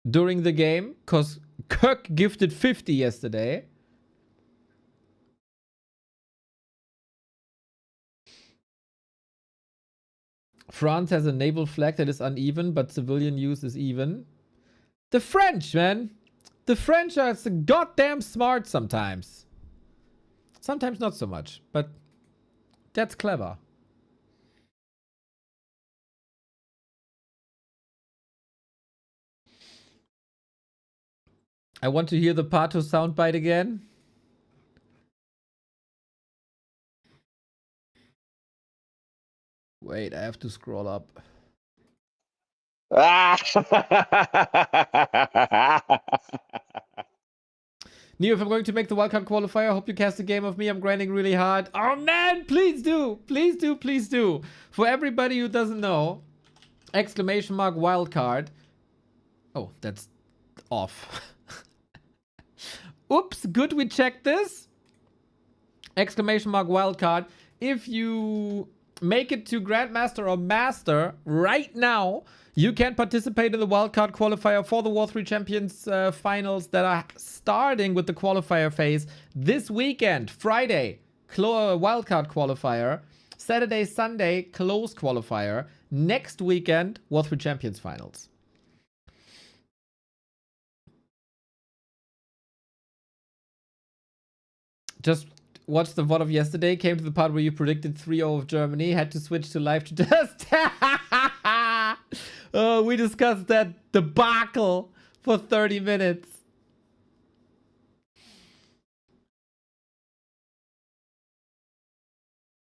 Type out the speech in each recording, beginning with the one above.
during the game, because Kirk gifted 50 yesterday. France has a naval flag that is uneven, but civilian use is even. The French, man. The French are so goddamn smart sometimes. Sometimes not so much, but that's clever. I want to hear the Pato soundbite again. Wait, I have to scroll up. Neo, if I'm going to make the wildcard qualifier, I hope you cast a game of me. I'm grinding really hard. Oh man, please do. Please do, please do. For everybody who doesn't know, exclamation mark wildcard. Oh, that's off. Oops, good we checked this. Exclamation mark wildcard. If you make it to Grandmaster or Master right now, you can participate in the wildcard qualifier for the War 3 Champions finals that are starting with the qualifier phase this weekend. Friday, wildcard qualifier. Saturday, Sunday, closed qualifier. Next weekend, War 3 Champions finals. Just watched the VOD of yesterday, came to the part where you predicted 3-0 of Germany, had to switch to live to test. We discussed that debacle for 30 minutes.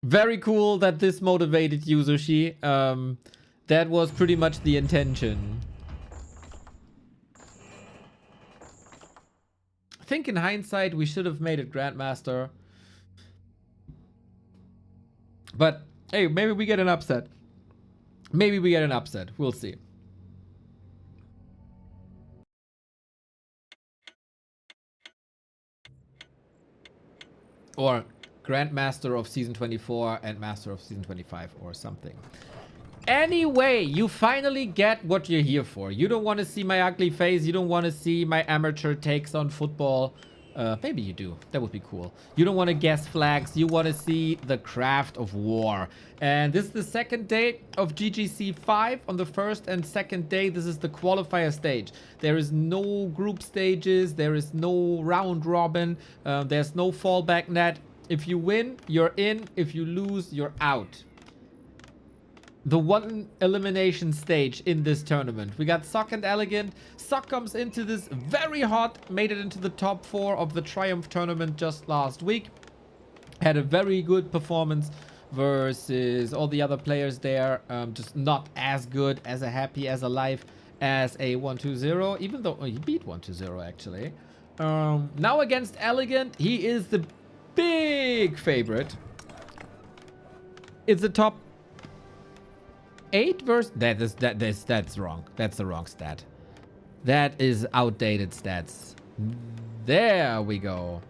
Very cool that this motivated you, Sushi. That was pretty much the intention. I think in hindsight, we should have made it Grandmaster. But, hey, maybe we get an upset. Maybe we get an upset. We'll see. Or Grandmaster of Season 24 and Master of Season 25 or something. Anyway, you finally get what you're here for. You don't want to see my ugly face. You don't want to see my amateur takes on football. Maybe you do. That would be cool. You don't want to guess flags. You want to see the craft of war. And this is the second day of GGC 5. On the first and second day, this is the qualifier stage. There is no group stages. There is no round robin. There's no fallback net. If you win, you're in. If you lose, you're out. The one elimination stage in this tournament. We got Sock and EleGaNt. Sock comes into this very hot, made it into the top 4 of the Triumph tournament just last week. Had a very good performance versus all the other players there. Just not as good, as happy, as alive as a 1-2-0, even though he beat 1-2-0 actually. Now against EleGaNt, he is the big favorite. It's the top 8 versus that's wrong. That's the wrong stat. That is outdated stats. There we go.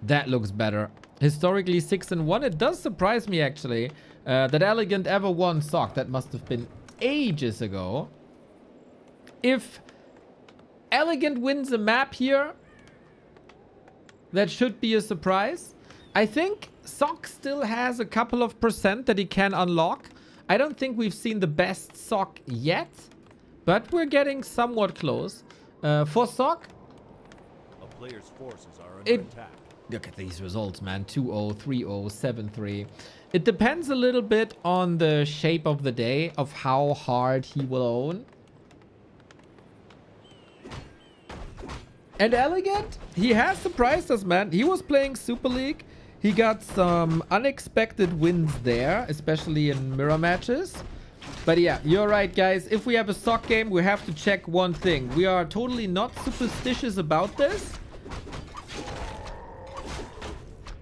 That looks better. Historically 6-1. It does surprise me actually that EleGaNt ever won Sock. That must have been ages ago. If EleGaNt wins a map here, that should be a surprise. I think Sock still has a couple of % that he can unlock. I don't think we've seen the best Sock yet, but we're getting somewhat close. For Sock, a player's forces are under attack. Look at these results, man. 2-0, 3-0, 7-3. It depends a little bit on the shape of the day, of how hard he will own. And EleGaNt, he has surprised us, man. He was playing Super League. He got some unexpected wins there, especially in mirror matches. But yeah, you're right, guys. If we have a Sock game, we have to check one thing. We are totally not superstitious about this.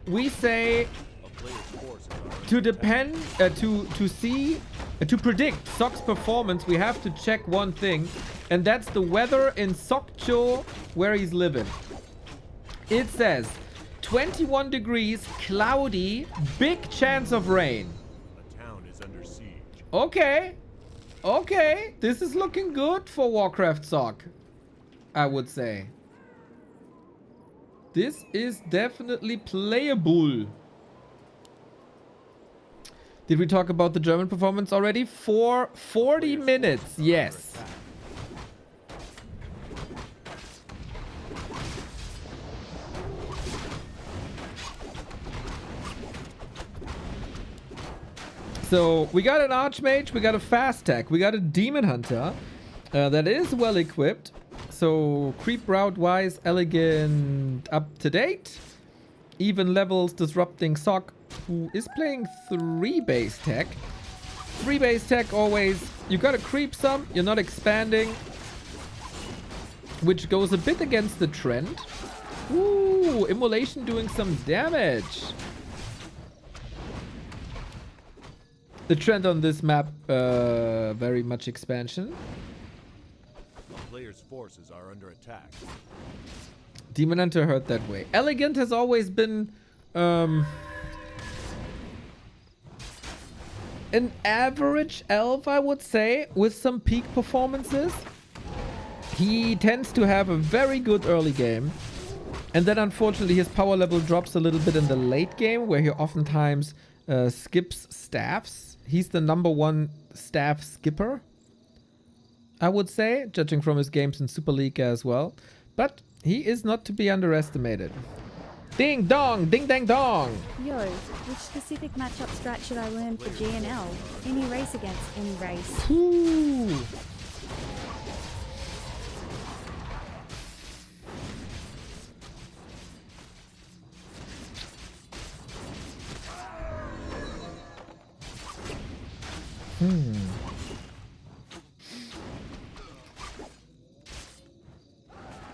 We say to predict Sock's performance, we have to check one thing, and that's the weather in Sokcho, where he's living. It says 21 degrees, cloudy, big chance of rain. A town is under siege. Okay. Okay, this is looking good for Warcraft Sock, I would say. This is definitely playable. Did we talk about the German performance already? For 40 minutes, yes. So we got an Archmage, we got a Fast Tech, we got a Demon Hunter that is well equipped. So creep route wise, EleGaNt up to date. Even levels disrupting Sock, who is playing 3 base tech. 3 base tech always, you gotta creep some, you're not expanding. Which goes a bit against the trend. Ooh, Immolation doing some damage. The trend on this map, very much expansion. A player's forces are under attack. Demon Hunter hurt that way. EleGaNt has always been an average elf, I would say, with some peak performances. He tends to have a very good early game. And then unfortunately his power level drops a little bit in the late game, where he oftentimes skips staffs. He's the #1 staff skipper, I would say, judging from his games in Super League as well. But he is not to be underestimated. Ding dong, ding dang dong. Yo, which specific matchup strat should I learn for GNL? Any race against any race? Ooh.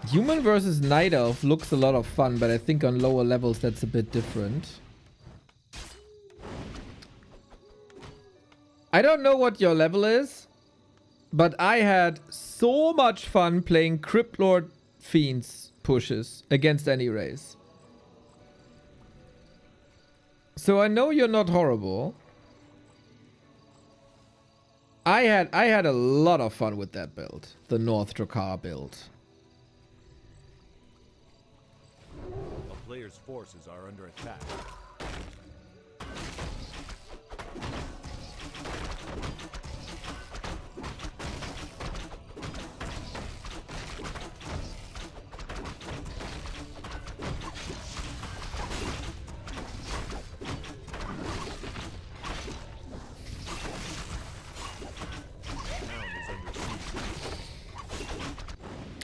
Human versus Night Elf looks a lot of fun, but I think on lower levels that's a bit different. I don't know what your level is, but I had so much fun playing Crypt Lord Fiends pushes against any race. So I know you're not horrible. I had a lot of fun with that build, the North Drakkar build. A player's forces are under attack.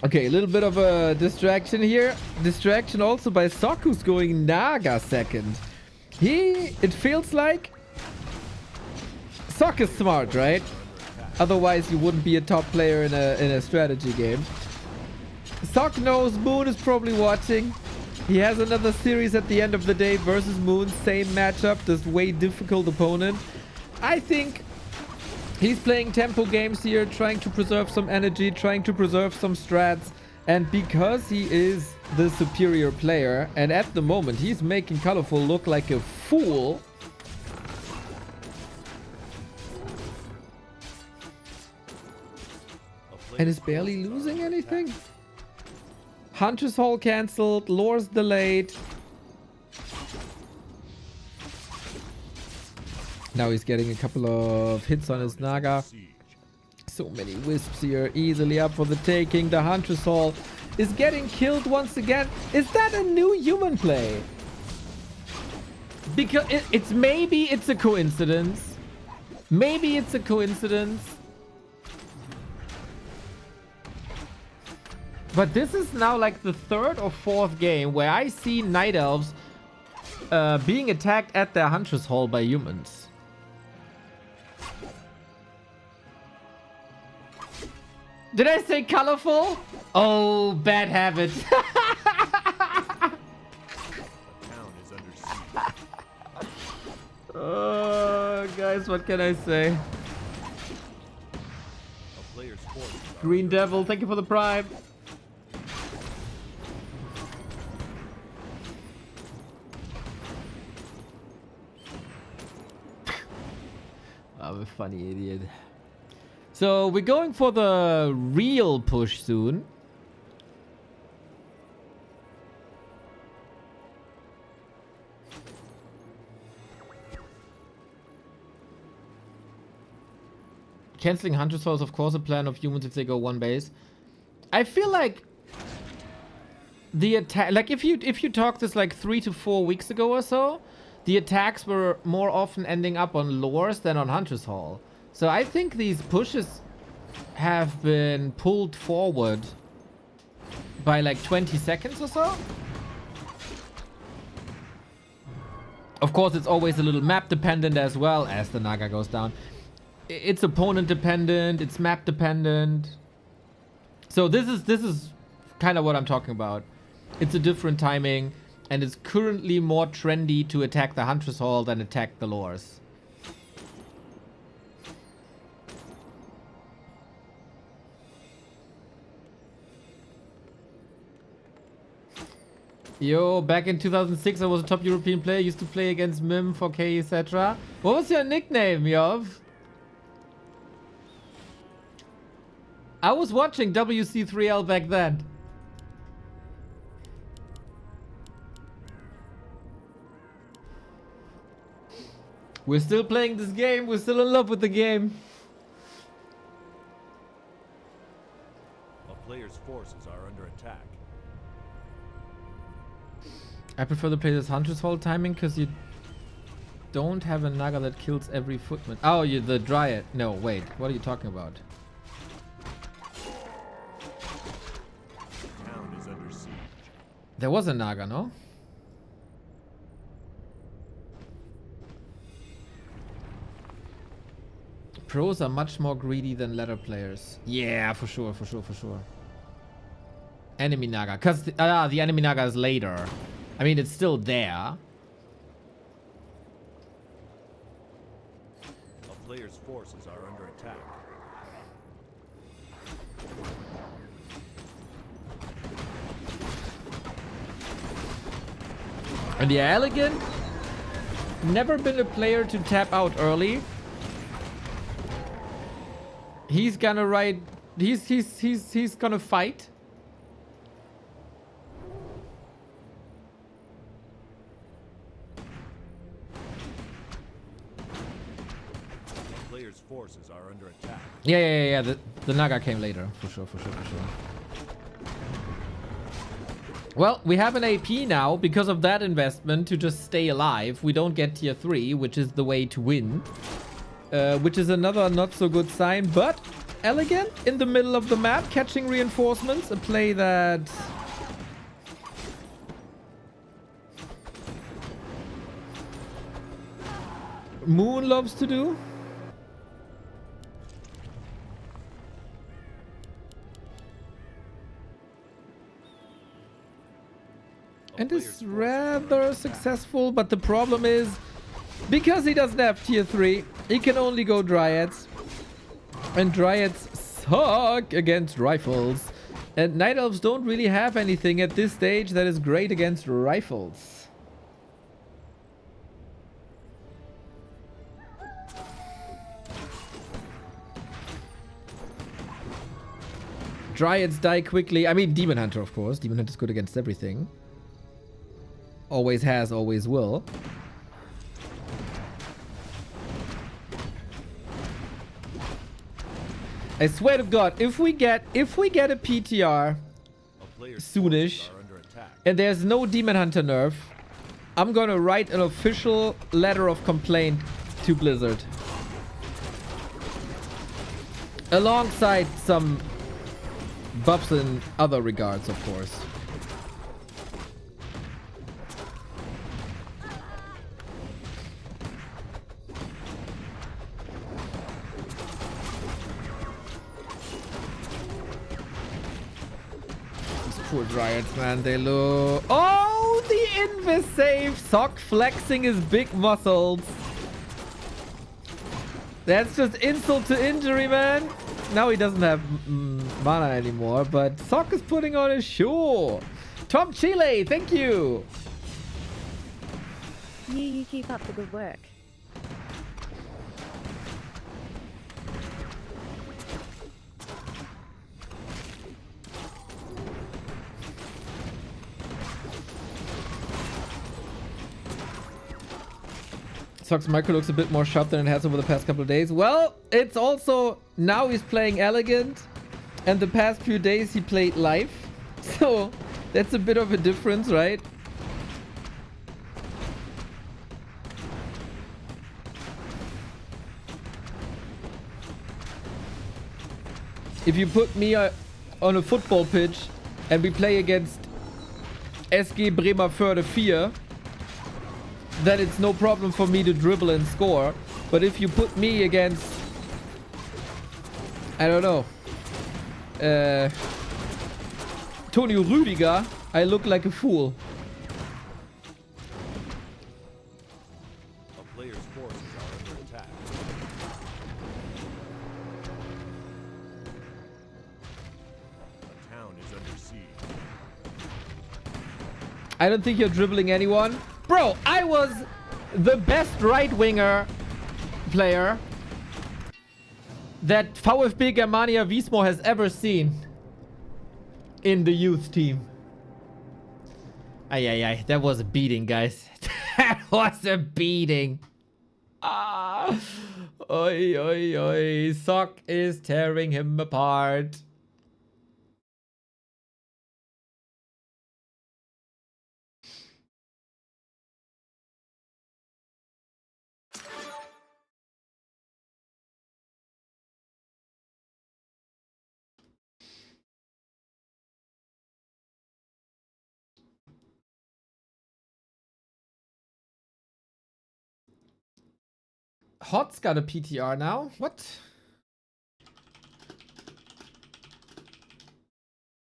Okay, a little bit of a distraction here. Distraction also by Sock, who's going Naga second. It feels like Sock is smart, right? Otherwise you wouldn't be a top player in a strategy game. Sock knows Moon is probably watching. He has another series at the end of the day versus Moon. Same matchup, just way difficult opponent. I think he's playing tempo games here, trying to preserve some energy, trying to preserve some strats. And because he is the superior player, and at the moment he's making ColorFul look like a fool. And is barely losing anything. Hunter's Hall cancelled, Lore's delayed. Now he's getting a couple of hits on his Naga. So many wisps here, easily up for the taking. The Huntress Hall is getting killed once again. Is that a new human play? Because maybe it's a coincidence. Maybe it's a coincidence. But this is now like the 3rd or 4th game where I see Night Elves being attacked at their Huntress Hall by humans. Did I say ColorFul? Oh, bad habit. Guys, what can I say? Green Devil, thank you for the prime. I'm a funny idiot. So we're going for the real push soon. Canceling Hunter Soul is of course a plan of humans if they go one base. I feel like the attack, like if you talk this like 3 to 4 weeks ago or so, the attacks were more often ending up on lures than on Hunter's Hall. So I think these pushes have been pulled forward by like 20 seconds or so. Of course, it's always a little map dependent as well as the Naga goes down. It's opponent dependent, it's map dependent. So this is kind of what I'm talking about. It's a different timing, and it's currently more trendy to attack the Hunter's Hall than attack the lures. Yo, back in 2006 I was a top European player, used to play against Mim, 4K, etc. What was your nickname, Yov? I was watching WC3L back then. We're still playing this game. We're still in love with the game. A player's forces are under attack. I prefer to play this Hunter's Hall timing because you don't have a Naga that kills every footman. Oh, you the Dryad. No, wait. What are you talking about? Town is under siege. There was a Naga, no? Pros are much more greedy than ladder players. Yeah, for sure, for sure, for sure. Enemy Naga. Because the enemy Naga is later. I mean, it's still there. A player's forces are under attack. And yeah, EleGaNt, never been a player to tap out early. He's gonna ride. He's gonna fight. A player's forces are under attack. Yeah. The Naga came later, for sure, for sure, for sure. Well, we have an AP now because of that investment to just stay alive. We don't get tier 3, which is the way to win. Which is another not so good sign, but EleGaNt in the middle of the map, catching reinforcements, a play that Moon loves to do. And is rather successful, but the problem is, because he doesn't have tier 3, he can only go Dryads. And Dryads suck against rifles. And Night Elves don't really have anything at this stage that is great against rifles. Dryads die quickly. I mean, Demon Hunter, of course. Demon Hunter is good against everything. Always has, always will. I swear to God, if we get a PTR soonish and there's no Demon Hunter nerf, I'm gonna write an official letter of complaint to Blizzard. Alongside some buffs in other regards, of course. Poor Dryads, man, they look... Oh, the invis save! Sock flexing his big muscles. That's just insult to injury, man. Now he doesn't have mana anymore, but Sock is putting on his show. Tom Chile, thank you. You keep up the good work. Sox Micro looks a bit more sharp than it has over the past couple of days. Well, it's also... Now he's playing EleGaNt. And the past few days he played live. So, that's a bit of a difference, right? If you put me on a football pitch and we play against SG Bremerförde 4, then it's no problem for me to dribble and score. But if you put me against, I don't know, Toni Rüdiger, I look like a fool. A player's forces are under attack. A town is under siege. I don't think you're dribbling anyone. Bro, I was the best right-winger player that VfB Germania Wiesmoor has ever seen in the youth team. Ay, that was a beating, guys. That was a beating. Ah. Oi. Sock is tearing him apart. Hot's got a PTR now? What?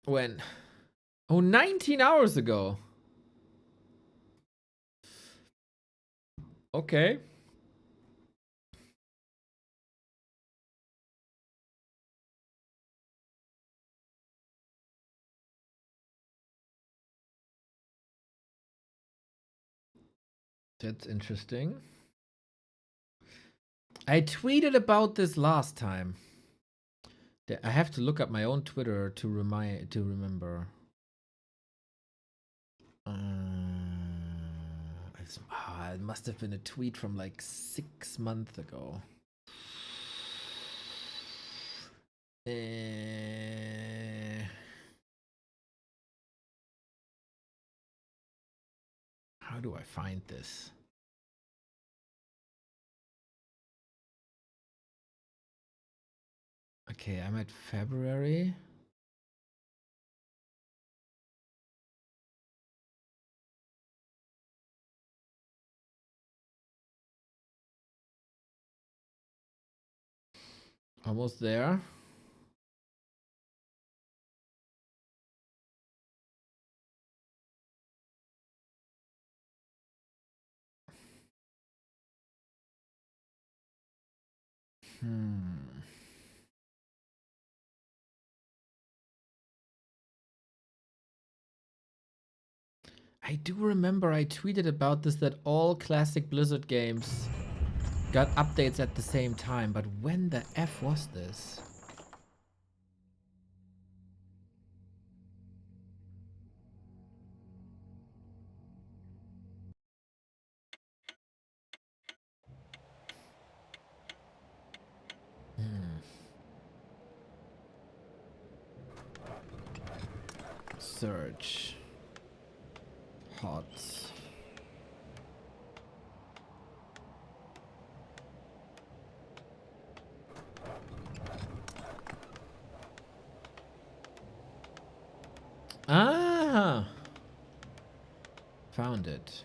When? Oh, 19 hours ago. Okay. That's interesting. I tweeted about this last time. I have to look up my own Twitter to remember. It must have been a tweet from like 6 months ago. How do I find this? Okay, I'm at February. Almost there. I do remember I tweeted about this, that all classic Blizzard games got updates at the same time, but when the F was this? Search. Hots. Ah! Found it.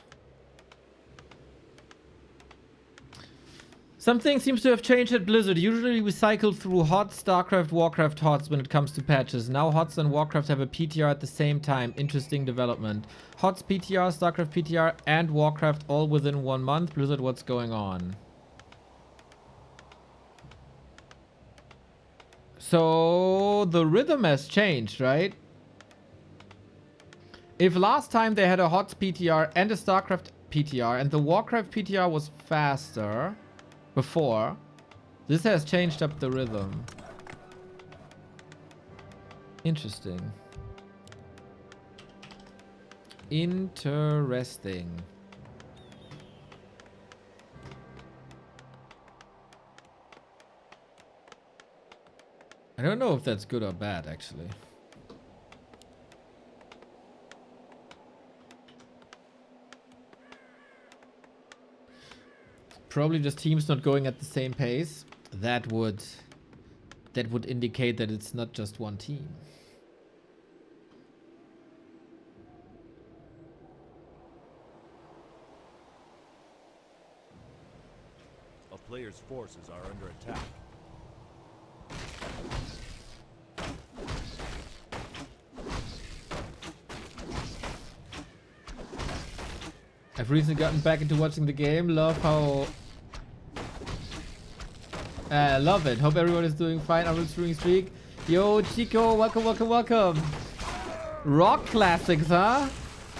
Something seems to have changed at Blizzard. Usually we cycle through HOTS, StarCraft, Warcraft, HOTS when it comes to patches. Now HOTS and Warcraft have a PTR at the same time. Interesting development. HOTS PTR, StarCraft PTR, and Warcraft all within 1 month. Blizzard, what's going on? So the rhythm has changed, right? If last time they had a HOTS PTR and a StarCraft PTR and the Warcraft PTR was faster before, this has changed up the rhythm. Interesting. Interesting. don't know if that's good or bad, actually. Probably just teams not going at the same pace. That would indicate that it's not just one team. A player's forces are under attack. I've recently gotten back into watching the game. Love how... love it. Hope everyone is doing fine. I'm streaming streak. Yo, Chico, welcome, welcome, welcome. Rock classics, huh?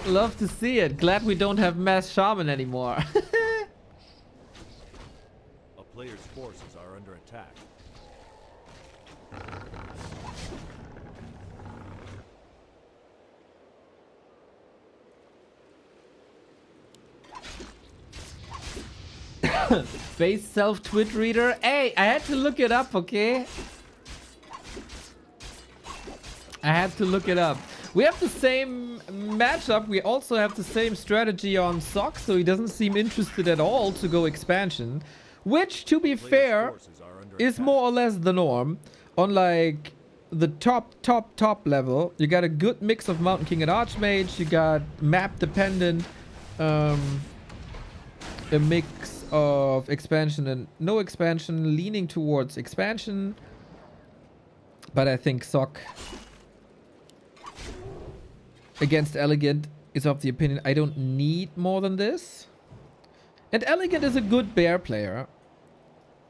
Love to see it. Glad we don't have Mass Shaman anymore. A player's forces are under attack. Face self-twit reader. Hey, I had to look it up, okay? I had to look it up. We have the same matchup. We also have the same strategy on Sock, so he doesn't seem interested at all to go expansion. Which, to be fair, is more or less the norm. On like the top level, you got a good mix of Mountain King and Archmage. You got map dependent, a mix of expansion and no expansion, leaning towards expansion. But I think Sock against EleGaNt is of the opinion I don't need more than this. And EleGaNt is a good bear player.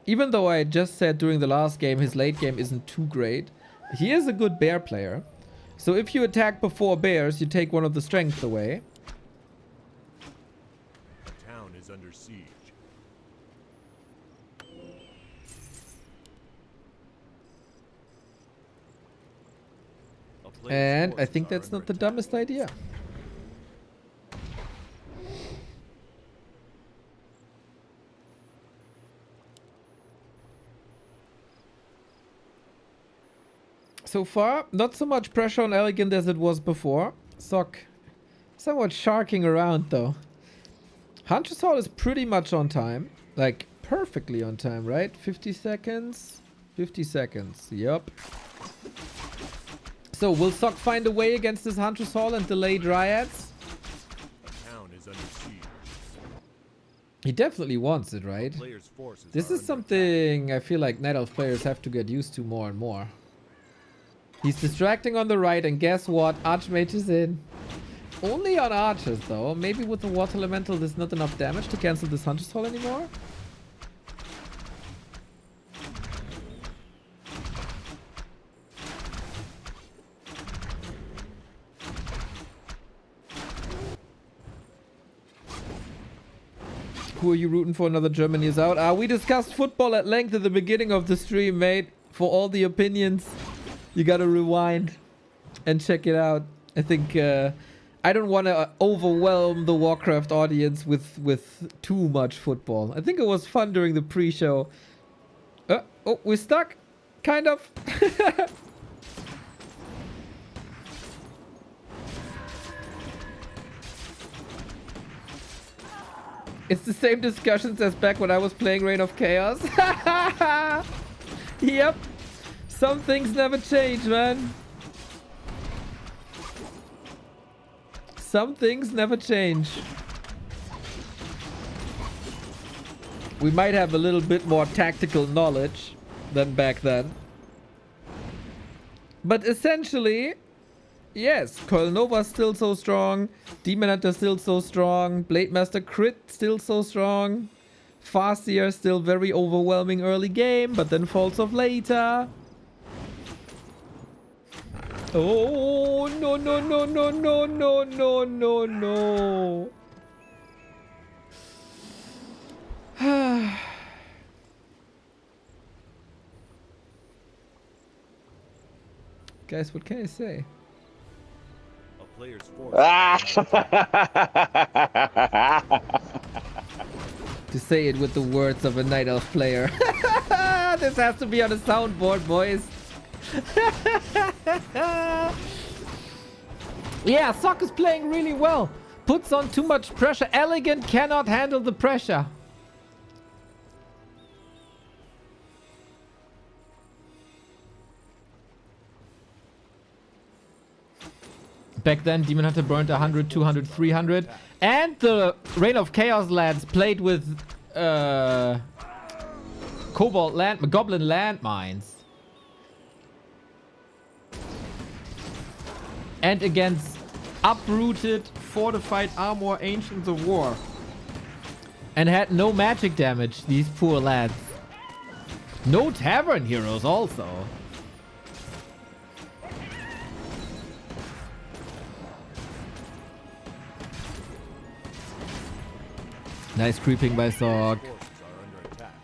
Even though I just said during the last game his late game isn't too great, he is a good bear player. So if you attack before bears, you take one of the strength away. The town is under siege. And I think that's not the dumbest idea. So far, not so much pressure on EleGaNt as it was before. Sock somewhat sharking around though. Hunter's Hall is pretty much on time. Like, perfectly on time, right? 50 seconds? 50 seconds, yup. So, will Sock find a way against this Hunter's Hall and delay Dryads? The town is under siege. He definitely wants it, right? This is something I feel like Night Elf players have to get used to more and more. He's distracting on the right, and guess what? Archmage is in. Only on archers, though. Maybe with the Water Elemental there's not enough damage to cancel this Hunter's Hall anymore? Who are you rooting for? Another Germany is out. We discussed football at length at the beginning of the stream, mate. For all the opinions, you gotta rewind and check it out. I think I don't want to overwhelm the Warcraft audience with too much football. I think it was fun during the pre-show. Oh, we're stuck. Kind of. It's the same discussions as back when I was playing Reign of Chaos. Yep. Some things never change, man. Some things never change. We might have a little bit more tactical knowledge than back then. But essentially, yes, Coil Nova still so strong, Demon Hunter still so strong, Blade Master Crit still so strong, Farseer still very overwhelming early game, but then falls off later. Oh, no, no, no, no, no, no, no, no, no. Guys, what can I say? A player's force. To say it with the words of a Night Elf player. This has to be on a soundboard, boys. Yeah, Sock is playing really well. Puts on too much pressure. EleGaNt cannot handle the pressure. Back then, Demon Hunter burned 100, 200, 300. And the Reign of Chaos lads played with Goblin landmines. And against uprooted, fortified armor Ancients of War. And had no magic damage, these poor lads. No Tavern Heroes also. Nice creeping by Sock. Forces are under attack.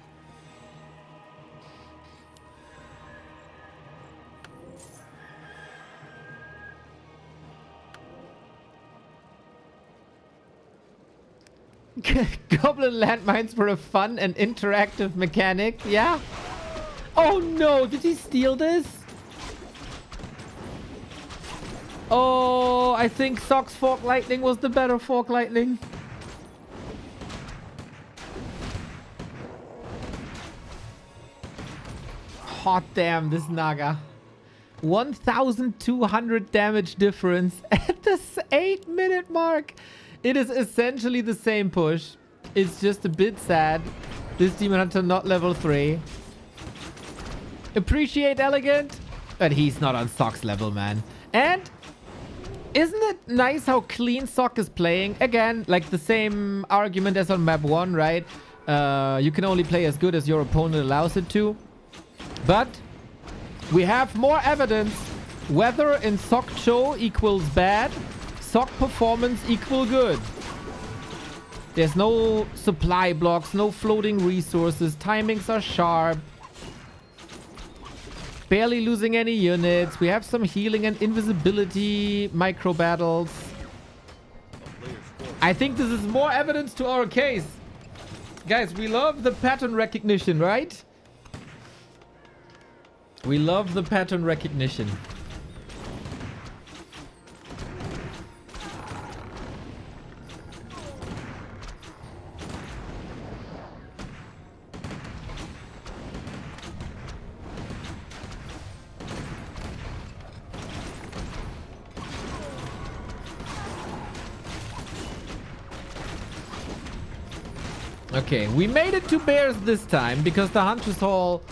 Goblin landmines were a fun and interactive mechanic, yeah? Oh no, did he steal this? Oh, I think Sock's Fork Lightning was the better Fork Lightning. Hot damn, this Naga. 1,200 damage difference at the 8-minute mark. It is essentially the same push. It's just a bit sad. This Demon Hunter not level 3. Appreciate EleGaNt, but he's not on Sock's level, man. And isn't it nice how clean Sock is playing? Again, like the same argument as on map 1, right? You can only play as good as your opponent allows it to. But we have more evidence. Weather in Sock Cho equals bad. Sock performance equal good. There's no supply blocks, no floating resources. Timings are sharp. Barely losing any units. We have some healing and invisibility micro battles. I think this is more evidence to our case. Guys, we love the pattern recognition, right? We love the pattern recognition. Okay, we made it to Bears this time because the Hunter's Hall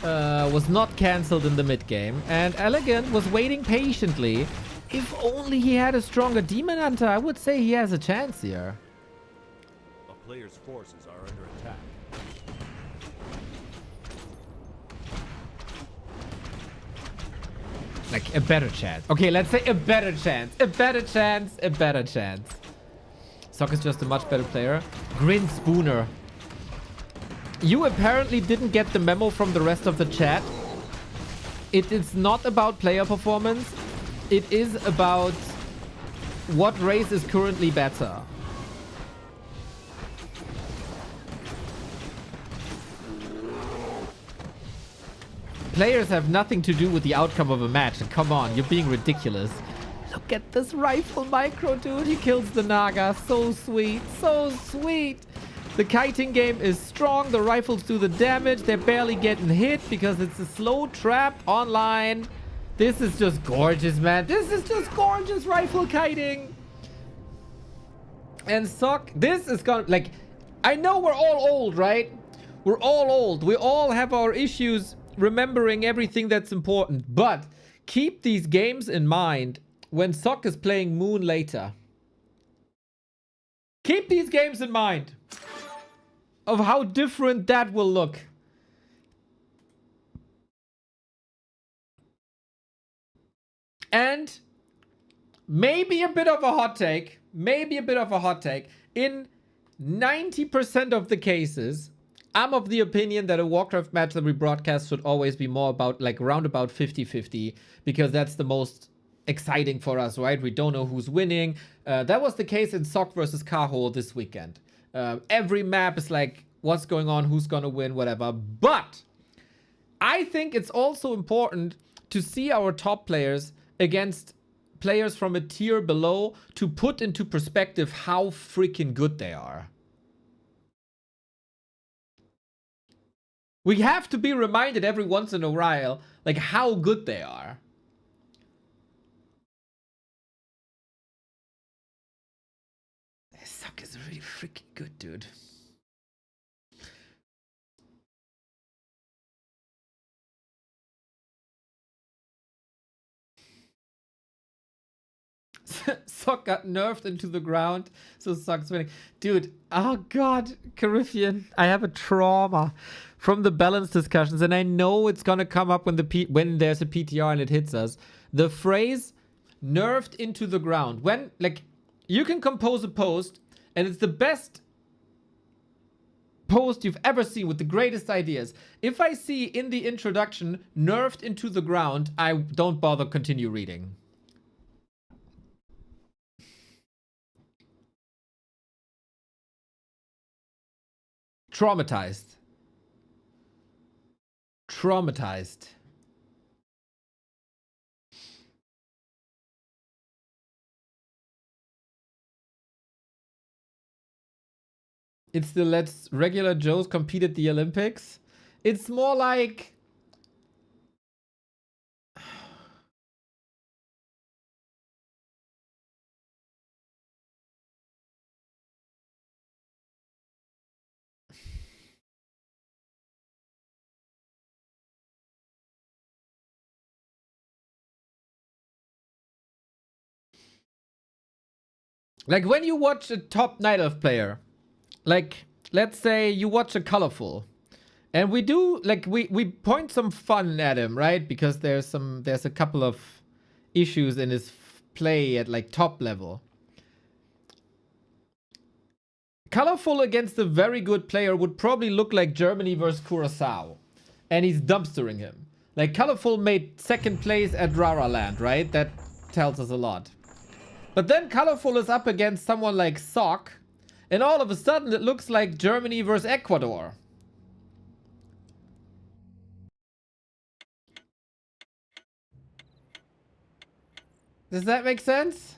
was not cancelled in the mid-game, and EleGaNt was waiting patiently. If only he had a stronger Demon Hunter, I would say he has a chance here. A player's forces are under attack. Like, a better chance. Okay, let's say a better chance. A better chance. A better chance. Sock is just a much better player. Grin Spooner. You apparently didn't get the memo from the rest of the chat. It is not about player performance. It is about what race is currently better. Players have nothing to do with the outcome of a match. Come on, you're being ridiculous. Look at this rifle micro, dude. He kills the Naga. So sweet. So sweet. The kiting game is strong. The rifles do the damage. They're barely getting hit because it's a slow trap online. This is just gorgeous, man. This is just gorgeous rifle kiting. And Sock, this is gonna, like, I know we're all old, right? We're all old. We all have our issues remembering everything that's important. But keep these games in mind when Sock is playing Moon later. Keep these games in mind of how different that will look. And maybe a bit of a hot take. Maybe a bit of a hot take. In 90% of the cases, I'm of the opinion that a Warcraft match that we broadcast should always be more about, like, around about 50-50. Because that's the most exciting for us, right? We don't know who's winning. That was the case in Sock versus Kaho this weekend. Every map is like, what's going on, who's gonna win, whatever. But I think it's also important to see our top players against players from a tier below to put into perspective how freaking good they are. We have to be reminded every once in a while, like, how good they are. Suck is really freaking good, dude. Sock got nerfed into the ground, so Sock's winning. Dude, oh god, Caribbean, I have a trauma from the balance discussions, and I know it's gonna come up when when there's a PTR and it hits us. The phrase nerfed into the ground. When, like, you can compose a post, and it's the best post you've ever seen with the greatest ideas. If I see in the introduction nerfed into the ground, I don't bother continue reading. Traumatized. Traumatized. It's the Let's Regular Joes compete at the Olympics. It's more like... like when you watch a top Night Elf player, like, let's say you watch a ColorFul, and we do, like, we point some fun at him, right? Because there's a couple of issues in his play at, like, top level. ColorFul against a very good player would probably look like Germany versus Curacao, and he's dumpstering him. Like, ColorFul made second place at Rara Land, right? That tells us a lot. But then ColorFul is up against someone like Sock, and all of a sudden it looks like Germany versus Ecuador. Does that make sense?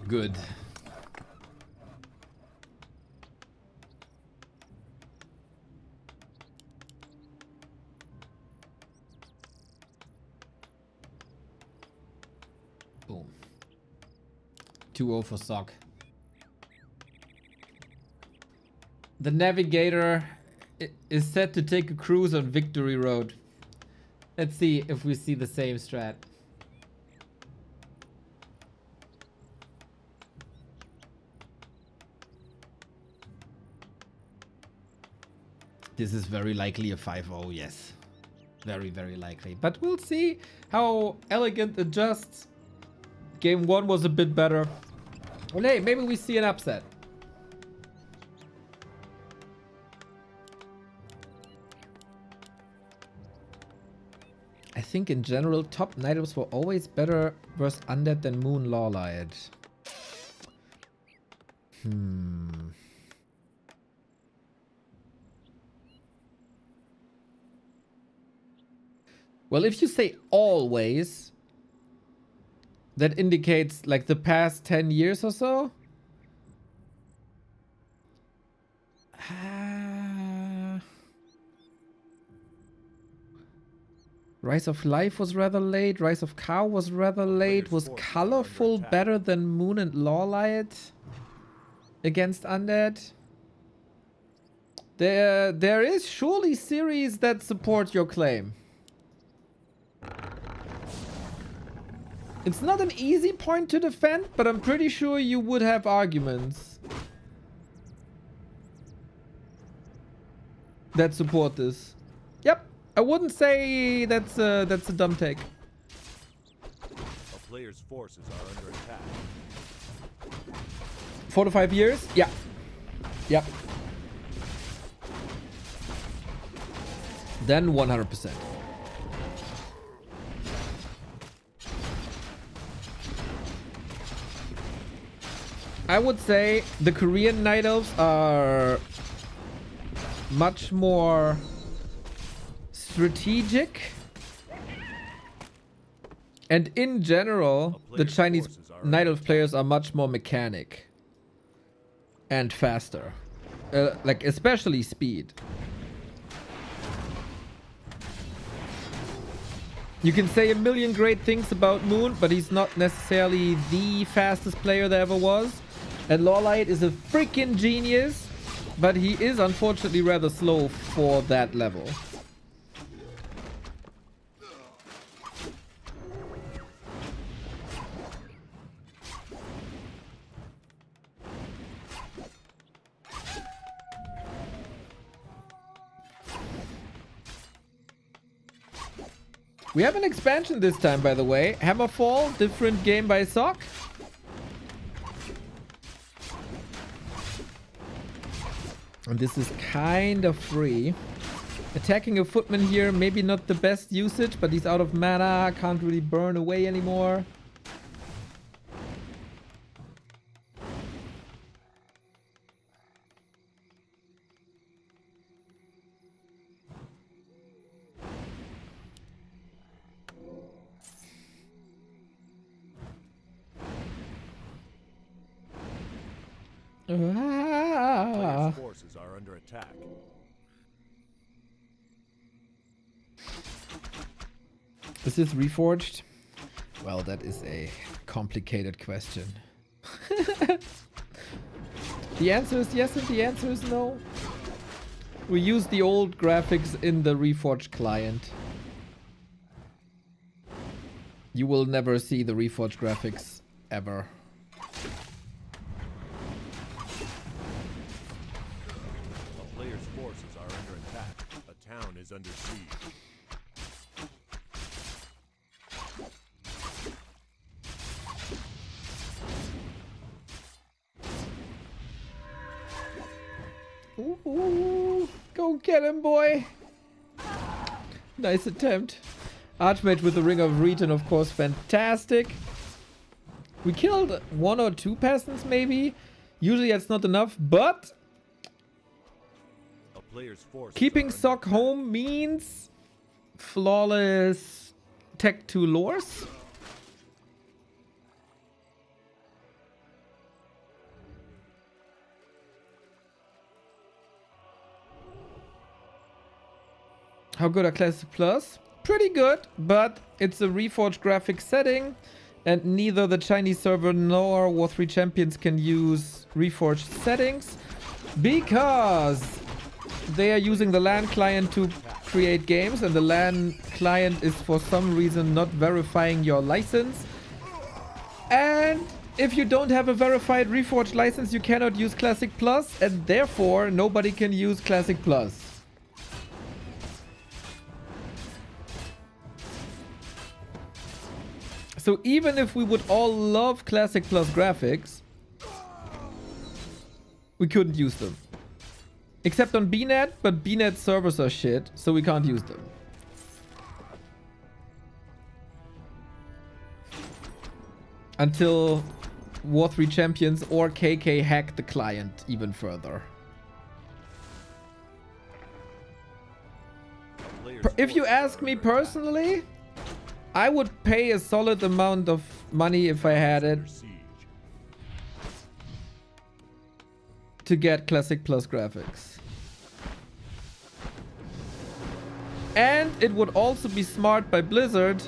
Good. Boom. 2-0 for Sock. The Navigator is set to take a cruise on Victory Road. Let's see if we see the same strat. This is very likely a 5-0, yes. Very, very likely. But we'll see how EleGaNt adjusts. Game 1 was a bit better. Well, hey, maybe we see an upset. I think in general, top Night Elves were always better versus Undead than Moon LawLiet. Well, if you say always, that indicates like the past 10 years or so. Rise of Life was rather late. Rise of Cow was rather late. Was ColorFul better than Moon and LawLiet against Undead? There is surely series that support your claim. It's not an easy point to defend, but I'm pretty sure you would have arguments that support this. Yep, I wouldn't say that's a dumb take. A player's forces are under attack. 4 to 5 years? Yeah. Yep. Then 100%. I would say the Korean Night Elves are much more strategic. And in general, the Chinese Night Elf players are much more mechanic and faster. Like, especially speed. You can say a million great things about Moon, but he's not necessarily the fastest player there ever was. And LawLiet is a freaking genius, but he is unfortunately rather slow for that level. We have an expansion this time, by the way. Hammerfall, different game by Sock. And this is kind of free. Attacking a footman here, maybe not the best usage, but he's out of mana, can't really burn away anymore. Players' forces are under attack. Is this reforged? Well, that is a complicated question. The answer is yes and the answer is no. We use the old graphics in the reforged client. You will never see the reforged graphics ever. Forces are under attack. A town is under siege. Ooh, go get him, boy. Nice attempt. Archmage with the Ring of Regen, of course, fantastic. We killed 1 or 2 peasants, maybe. Usually that's not enough, but keeping Sock home means flawless Tech 2 lores. How good are Classic Plus? Pretty good, but it's a reforged graphic setting, and neither the Chinese server nor War 3 Champions can use reforged settings because they are using the LAN client to create games, and the LAN client is for some reason not verifying your license. And if you don't have a verified reforged license, you cannot use Classic Plus, and therefore nobody can use Classic Plus. So even if we would all love Classic Plus graphics, we couldn't use them. Except on BNet, but BNet servers are shit, so we can't use them. Until War 3 Champions or KK hack the client even further. If you ask me personally, I would pay a solid amount of money if I had it to get Classic Plus graphics. And it would also be smart by Blizzard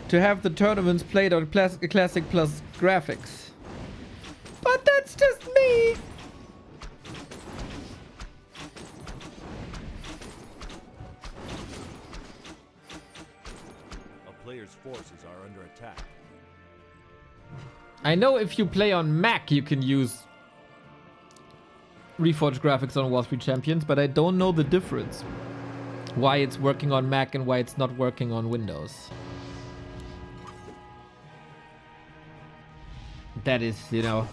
to have the tournaments played on Classic Plus graphics. But that's just me! A player's forces are under attack. I know if you play on Mac, you can use reforged graphics on War 3 Champions, but I don't know the difference. Why it's working on Mac and why it's not working on Windows. That is, you know,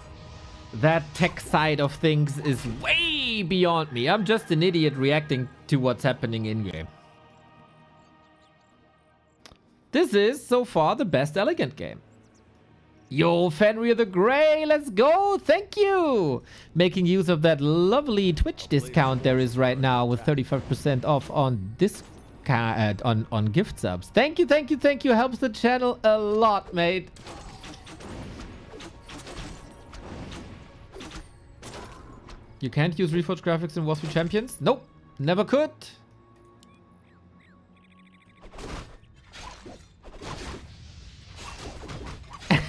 that tech side of things is way beyond me. I'm just an idiot reacting to what's happening in-game. This is, so far, the best EleGaNt game. Yo, Fenrir the Grey, let's go. Thank you. Making use of that lovely Twitch discount there is right now with 35% off on this on gift subs. Thank you, thank you, thank you. Helps the channel a lot, mate. You can't use Reforged graphics in Warcraft Champions? Nope, never could.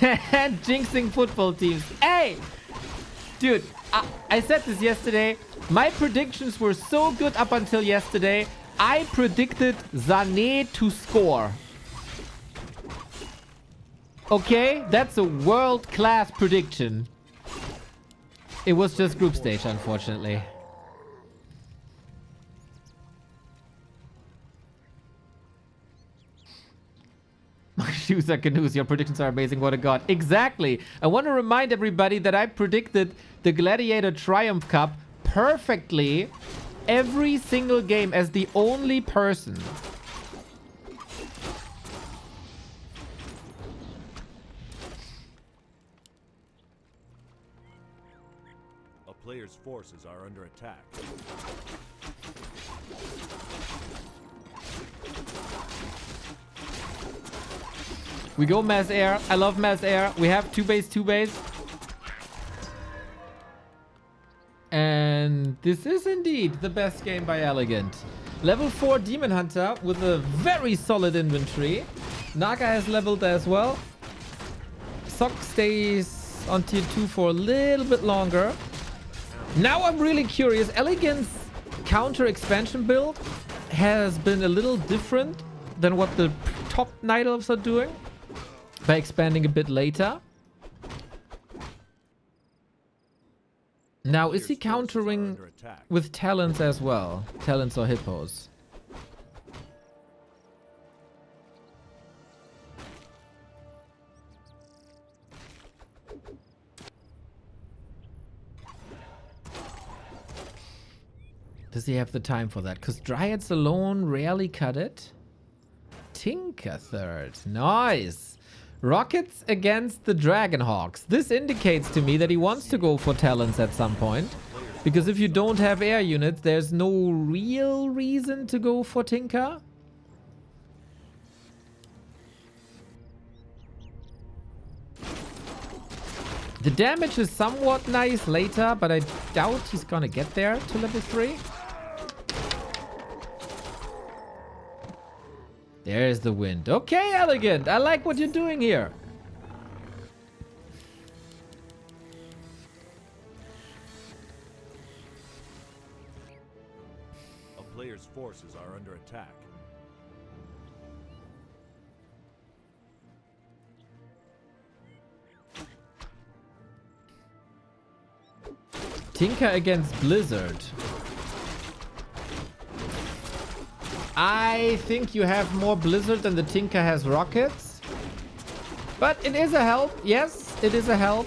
And jinxing football teams. Hey! Dude, I said this yesterday. My predictions were so good up until yesterday. I predicted Sané to score. Okay? That's a world-class prediction. It was just group stage, unfortunately. My shoes are canoes. Your predictions are amazing. What a god. Exactly. I want to remind everybody that I predicted the Gladiator Triumph Cup perfectly every single game as the only person. A player's forces are under attack. We go mass air. I love mass air. We have 2 base, 2 base. And this is indeed the best game by EleGaNt. Level 4 Demon Hunter with a very solid inventory. Naga has leveled as well. Sock stays on tier 2 for a little bit longer. Now I'm really curious. EleGaNt's counter expansion build has been a little different than what the top Night Elves are doing by expanding a bit later. Now, is he countering with talents as well? Talents or hippos? Does he have the time for that? Because Dryads alone rarely cut it. Tinker third. Nice. Rockets against the Dragonhawks. This indicates to me that he wants to go for talents at some point. Because if you don't have air units, there's no real reason to go for Tinker. The damage is somewhat nice later, but I doubt he's gonna get there to level 3. There's the wind. Okay, EleGaNt. I like what you're doing here. A player's forces are under attack. Tinker against Blizzard. I think you have more Blizzard than the Tinker has rockets. But it is a help. Yes, it is a help.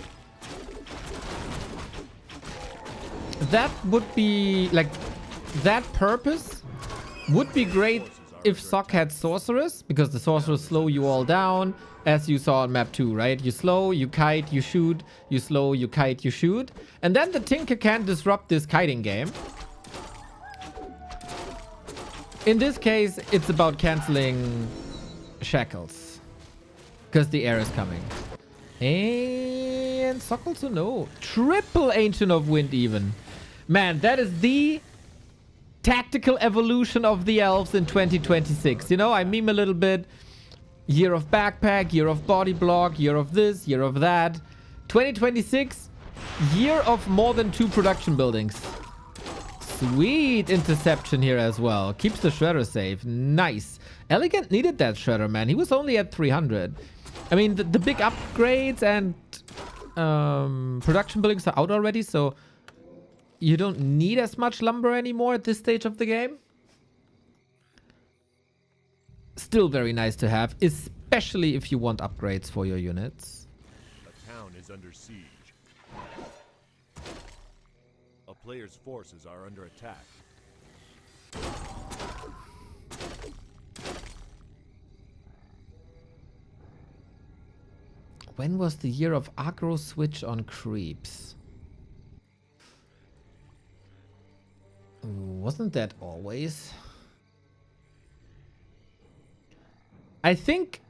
That would be, like, that purpose would be great if Sock had Sorceress, because the Sorceress slow you all down, as you saw on map 2, right? You slow, you kite, you shoot, you slow, you kite, you shoot. And then the Tinker can disrupt this kiting game. In this case, it's about canceling shackles. Because the air is coming. And Sock also no. Triple Ancient of Wind even. Man, that is the tactical evolution of the elves in 2026. You know, I meme a little bit. Year of backpack, year of body block, year of this, year of that. 2026, year of more than 2 production buildings. Sweet interception here as well. Keeps the Shredder safe. Nice. EleGaNt needed that Shredder, man. He was only at 300. I mean, the big upgrades and production buildings are out already, so you don't need as much lumber anymore at this stage of the game. Still very nice to have, especially if you want upgrades for your units. A town is under siege. A player's forces are under attack. When was the year of aggro switch on creeps? Wasn't that always? I think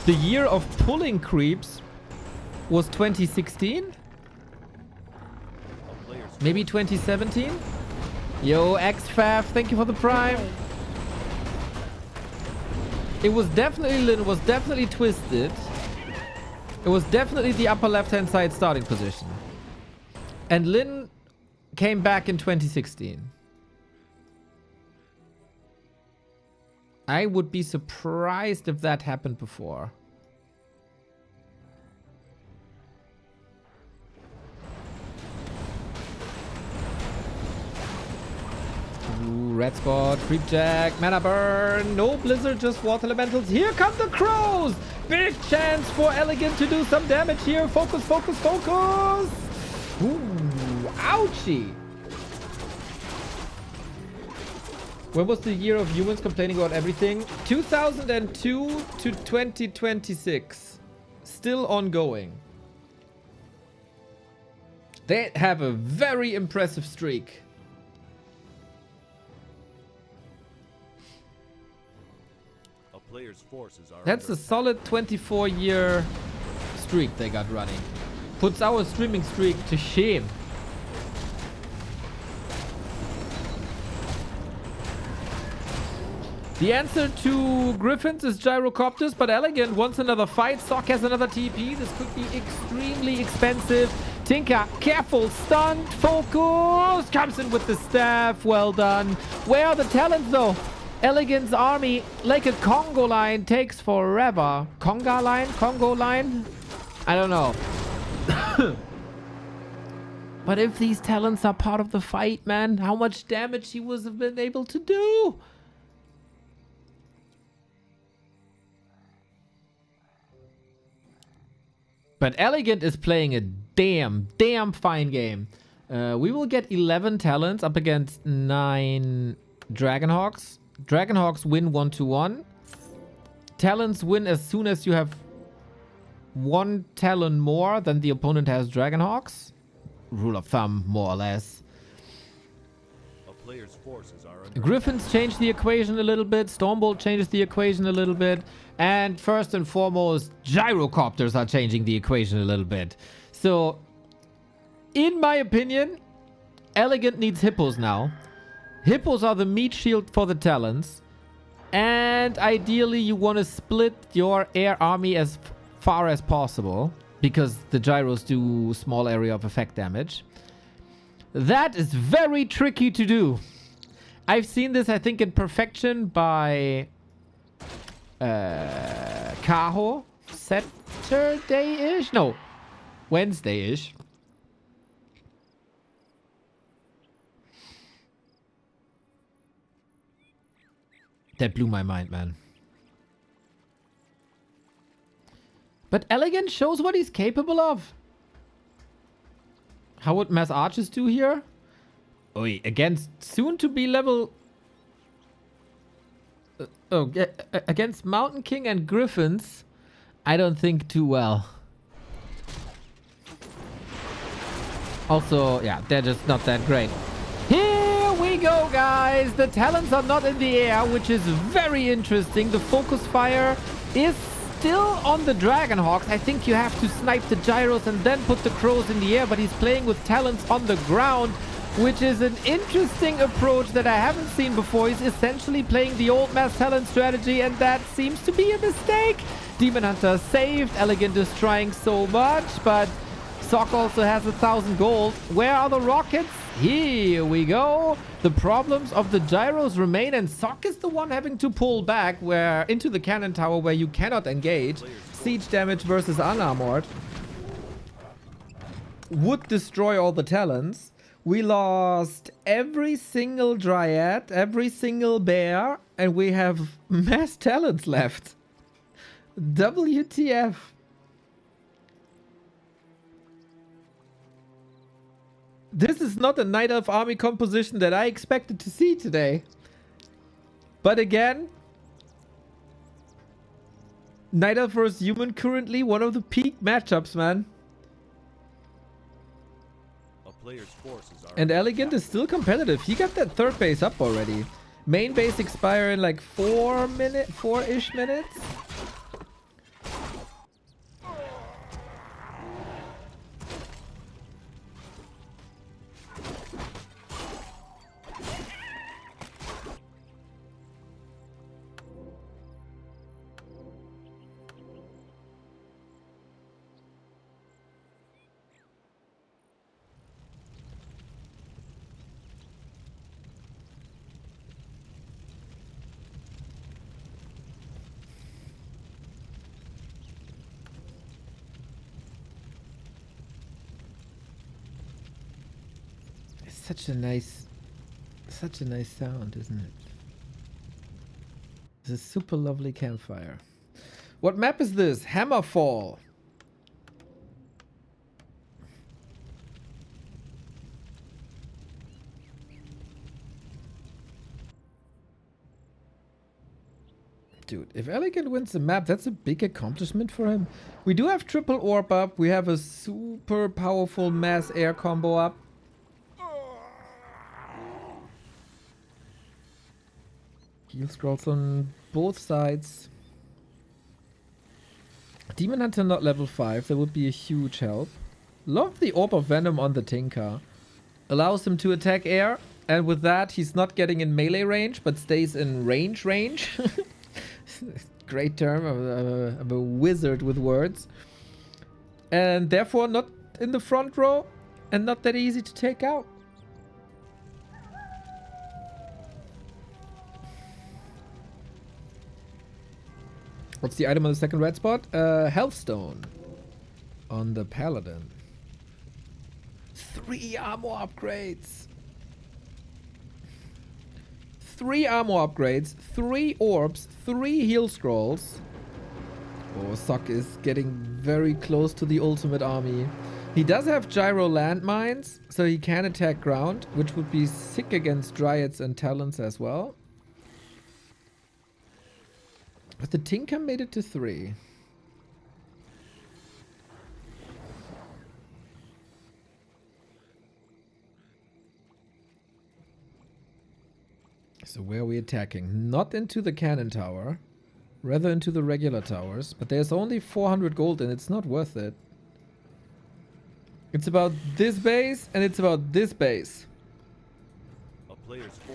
the year of pulling creeps was 2016? Maybe 2017? Yo, XFAF, thank you for the prime. It was definitely, Lin was definitely twisted. It was definitely the upper left-hand side starting position. And Lin came back in 2016. I would be surprised if that happened before. Ooh, red spot, creep jack, mana burn, no blizzard, just water elementals. Here come the crows! Big chance for EleGaNt to do some damage here. Focus, focus, focus! Ooh, ouchie! When was the year of humans complaining about everything? 2002 to 2026. Still ongoing. They have a very impressive streak. A player's forces are That's a solid 24-year streak they got running. Puts our streaming streak to shame. The answer to Griffins is Gyrocopters, but EleGaNt wants another fight. Sock has another TP. This could be extremely expensive. Tinker, careful, stunned, focus. Comes in with the staff. Well done. Where are the talents though? EleGaNt's army, like a Congo line, takes forever. Conga line? Congo line? I don't know. But if these talents are part of the fight, man, how much damage he would have been able to do? But EleGaNt is playing a damn fine game. We will get 11 talents up against 9 Dragonhawks. Dragonhawks win 1-1. Talents win as soon as you have 1 talent more than the opponent has Dragonhawks. Rule of thumb, more or less. A player's forces are under Griffins change the equation a little bit. Stormbolt changes the equation a little bit. And first and foremost, Gyrocopters are changing the equation a little bit. So, in my opinion, EleGaNt needs hippos now. Hippos are the meat shield for the talents. And ideally, you want to split your air army as far as possible, because the gyros do small area of effect damage. That is very tricky to do. I've seen this, I think, in perfection by Kaho Saturday-ish? No, Wednesday-ish. That blew my mind, man. But EleGaNt shows what he's capable of. How would Mass Archers do here? Oi, against soon-to-be level... against Mountain King and Griffins, I don't think too well. Also, yeah, they're just not that great. Here we go, guys. The talents are not in the air, which is very interesting. The focus fire is still on the Dragonhawks. I think you have to snipe the gyros and then put the crows in the air, but he's playing with talents on the ground, which is an interesting approach that I haven't seen before. He's essentially playing the old mass talent strategy, and that seems to be a mistake. Demon Hunter saved. EleGaNt is trying so much, but Sock also has 1,000 gold. Where are the rockets? Here we go. The problems of the gyros remain, and Sock is the one having to pull back where into the cannon tower where you cannot engage. Siege damage versus unarmored would destroy all the talents. We lost every single dryad, every single bear, and we have mass talents left. WTF. This is not a Night Elf army composition that I expected to see today. But again, Night Elf vs Human currently one of the peak matchups, man. A player's forces are And under EleGaNt is still competitive. He got that third base up already. Main base expire in like 4-ish minutes. Such a nice sound, isn't it? It's a super lovely campfire. What map is this? Hammerfall. Dude, if EleGaNt wins the map, that's a big accomplishment for him. We do have triple orb up. We have a super powerful mass air combo up. Heal scrolls on both sides. Demon Hunter not level 5. That would be a huge help. Love the Orb of Venom on the Tinker. Allows him to attack air. And with that, he's not getting in melee range, but stays in range. Great term. I'm a wizard with words. And therefore not in the front row. And not that easy to take out. What's the item on the second red spot? Health Stone on the Paladin. 3 armor upgrades. 3 armor upgrades, 3 orbs, 3 heal scrolls. Oh, Sock is getting very close to the ultimate army. He does have gyro landmines, so he can attack ground, which would be sick against Dryads and Talons as well. But the Tinker made it to 3. So where are we attacking? Not into the cannon tower. Rather into the regular towers. But there's only 400 gold and it's not worth it. It's about this base and it's about this base.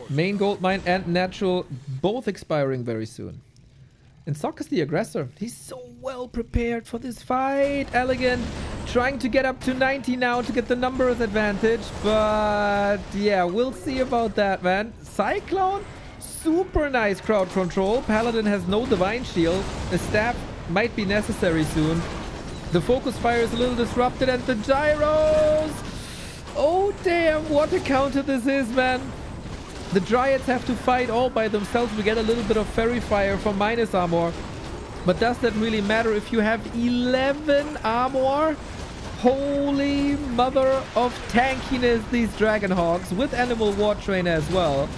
Main gold mine and natural both expiring very soon. And Sock is the aggressor. He's so well prepared for this fight. EleGaNt trying to get up to 90 now to get the numbers advantage. But yeah, we'll see about that, man. Cyclone, super nice crowd control. Paladin has no divine shield. A staff might be necessary soon. The focus fire is a little disrupted and the gyros. Oh damn, what a counter this is, man. The Dryads have to fight all by themselves. We get a little bit of Fairy Fire from minus armor. But does that really matter if you have 11 armor? Holy mother of tankiness, these Dragonhawks with Animal War Trainer as well.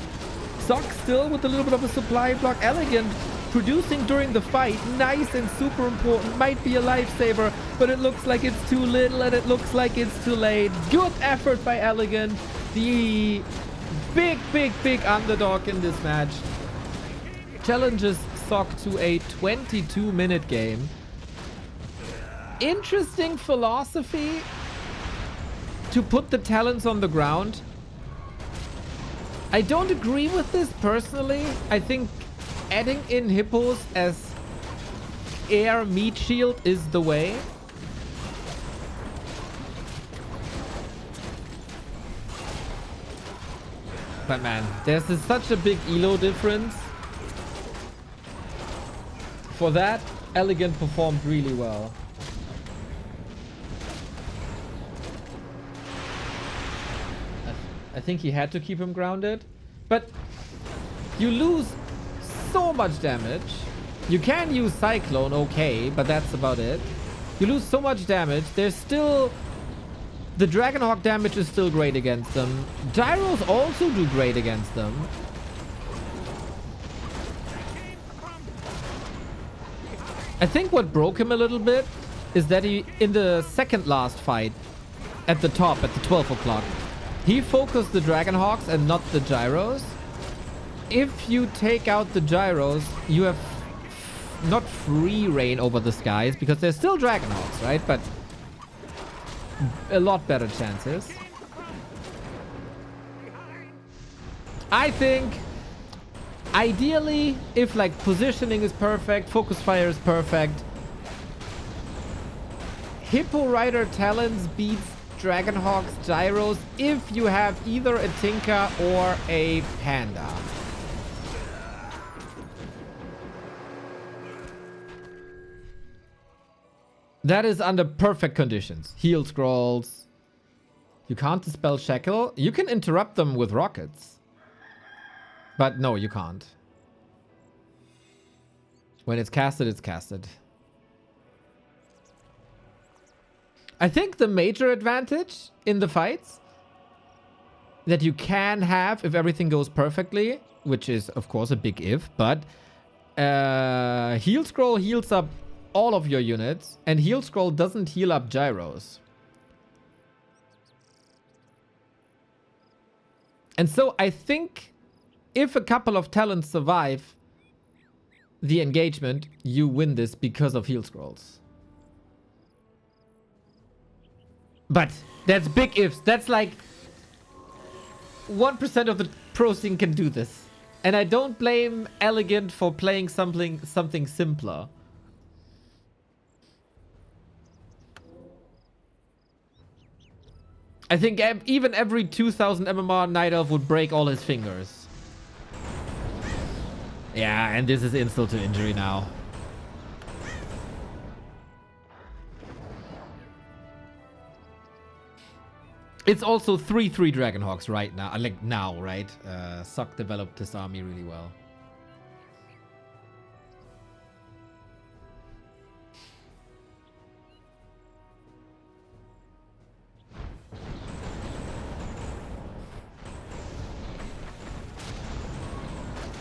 Sock still with a little bit of a supply block. EleGaNt producing during the fight. Nice and super important. Might be a lifesaver, but it looks like it's too little and it looks like it's too late. Good effort by EleGaNt. The big underdog in this match. Challenges Sock to a 22-minute game. Interesting philosophy to put the talents on the ground. I don't agree with this personally. I think adding in hippos as air meat shield is the way. But man, there's such a big elo difference. For that, EleGaNt performed really well. I think he had to keep him grounded. But you lose so much damage. You can use Cyclone, okay, but that's about it. You lose so much damage. There's still... The Dragonhawk damage is still great against them. Gyros also do great against them. I think what broke him a little bit is that he, in the second last fight, at the top, at the 12 o'clock, he focused the Dragonhawks and not the gyros. If you take out the gyros, you have not free reign over the skies, because they're still Dragonhawks, right? But a lot better chances. I think, ideally, if like positioning is perfect, focus fire is perfect, Hippo Rider Talons beats Dragonhawk's gyros if you have either a Tinker or a Panda. That is under perfect conditions. Heal scrolls. You can't dispel Shackle. You can interrupt them with rockets. But no, you can't. When it's casted, it's casted. I think the major advantage in the fights that you can have if everything goes perfectly, which is of course a big if, but heal scroll heals up all of your units, and heal scroll doesn't heal up gyros. And so I think if a couple of talents survive the engagement, you win this because of heal scrolls. But that's big ifs. That's like 1% of the pro scene can do this. And I don't blame EleGaNt for playing something simpler. I think even every 2000 MMR Night Elf would break all his fingers. Yeah, and this is insult to injury now. It's also 3-3 Dragonhawks right now. Like now, right? Sock developed this army really well.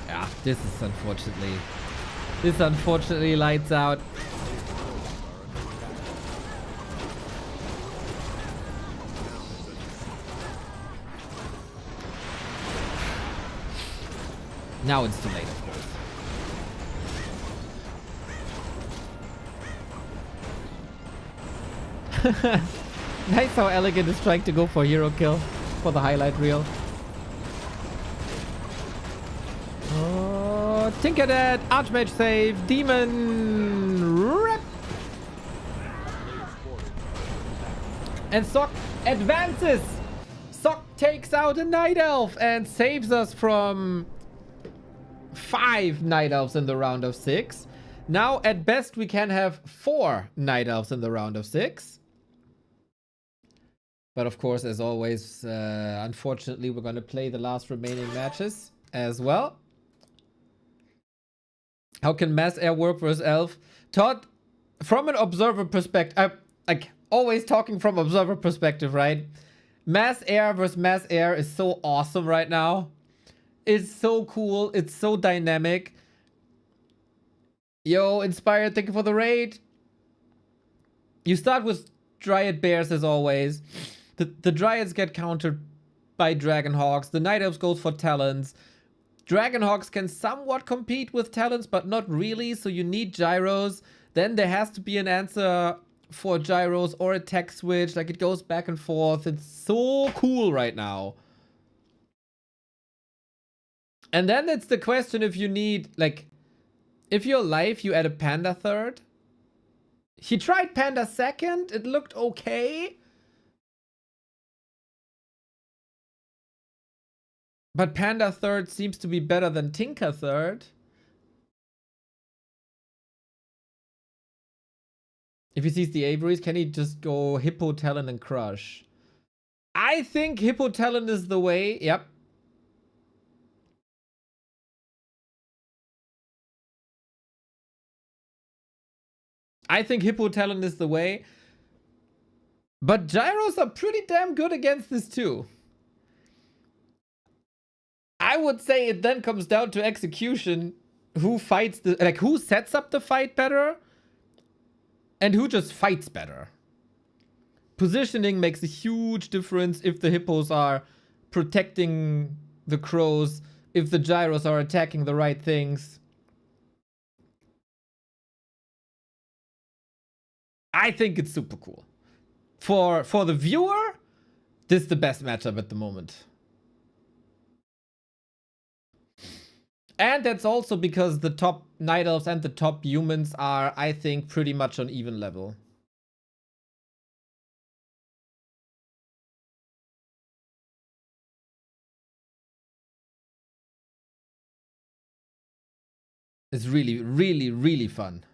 Yeah, this unfortunately lights out. Now it's too late, of course. Nice how EleGaNt is trying to go for hero kill for the highlight reel. Oh, Tinker dead, Archmage save, Demon rip. And Sock advances. Sock takes out a Night Elf and saves us from 5 Night Elves in the round of 6. Now, at best, we can have 4 Night Elves in the round of 6. But of course, as always, unfortunately, we're going to play the last remaining matches as well. How can Mass Air work versus Elf? Todd, from an observer perspective, like always talking from observer perspective, right? Mass Air versus Mass Air is so awesome right now. It's so cool. It's so dynamic. Yo, Inspired, thank you for the raid. You start with Dryad Bears as always. The Dryads get countered by Dragonhawks. The Night Elves goes for Talons. Dragonhawks can somewhat compete with Talons, but not really. So you need Gyros. Then there has to be an answer for Gyros or a tech switch. Like it goes back and forth. It's so cool right now. And then it's the question if you need, like, if you're live, you add a Panda third. He tried Panda second. It looked okay. But Panda third seems to be better than Tinker third. If he sees the Aviaries, can he just go Hippo, Talon, and Crush? I think Hippo, Talon is the way. Yep. I think Hippo Talon is the way. But Gyros are pretty damn good against this too. I would say it then comes down to execution. Who fights the, like, who sets up the fight better? And who just fights better. Positioning makes a huge difference if the hippos are protecting the crows, if the gyros are attacking the right things. I think it's super cool. For the viewer, this is the best matchup at the moment. And that's also because the top Night Elves and the top humans are, I think, pretty much on even level. It's really, really, really fun.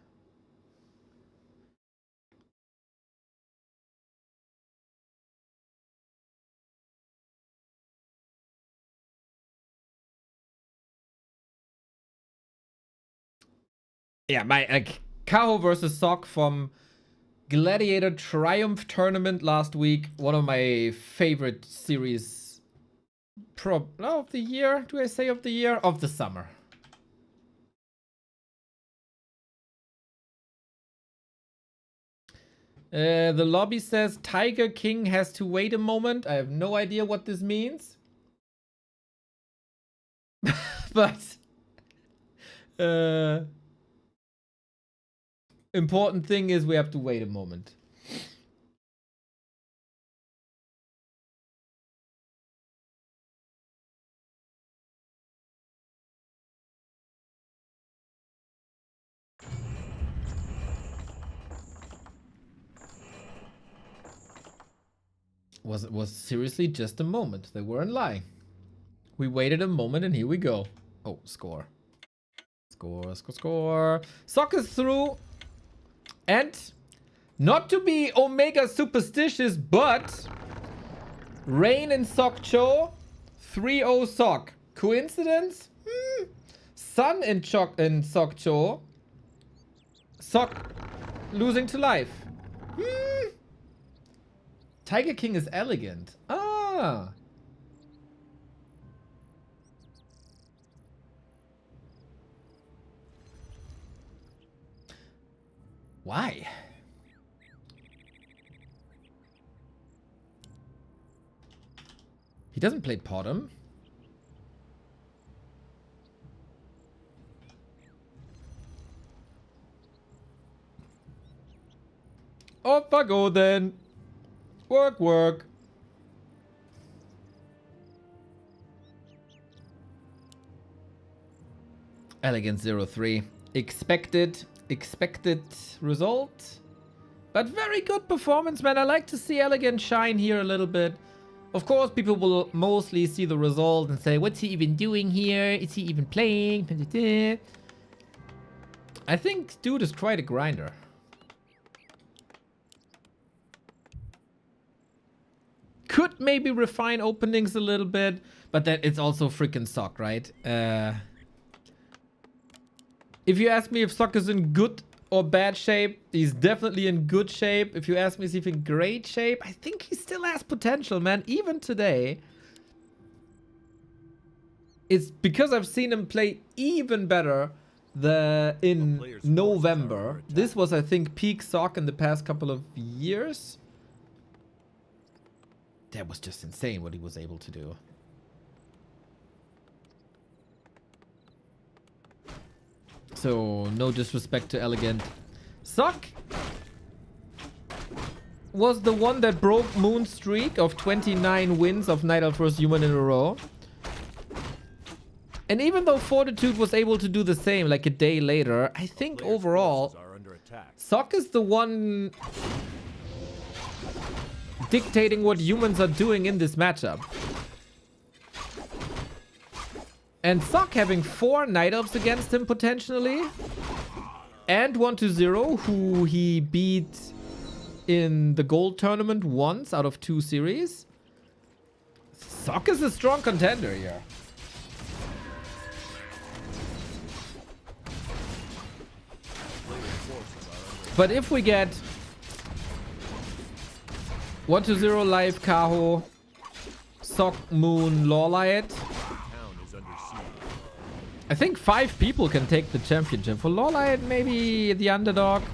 Yeah, my Kaho versus Sok from Gladiator Triumph tournament last week. One of my favorite series. Of the year? Do I say of the year? Of the summer. The lobby says Tiger King has to wait a moment. I have no idea what this means. But important thing is we have to wait a moment. Was seriously just a moment. They weren't lying. We waited a moment and here we go. Oh, score. Score, score, score. Sok is through. And not to be Omega superstitious, but Rain and Sok Cho, 3-0 Sok. Coincidence? Sun and Sok Cho. Sok losing to life. Tiger King is EleGaNt. Ah. Why? He doesn't play Potom. Off I go then. Work, work. EleGaNt 0-3. Expected result. But very good performance, man. I like to see EleGaNt shine here a little bit. Of course, people will mostly see the result and say, what's he even doing here? Is he even playing? I think dude is quite a grinder. Could maybe refine openings a little bit, but that it's also freaking Sok, right? If you ask me if Sok is in good or bad shape, he's definitely in good shape. If you ask me if he's in great shape, I think he still has potential, man. Even today. It's because I've seen him play even better in November. This was, I think, peak Sok in the past couple of years. That was just insane what he was able to do. So, no disrespect to EleGaNt. Sok was the one that broke Moon's streak of 29 wins of Night Elf vs. Human in a row. And even though Fortitude was able to do the same like a day later, I think overall, Sok is the one dictating what humans are doing in this matchup. And Sok having 4 Night Elves against him potentially. And 1-0, who he beat in the gold tournament once out of 2 series. Sok is a strong contender here. But if we get 1-0 live Kaho, Sok, Moon, LawLiet, I think 5 people can take the championship. For LawLiet, maybe the underdog.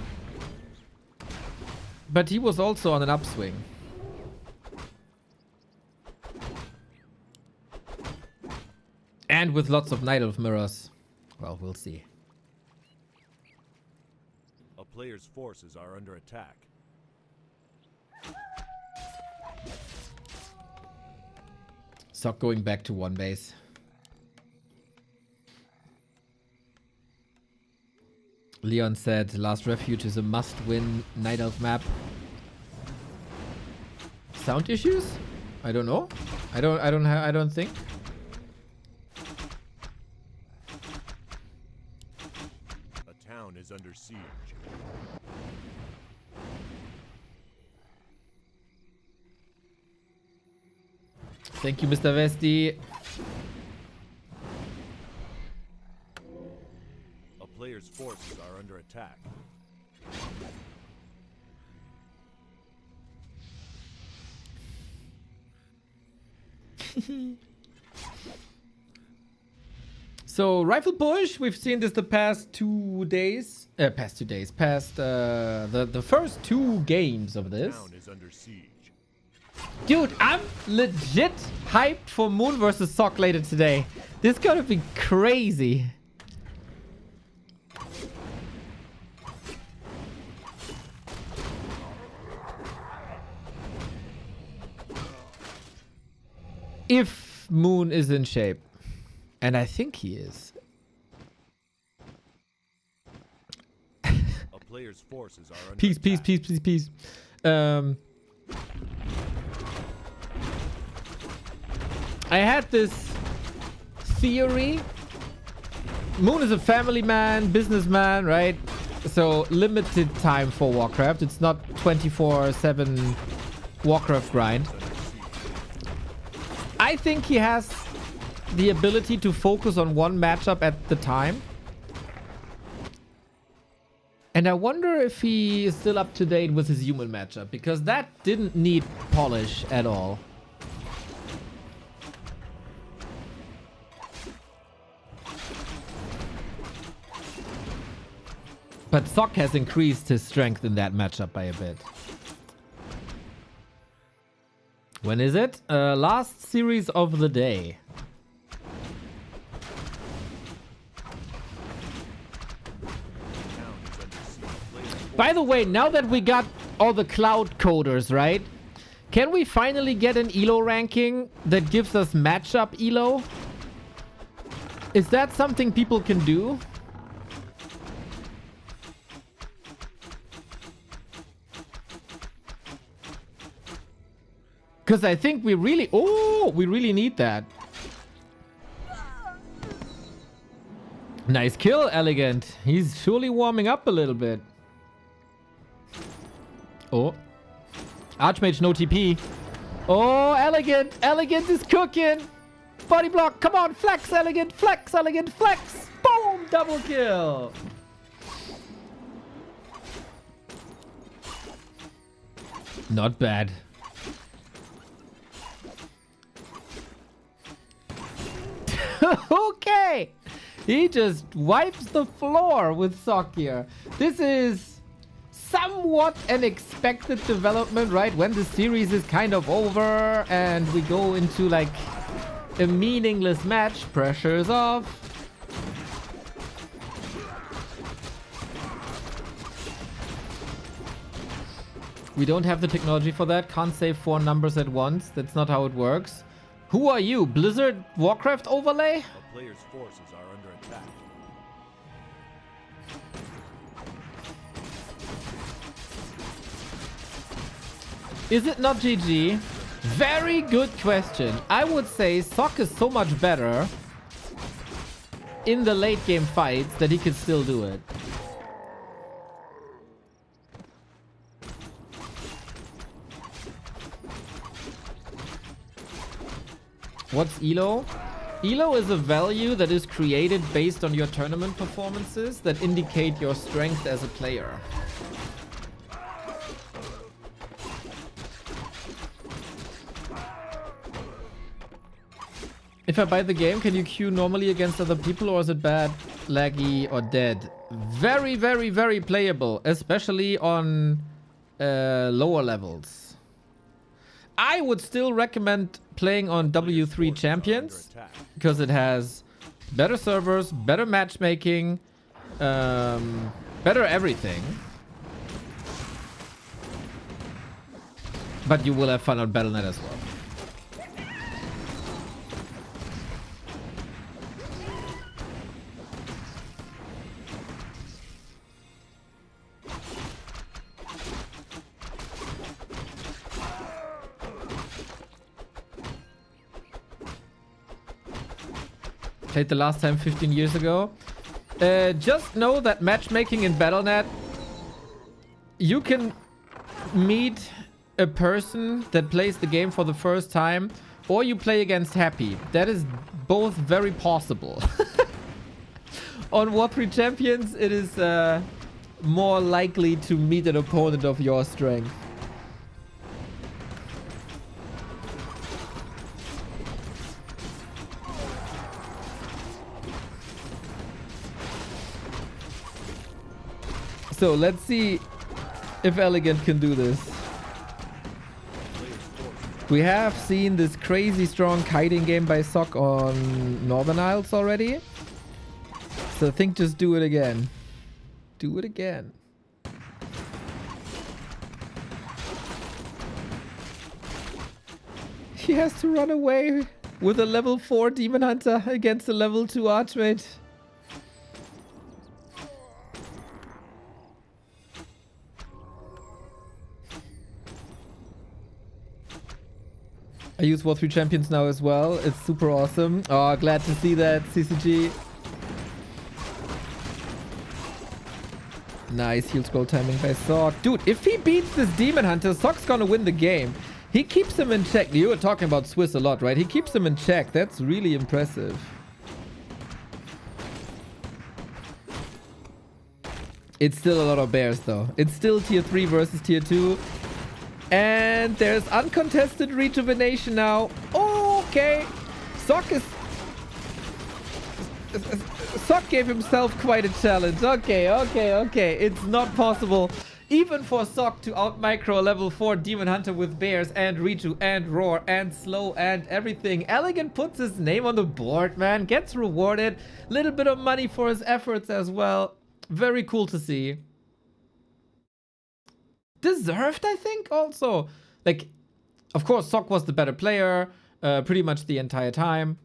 But he was also on an upswing. And with lots of Night Elf mirrors. Well, we'll see. A player's forces are under attack. Sock going back to one base. Leon said Last Refuge is a must-win Night Elf map. Sound issues? I don't know. I don't think. A town is under siege. Thank you, Mr. Vesti. A player's forces are under attack. So rifle push, we've seen this the past 2 days. The first 2 games of this. Town is under siege. Dude, I'm legit hyped for Moon versus Sock later today. This is gonna be crazy. If Moon is in shape. And I think he is. A player's forces are under Peace. I had this theory. Moon is a family man, businessman, right? So limited time for Warcraft. It's not 24/7 Warcraft grind. I think he has the ability to focus on one matchup at the time. And I wonder if he is still up to date with his human matchup, because that didn't need polish at all. But Sock has increased his strength in that matchup by a bit. When is it? Last series of the day. By the way, now that we got all the cloud coders, right? Can we finally get an ELO ranking that gives us matchup ELO? Is that something people can do? Because I think we really... Oh, we really need that. Nice kill, EleGaNt. He's surely warming up a little bit. Oh. Archmage, no TP. Oh, EleGaNt. EleGaNt is cooking. Body block. Come on. Flex, EleGaNt. Flex, EleGaNt. Flex. Boom. Double kill. Not bad. Okay. He just wipes the floor with Sock here. This is somewhat an expected development, right? When the series is kind of over and we go into like a meaningless match, pressure is off. We don't have the technology for that. Can't save 4 numbers at once. That's not how it works. Who are you? Blizzard Warcraft overlay? A player's forces are under attack. Is it not GG? Very good question. I would say Sock is so much better in the late game fights that he could still do it. What's ELO? ELO is a value that is created based on your tournament performances that indicate your strength as a player. If I buy the game, can you queue normally against other people, or is it bad, laggy, or dead? Very, very, very playable, especially on lower levels. I would still recommend playing on W3 Champions because it has better servers, better matchmaking, better everything. But you will have fun on Battle.net as well. Played the last time 15 years ago. Just know that matchmaking in Battle.net, you can meet a person that plays the game for the first time, or you play against Happy. That is both very possible. On Warcraft Champions, it is more likely to meet an opponent of your strength. So let's see if EleGaNt can do this. We have seen this crazy strong kiting game by Sock on Northern Isles already. So I think just do it again. Do it again. He has to run away with a level 4 Demon Hunter against a level 2 Archmage. I use War 3 Champions now as well. It's super awesome. Oh, glad to see that, CCG. Nice heal scroll timing by Sock. Dude, if he beats this Demon Hunter, Sock's gonna win the game. He keeps him in check. You were talking about Swiss a lot, right? He keeps him in check. That's really impressive. It's still a lot of bears, though. It's still tier 3 versus tier 2. And there's uncontested rejuvenation now. Oh, okay. Sock gave himself quite a challenge. Okay. It's not possible, even for Sock, to out-micro a level 4 Demon Hunter with bears and reju and roar and slow and everything. EleGaNt puts his name on the board, man. Gets rewarded. Little bit of money for his efforts as well. Very cool to see. Deserved, I think, also. Like, of course, Sock was the better player pretty much the entire time.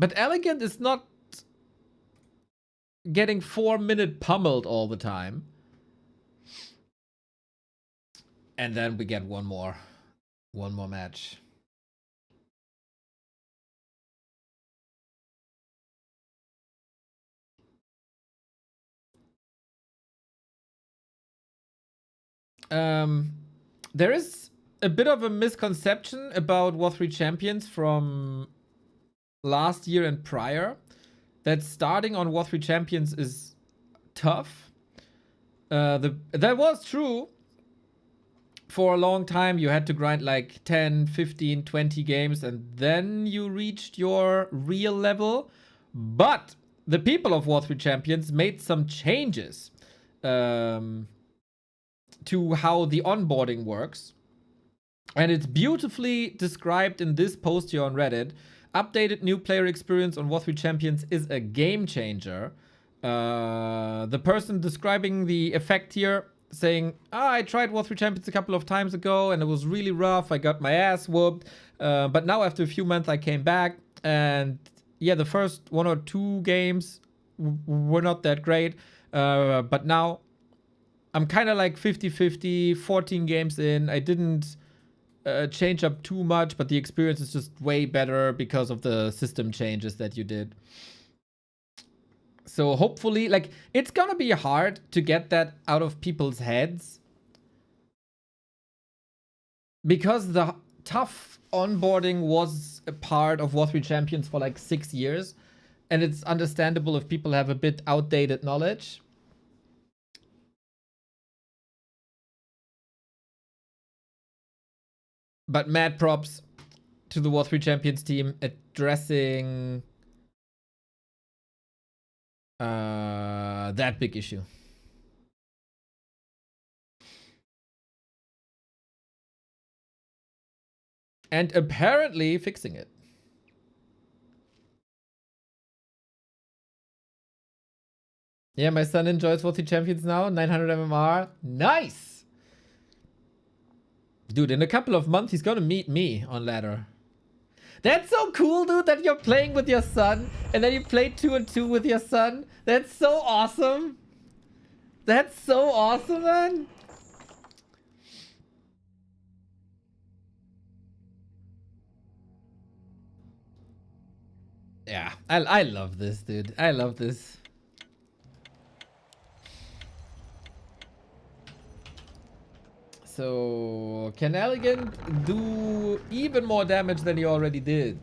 But EleGaNt is not getting 4-minute pummeled all the time. And then we get one more match. There is a bit of a misconception about War 3 Champions from last year and prior, that starting on War 3 Champions is tough. That was true. For a long time, you had to grind like 10, 15, 20 games, and then you reached your real level. But the people of War 3 Champions made some changes to how the onboarding works. And it's beautifully described in this post here on Reddit. Updated new player experience on War 3 Champions is a game changer. The person describing the effect here saying, I tried War 3 Champions a couple of times ago and it was really rough. I got my ass whooped. But now after a few months I came back, and yeah, the first 1 or 2 games were not that great. But now I'm kind of like 50-50, 14 games in. I didn't change up too much, but the experience is just way better because of the system changes that you did. So hopefully, like, it's gonna be hard to get that out of people's heads, because the tough onboarding was a part of War 3 Champions for like 6 years, and it's understandable if people have a bit outdated knowledge. But mad props to the War 3 Champions team addressing that big issue. And apparently fixing it. Yeah, my son enjoys 40 champions now. 900 MMR. Nice! Dude, in a couple of months, he's gonna meet me on ladder. That's so cool, dude, that you're playing with your son. And then you play 2 and 2 with your son. That's so awesome. That's so awesome, man. Yeah, I love this, dude. I love this. So, can EleGaNt do even more damage than he already did?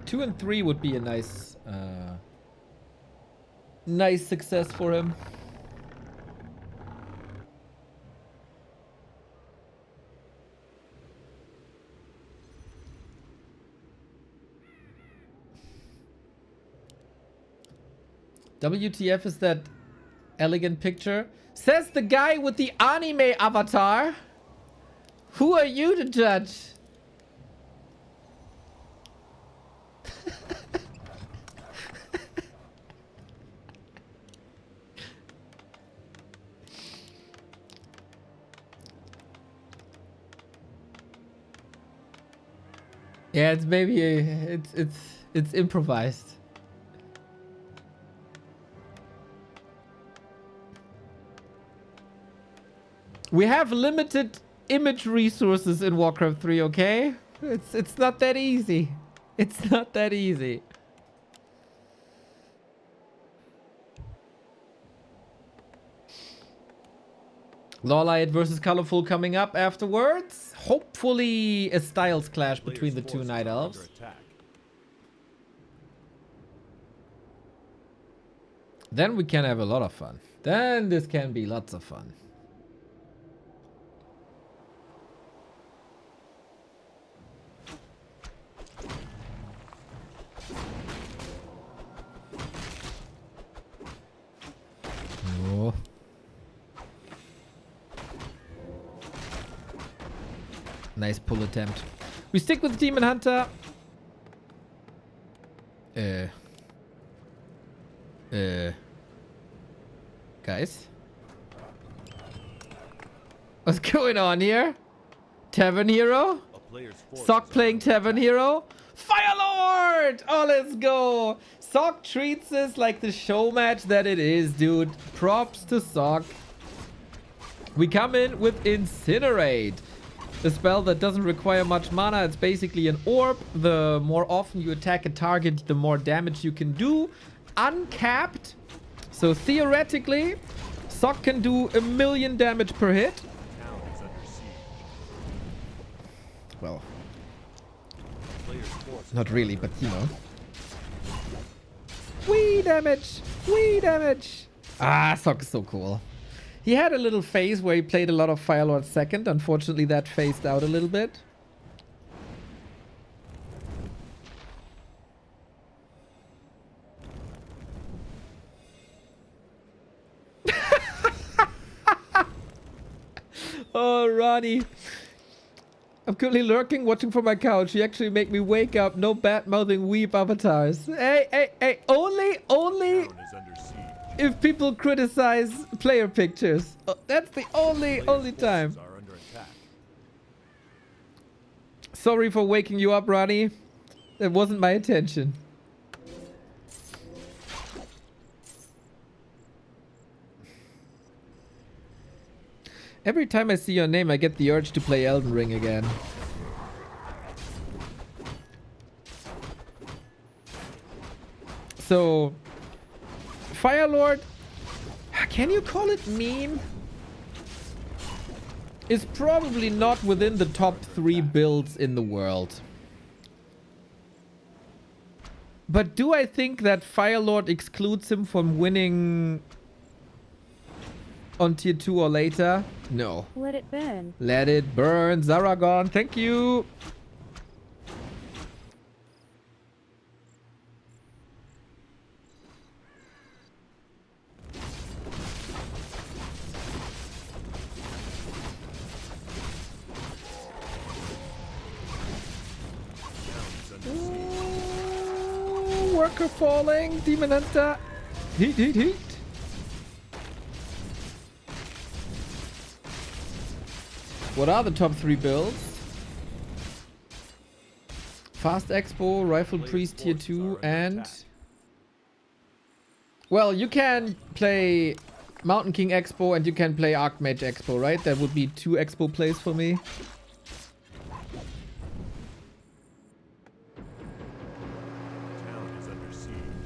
Two and 3 would be a nice, nice success for him. WTF is that EleGaNt picture? Says the guy with the anime avatar. Who are you to judge? Yeah, it's maybe it's improvised. We have limited image resources in Warcraft 3, okay? It's not that easy. It's not that easy. LawLiet versus ColorFul coming up afterwards. Hopefully a styles clash between the two Night Elves. Then we can have a lot of fun. Then this can be lots of fun. Oh. Nice pull attempt. We stick with Demon Hunter. Guys? What's going on here? Tavern Hero? Sock playing Tavern Hero? Firelord! Oh, let's go! Sock treats this like the show match that it is, dude. Props to Sock. We come in with Incinerate. A spell that doesn't require much mana. It's basically an orb. The more often you attack a target, the more damage you can do. Uncapped. So theoretically, Sock can do 1,000,000 damage per hit. Well, not really, but you know. Wee damage! Wee damage! Ah, Sock is so cool. He had a little phase where he played a lot of Firelord second. Unfortunately, that phased out a little bit. Oh, Ronnie. I'm currently lurking, watching from my couch. You actually make me wake up. No bad-mouthing weep avatars. Hey, only if people criticize player pictures. That's the only time. Sorry for waking you up, Ronnie. That wasn't my intention. Every time I see your name, I get the urge to play Elden Ring again. So, Firelord, can you call it meme? Is probably not within the top 3 builds in the world. But do I think that Firelord excludes him from winning on tier 2 or later? No. Let it burn. Let it burn. Zaragon, thank you. worker falling. Demon Hunter. Heat, heat, heat. What are the top 3 builds? Fast Expo, Rifle Priest Tier 2, and... Well, you can play Mountain King Expo and you can play Archmage Expo, right? That would be 2 Expo plays for me.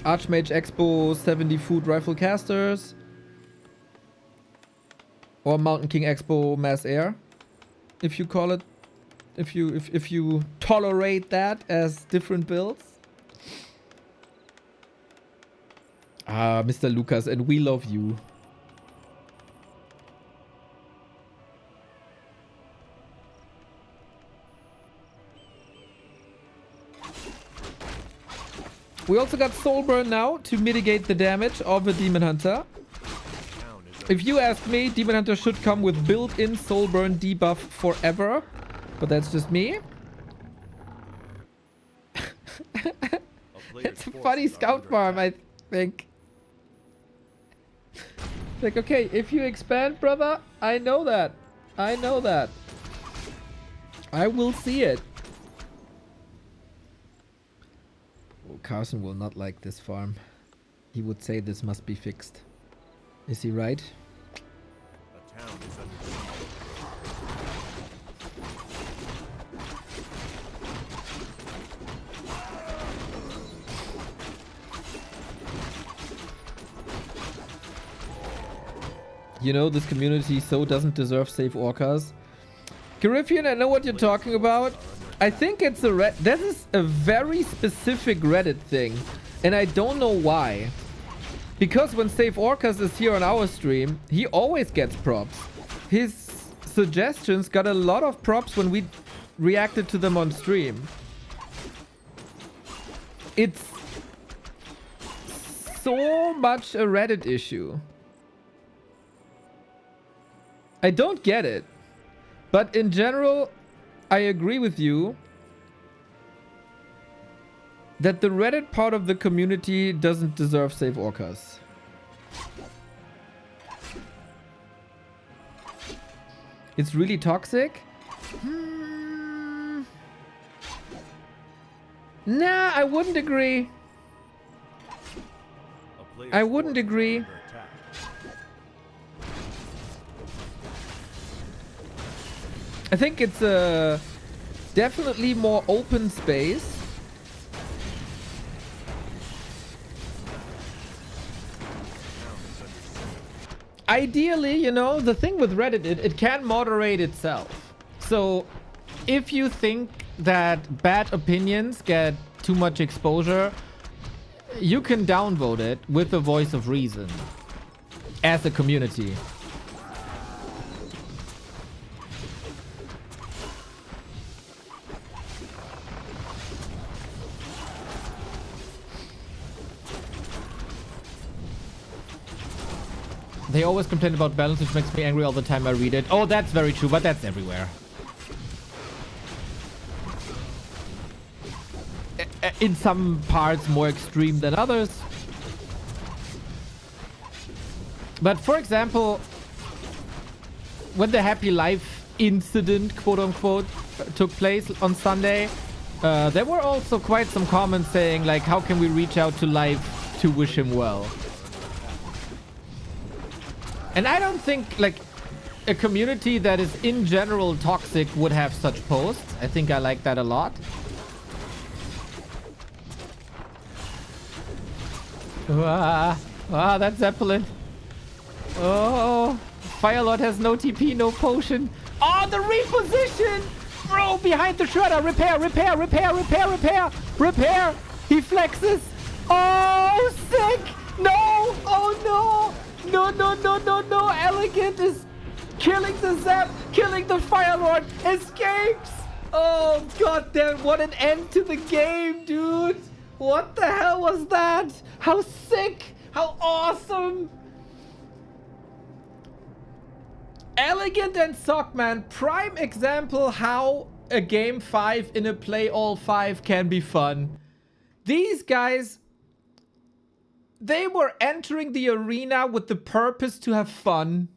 Archmage Expo, 70 foot rifle casters. Or Mountain King Expo Mass Air. If you call it, if you tolerate that as different builds. Ah, Mr. Lucas, and we love you. We also got Soulburn now to mitigate the damage of a Demon Hunter. If you ask me, Demon Hunter should come with built-in Soulburn debuff forever. But that's just me. It's a funny scout farm, I think. Like, okay, if you expand, brother, I know that. I know that. I will see it. Oh, Carson will not like this farm. He would say this must be fixed. Is he right? A town is under You know, this community so doesn't deserve safe orcas. Caribbean, I know what you're talking about. I think it's a this is a very specific Reddit thing. And I don't know why. Because when Save Orcas is here on our stream, he always gets props. His suggestions got a lot of props when we reacted to them on stream. It's so much a Reddit issue. I don't get it. But in general, I agree with you that the Reddit part of the community doesn't deserve Save Orcas. It's really toxic? Nah, I wouldn't agree. I wouldn't agree. I think it's a definitely more open space. Ideally, you know, the thing with Reddit, it can moderate itself. So if you think that bad opinions get too much exposure, you can downvote it with the voice of reason as a community. They always complain about balance, which makes me angry all the time I read it. Oh, that's very true, but that's everywhere. In some parts more extreme than others. But for example, when the Happy Life incident, quote unquote, took place on Sunday, there were also quite some comments saying like, how can we reach out to Life to wish him well? And I don't think like a community that is in general toxic would have such posts. I think I like that a lot. Ah, that Zeppelin. Oh, Firelord has no TP, no potion. Oh, the reposition! Bro, behind the shredder. Repair, repair, repair, repair, repair, repair. He flexes. Oh, sick. No. Oh, no. No, no, no, no, no. EleGaNt is killing the Zap, killing the Firelord. Escapes. Oh, god damn. What an end to the game, dude. What the hell was that? How sick. How awesome. EleGaNt and Sockman, prime example how a game 5 in a play all 5 can be fun. These guys They were entering the arena with the purpose to have fun.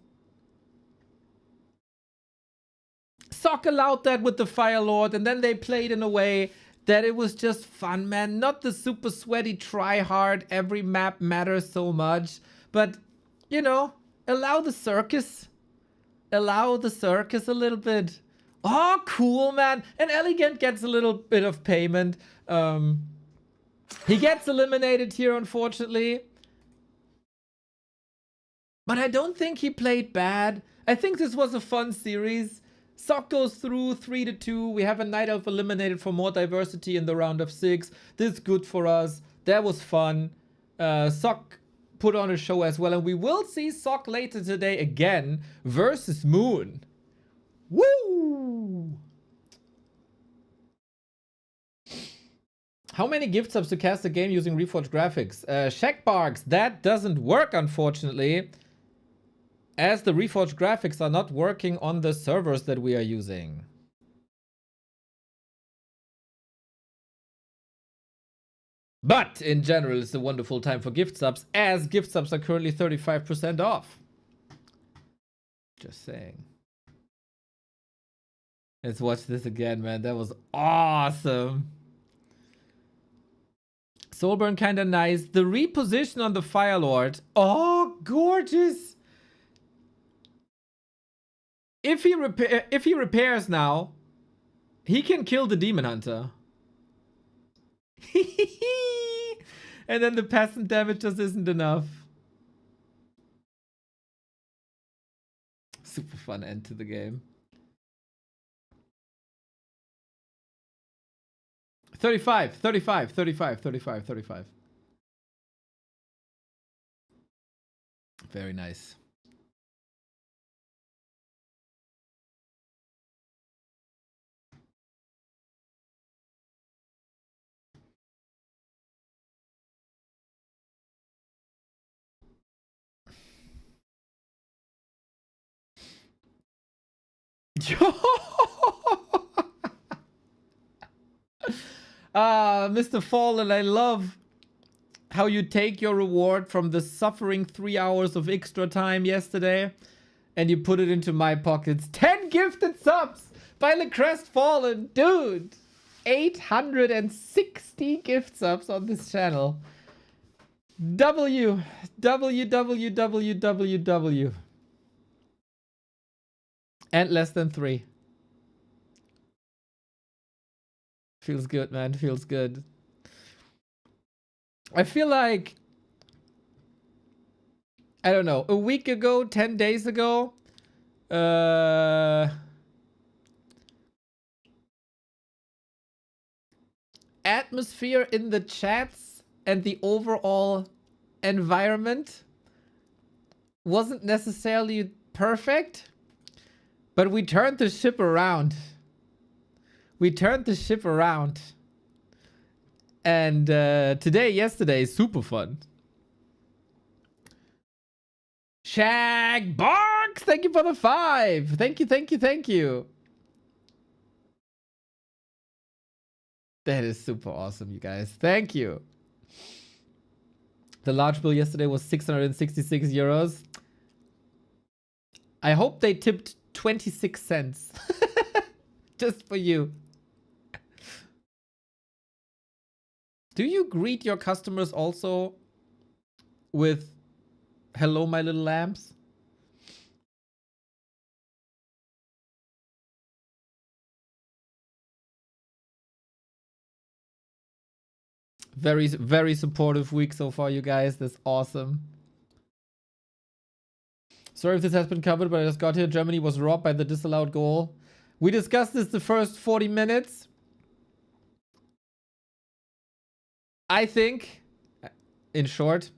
Sock allowed that with the Fire Lord, and then they played in a way that it was just fun, man. Not the super sweaty try hard, every map matters so much. But, you know, allow the circus. Allow the circus a little bit. Oh, cool, man. And EleGaNt gets a little bit of payment. He gets eliminated here, unfortunately. But I don't think he played bad. I think this was a fun series. Sock goes through 3-2. We have a Night Elf eliminated for more diversity in the round of 6. This is good for us. That was fun. Sock put on a show as well. And we will see Sock later today again versus Moon. Woo! How many gift subs to cast a game using Reforged graphics? Shackbarks, that doesn't work, unfortunately, as the Reforged graphics are not working on the servers that we are using. But in general, it's a wonderful time for gift subs, as gift subs are currently 35% off. Just saying. Let's watch this again, man. That was awesome. Soulburn kinda nice. The reposition on the Fire Lord. Oh, gorgeous. If he repairs now, he can kill the Demon Hunter. And then the peasant damage just isn't enough. Super fun end to the game. 35. Very nice. Mr. Fallen, I love how you take your reward from the suffering 3 hours of extra time yesterday and you put it into my pockets. 10 gifted subs by the Crest Fallen. Dude, 860 gift subs on this channel. W. And less than 3. Feels good, man. Feels good. I feel like, I don't know, a week ago, 10 days ago, atmosphere in the chats and the overall environment wasn't necessarily perfect, but we turned the ship around. And yesterday, super fun. Shag Barks, thank you for the 5. Thank you. That is super awesome, you guys. Thank you. The large bill yesterday was 666 euros. I hope they tipped 26 cents. Just for you. Do you greet your customers also with "Hello, my little lambs"? Very, very supportive week so far, you guys. That's awesome. Sorry if this has been covered, but I just got here. Germany was robbed by the disallowed goal. We discussed this the first 40 minutes. I think, in short,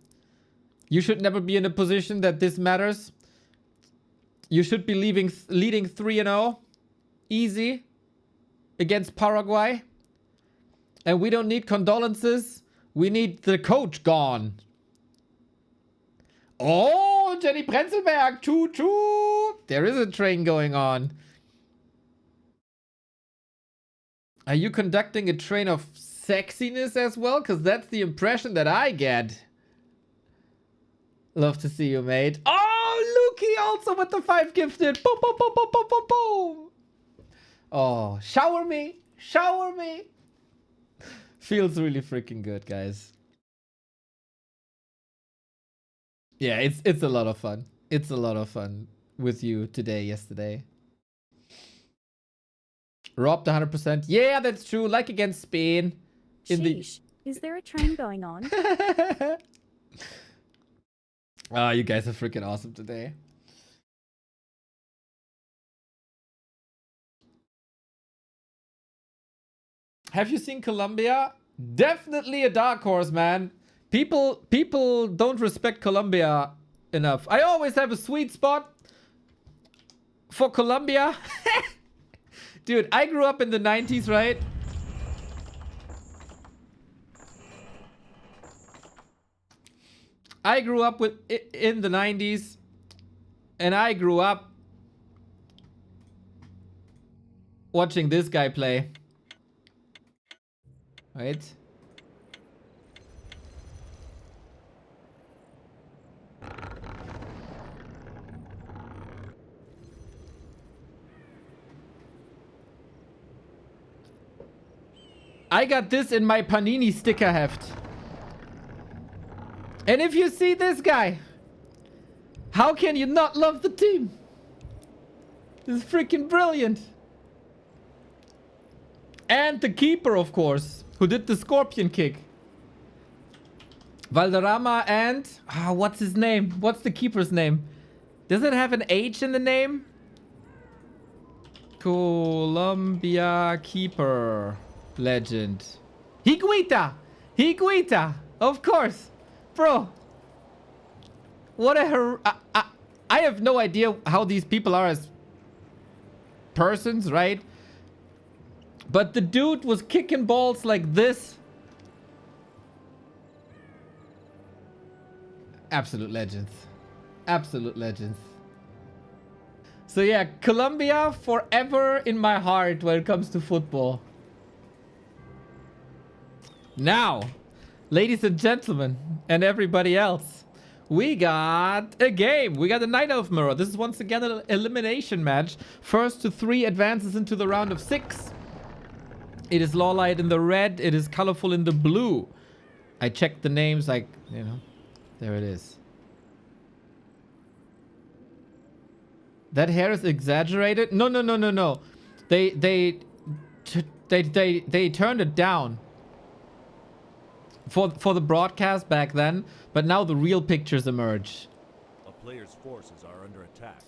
you should never be in a position that this matters. You should be leading 3-0. Easy. Against Paraguay. And we don't need condolences. We need the coach gone. Oh, Jenny Prenzelberg. Choo-choo. There is a train going on. Are you conducting a train of sexiness as well? Because that's the impression that I get. Love to see you, mate. Oh, Lukey also with the 5 gifted. Boom, boom, boom, boom, boom, boom, boom. Oh, shower me. Shower me. Feels really freaking good, guys. Yeah, it's a lot of fun. It's a lot of fun with you today, yesterday. Robbed 100%. Yeah, that's true. Like against Spain. Sheesh. Is there a train going on? Oh, you guys are freaking awesome today. Have you seen Colombia? Definitely a dark horse, man. People don't respect Colombia enough. I always have a sweet spot for Colombia. Dude, I grew up in the 90s, right? I grew up in the 90s, and I grew up watching this guy play. Right? I got this in my Panini sticker heft. And if you see this guy, how can you not love the team? This is freaking brilliant. And the keeper, of course, who did the scorpion kick. Valderrama and... what's his name? What's the keeper's name? Does it have an H in the name? Colombia keeper. Legend. Higuita! Higuita! Of course! Bro! What a I have no idea how these people are as persons, right? But the dude was kicking balls like this. Absolute legends. Absolute legends. So yeah, Colombia forever in my heart when it comes to football. Now, ladies and gentlemen, and everybody else, we got a game. We got a Night Elf Mirror. This is once again an elimination match. First to 3 advances into the round of 6. It is LawLiet in the red. It is ColorFul in the blue. I checked the names, like, you know, there it is. That hair is exaggerated. No, no, no, no, no. They turned it down for the broadcast back then, but now the real pictures emerge. A player's forces are under attack.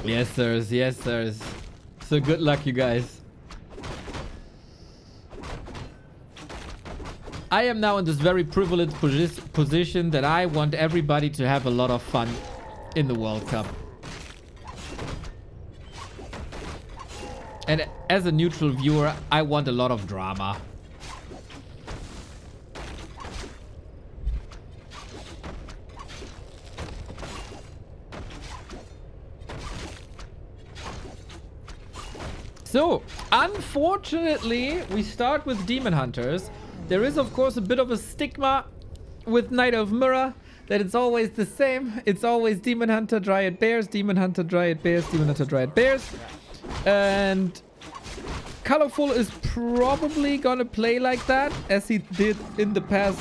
Yes, sirs. Yes, sirs. So good luck, you guys. I am now in this very privileged position that I want everybody to have a lot of fun in the World Cup. And as a neutral viewer, I want a lot of drama. So, unfortunately, we start with Demon Hunters. There is, of course, a bit of a stigma with Night of Mirror that it's always the same. It's always Demon Hunter, Dryad Bears, Demon Hunter, Dryad Bears, Demon Hunter, Dryad Bears. And ColorFul is probably gonna play like that, as he did in the past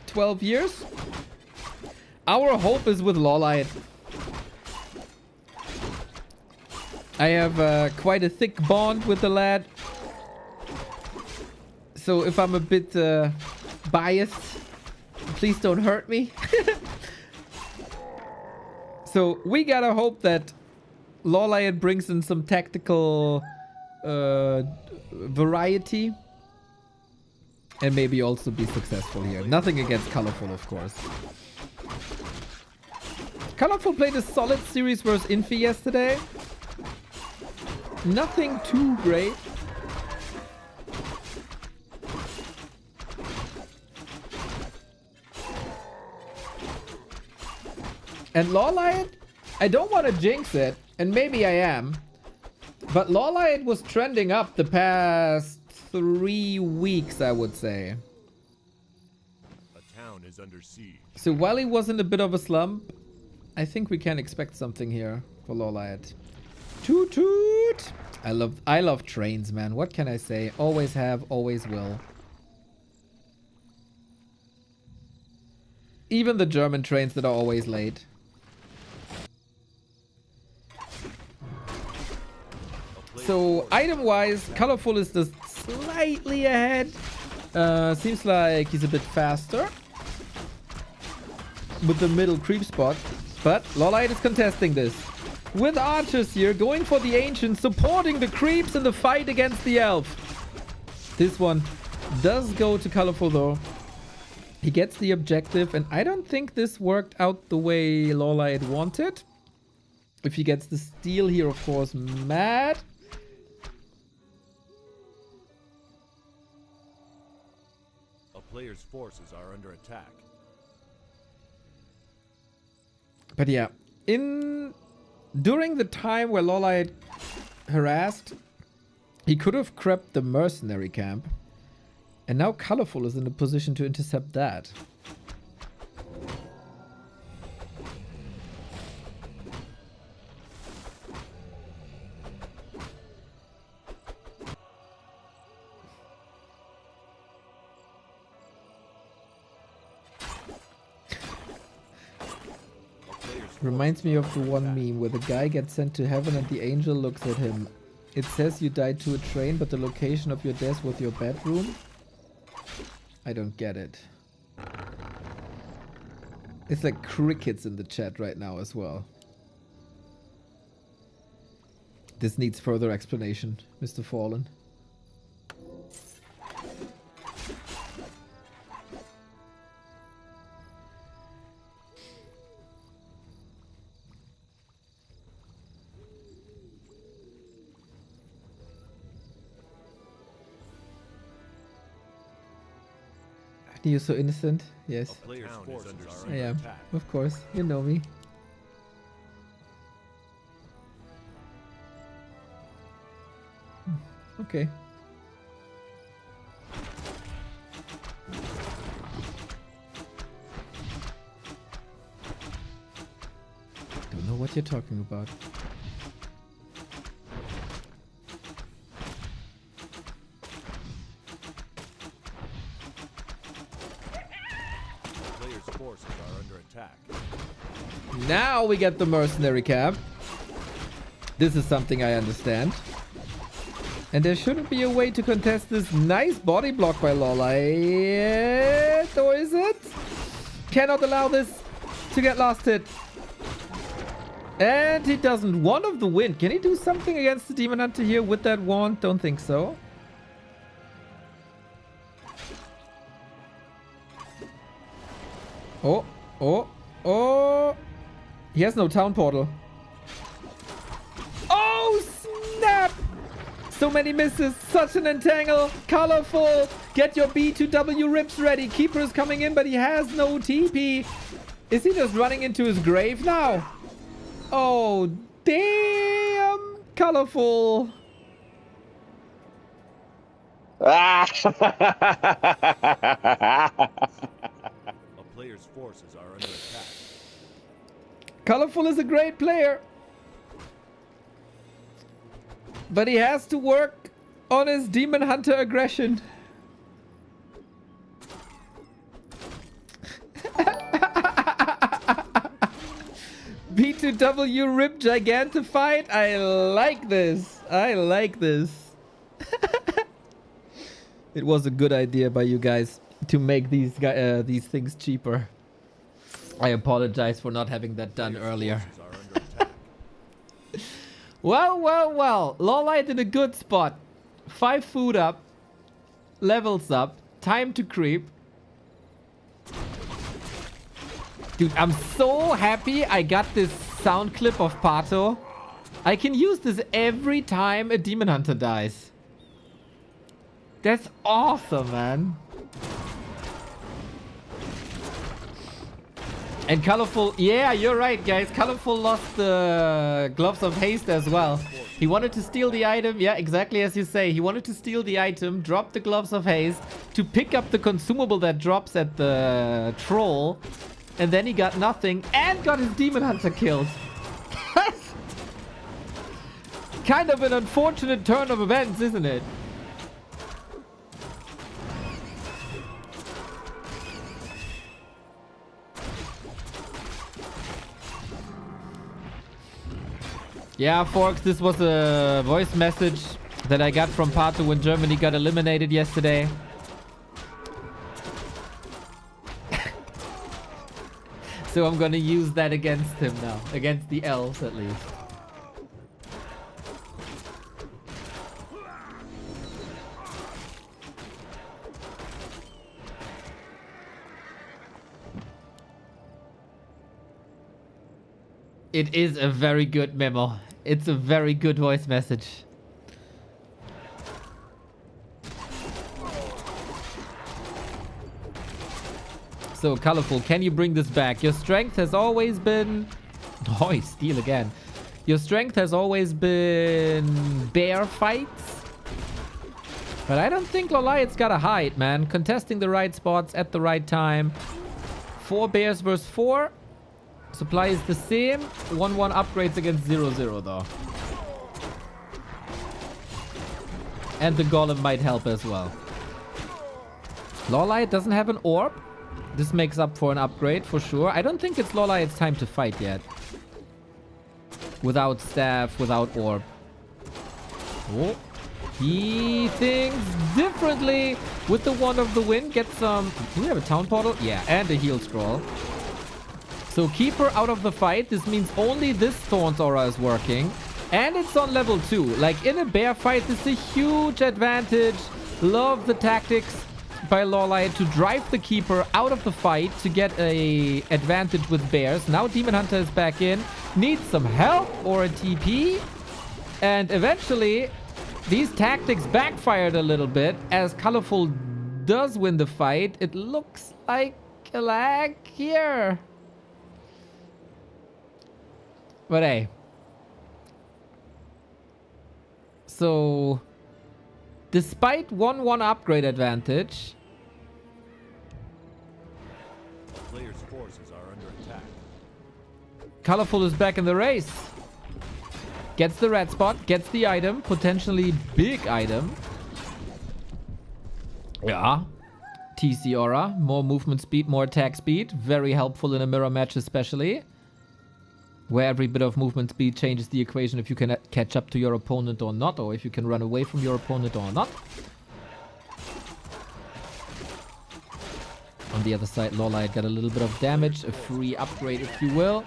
12 years. Our hope is with LawLiet. I have quite a thick bond with the lad. So if I'm a bit biased, please don't hurt me. So we gotta hope that LawLiet brings in some tactical variety. And maybe also be successful here. Nothing against ColorFul, of course. ColorFul played a solid series versus Infi yesterday. Nothing too great. And LawLiet, I don't want to jinx it, and maybe I am, But LawLiet was trending up the past 3 weeks, I would say. A town is under siege. So while he was in a bit of a slump, I think we can expect something here for LawLiet. Toot toot! I love trains, man. What can I say? Always have, always will. Even the German trains that are always late. So item-wise, ColorFul is just slightly ahead. Seems like he's a bit faster with the middle creep spot. But LawLiet is contesting this. With archers here, going for the ancients, supporting the creeps in the fight against the elf. This one does go to ColorFul though. He gets the objective, and I don't think this worked out the way LawLiet wanted. If he gets the steal here, of course, mad. A player's forces are under attack. But yeah, during the time where LawLiet harassed, he could have crept the mercenary camp. And now ColorFul is in a position to intercept that. Reminds me of the one meme where the guy gets sent to heaven and the angel looks at him. It says you died to a train, but the location of your death was your bedroom. I don't get it. It's like crickets in the chat right now as well. This needs further explanation, Mr. Fallen. You're so innocent. Yes. I am. Of course. You know me. Okay. Don't know what you're talking about. Now we get the mercenary camp. This is something I understand. And there shouldn't be a way to contest this nice body block by LawLiet. Or is it? Cannot allow this to get last hit. And he doesn't. Wand of the Wind. Can he do something against the Demon Hunter here with that wand? Don't think so. Oh, oh, oh. He has no town portal. Oh, snap! So many misses. Such an entangle. ColorFul. Get your B2W rips ready. Keeper is coming in, but he has no TP. Is he just running into his grave now? Oh, damn. ColorFul. A player's forces are under attack. ColorFul is a great player. But he has to work on his Demon Hunter aggression. B2W rip gigantified. I like this. I like this. It was a good idea by you guys to make these things cheaper. I apologize for not having that done earlier. Well, well, well. LawLiet in a good spot. 5 food up. Levels up. Time to creep. Dude, I'm so happy I got this sound clip of Pato. I can use this every time a Demon Hunter dies. That's awesome, man. And ColorFul, yeah, you're right, guys. ColorFul lost the Gloves of Haste as well. He wanted to steal the item. Yeah, exactly as you say. He wanted to steal the item, drop the Gloves of Haste, to pick up the consumable that drops at the troll. And then he got nothing and got his Demon Hunter killed. Kind of an unfortunate turn of events, isn't it? Yeah, Forks, this was a voice message that I got from Pato when Germany got eliminated yesterday. So I'm gonna use that against him now. Against the elves, at least. It is a very good memo. It's a very good voice message. So, ColorFul, can you bring this back? Your strength has always been... Oh, he steal again. Your strength has always been bear fights. But I don't think LawLiet's got a hide, man. Contesting the right spots at the right time. 4 bears versus 4. Supply is the same. 1-1 upgrades against 0-0 though. And the golem might help as well. LawLiet doesn't have an orb. This makes up for an upgrade for sure. I don't think it's LawLiet's time to fight yet. Without staff, without orb. Oh. He thinks differently with the Wand of the Wind. Get some... Do we have a town portal? Yeah, and a heal scroll. So keep her out of the fight. This means only this Thorns aura is working. And it's on level 2. Like in a bear fight, this is a huge advantage. Love the tactics by LawLiet to drive the Keeper out of the fight to get a advantage with bears. Now Demon Hunter is back in. Needs some help or a TP. And eventually, these tactics backfired a little bit. As ColorFul does win the fight, it looks like a lag here. But hey. So, despite 1-1 upgrade advantage, The player's forces are under attack. ColorFul is back in the race. Gets the red spot, gets the item, potentially big item. Yeah. TC aura, more movement speed, more attack speed. Very helpful in a mirror match especially. Where every bit of movement speed changes the equation if you can catch up to your opponent or not, or if you can run away from your opponent or not. On the other side, LawLiet got a little bit of damage, a free upgrade if you will.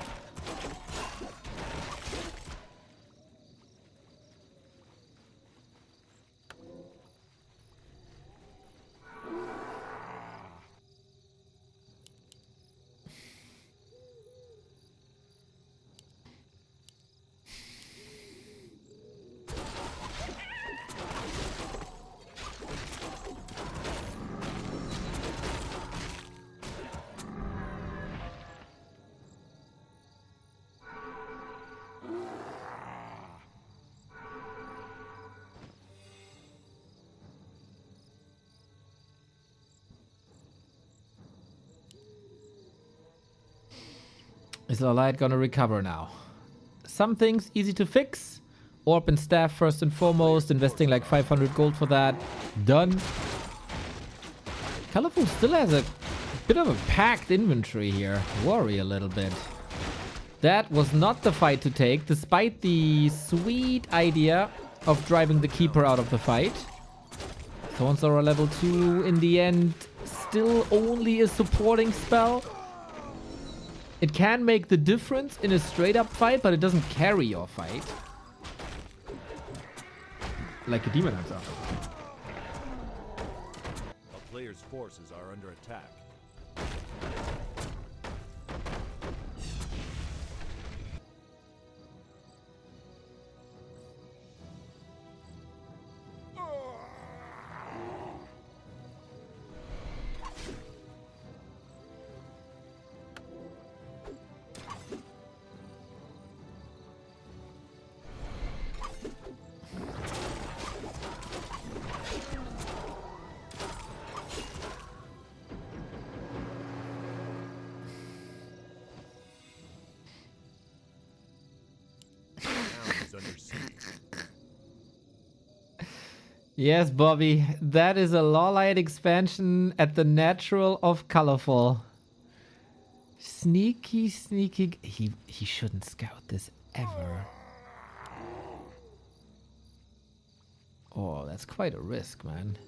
Is LawLiet gonna recover now? Some things easy to fix. Orb and staff first and foremost. Investing like 500 gold for that. Done. ColorFul still has a bit of a packed inventory here. Worry a little bit. That was not the fight to take, despite the sweet idea of driving the Keeper out of the fight. Thorns Aura level 2 in the end. Still only a supporting spell. It can make the difference in a straight up fight, but it doesn't carry your fight. Like a Demon Hunter. A player's forces are under attack. Yes, Bobby. That is a LawLiet expansion at the natural of ColorFul. Sneaky, sneaky. He shouldn't scout this ever. Oh, that's quite a risk, man.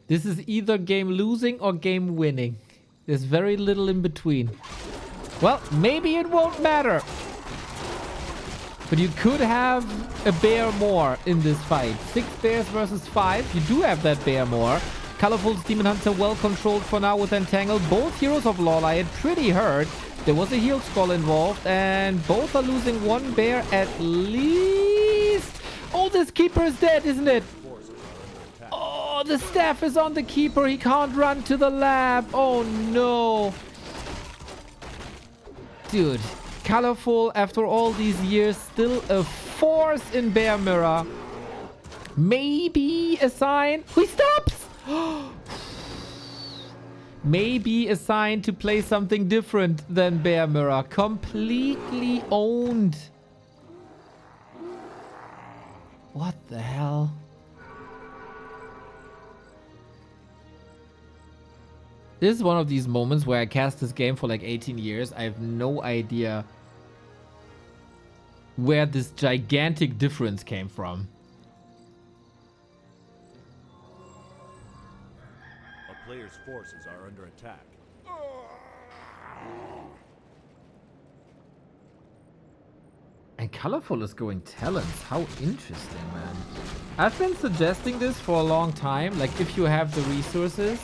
This is either game losing or game winning. There's very little in between. Well, maybe it won't matter. But you could have a bear more in this fight. 6 bears versus 5. You do have that bear more. ColorFul's Demon Hunter well controlled for now with Entangle. Both heroes of LawLiet pretty hurt. There was a heal scroll involved. And both are losing 1 bear at least. Oh, this keeper is dead, isn't it? Oh, the staff is on the keeper. He can't run to the lab. Oh, no. Dude. ColorFul, after all these years, still a force in Bear Mirror. Maybe a sign. He stops! Maybe a sign to play something different than Bear Mirror. Completely owned. What the hell? This is one of these moments where I cast this game for like 18 years. I have no idea where this gigantic difference came from. A player's forces are under attack. And ColorFul is going talents. How interesting, man. I've been suggesting this for a long time. Like, if you have the resources,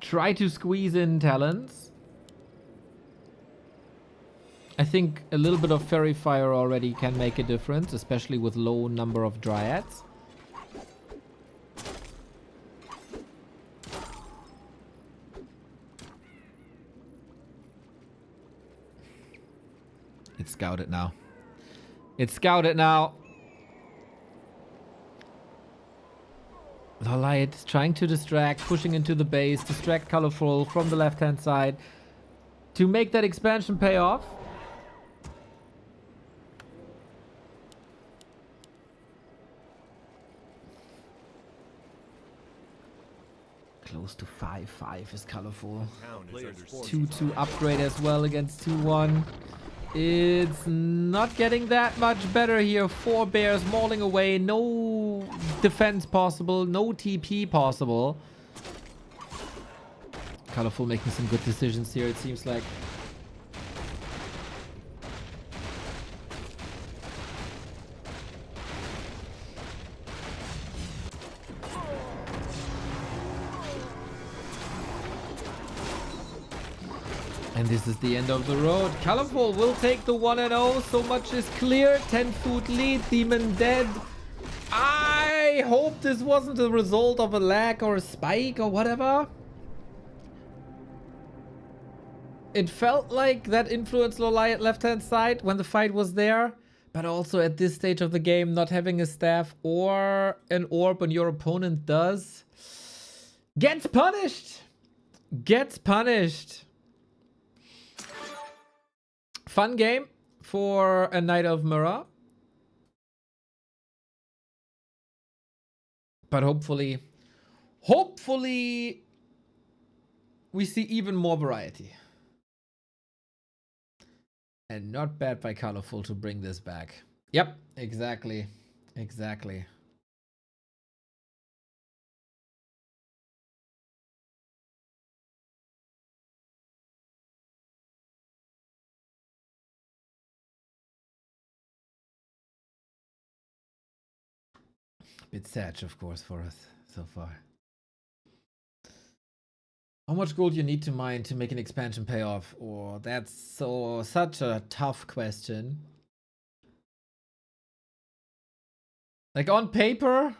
try to squeeze in talents. I think a little bit of Fairy Fire already can make a difference, especially with low number of Dryads. It's scouted now. It's scouted now. LawLiet is trying to distract, pushing into the base, distract ColorFul from the left-hand side to make that expansion pay off. Close to 5-5 is ColorFul. 2-2 upgrade as well against 2-1. It's not getting that much better here. 4 bears mauling away. No defense possible. No TP possible. ColorFul making some good decisions here, it seems like. And this is the end of the road. ColorFul will take the 1-0. So much is clear. 10-foot lead. Demon dead. I hope this wasn't a result of a lag or a spike or whatever. It felt like that influenced LawLiet left-hand side when the fight was there. But also at this stage of the game, not having a staff or an orb when your opponent does gets punished. Gets punished. Fun game for a Night of Mirror. But hopefully we see even more variety. And not bad by ColorFul to bring this back. Yep, exactly. Exactly. Bit sad, of course, for us so far. How much gold you need to mine to make an expansion pay off? Oh, that's such a tough question. Like on paper,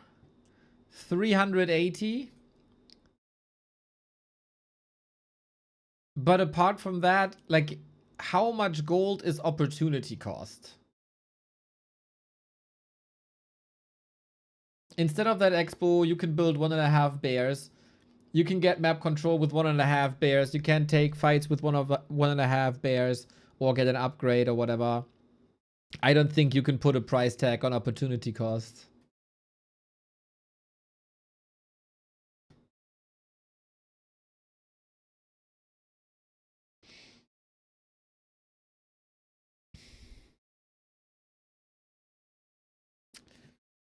380. But apart from that, like how much gold is opportunity cost? Instead of that expo, you can build 1.5 bears. You can get map control with 1.5 bears. You can take fights with 1.5 bears or get an upgrade or whatever. I don't think you can put a price tag on opportunity cost.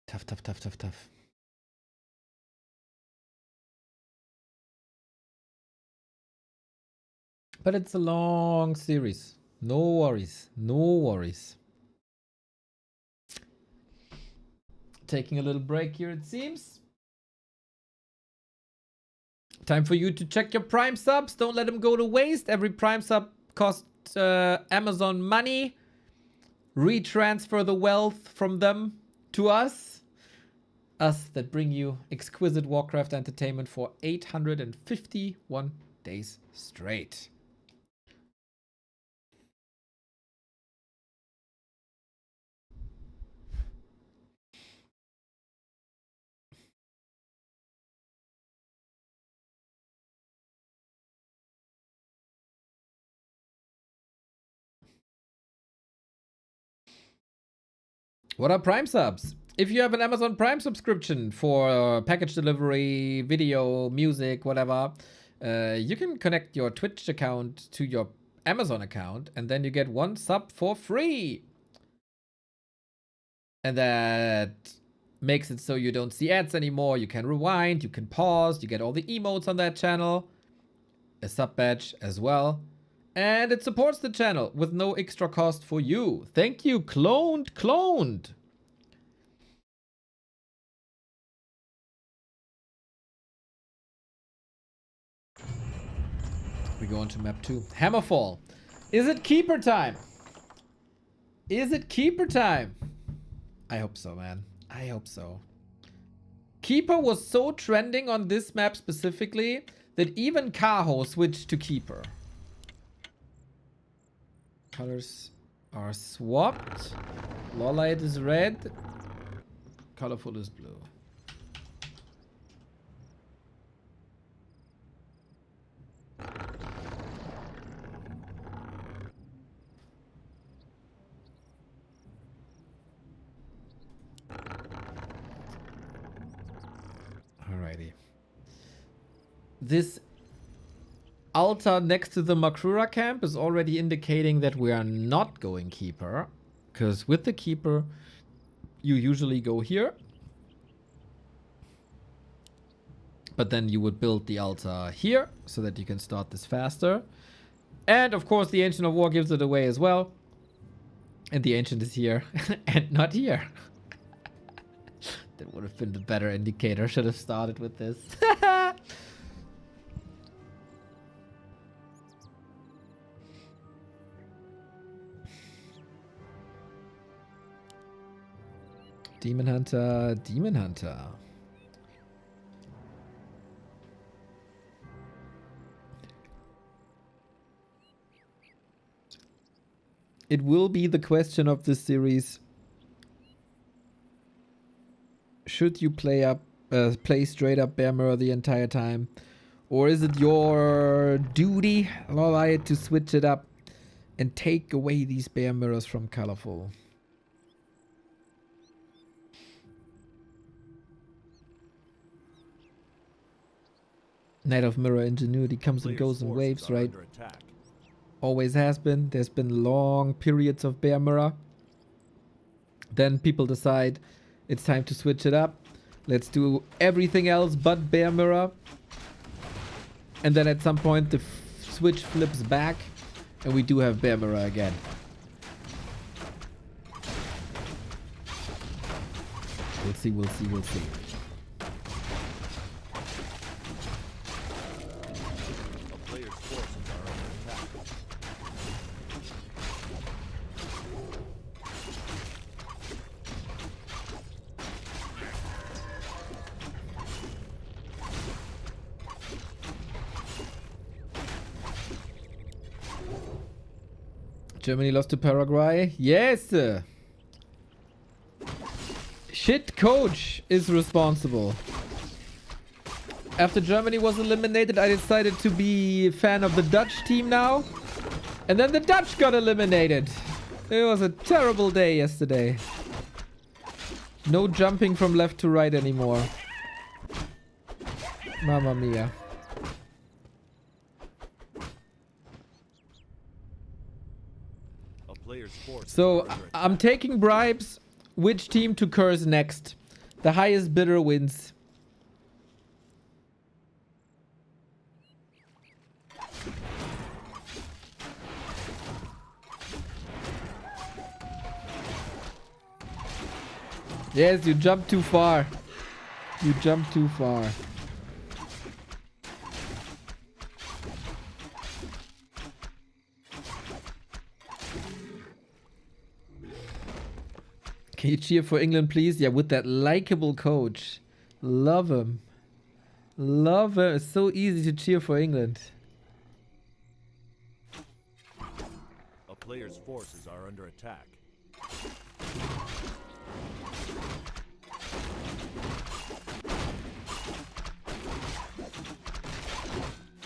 Tough, tough, tough, tough, tough. But it's a long series. No worries. No worries. Taking a little break here, it seems. Time for you to check your Prime subs. Don't let them go to waste. Every Prime sub costs Amazon money. Retransfer the wealth from them to us. Us that bring you exquisite Warcraft entertainment for 851 days straight. What are Prime subs? If you have an Amazon Prime subscription for package delivery, video, music, whatever, you can connect your Twitch account to your Amazon account, and then you get one sub for free. And that makes it so you don't see ads anymore. You can rewind, you can pause, you get all the emotes on that channel, a sub badge as well. And it supports the channel with no extra cost for you. Thank you, Cloned. We go on to map 2. Hammerfall. Is it keeper time? Is it keeper time? I hope so, man. I hope so. Keeper was so trending on this map specifically that even Kaho switched to keeper. Colors are swapped. LawLiet is red. ColorFul is blue. Alrighty. This altar next to the Makrura camp is already indicating that we are not going keeper, because with the keeper you usually go here, but then you would build the altar here so that you can start this faster. And of course the Ancient of War gives it away as well, and the Ancient is here and not here. That would have been the better indicator. Should have started with this. Demon Hunter, Demon Hunter. It will be the question of this series. Should you play straight up Bear Mirror the entire time? Or is it your duty, LawLiet, to switch it up and take away these Bear Mirrors from ColorFul? Night of Mirror Ingenuity comes and goes in waves, right? Always has been. There's been long periods of Bear Mirror. Then people decide it's time to switch it up. Let's do everything else but Bear Mirror. And then at some point the switch flips back and we do have Bear Mirror again. We'll see, we'll see, we'll see. Germany lost to Paraguay. Yes! Shit coach is responsible. After Germany was eliminated, I decided to be a fan of the Dutch team now. And then the Dutch got eliminated. It was a terrible day yesterday. No jumping from left to right anymore. Mamma mia. A player's forces So are under I'm taking bribes. Which team to curse next? The highest bidder wins. Yes, you jumped too far. You jumped too far. Can you cheer for England, please? Yeah, with that likable coach. Love him. Love him. It's so easy to cheer for England. A player's forces are under attack.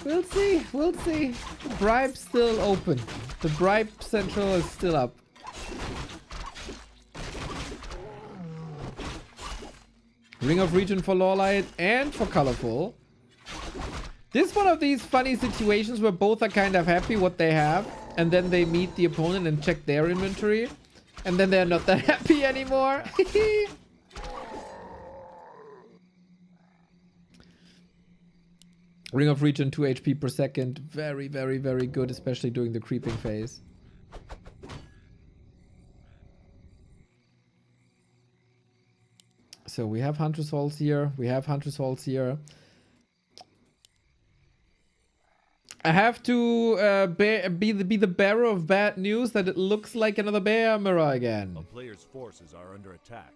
We'll see. We'll see. The bribe's still open. The bribe central is still up. Ring of Region for LawLiet and for ColorFul. This is one of these funny situations where both are kind of happy what they have, and then they meet the opponent and check their inventory, and then they're not that happy anymore. Ring of Region 2 HP per second. Very, very, very good, especially during the creeping phase. So we have Hunter's Halls here. We have Hunter's Halls here. I have to be the bearer of bad news that it looks like another bear mirror again. A player's forces are under attack.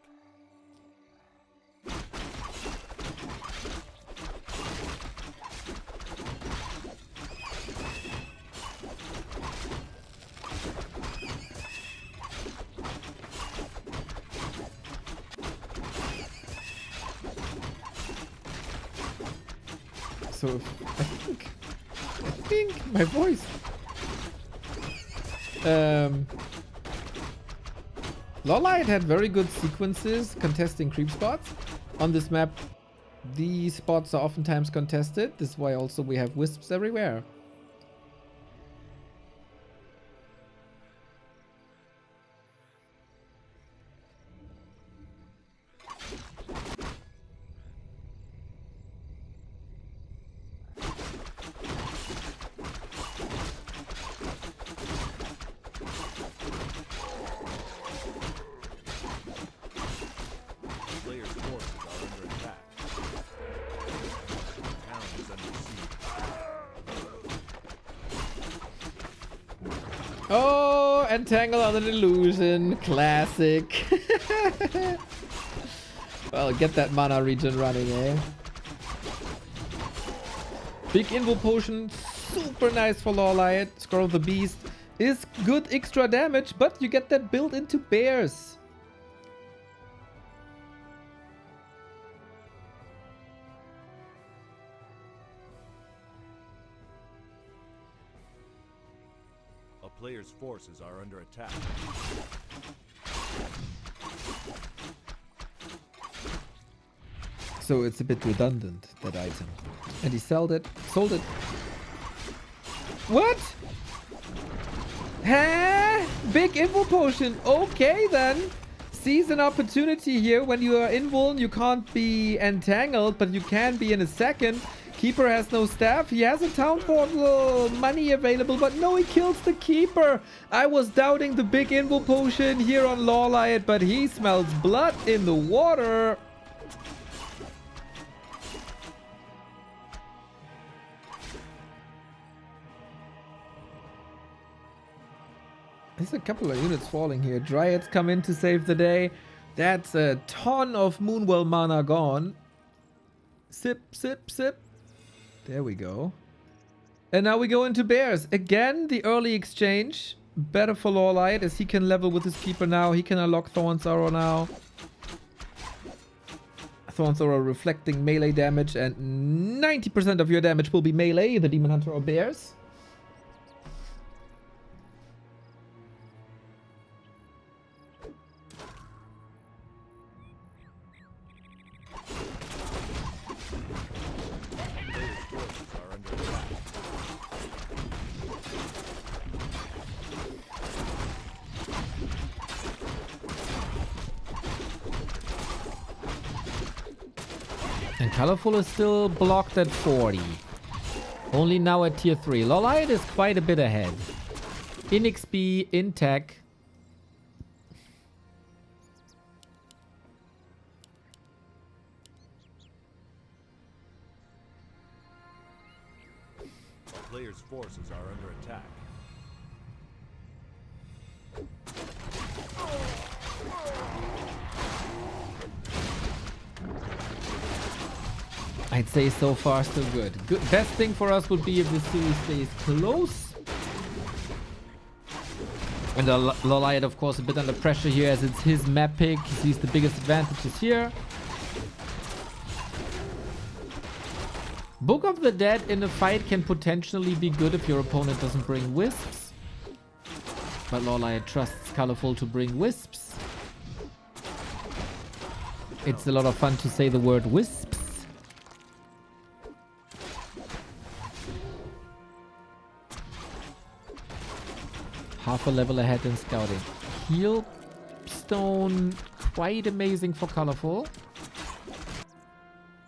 So I think my voice. LawLiet had very good sequences contesting creep spots. On this map, these spots are oftentimes contested. This is why also we have wisps everywhere. Oh, entangle on an illusion. Classic. Well, get that mana regen running, eh? Big Invo Potion. Super nice for LawLiet. Scroll of the Beast is good extra damage, but you get that built into bears. Player's forces are under attack. So it's a bit redundant, that item. And he sold it. What? Huh? Big Invo Potion. Okay then. Seize an opportunity here. When you are invuln, you can't be entangled, but you can be in a second. Keeper has no staff. He has a town portal money available, but no, he kills the Keeper. I was doubting the Big Invo Potion here on LawLiet, but he smells blood in the water. There's a couple of units falling here. Dryads come in to save the day. That's a ton of Moonwell mana gone. Sip, sip, sip. There we go. And now we go into bears. Again, the early exchange. Better for LawLiet as he can level with his Keeper now. He can unlock Thorn's Arrow now. Thorn's Arrow reflecting melee damage, and 90% of your damage will be melee, the Demon Hunter or bears. And ColorFul is still blocked at 40. Only now at tier 3. LawLiet is quite a bit ahead. In XP, in tech. A player's forces are under attack. I'd say so far so good. Best thing for us would be if this series stays close. And LawLiet, of course, a bit under pressure here as it's his map pick. He sees the biggest advantages here. Book of the Dead in a fight can potentially be good if your opponent doesn't bring wisps. But LawLiet trusts ColorFul to bring wisps. It's a lot of fun to say the word wisps. Half a level ahead in scouting. Heal stone, quite amazing for ColorFul.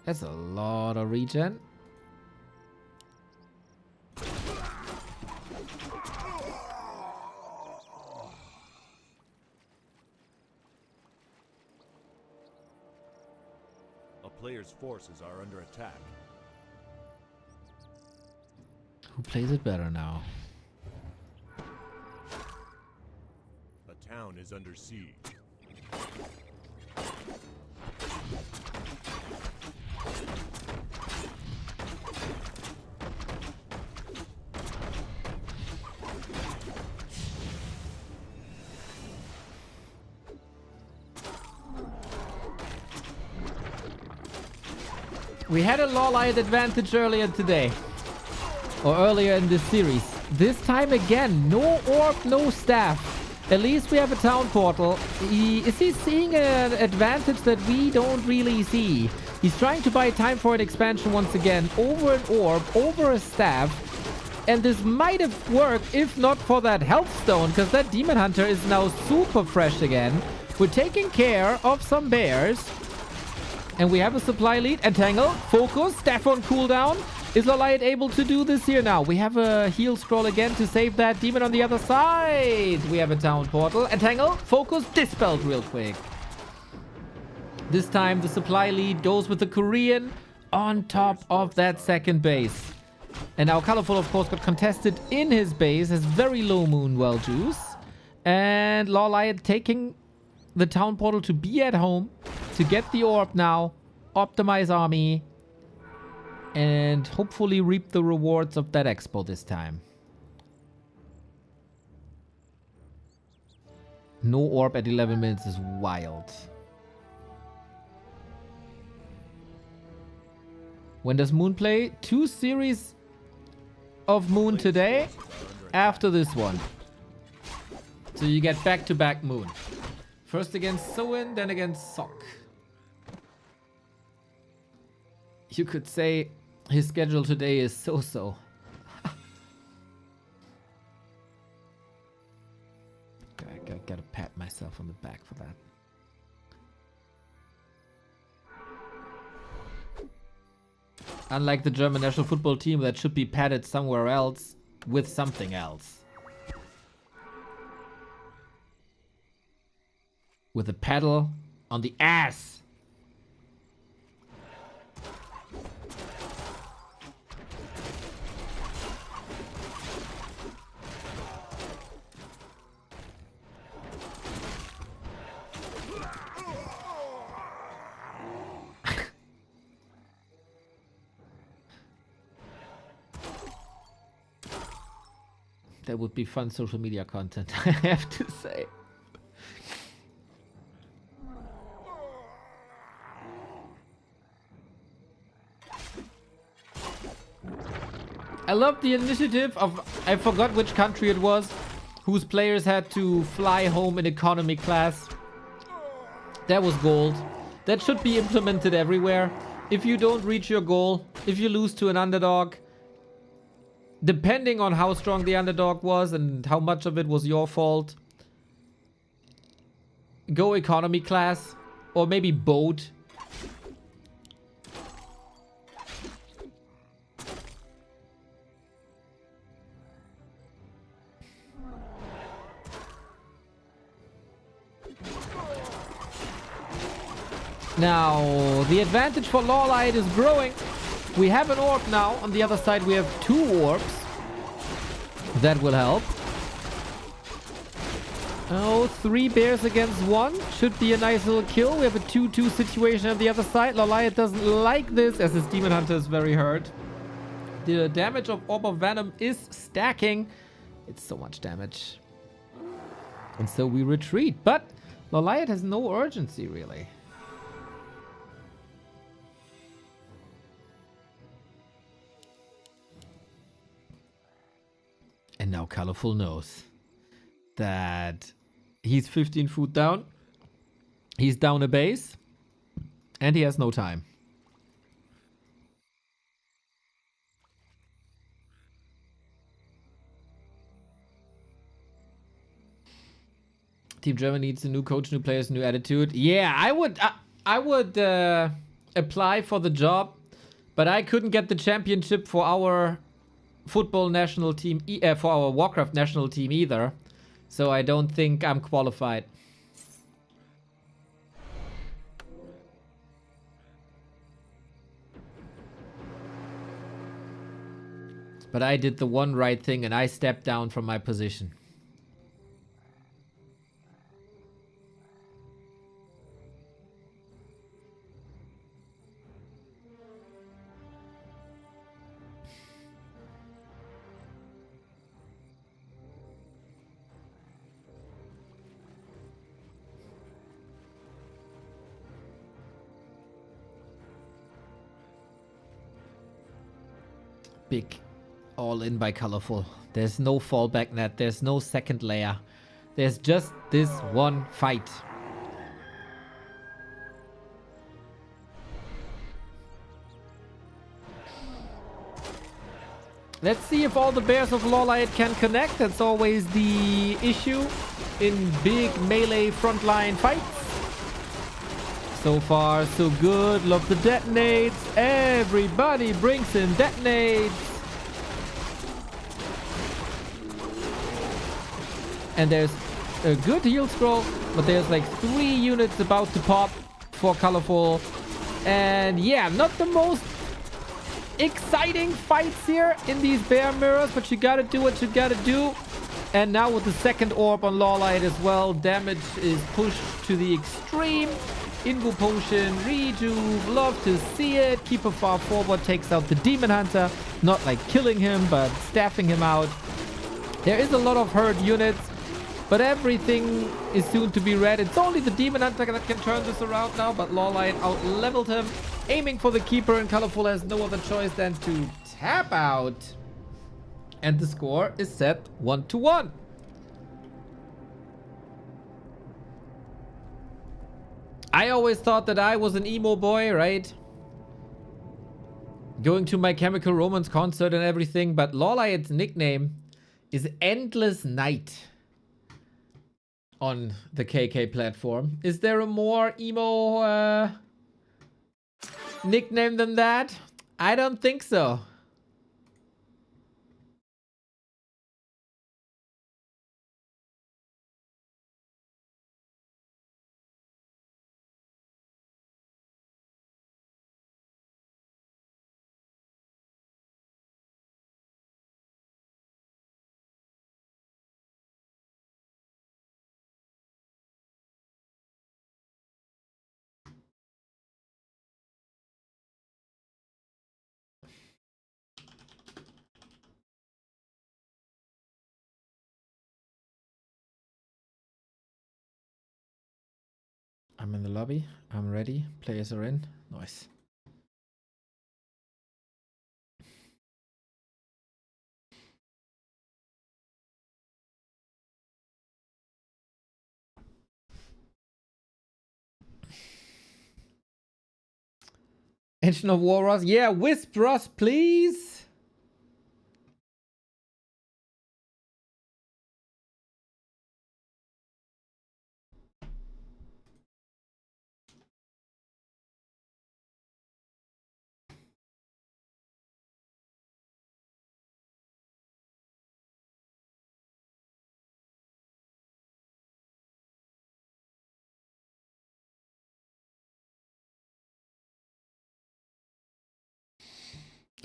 That's a lot of regen. A player's forces are under attack. Who plays it better now? A town is under siege. We had a LawLiet advantage earlier today. Or earlier in this series. This time again, no orb, no staff. At least we have a town portal. Is he seeing an advantage that we don't really see? He's trying to buy time for an expansion once again. Over an orb, over a staff. And this might have worked if not for that health stone. Because that demon hunter is now super fresh again. We're taking care of some bears. And we have a supply lead. Entangle, focus, staff on cooldown. Is LawLiet able to do this here now? We have a heal scroll again to save that demon on the other side. We have a town portal. Entangle, focus, dispelled real quick. This time the supply lead goes with the Korean on top of that second base. And now ColorFul, of course, got contested in his base. Has very low moon well juice. And LawLiet taking the town portal to be at home. To get the orb now. Optimize army. And hopefully reap the rewards of that expo this time. No orb at 11 minutes is wild. When does Moon play? 2 series of Moon today after this one. So you get back-to-back Moon. First against Soin, then against Sok. You could say his schedule today is so-so. I gotta pat myself on the back for that. Unlike the German national football team that should be patted somewhere else with something else. With a paddle on the ass. That would be fun social media content, I have to say. I love the initiative of, I forgot which country it was, whose players had to fly home in economy class. That was gold. That should be implemented everywhere. If you don't reach your goal, if you lose to an underdog, depending on how strong the underdog was and how much of it was your fault, go economy class or maybe boat. Now, the advantage for LawLiet is growing. We have an orb now. On the other side, we have 2 orbs. That will help. Oh, 3 bears against 1. Should be a nice little kill. We have a 2-2 situation on the other side. LawLiet doesn't like this as his Demon Hunter is very hurt. The damage of Orb of Venom is stacking. It's so much damage. And so we retreat. But LawLiet has no urgency, really. And now ColorFul knows that he's 15 foot down. He's down a base. And he has no time. Team Germany needs a new coach, new players, new attitude. Yeah, I would apply for the job. But I couldn't get the championship for our football national team, for our Warcraft national team either. So I don't think I'm qualified. But I did the one right thing and I stepped down from my position. Big all in by ColorFul. There's no fallback net. There's no second layer. There's just this one fight. Let's see if all the bears of LawLiet can connect. That's always the issue in big melee frontline fights. So far, so good. Love the detonates. Everybody brings in detonates. And there's a good heal scroll, but there's like 3 units about to pop for ColorFul. And yeah, not the most exciting fights here in these bear mirrors, but you gotta do what you gotta do. And now with the second orb on LawLiet as well, damage is pushed to the extreme. Invo potion, rejuve, love to see it. Keep it far forward, takes out the Demon Hunter. Not like killing him, but staffing him out. There is a lot of hurt units, but everything is soon to be red. It's only the Demon Hunter that can turn this around now, but LawLiet out-leveled him. Aiming for the Keeper, and ColorFul has no other choice than to tap out. And the score is set 1-1. I always thought that I was an emo boy, right? Going to My Chemical Romance concert and everything, but LawLiet's nickname is Endless Night on the KK platform. Is there a more emo nickname than that? I don't think so. I'm in the lobby. I'm ready. Players are in. Nice. Engine of War Ross. Yeah, Wisp Ross, please.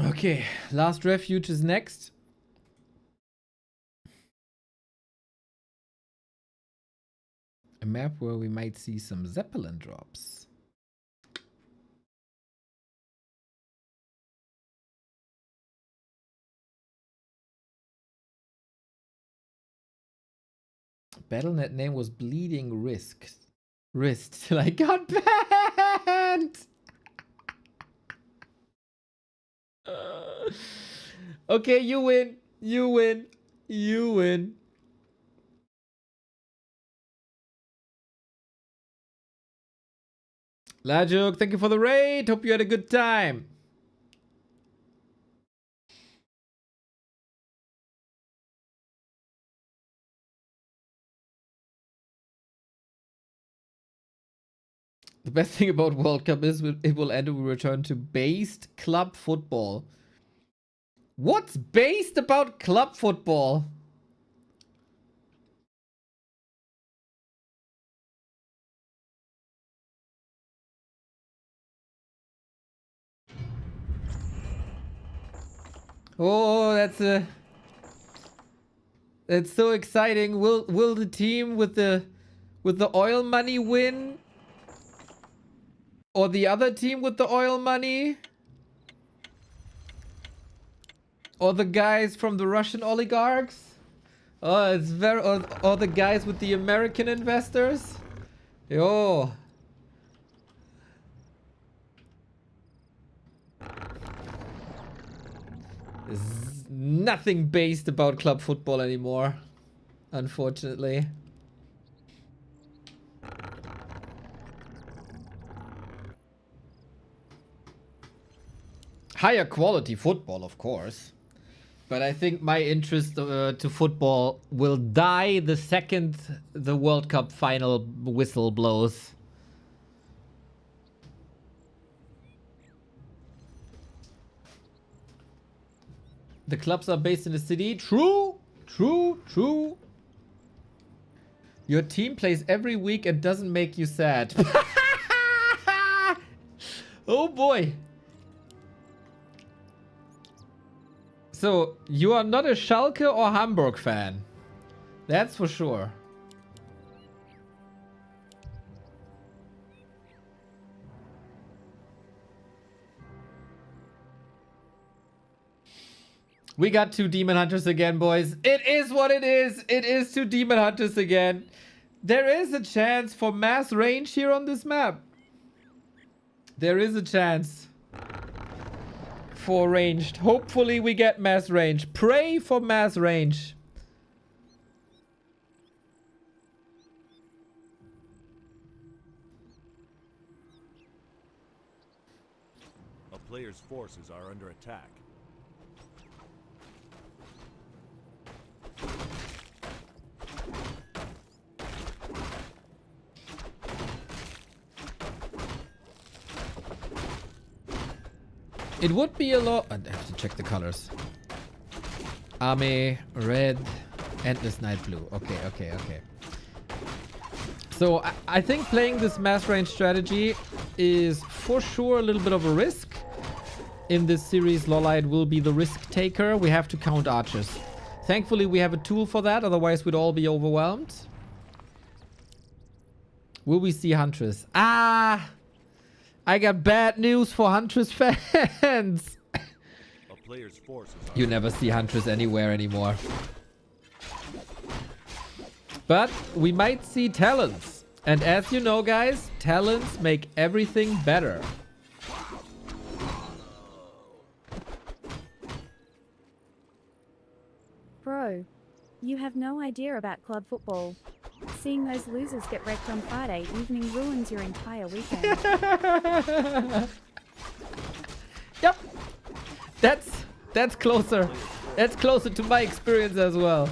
Okay, Last Refuge is next. A map where we might see some Zeppelin drops. Battle.net name was Bleeding Wrist till I got banned. Okay, you win. You win. You win. Lajuk, thank you for the raid. Hope you had a good time. The best thing about World Cup is it will end when we return to based club football. What's based about club football? Oh, that's so exciting. Will the team with the oil money win? Or the other team with the oil money? Or the guys from the Russian oligarchs? Oh, it's very or the guys with the American investors? Yo. There's nothing based about club football anymore, unfortunately. Higher quality football, of course. But I think my interest to football will die the second the World Cup final whistle blows. The clubs are based in the city. True, true, true. Your team plays every week and doesn't make you sad. Oh boy. So, you are not a Schalke or Hamburg fan. That's for sure. We got 2 Demon Hunters again, boys. It is what it is. It is 2 Demon Hunters again. There is a chance for mass range here on this map. There is a chance for ranged. Hopefully we get mass range. Pray for mass range. A player's forces are under attack. It would be a lot. I have to check the colors. Army, red, Endless Night blue. Okay, okay, okay. So I think playing this mass range strategy is for sure a little bit of a risk. In this series, LawLiet will be the risk taker. We have to count archers. Thankfully, we have a tool for that. Otherwise, we'd all be overwhelmed. Will we see Huntress? Ah! I got bad news for Huntress fans. A player's forces are You never see Huntress anywhere anymore. But we might see talents. And as you know, guys, talents make everything better. Bro, you have no idea about club football. Seeing those losers get wrecked on Friday evening ruins your entire weekend. Yep. That's closer. That's closer to my experience as well.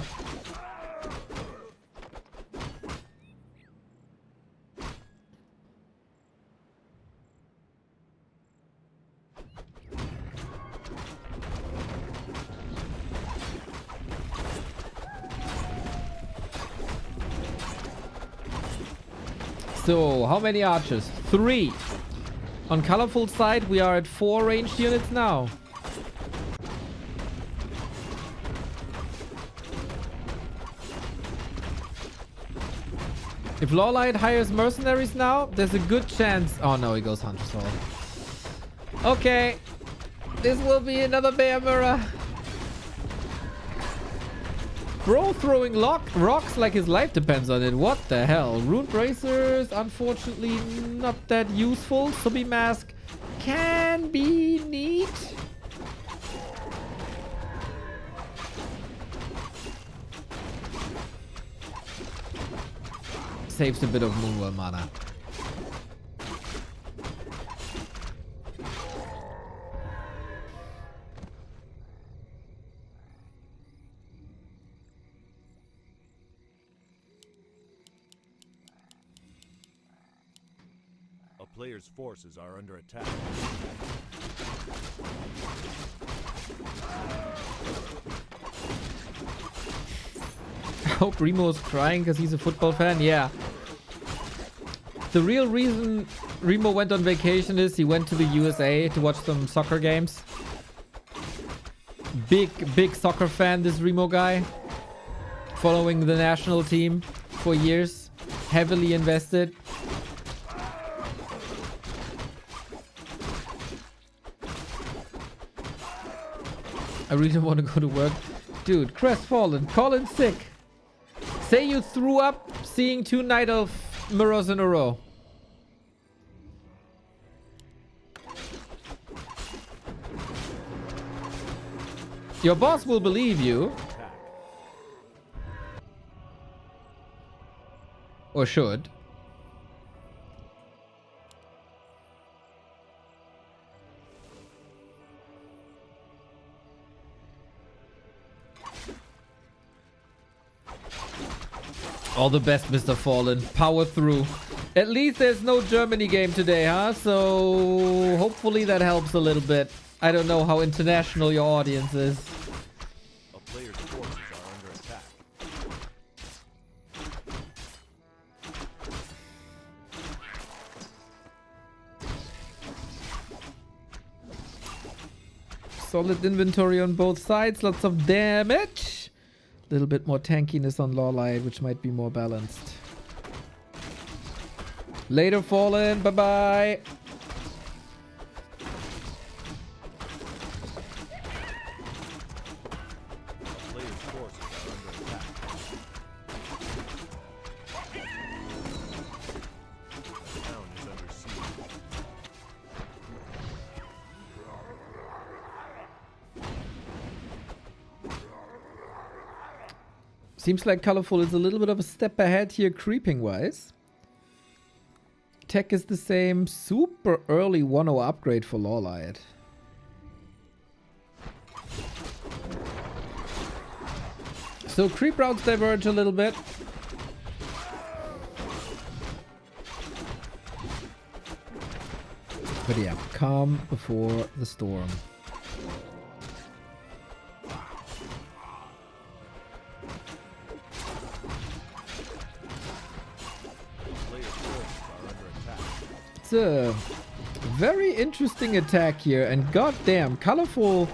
So, how many archers? 3. On ColorFul side, we are at 4 ranged units now. If LawLiet hires mercenaries now, there's a good chance. Oh no, he goes Hunter Soul. Okay. This will be another bear mirror. Bro throwing rocks like his life depends on it. What the hell? Rune bracers, unfortunately not that useful. Subby mask can be neat. Saves a bit of Moonwell mana. A player's forces are under attack. I hope Remo's crying because he's a football fan. Yeah. The real reason Remo went on vacation is he went to the USA to watch some soccer games. Big soccer fan, this Remo guy. Following the national team for years. Heavily invested. I really don't want to go to work. Dude, crestfallen, call in sick. Say you threw up seeing 2 Night Elf mirrors in a row. Your boss will believe you. Or should. All the best, Mr. Fallen. Power through. At least there's no Germany game today, huh? So hopefully that helps a little bit. I don't know how international your audience is. A player's forces are under attack. Solid inventory on both sides. Lots of damage. A little bit more tankiness on LawLiet, which might be more balanced. Later, Fallen. Bye-bye. A player's forces are under attack. The town is under siege. Seems like ColorFul is a little bit of a step ahead here creeping-wise. Tech is the same. Super early 1-0 upgrade for LawLiet. So creep routes diverge a little bit. But yeah, calm before the storm. It's a very interesting attack here, and goddamn, ColorFul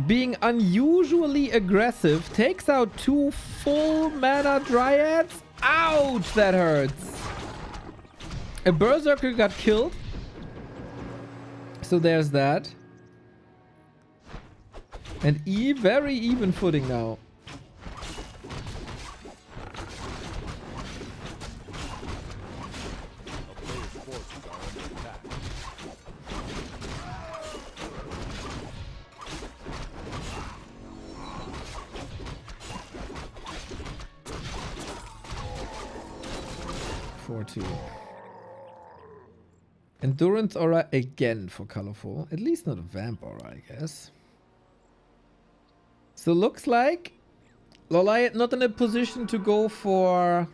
being unusually aggressive takes out 2 full mana dryads. Ouch, that hurts. A berserker got killed, so there's that. And very even footing now. Endurance aura again for ColorFul. At least not a vamp aura, I guess. So looks like LawLiet not in a position to go for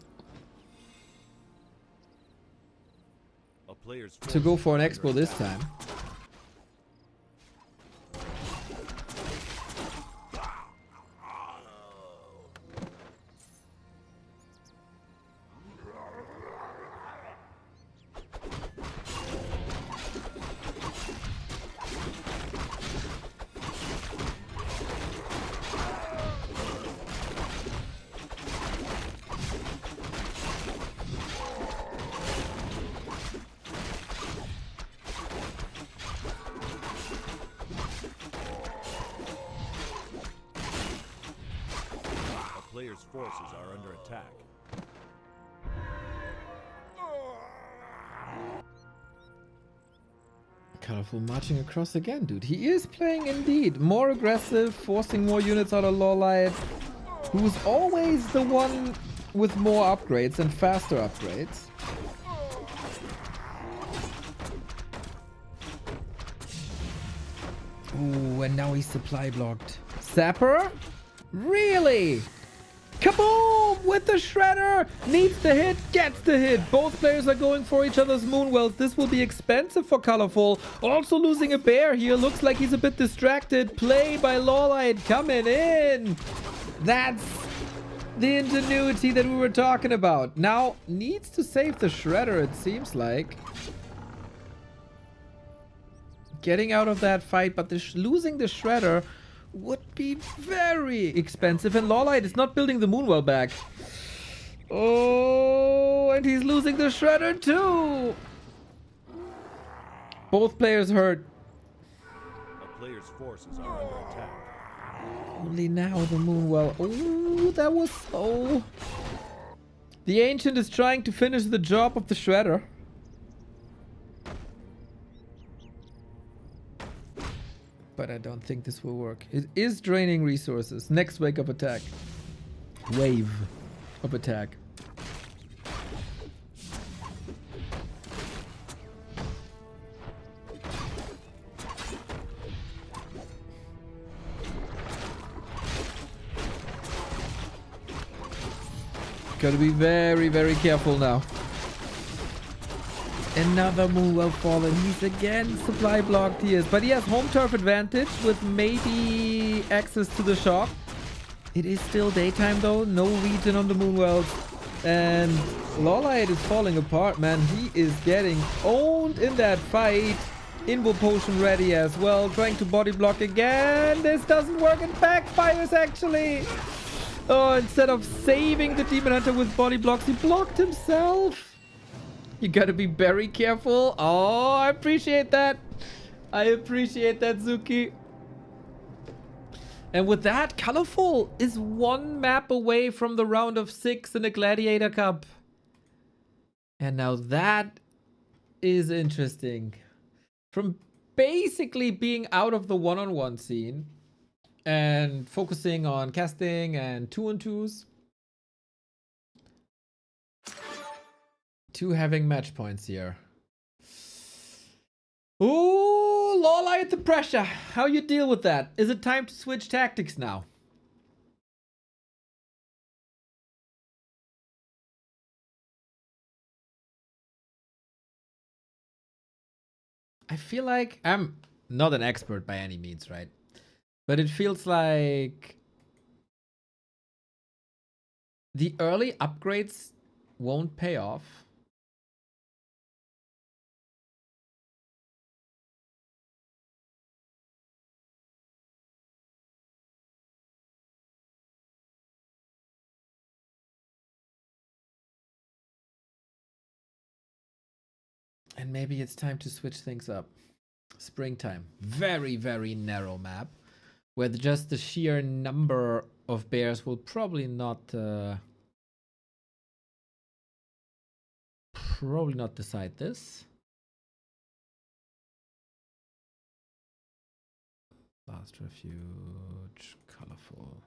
A player's an forces expo this time. forces are under attack. ColorFul marching across again, dude. He is playing indeed. More aggressive, forcing more units out of LawLiet, who's always the one with more upgrades and faster upgrades. Ooh, and now he's supply blocked. Sapper? Really? Kaboom! With the Shredder! Needs the hit, gets the hit. Both players are going for each other's Moonwells. This will be expensive for ColorFul. Also losing a bear here. Looks like he's a bit distracted. Play by LawLiet coming in. That's the ingenuity that we were talking about. Now, needs to save the Shredder, it seems like. Getting out of that fight, but losing the Shredder would be very expensive. And LawLiet is not building the Moonwell back. Oh, and he's losing the Shredder too. Both players hurt. A player's forces are under attack. Only now the Moonwell. Oh, that was so... The Ancient is trying to finish the job of the Shredder. But I don't think this will work. It is draining resources. Next wave of attack. Wave of attack. Gotta be very, very careful now. Another Moonwell fallen. He's again supply blocked. He is. But he has home turf advantage with maybe access to the shop. It is still daytime though. No region on the Moonwells. And LawLiet is falling apart, man. He is getting owned in that fight. Invo potion ready as well. Trying to body block again. This doesn't work. It backfires actually. Oh, instead of saving the Demon Hunter with body blocks, he blocked himself. You gotta be very careful. Oh, I appreciate that. I appreciate that, Zuki. And with that, ColorFul is one map away from the round of 6 in the Gladiator Cup. And now that is interesting. From basically being out of the one-on-one scene and focusing on casting and 2-on-2s to having match points here. Ooh, LawLiet the pressure. How you deal with that? Is it time to switch tactics now? I feel like I'm not an expert by any means, right? But it feels like the early upgrades won't pay off. And maybe it's time to switch things up. Springtime. Very, very narrow map. Where just the sheer number of bears will probably not decide this. Last refuge. ColorFul.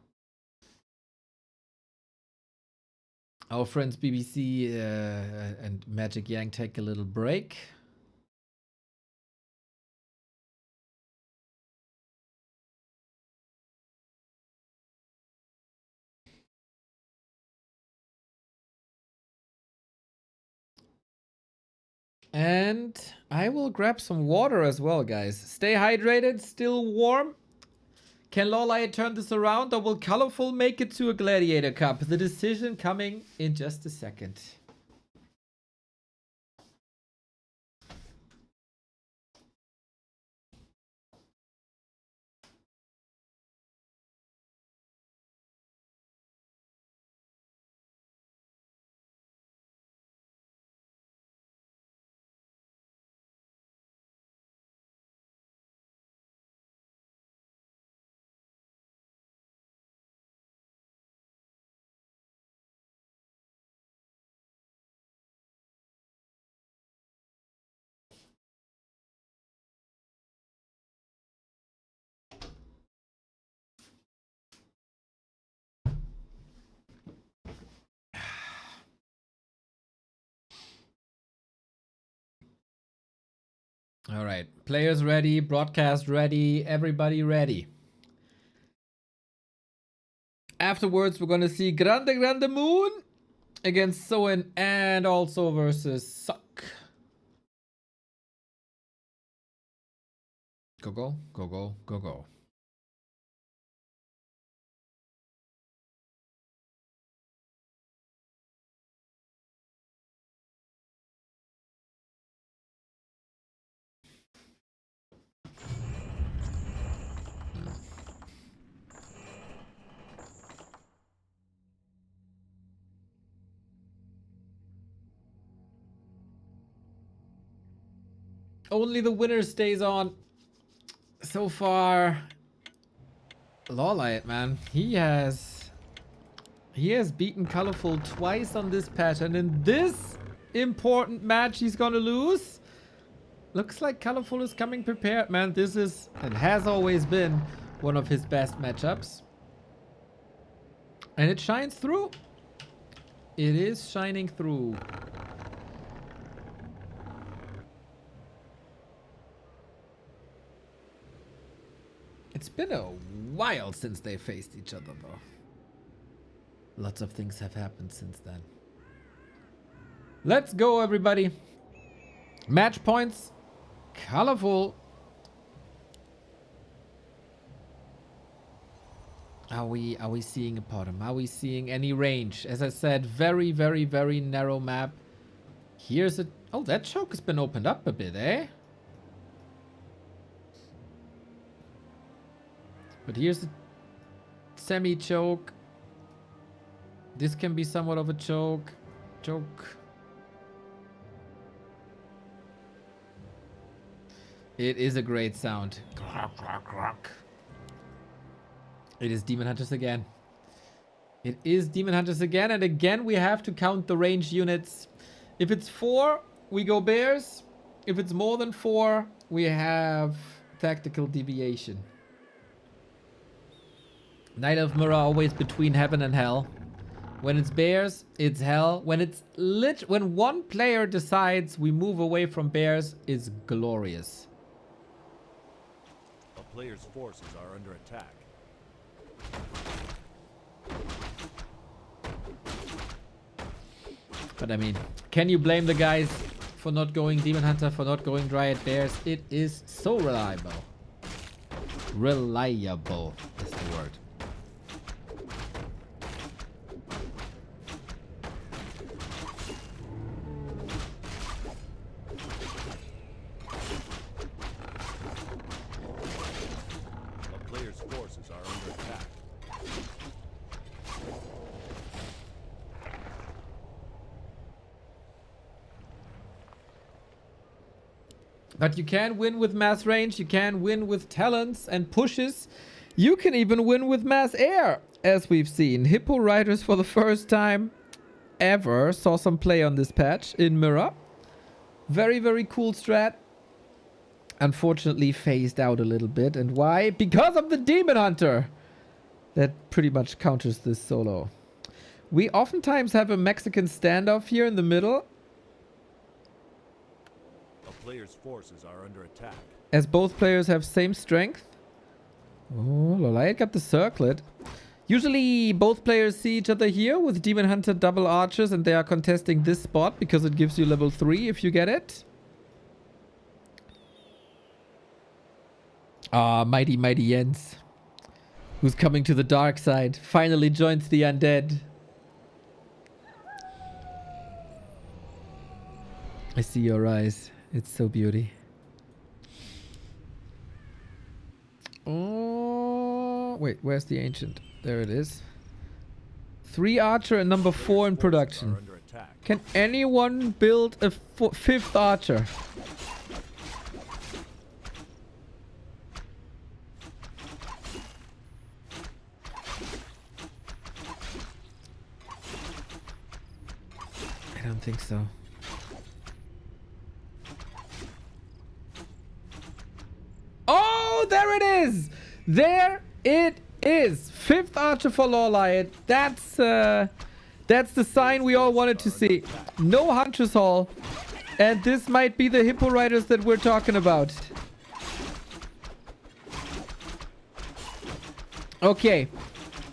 Our friends BBC and Magic Yang take a little break. And I will grab some water as well, guys. Stay hydrated, still warm. Can LawLiet turn this around, or will ColorFul make it to a Gladiator Cup? The decision coming in just a second. All right. Players ready. Broadcast ready. Everybody ready. Afterwards, we're going to see Grande Moon against Soin and also versus Suck. Go, go, go, go, go, go. Only the winner stays on. So far, LawLiet, man, he has beaten ColorFul twice on this patch, and in this important match, he's gonna lose. Looks like ColorFul is coming prepared, man. This is and has always been one of his best matchups, and it shines through. It is shining through. It's been a while since they faced each other, though. Lots of things have happened since then. Let's go, everybody. Match points. ColorFul. Are we seeing a bottom? Are we seeing any range? As I said, very, very, very narrow map. Here's a... Oh, that choke has been opened up a bit, eh? But here's a semi-choke. This can be somewhat of a choke. It is a great sound. It is Demon Hunters again. It is Demon Hunters again. And again, we have to count the range units. If it's 4, we go bears. If it's more than 4, we have tactical deviation. Knight of Mirror always between heaven and hell. When it's bears, it's hell. When it's when one player decides we move away from bears, it's glorious. A player's forces are under attack. But I mean, can you blame the guys for not going Demon Hunter, for not going Dryad Bears? It is so reliable. Reliable is the word. But you can win with mass range, you can win with talents and pushes. You can even win with mass air, as we've seen. Hippo Riders for the first time ever saw some play on this patch in Mirror. Very, very cool strat. Unfortunately phased out a little bit. And why? Because of the Demon Hunter. That pretty much counters this solo. We oftentimes have a Mexican standoff here in the middle. Players' forces are under attack. As both players have same strength. Oh, LawLiet got the circlet. Usually both players see each other here with Demon Hunter double archers, and they are contesting this spot because it gives you level 3 if you get it. Ah, mighty Jens, who's coming to the dark side, finally joins the undead. I see your eyes. It's so beauty. Oh, wait, where's the ancient? There it is. 3 archer and number 4 in production. Can anyone build a 5th archer? I don't think so. Oh, there it is! There it is! 5th archer for LawLiet. That's the sign we all wanted to see. No Huntress Hall. And this might be the Hippo Riders that we're talking about. Okay.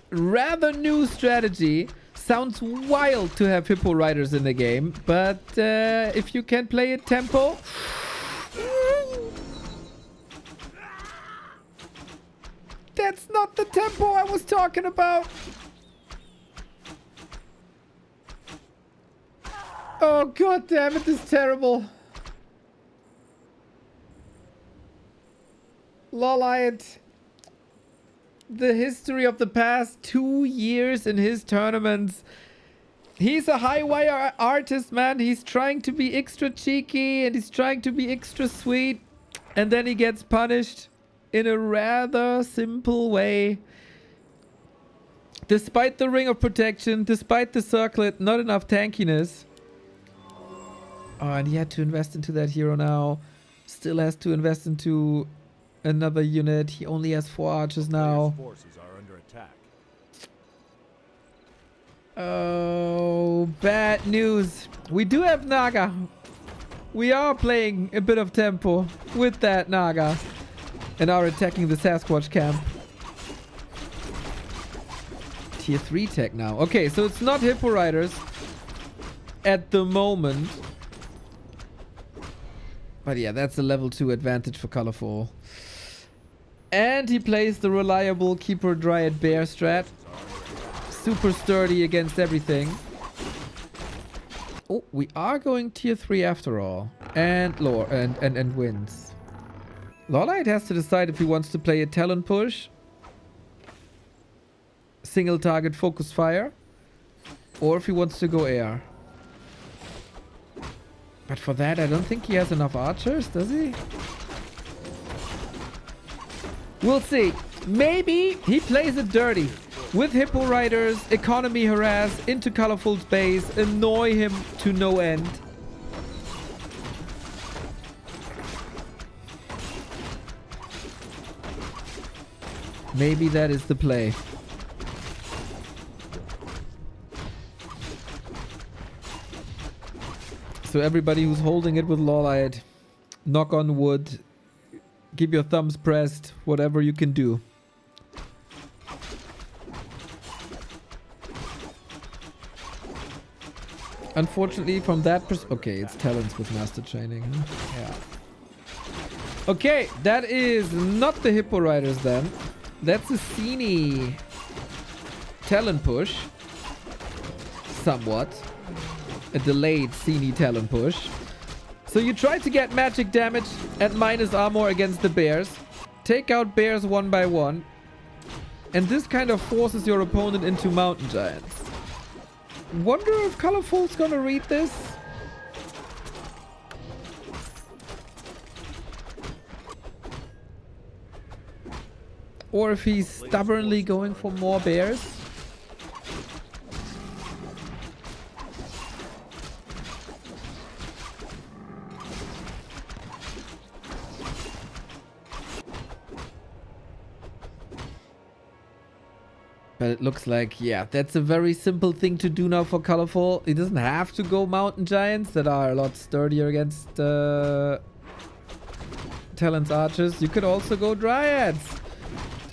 Rather new strategy. Sounds wild to have Hippo Riders in the game, but if you can play it tempo... That's not the tempo I was talking about. Oh, god damn it, this is terrible. LawLiet. The history of the past 2 years in his tournaments. He's a high wire artist, man. He's trying to be extra cheeky and he's trying to be extra sweet. And then he gets punished in a rather simple way. Despite the ring of protection, despite the circlet, not enough tankiness. Oh, and he had to invest into that hero now. Still has to invest into another unit. He only has 4 archers now. Forces are under attack. Oh, bad news. We do have Naga. We are playing a bit of tempo with that Naga. And are attacking the Sasquatch camp. Tier 3 tech now. Okay, so it's not Hippo Riders at the moment. But yeah, that's a level 2 advantage for ColorFul. And he plays the reliable Keeper Dryad Bear strat. Super sturdy against everything. Oh, we are going tier 3 after all. And wins. LawLiet has to decide if he wants to play a talent push, single target focus fire, or if he wants to go air. But for that, I don't think he has enough archers, does he? We'll see. Maybe he plays it dirty. With Hippo Riders, economy harass, into ColorFul's base, annoy him to no end. Maybe that is the play. So everybody who's holding it with LawLiet, knock on wood, keep your thumbs pressed, whatever you can do. Unfortunately, from that okay, it's talents with master training. Huh? Yeah. Okay, that is not the Hippo Riders then. That's a Cine talent push. Somewhat. A delayed Cine talent push. So you try to get magic damage at minus armor against the bears. Take out bears one by one. And this kind of forces your opponent into mountain giants. Wonder if ColorFul's gonna read this? Or if he's stubbornly going for more bears? But it looks like, yeah, that's a very simple thing to do now for ColorFul. He doesn't have to go mountain giants that are a lot sturdier against Talon's archers. You could also go dryads.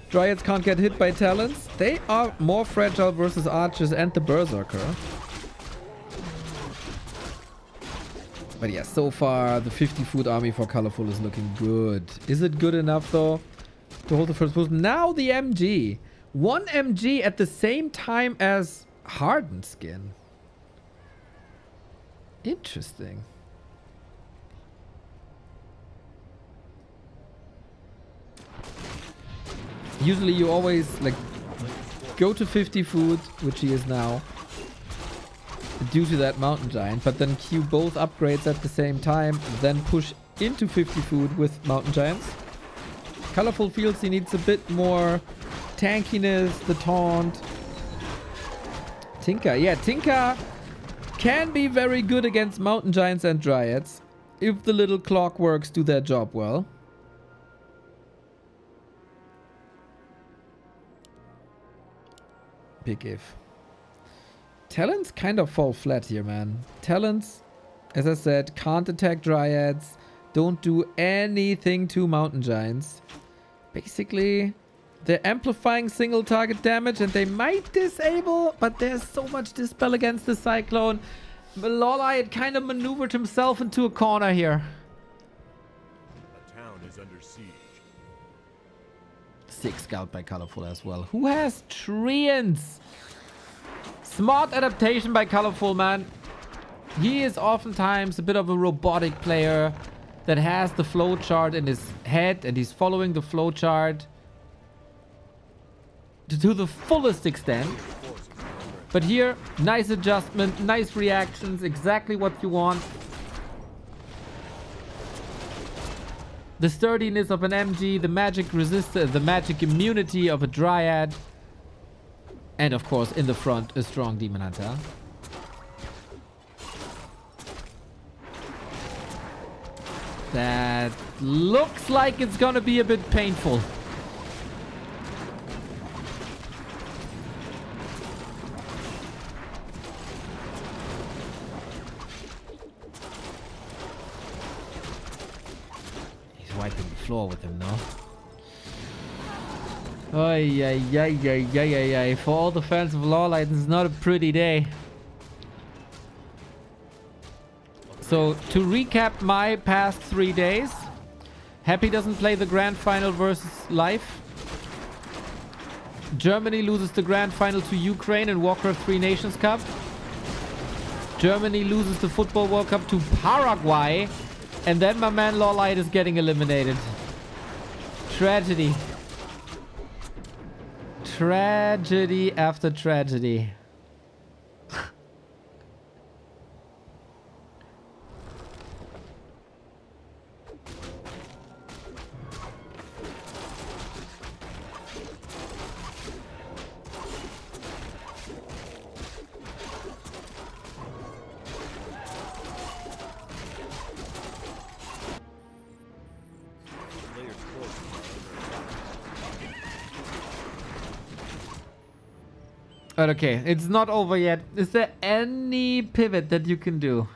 Dryads can't get hit by talents. They are more fragile versus archers and the berserker. But yeah, so far the 50-foot army for ColorFul is looking good. Is it good enough though to hold the first post? Now the MG. 1 MG at the same time as Hardened Skin. Interesting. Usually you always like go to 50 food, which he is now, due to that mountain giant, but then queue both upgrades at the same time, then push into 50 food with mountain giants. ColorFul feels he needs a bit more tankiness, the taunt. Tinker. Yeah, Tinker can be very good against mountain giants and dryads if the little clockworks do their job well. Big if. Talents kind of fall flat here, man. Talents As I said, can't attack Dryads. Don't do anything to Mountain Giants. Basically, they're amplifying single target damage and they might disable, but there's so much dispel against the Cyclone. LawLiet kind of maneuvered himself into a corner here. A town is under siege. 6 scout by ColorFul as well. Who has Treants? Smart adaptation by ColorFul, man. He is oftentimes a bit of a robotic player that has the flowchart in his head and he's following the flowchart to the fullest extent. But here, nice adjustment, nice reactions, exactly what you want. The sturdiness of an MG, the magic resistance, the magic immunity of a Dryad. And of course, in the front, a strong Demon Hunter. That looks like it's gonna be a bit painful. He's wiping the floor with him now. Ay, ay, ay, ay, ay, ay, ay. For all the fans of LawLiet, it's not a pretty day. So, to recap my past 3 days, Happy doesn't play the Grand Final versus Life. Germany loses the Grand Final to Ukraine in Warcraft 3 Nations Cup. Germany loses the Football World Cup to Paraguay. And then my man LawLiet is getting eliminated. Tragedy. Tragedy after tragedy. But okay, it's not over yet. Is there any pivot that you can do?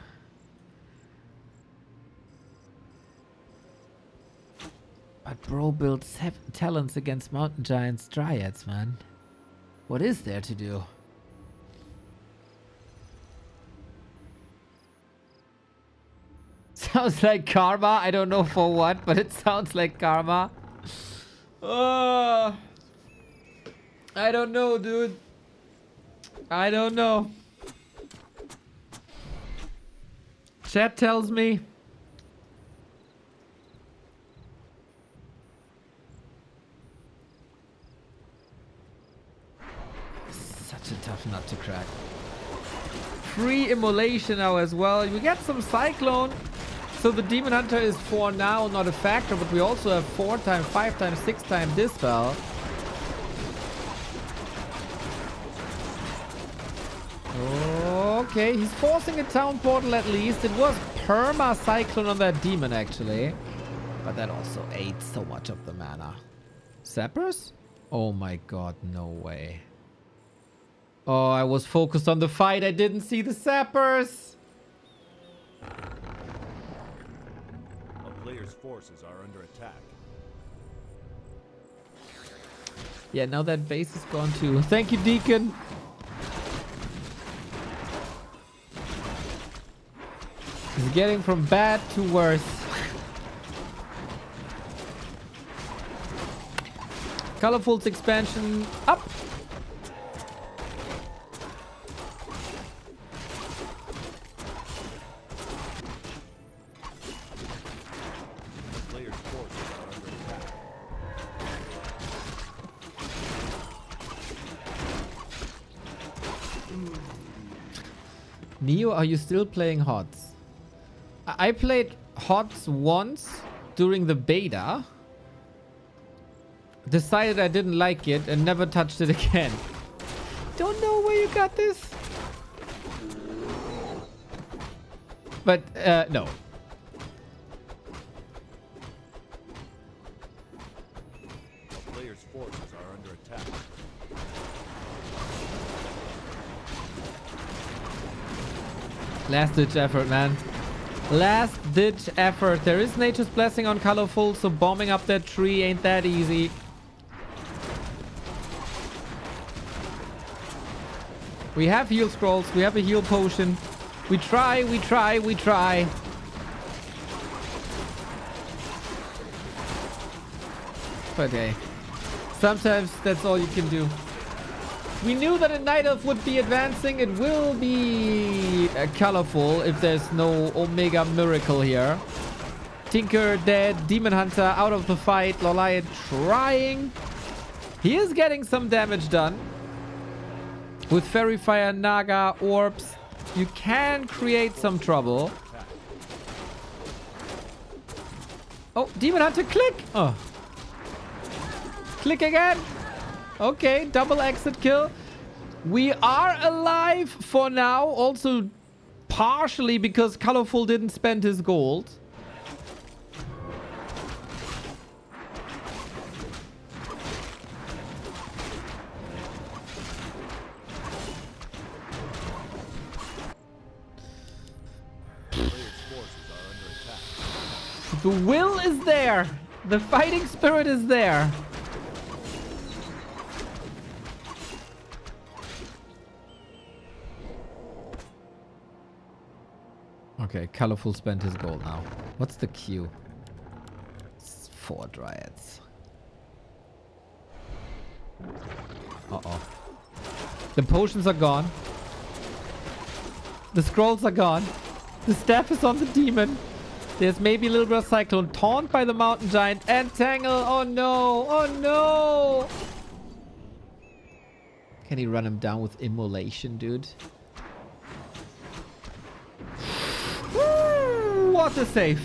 But bro built 7 talents against Mountain Giants Dryads, man. What is there to do? Sounds like karma. I don't know for what, but it sounds like karma. I don't know, dude. I don't know. Chat tells me. Such a tough nut to crack. Free immolation now as well. We get some Cyclone. So the Demon Hunter is for now not a factor, but we also have 4 times, 5 times, 6 times Dispel. Okay, he's forcing a town portal at least. It was perma Cyclone on that demon actually. But that also ate so much of the mana. Sappers? Oh my god, no way. Oh, I was focused on the fight. I didn't see the Sappers. A player's forces are under attack. Yeah, now that base is gone too. Thank you, Deacon. He's getting from bad to worse. ColorFul's expansion up. Player's forces are under attack. Neo, are you still playing HOTS? I played HOTS once during the beta. Decided I didn't like it and never touched it again. Don't know where you got this. But, no. A player's forces are under attack. Last ditch effort, man. Last ditch effort. There is Nature's Blessing on ColorFul, so bombing up that tree ain't that easy. We have heal scrolls. We have a heal potion. We try, we try, we try. But hey, sometimes that's all you can do. We knew that a Night Elf would be advancing. It will be ColorFul if there's no Omega Miracle here. Tinker dead. Demon Hunter out of the fight. LawLiet trying. He is getting some damage done. With Fairy Fire, Naga, Orbs, you can create some trouble. Oh, Demon Hunter, click! Oh. Click again! Okay, double exit kill. We are alive for now. Also, partially because ColorFul didn't spend his gold. The will is there. The fighting spirit is there. Okay, ColorFul spent his gold now. What's the queue? It's 4 Dryads. Uh-oh. The potions are gone. The scrolls are gone. The staff is on the demon. There's maybe a little bit of Cyclone. Taunt by the Mountain Giant and Tangle. Oh no! Oh no! Can he run him down with Immolation, dude? Woo, what a save!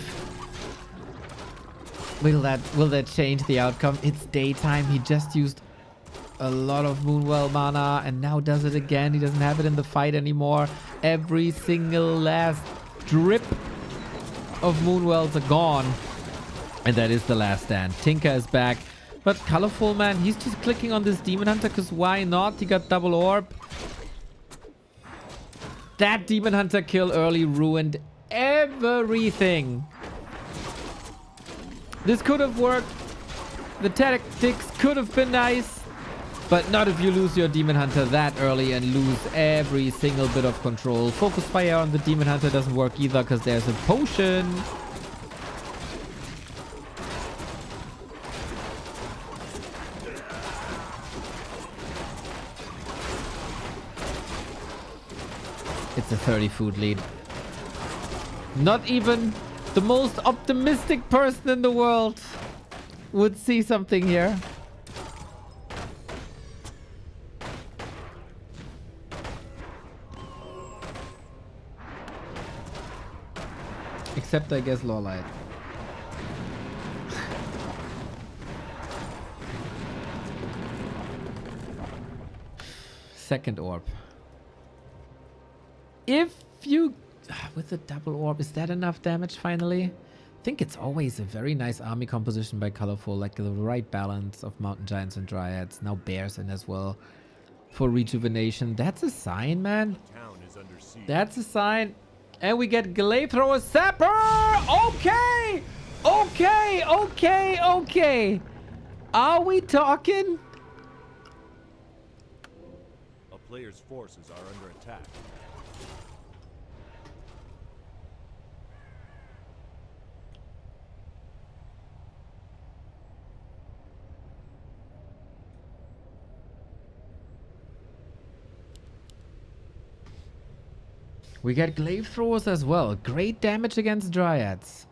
Will that change the outcome? It's daytime. He just used a lot of Moonwell mana and now does it again. He doesn't have it in the fight anymore. Every single last drip of Moonwells are gone. And that is the last stand. Tinker is back. But ColorFul, man, he's just clicking on this Demon Hunter because why not? He got double orb. That Demon Hunter kill early ruined everything. This could have worked. The tactics could have been nice. But not if you lose your Demon Hunter that early and lose every single bit of control. Focus Fire on the Demon Hunter doesn't work either because there's a potion. It's a 30 food lead. Not even the most optimistic person in the world would see something here. Except, I guess, LawLiet. Second orb. If you... With the double orb, is that enough damage finally? I think it's always a very nice army composition by ColorFul. Like the right balance of Mountain Giants and Dryads. Now Bears in as well. For rejuvenation. That's a sign, man. That's a sign. And we get Glaive Thrower Sapper! Okay! Okay, okay, okay. Are we talking? A player's forces are under attack. We get Glaive Throwers as well. Great damage against Dryads.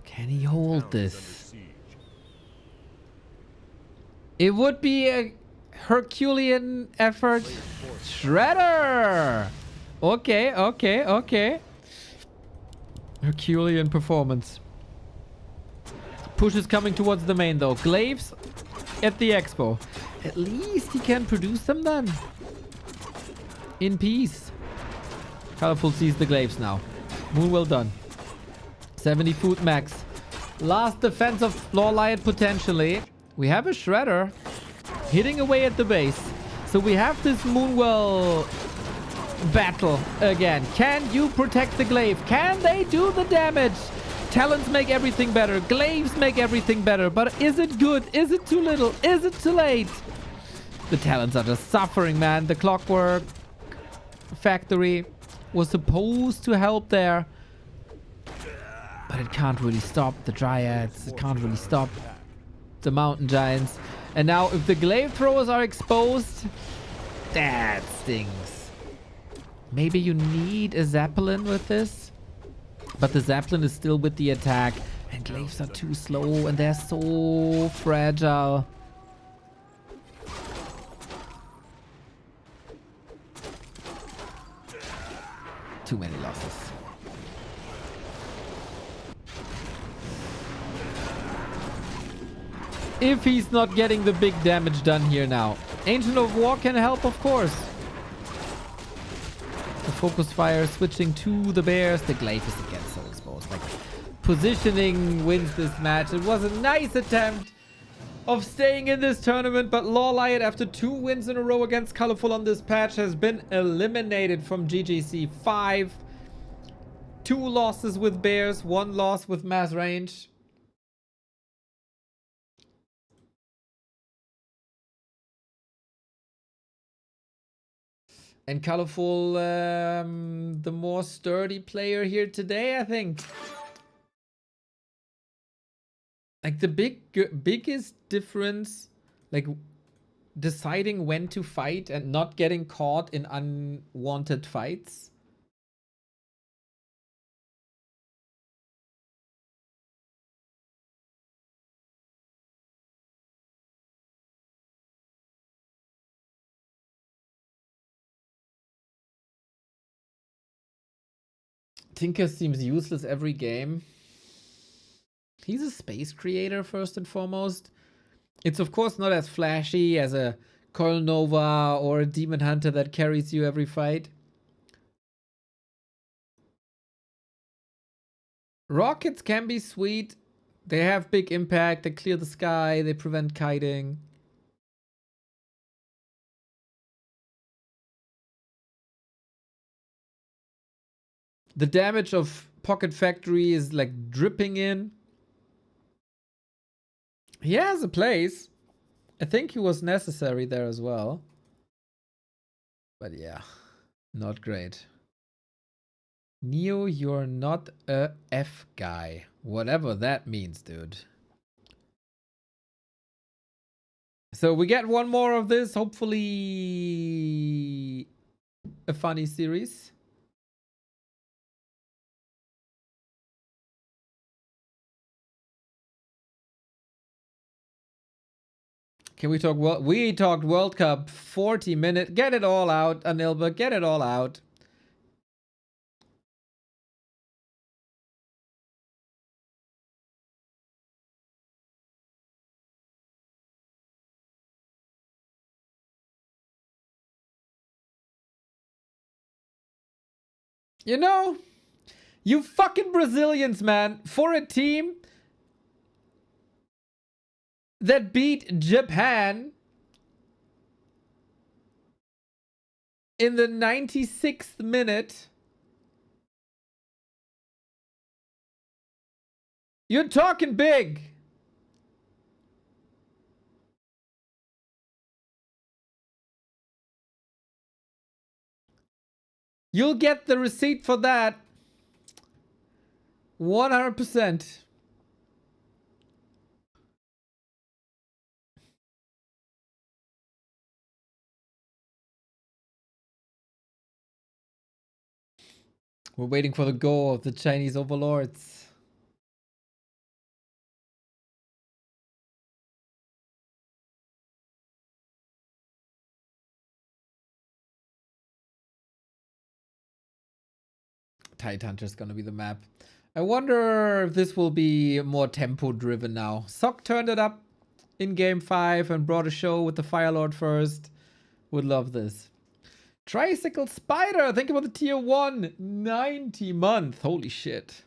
Can he hold this? It would be a Herculean effort. Shredder! Okay, okay, okay. Herculean performance. Push is coming towards the main though. Glaives at the expo. At least he can produce them then. In peace. ColorFul sees the glaives now. Moon well done. 70 food max. Last defense of LawLiet potentially. We have a Shredder hitting away at the base. So we have this Moonwell battle again. Can you protect the glaive? Can they do the damage? Talons make everything better. Glaives make everything better. But is it good? Is it too little? Is it too late? The Talons are just suffering, man. The Clockwork Factory was supposed to help there. But it can't really stop the Dryads. It can't really stop the Mountain Giants. And now if the Glaive Throwers are exposed, that stings. Maybe you need a Zeppelin with this. But the Zeppelin is still with the attack. And Glaives are too slow and they're so fragile. Too many losses. If he's not getting the big damage done here now. Ancient of War can help, of course. The focus fire switching to the bears. The glaive is again so exposed. Like, positioning wins this match. It was a nice attempt of staying in this tournament, but LawLiet, after 2 wins in a row against ColorFul on this patch, has been eliminated from GGC 5. 2 losses with bears, 1 loss with mass range. And ColorFul, the more sturdy player here today, I think. Like the biggest difference, like deciding when to fight and not getting caught in unwanted fights. Tinker seems useless every game. He's a space creator first and foremost. It's of course not as flashy as a Coil Nova or a Demon Hunter that carries you every fight. Rockets can be sweet. They have big impact. They clear the sky. They prevent kiting. The damage of Pocket Factory is like dripping in. He has a place. I think he was necessary there as well. But yeah, not great. Neo, you're not a F guy. Whatever that means, dude. So we get one more of this. Hopefully a funny series. Can we talk? We talked World Cup 40 minutes. Get it all out, Anilba. Get it all out. You know, you fucking Brazilians, man, for a team that beat Japan in the 96th minute. You're talking big. You'll get the receipt for that. 100%. We're waiting for the go of the Chinese overlords. Tide Hunter's gonna be the map. I wonder if this will be more tempo driven now. Sock turned it up in game 5 and brought a show with the Firelord first. Would love this. Tricycle Spider, think about the tier 1 90 month. Holy shit.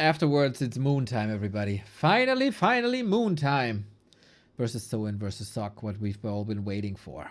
Afterwards, it's moon time, everybody. Finally, moon time. Versus Soin versus Sock, what we've all been waiting for.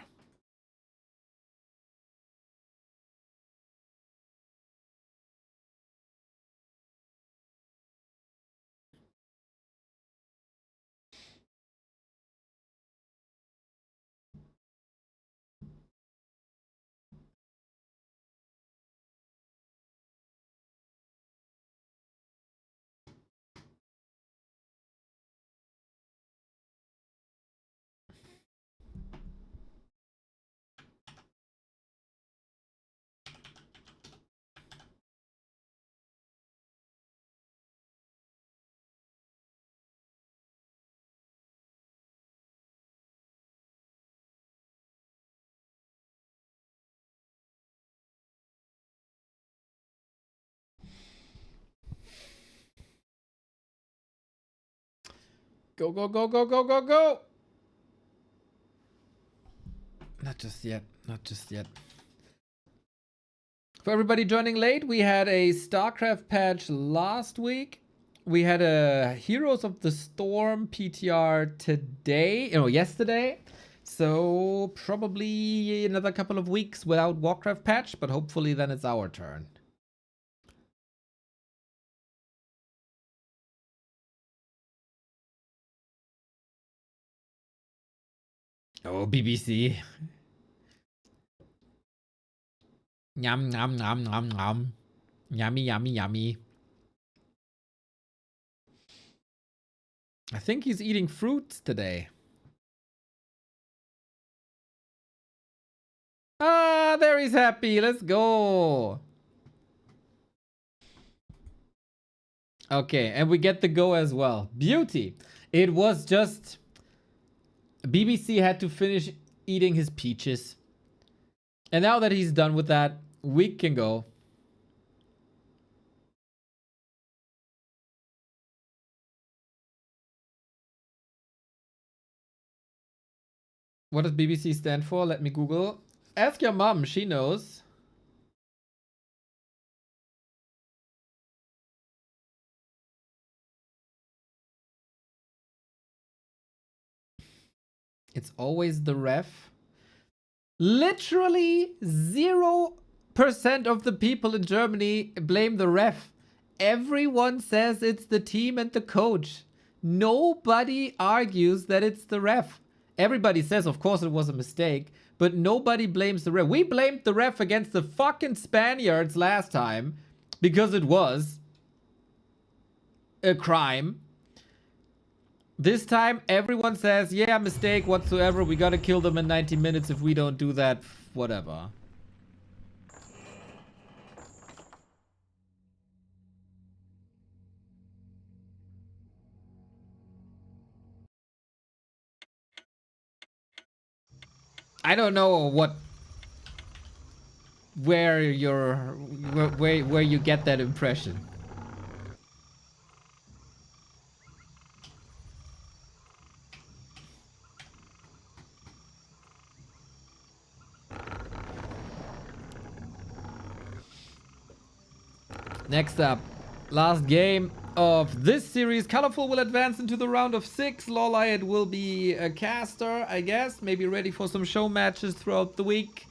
Go, go, go, go, go, go, go! Not just yet. Not just yet. For everybody joining late, we had a StarCraft patch last week. We had a Heroes of the Storm PTR today, yesterday. So probably another couple of weeks without Warcraft patch, but hopefully then it's our turn. Oh, BBC. Yum, yum, yum, yum, yum. Yummy, yummy, yummy. I think he's eating fruits today. Ah, there he's happy. Let's go. Okay, and we get the go as well. Beauty. It was just... BBC had to finish eating his peaches. And now that he's done with that, we can go. What does BBC stand for? Let me Google. Ask your mom, she knows. It's always the ref. Literally 0% of the people in Germany blame the ref. Everyone says it's the team and the coach. Nobody argues that it's the ref. Everybody says, of course, it was a mistake, but nobody blames the ref. We blamed the ref against the fucking Spaniards last time because it was a crime. This time, everyone says, yeah, mistake whatsoever. We gotta kill them in 90 minutes. If we don't do that, whatever. I don't know where you get that impression. Next up, last game of this series. ColorFul will advance into the round of 6. LawLiet will be a caster, I guess. Maybe ready for some show matches throughout the week.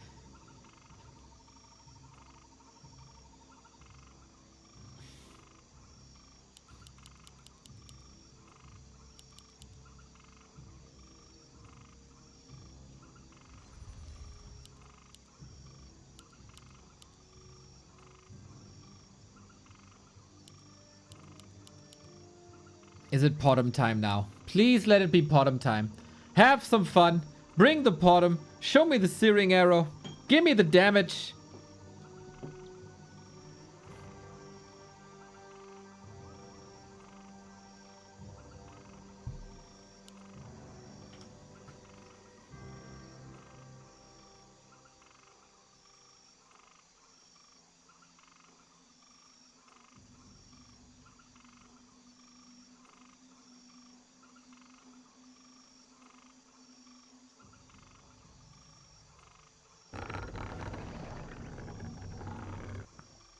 Is it Potom time now? Please let it be Potom time. Have some fun. Bring the Potom. Show me the searing arrow. Give me the damage.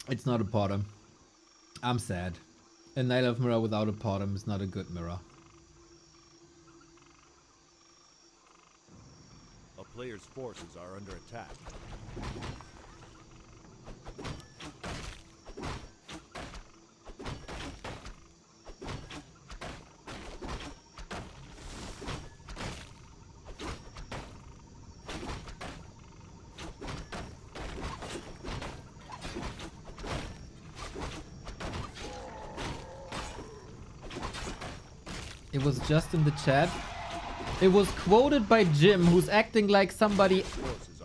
It's not a Potom. I'm sad. A Night Elf mirror without a bottom is not a good mirror. A player's forces are under attack. It was just in the chat. It was quoted by Jim, who's acting like somebody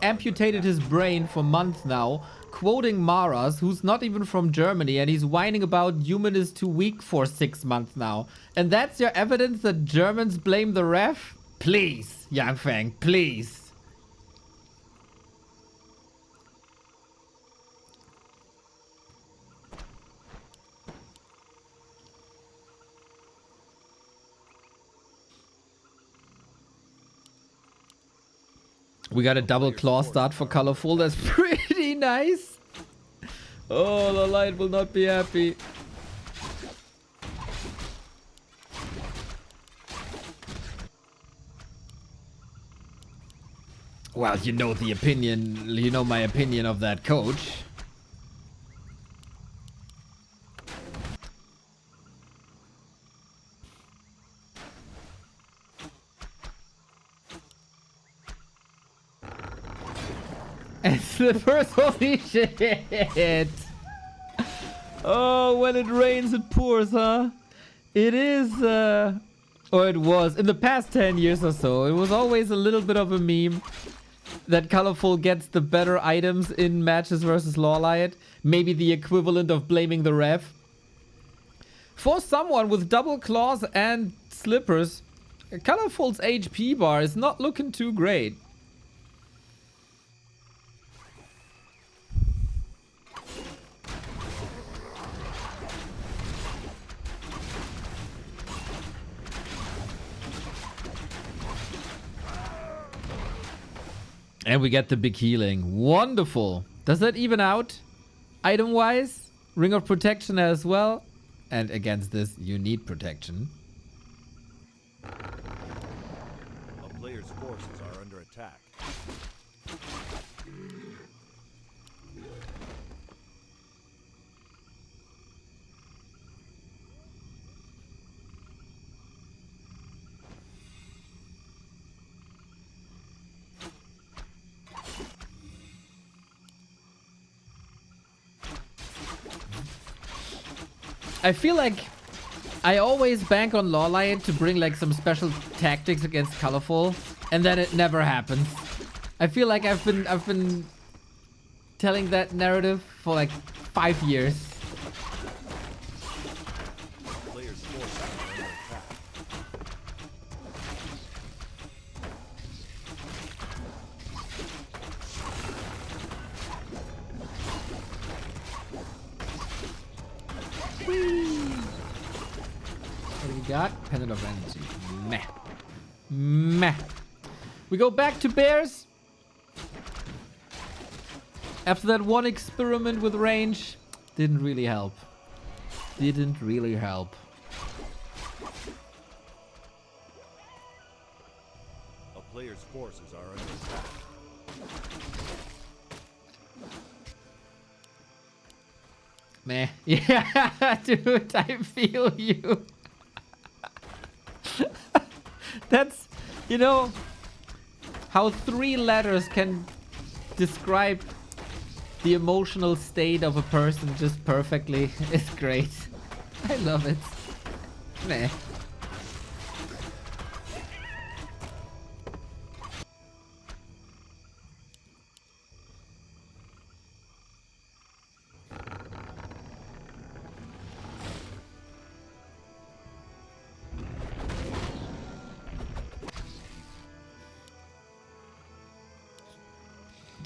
amputated his brain for months now, quoting Maras, who's not even from Germany, and he's whining about human is too weak for 6 months now. And that's your evidence that Germans blame the ref? Please, Yang Feng, please. We got a double claw start for ColorFul. That's pretty nice. Oh, LawLiet will not be happy. Well, you know the opinion. You know my opinion of that coach. And slippers, holy shit! Oh, when it rains, it pours, huh? It is, or it was, in the past 10 years or so, it was always a little bit of a meme that ColorFul gets the better items in matches versus LawLiet. Maybe the equivalent of blaming the ref. For someone with double claws and slippers, ColorFul's HP bar is not looking too great. And we get the big healing. Wonderful. Does that even out? Item-wise? Ring of Protection as well. And against this, you need protection. A player's forces are under attack. I feel like I always bank on LawLiet to bring like some special tactics against ColorFul, and then it never happens. I feel like I've been telling that narrative for like 5 years. Player's forces are under attack. What do we got? Pendant of Energy. Meh. Meh. We go back to bears. After that one experiment with range, didn't really help. Didn't really help. A player's forces are under attack. Meh. Yeah, dude, I feel you. That's, you know, how 3 letters can describe the emotional state of a person just perfectly. It's great. I love it. Meh.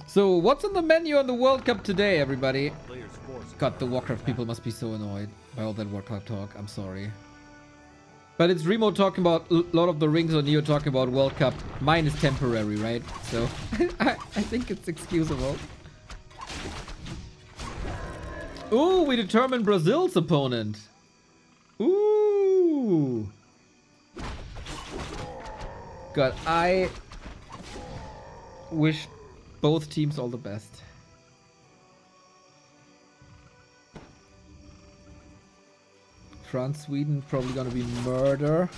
So, what's on the menu on the World Cup today, everybody? Player's forces God, the Warcraft people must be so annoyed by all that Warcraft talk. I'm sorry. But it's Remo talking about Lord of the Rings or Neo talking about World Cup. Mine is temporary, right? So, I think it's excusable. Ooh, we determined Brazil's opponent. Ooh. God, I wish both teams all the best. France, Sweden, probably gonna be murder.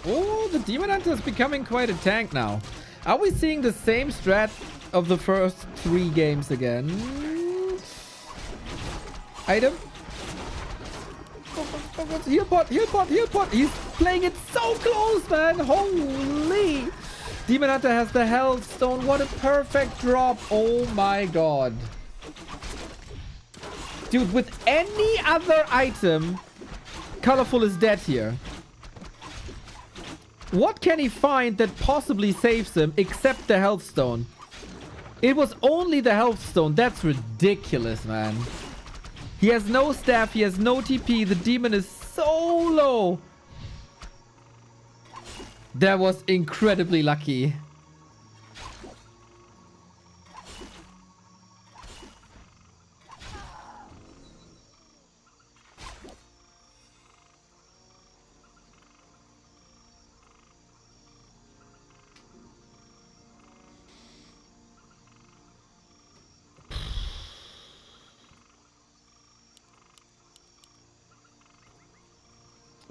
Oh, the Demon Hunter is becoming quite a tank now. Are we seeing the same strat of the first 3 games again? Item. Heal pot, heal pot, heal pot. He's playing it so close, man. Holy. Demon Hunter has the health stone. What a perfect drop. Oh my god. Dude, with any other item, ColorFul is dead here. What can he find that possibly saves him except the health stone? It was only the health stone. That's ridiculous, man. He has no staff. He has no TP. The demon is so low. That was incredibly lucky.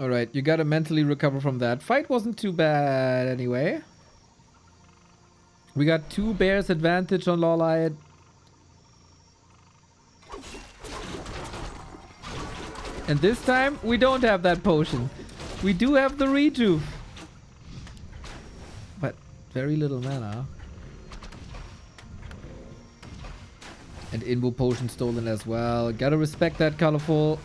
Alright, you gotta mentally recover from that. Fight wasn't too bad anyway. We got 2 bears advantage on LawLiet. And this time, we don't have that potion. We do have the rejuve. But very little mana. And Invo potion stolen as well. Gotta respect that, ColorFul.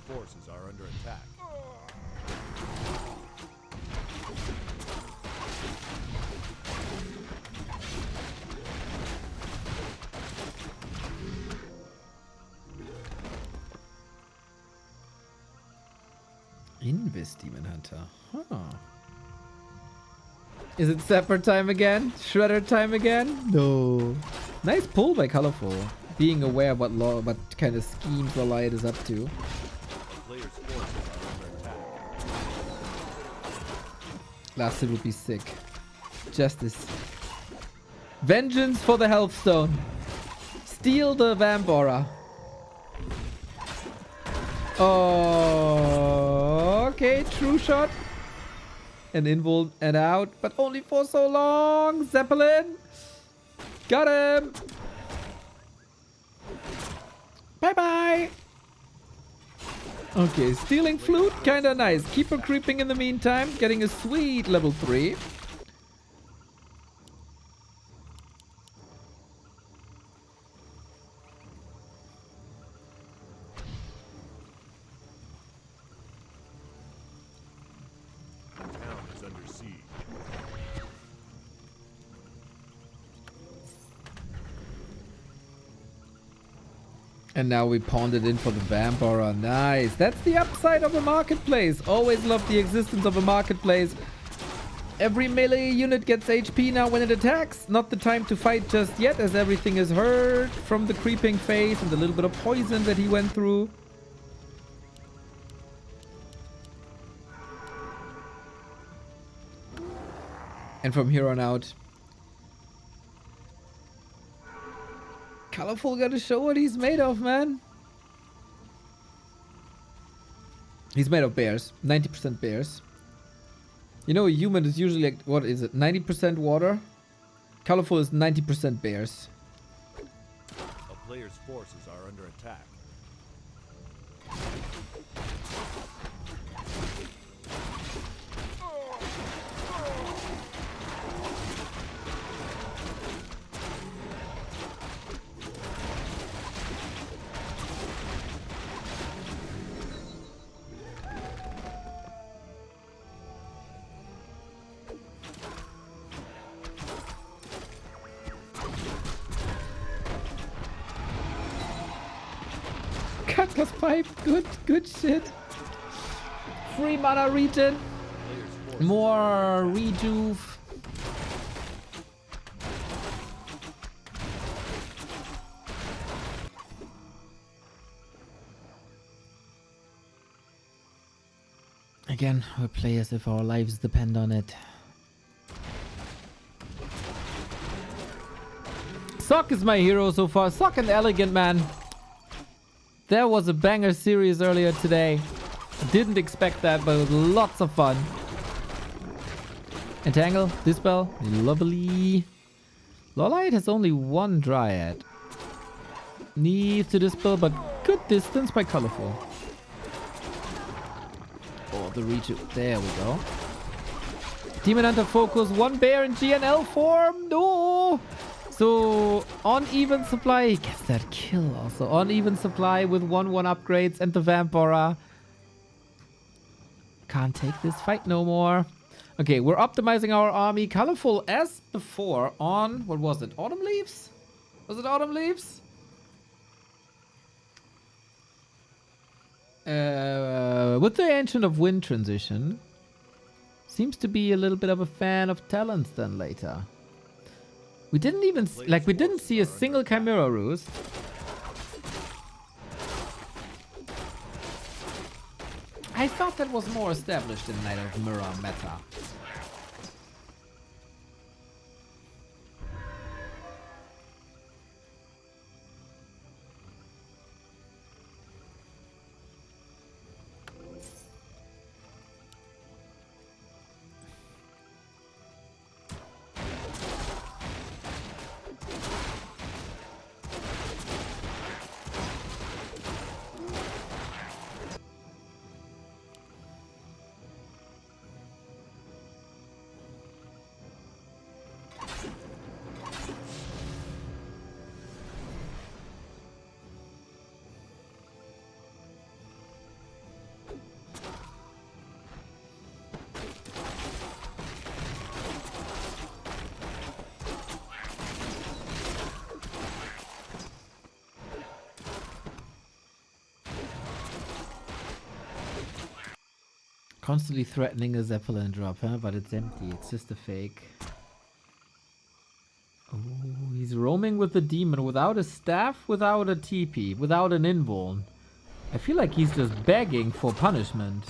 Forces are under attack. Invis Demon Hunter. Huh. Is it separate time again? Shredder time again? No. Nice pull by ColorFul. Being aware what kind of schemes LawLiet is up to. Players' forces are under attack. Last hit would be sick. Justice. Vengeance for the health stone. Steal the Vamp Aura. Oh, okay, true shot. And invul and out, but only for so long. Zeppelin. Got him. Bye-bye. Okay, stealing flute, kinda nice. Keep her creeping in the meantime, getting a sweet level 3. The town is under siege. And now we pawned it in for the Vamp Aura. Nice. That's the upside of a marketplace. Always love the existence of a marketplace. Every melee unit gets HP now when it attacks. Not the time to fight just yet, as everything is hurt from the creeping phase and the little bit of poison that he went through. And from here on out, ColorFul gotta show what he's made of, man. He's made of bears. 90% bears. You know, a human is usually like, what is it? 90% water? ColorFul is 90% bears. A player's forces are under attack. Cutlass pipe. Good shit. Free mana regen. More rejuve. Again, we play as if our lives depend on it. Sock is my hero so far. Sock and EleGaNt, man. There was a banger series earlier today. Didn't expect that, but it was lots of fun. Entangle, Dispel, lovely. LawLiet has only one Dryad. Needs to Dispel, but good distance by ColorFul. Oh, the reach. There we go. Demon Hunter focus. One bear in GNL form. No. So, uneven supply. He gets that kill also. Uneven supply with 1-1 upgrades and the Vampora. Can't take this fight no more. Okay, we're optimizing our army. ColorFul as before on, what was it? Autumn Leaves? Was it Autumn Leaves? With the Ancient of Wind transition. Seems to be a little bit of a fan of Talents then later. We didn't even, we didn't see a single Chimera Roost. I thought that was more established in Night of Mirror meta. Constantly threatening a Zeppelin drop, huh? But it's empty. It's just a fake. Oh, he's roaming with the demon without a staff, without a TP, without an invuln. I feel like he's just begging for punishment.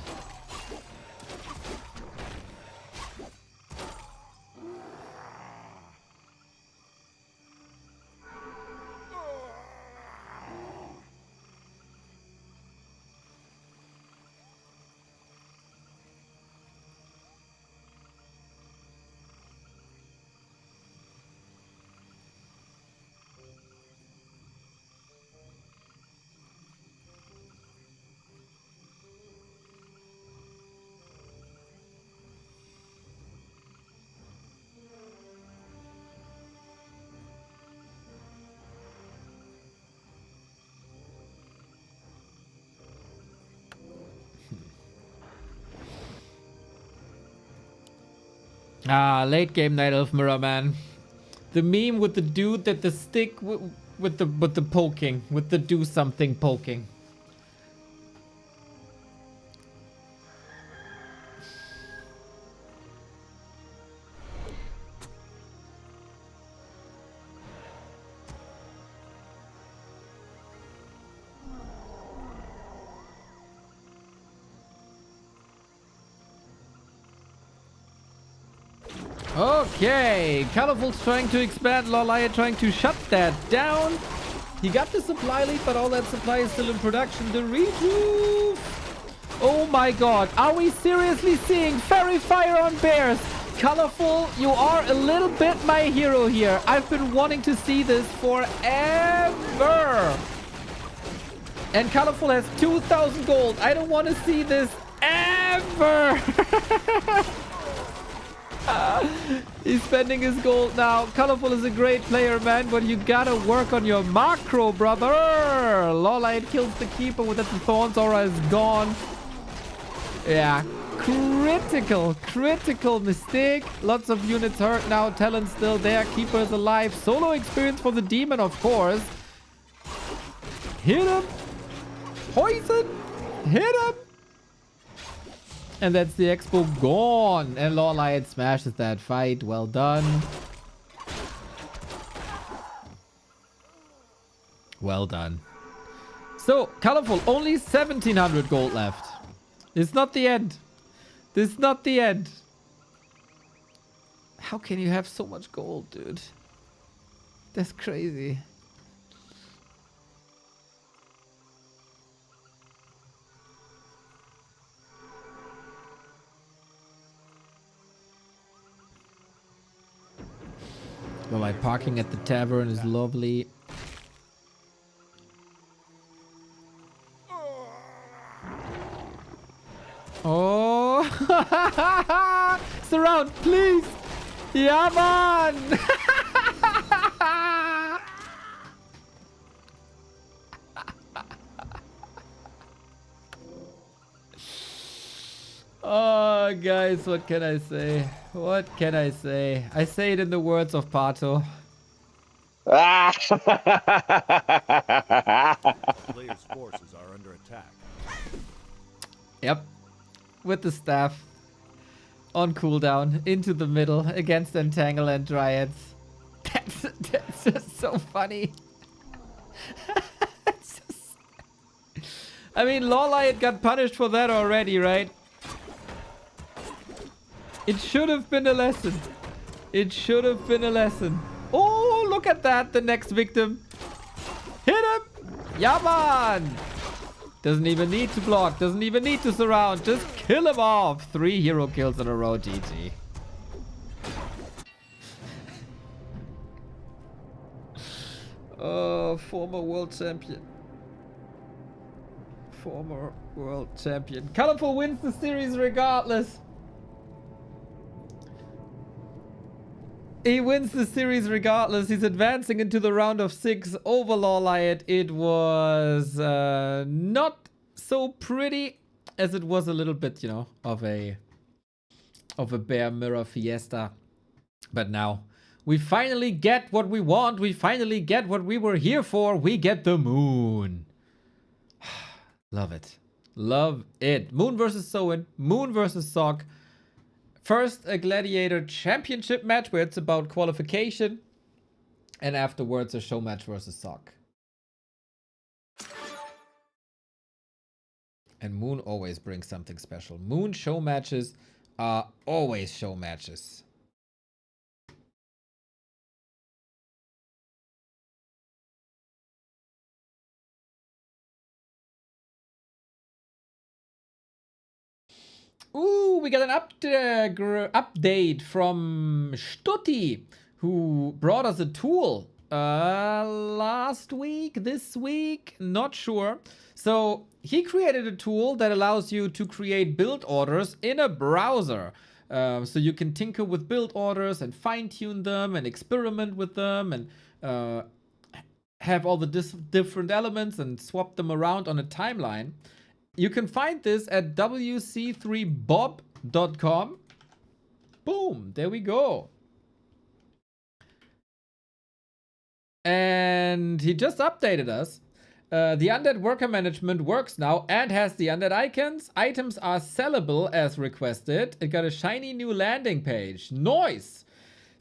Ah, late game Night Elf Mirror, man. The meme with the dude that the stick with the poking, with the do something poking. Okay, ColorFul's trying to expand, LawLiet trying to shut that down. He got the supply lead, but all that supply is still in production. The rejuve. Oh my god, are we seriously seeing Fairy Fire on Bears? ColorFul, you are a little bit my hero here. I've been wanting to see this forever. And ColorFul has 2,000 gold. I don't want to see this ever. He's spending his gold now. ColorFul is a great player, man, but you gotta work on your macro, brother. LawLiet kills the keeper with that the Thorns aura is gone. Yeah, critical mistake. Lots of units hurt now. Talent still there. Keeper is alive. Solo experience for the demon, of course. Hit him. Poison. Hit him. And that's the expo gone. And LawLiet smashes that fight. Well done. Well done. So, ColorFul, only 1700 gold left. It's not the end. This is not the end. How can you have so much gold, dude? That's crazy. Well, my parking at the tavern is lovely. Oh! Surround, please! Yeah, man! Oh, guys, what can I say? What can I say? I say it in the words of Pato. Players' forces are under attack. Yep. With the staff. On cooldown. Into the middle. Against Entangle and Dryads. That's just so funny. I mean, LawLiet got punished for that already, right? It should have been a lesson. It should have been a lesson. Oh, look at that. The next victim. Hit him. Yeah, man. Doesn't even need to block. Doesn't even need to surround. Just kill him off. 3 hero kills in a row. GG. Former world champion. Former world champion. ColorFul wins the series regardless. He wins the series regardless. He's advancing into the round of 6 over LawLiet. It was not so pretty as it was a little bit, you know, of a bear mirror fiesta. But now we finally get what we want. We finally get what we were here for. We get the moon. Love it. Love it. Moon versus Soin. Moon versus Sock. First, a Gladiator championship match where it's about qualification. And afterwards, a show match versus Sock. And Moon always brings something special. Moon show matches are always show matches. Ooh, we got an update from Stutti, who brought us a tool last week, this week, not sure. So he created a tool that allows you to create build orders in a browser. So you can tinker with build orders and fine-tune them and experiment with them and have all the different elements and swap them around on a timeline. You can find this at wc3bob.com. Boom, there we go. And he just updated us. The undead worker management works now and has the undead icons. Items are sellable as requested. It got a shiny new landing page. Nice!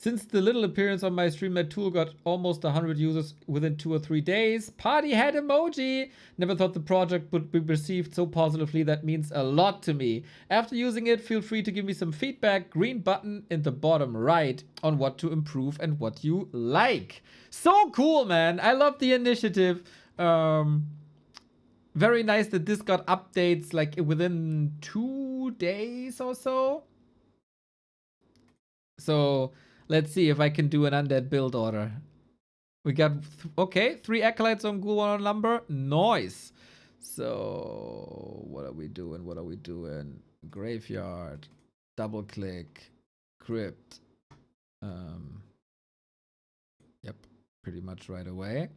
Since the little appearance on my stream, that tool got almost 100 users within 2 or 3 days. Party hat emoji! Never thought the project would be received so positively. That means a lot to me. After using it, feel free to give me some feedback. Green button in the bottom right on what to improve and what you like. So cool, man. I love the initiative. Very nice that this got updates like within 2 days or so. So let's see if I can do an undead build order. We got, okay, 3 acolytes on Ghoul 1 on lumber. Nice. So what are we doing? What are we doing? Graveyard. Double click. Crypt. Yep, pretty much right away.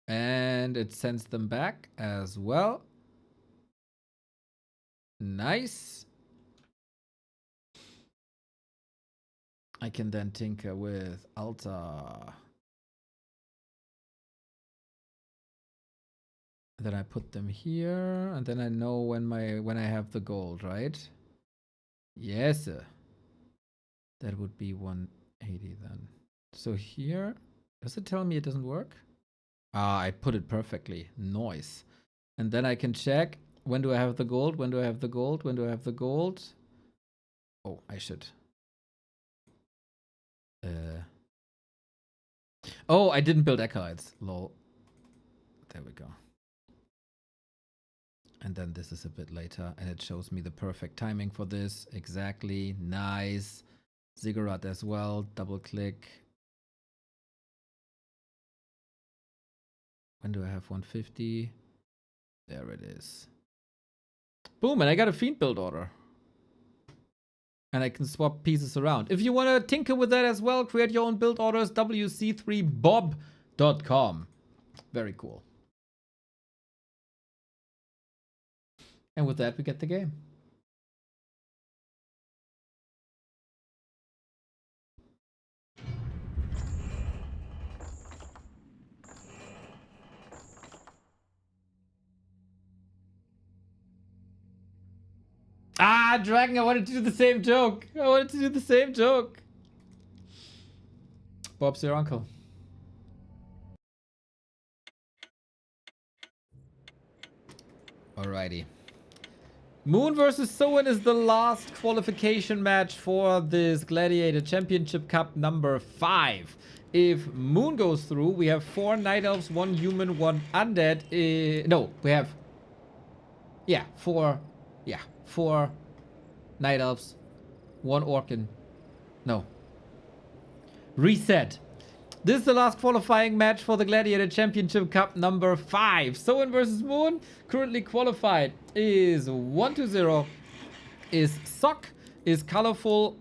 And it sends them back as well. Nice. I can then tinker with Alta. Then I put them here, and then I know when I have the gold, right? Yes, sir. That would be 180 then. So here, does it tell me it doesn't work? Ah, I put it perfectly. Nice. And then I can check, when do I have the gold? When do I have the gold? When do I have the gold? Oh, I should. Oh, I didn't build acolytes. Lol. There we go. And then this is a bit later, and it shows me the perfect timing for this. Exactly. Nice. Ziggurat as well. Double click. When do I have 150? There it is. Boom, and I got a Fiend build order. And I can swap pieces around. If you want to tinker with that as well, create your own build orders, wc3bob.com. Very cool. And with that, we get the game. Ah, Dragon, I wanted to do the same joke. Bob's your uncle. Alrighty. Moon versus Soin is the last qualification match for this Gladiator Championship Cup number 5. If Moon goes through, we have 4 Night Elves, 1 human, 1 undead. No, we have... Yeah, 4 Night Elves, 1 Orcan. No. Reset. This is the last qualifying match for the Gladiator Championship Cup number 5. Soin versus Moon, currently qualified, is 1-0, is Sock, is ColorFul,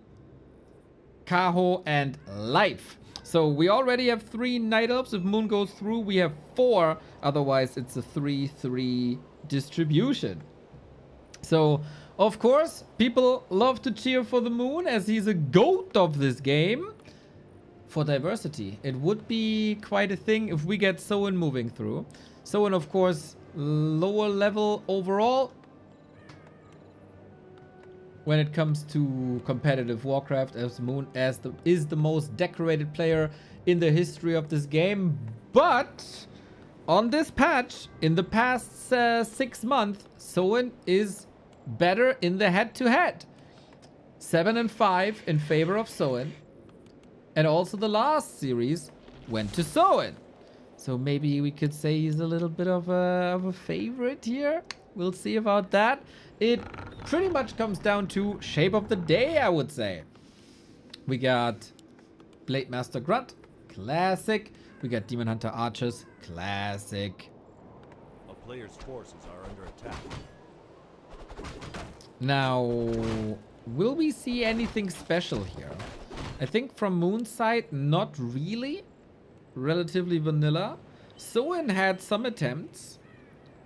Kaho, and Life. So we already have 3 Night Elves. If Moon goes through, we have 4. Otherwise, it's a 3-3 distribution. So, of course, people love to cheer for the Moon as he's a GOAT of this game. For diversity, it would be quite a thing if we get Soin moving through. Soin, of course, lower level overall when it comes to competitive Warcraft, as Moon is the most decorated player in the history of this game. But on this patch, in the past 6 months, Soin is better in the head-to-head. 7-5 in favor of Soin. And also the last series went to Soin. So maybe we could say he's a little bit of a favorite here. We'll see about that. It pretty much comes down to shape of the day, I would say. We got Blade Master Grunt, classic. We got Demon Hunter Archers, classic. A player's forces are under attack. Now, will we see anything special here? I think from Moon's side, not really. Relatively vanilla. Soin had some attempts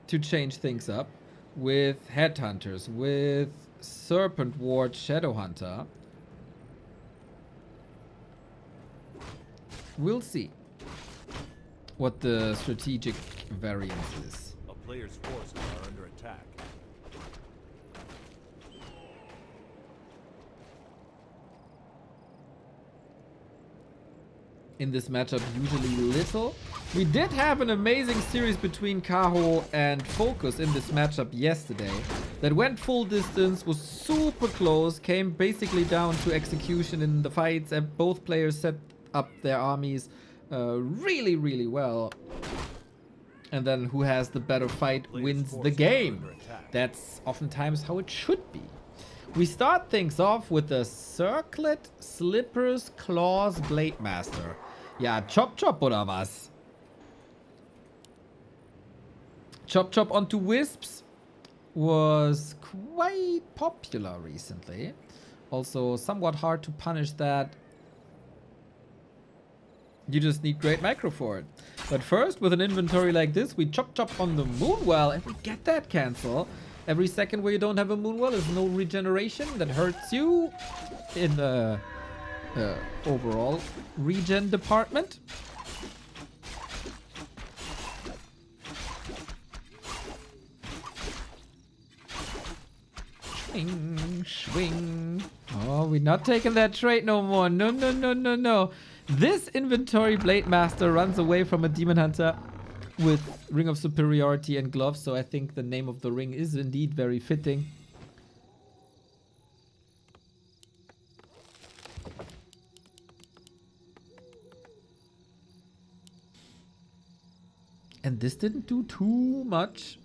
to change things up with Headhunters, with Serpent Ward Shadowhunter. We'll see what the strategic variance is. A player's forces are under attack. In this matchup, usually little. We did have an amazing series between Kaho and Focus in this matchup yesterday that went full distance, was super close, came basically down to execution in the fights, and both players set up their armies really, really well. And then who has the better fight wins the game. That's oftentimes how it should be. We start things off with the Circlet, Slippers, Claws, Blade Master. Ja, Chop Chop oder was? Chop Chop onto Wisps was quite popular recently. Also somewhat hard to punish that. You just need great micro for it. But first, with an inventory like this, we Chop Chop on the Moonwell and we get that cancel. Every second where you don't have a Moonwell is no regeneration. That hurts you in the overall regen department. Swing, swing. Oh, we're not taking that trade no more. No, no, no, no, no. This inventory Blade Master runs away from a Demon Hunter with Ring of Superiority and gloves, so I think the name of the ring is indeed very fitting. And this didn't do too much.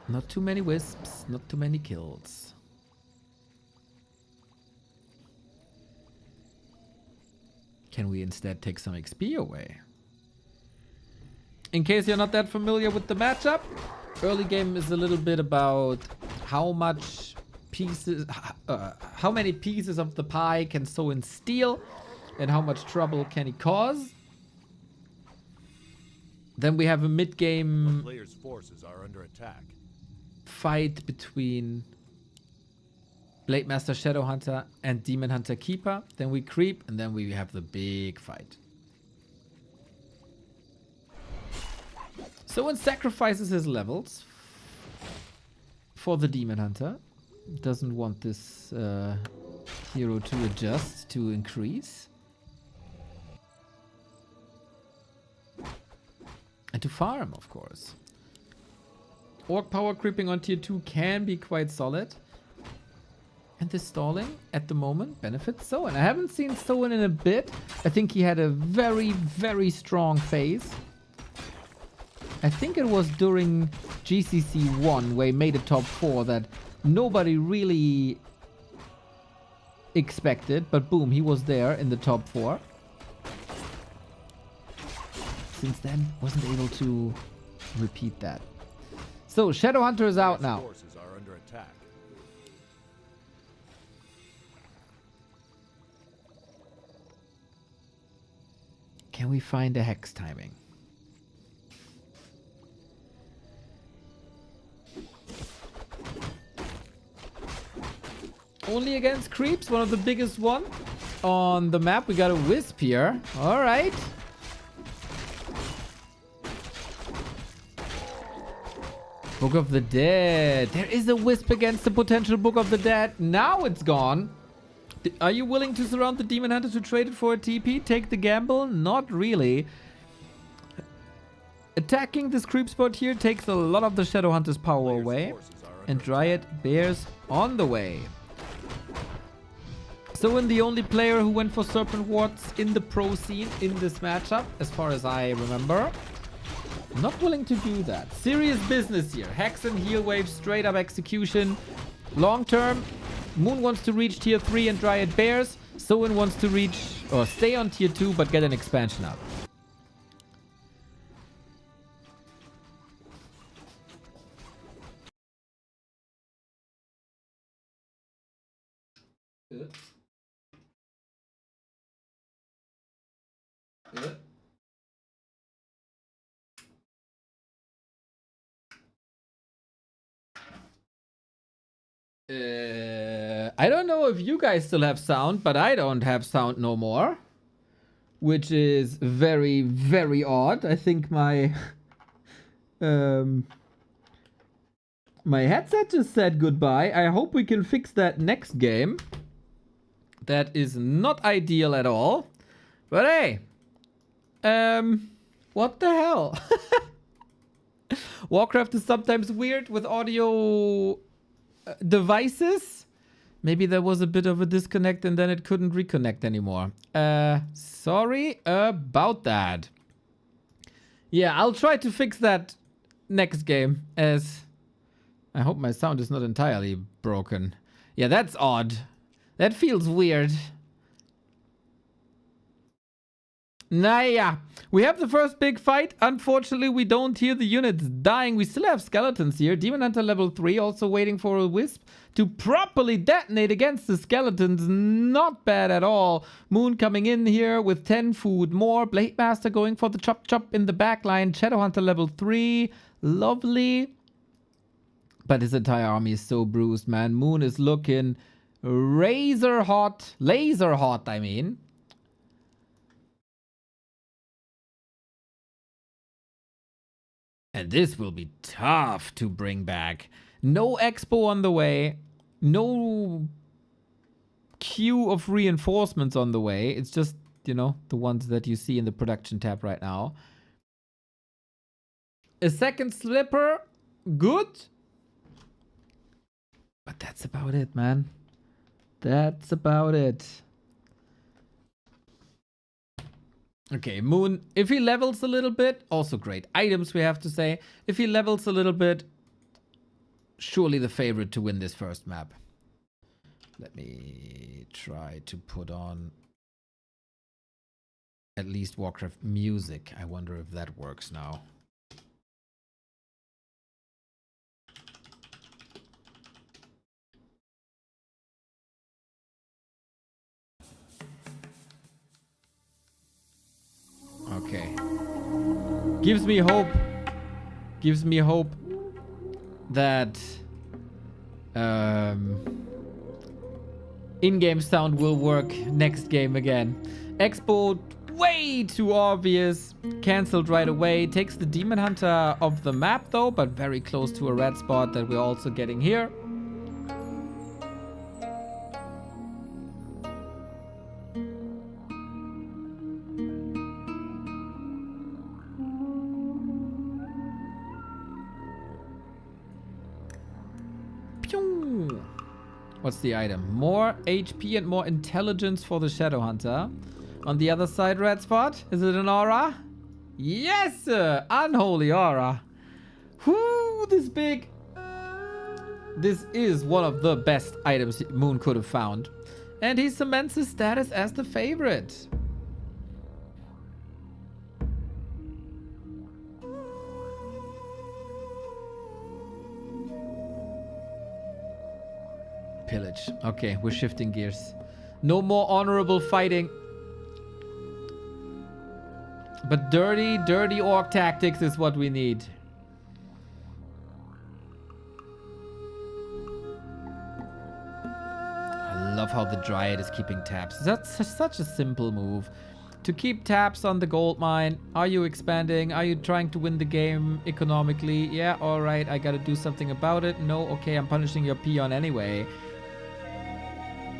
Not too many wisps, not too many kills. Can we instead take some XP away? In case you're not that familiar with the matchup, early game is a little bit about how much pieces, how many pieces of the pie can Soin steal and how much trouble can he cause. Then we have a mid-game Players' forces are under attack. fight between Blade Master Shadow Hunter and Demon Hunter Keeper. Then we creep, and then we have the big fight. Soin sacrifices his levels for the Demon Hunter. Doesn't want this hero to adjust, to increase. And to farm, of course. Orc power creeping on tier 2 can be quite solid. And this stalling at the moment benefits Soin. I haven't seen Soin in a bit. I think he had a very, very strong phase. I think it was during GCC 1 where he made a top 4 that nobody really expected. But boom, he was there in the top 4. Since then, wasn't able to repeat that. So, Shadow Hunter is out now. Forces are under attack. Can we find a hex timing? Only against creeps, one of the biggest one on the map. We got a wisp here. All right. Book of the Dead. There is a wisp against the potential Book of the Dead. Now it's gone. Are you willing to surround the Demon Hunter to trade it for a TP? Take the gamble? Not really. Attacking this creep spot here takes a lot of the Shadow Hunter's power away. And Dryad bears on the way. Soin, the only player who went for Serpent Wards in the pro scene in this matchup, as far as I remember. Not willing to do that. Serious business here. Hex and heal wave, straight up execution. Long term, Moon wants to reach tier 3 and Dryad bears. Soin wants to reach or stay on tier 2 but get an expansion up. I don't know if you guys still have sound, but I don't have sound no more. Which is very, very odd. I think my my headset just said goodbye. I hope we can fix that next game. That is not ideal at all. But hey, what the hell? Warcraft is sometimes weird with audio devices. Maybe there was a bit of a disconnect and then it couldn't reconnect anymore. Sorry about that. Yeah, I'll try to fix that next game, as I hope my sound is not entirely broken. Yeah, that's odd. That feels weird. Naya, we have the first big fight. Unfortunately, we don't hear the units dying. We still have skeletons here. Demon Hunter level 3, also waiting for a wisp to properly detonate against the skeletons. Not bad at all. Moon coming in here with 10 food more. Blade Master going for the chop chop in the back line. Shadow Hunter level 3. Lovely. But his entire army is so bruised, man. Moon is looking razor hot. Laser hot, I mean. And this will be tough to bring back. No expo on the way. No queue of reinforcements on the way. It's just, you know, the ones that you see in the production tab right now. A second slipper, good. But that's about it, man. That's about it. Okay, Moon, if he levels a little bit, also great. Items, we have to say. If he levels a little bit, surely the favorite to win this first map. Let me try to put on at least Warcraft music. I wonder if that works now. Okay. Gives me hope. Gives me hope that in-game sound will work next game again. Expo, way too obvious. Cancelled right away. Takes the Demon Hunter off the map though, but very close to a red spot that we're also getting here. What's the item? More HP and more intelligence for the Shadow Hunter. On the other side, red spot. Is it an aura? Yes, sir. Unholy aura. Whoo, this big. This is one of the best items Moon could have found. And he cements his status as the favorite. Pillage. Okay, we're shifting gears. No more honorable fighting. But dirty orc tactics is what we need. I love how the Dryad is keeping tabs. That's such a simple move. To keep tabs on the gold mine. Are you expanding? Are you trying to win the game economically? Yeah, alright, I gotta do something about it. No, okay, I'm punishing your peon anyway.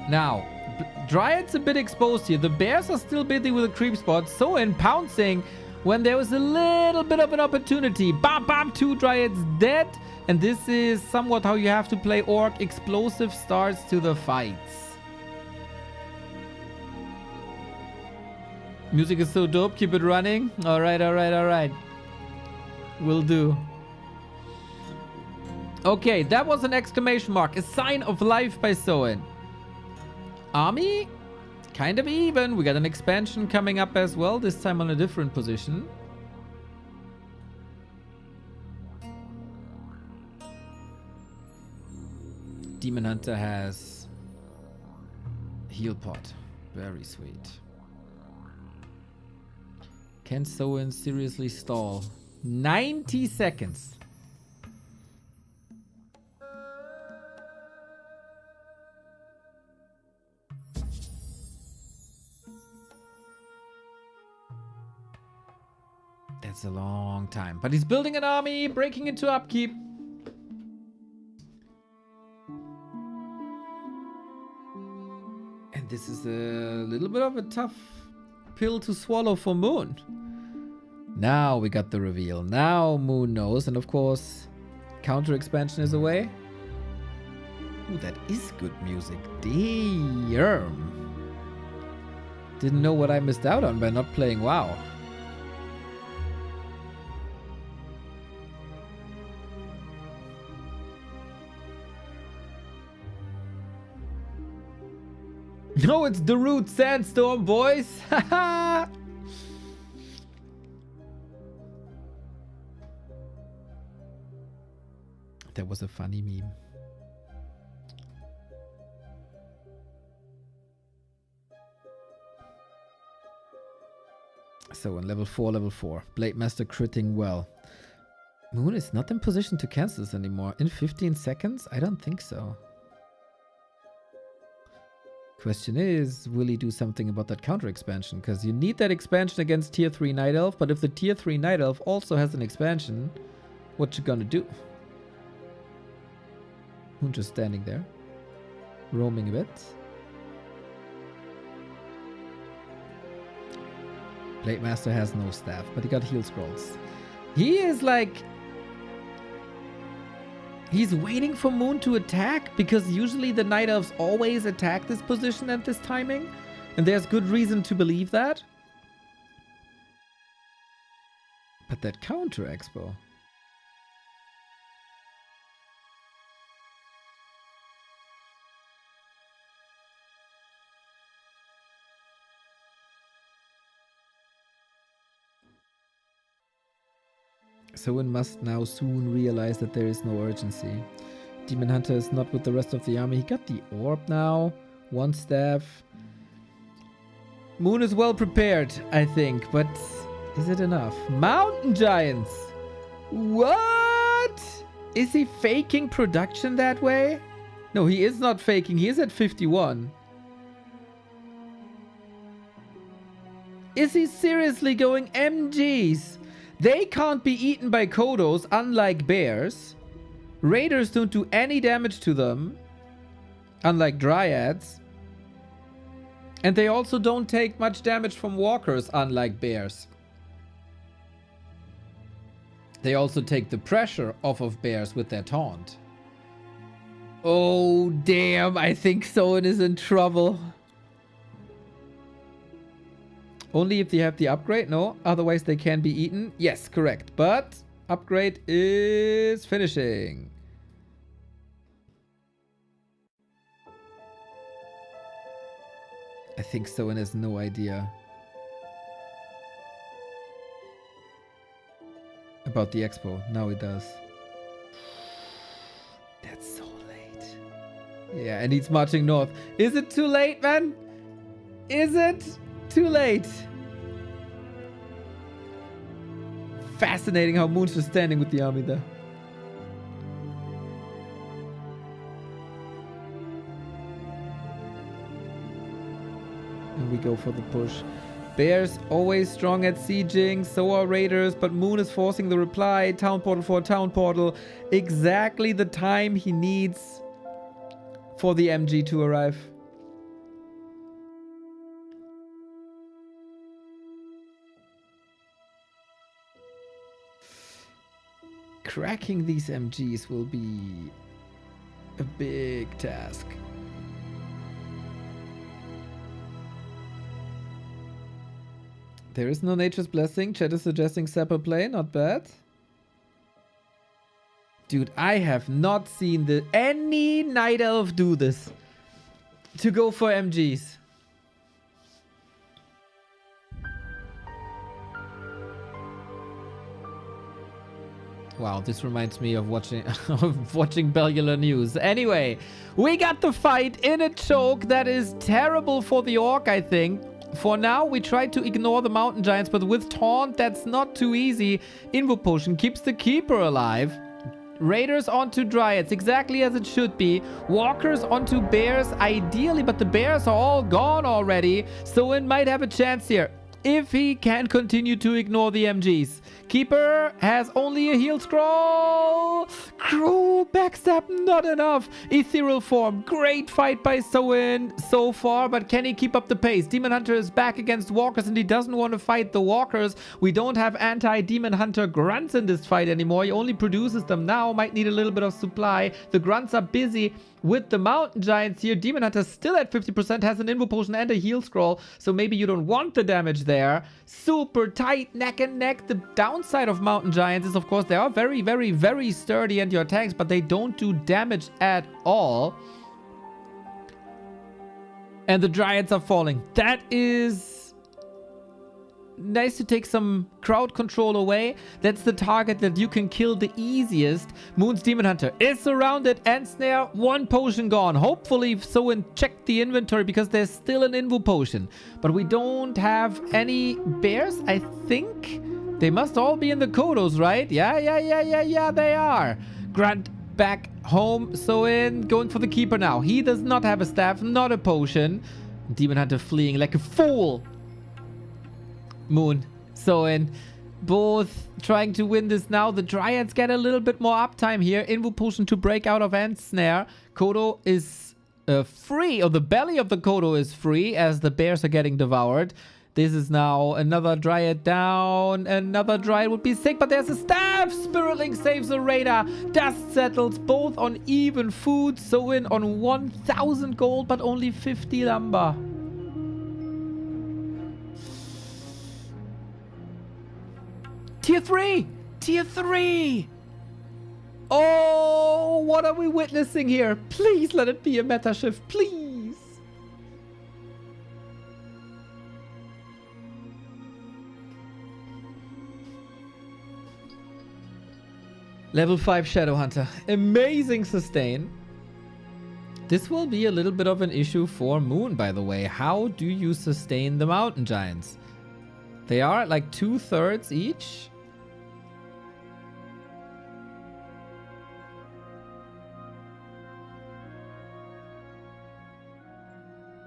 Now, Dryad's a bit exposed here. The bears are still busy with the creep spot. Soin pouncing when there was a little bit of an opportunity. Bam, bam, 2 Dryads dead. And this is somewhat how you have to play Orc. Explosive starts to the fights. Music is so dope. Keep it running. Alright, alright, alright. Will do. Okay, that was an exclamation mark. A sign of life by Soin. Army, kind of even. We got an expansion coming up as well, this time on a different position. Demon Hunter has heal pot. Very sweet. Can Soin seriously stall? 90 seconds. That's a long time. But he's building an army, breaking into upkeep. And this is a little bit of a tough pill to swallow for Moon. Now we got the reveal. Now Moon knows. And of course, counter expansion is away. Ooh, that is good music. Damn. Didn't know what I missed out on by not playing WoW. No, it's the Root Sandstorm, boys. Haha. That was a funny meme. So on level 4. Blade Master critting well. Moon is not in position to cancel this anymore. In 15 seconds? I don't think so. Question is, will he do something about that counter expansion? Because you need that expansion against tier 3 Night Elf, but if the tier 3 Night Elf also has an expansion, what you gonna do? Moon just standing there. Roaming a bit. Blade Master has no staff, but he got heal scrolls. He is like... He's waiting for Moon to attack, because usually the Night Elves always attack this position at this timing. And there's good reason to believe that. But that counter expo... Soin must now soon realize that there is no urgency. Demon Hunter is not with the rest of the army. He got the orb now. One staff. Moon is well prepared, I think, but is it enough? Mountain Giants! What? Is he faking production that way? No, he is not faking. He is at 51. Is he seriously going MGs? They can't be eaten by Kodos, unlike bears. Raiders don't do any damage to them, unlike Dryads. And they also don't take much damage from walkers, unlike bears. They also take the pressure off of bears with their taunt. Oh, damn. I think Soin is in trouble. Only if they have the upgrade? No. Otherwise they can be eaten? Yes, correct. But upgrade is finishing. I think Soin has no idea about the expo. Now he does. That's so late. Yeah, and he's marching north. Is it too late, man? Is it too late? Fascinating how Moon's just standing with the army there. And we go for the push. Bears always strong at sieging, so are Raiders, but Moon is forcing the reply. Town portal for a town portal. Exactly the time he needs for the MG to arrive. Cracking these MGs will be a big task. There is no Nature's Blessing. Chat is suggesting Sapper play. Not bad. Dude, I have not seen any Night Elf do this. To go for MGs. Wow, this reminds me of watching Bellular News. Anyway, we got the fight in a choke that is terrible for the Orc, I think. For now, we try to ignore the Mountain Giants, but with Taunt, that's not too easy. Invo Potion keeps the Keeper alive. Raiders onto Dryads, exactly as it should be. Walkers onto Bears, ideally, but the Bears are all gone already. Soin might have a chance here, if he can continue to ignore the MGs. Keeper has only a heal scroll. Cruel backstab, not enough. Ethereal form, great fight by Soin so far, but can he keep up the pace? Demon Hunter is back against walkers and he doesn't want to fight the walkers. We don't have anti-Demon Hunter grunts in this fight anymore. He only produces them now, might need a little bit of supply. The grunts are busy with the Mountain Giants here. Demon Hunter still at 50%, has an Invo Potion and a heal scroll, so maybe you don't want the damage there. Super tight, neck and neck. The downside of Mountain Giants is, of course, they are very, very, very sturdy and your tanks, but they don't do damage at all. And the Dryads are falling. That is nice to take some crowd control away. That's the target that you can kill the easiest. Moon's Demon Hunter is surrounded and snare. One potion gone. Hopefully Soin checked the inventory because there's still an Invo Potion. But we don't have any bears, I think. They must all be in the Kodos, right? Yeah, they are. Grunt back home. Soin going for the Keeper now. He does not have a staff, not a potion. Demon Hunter fleeing like a fool. Moon, Soin, both trying to win this now. The Dryads get a little bit more uptime here. Invo Potion to break out of Ant Snare. Kodo is free, or the belly of the Kodo is free as the bears are getting devoured. This is now another Dryad down. Another Dryad would be sick, but there's a staff. Spirit Link saves a radar. Dust settles both on even food. Soin on 1,000 gold, but only 50 lumber. Tier 3! Tier 3! Oh, what are we witnessing here? Please let it be a meta shift, please! Level 5 Shadowhunter. Amazing sustain. This will be a little bit of an issue for Moon, by the way. How do you sustain the Mountain Giants? They are at like 2/3 each.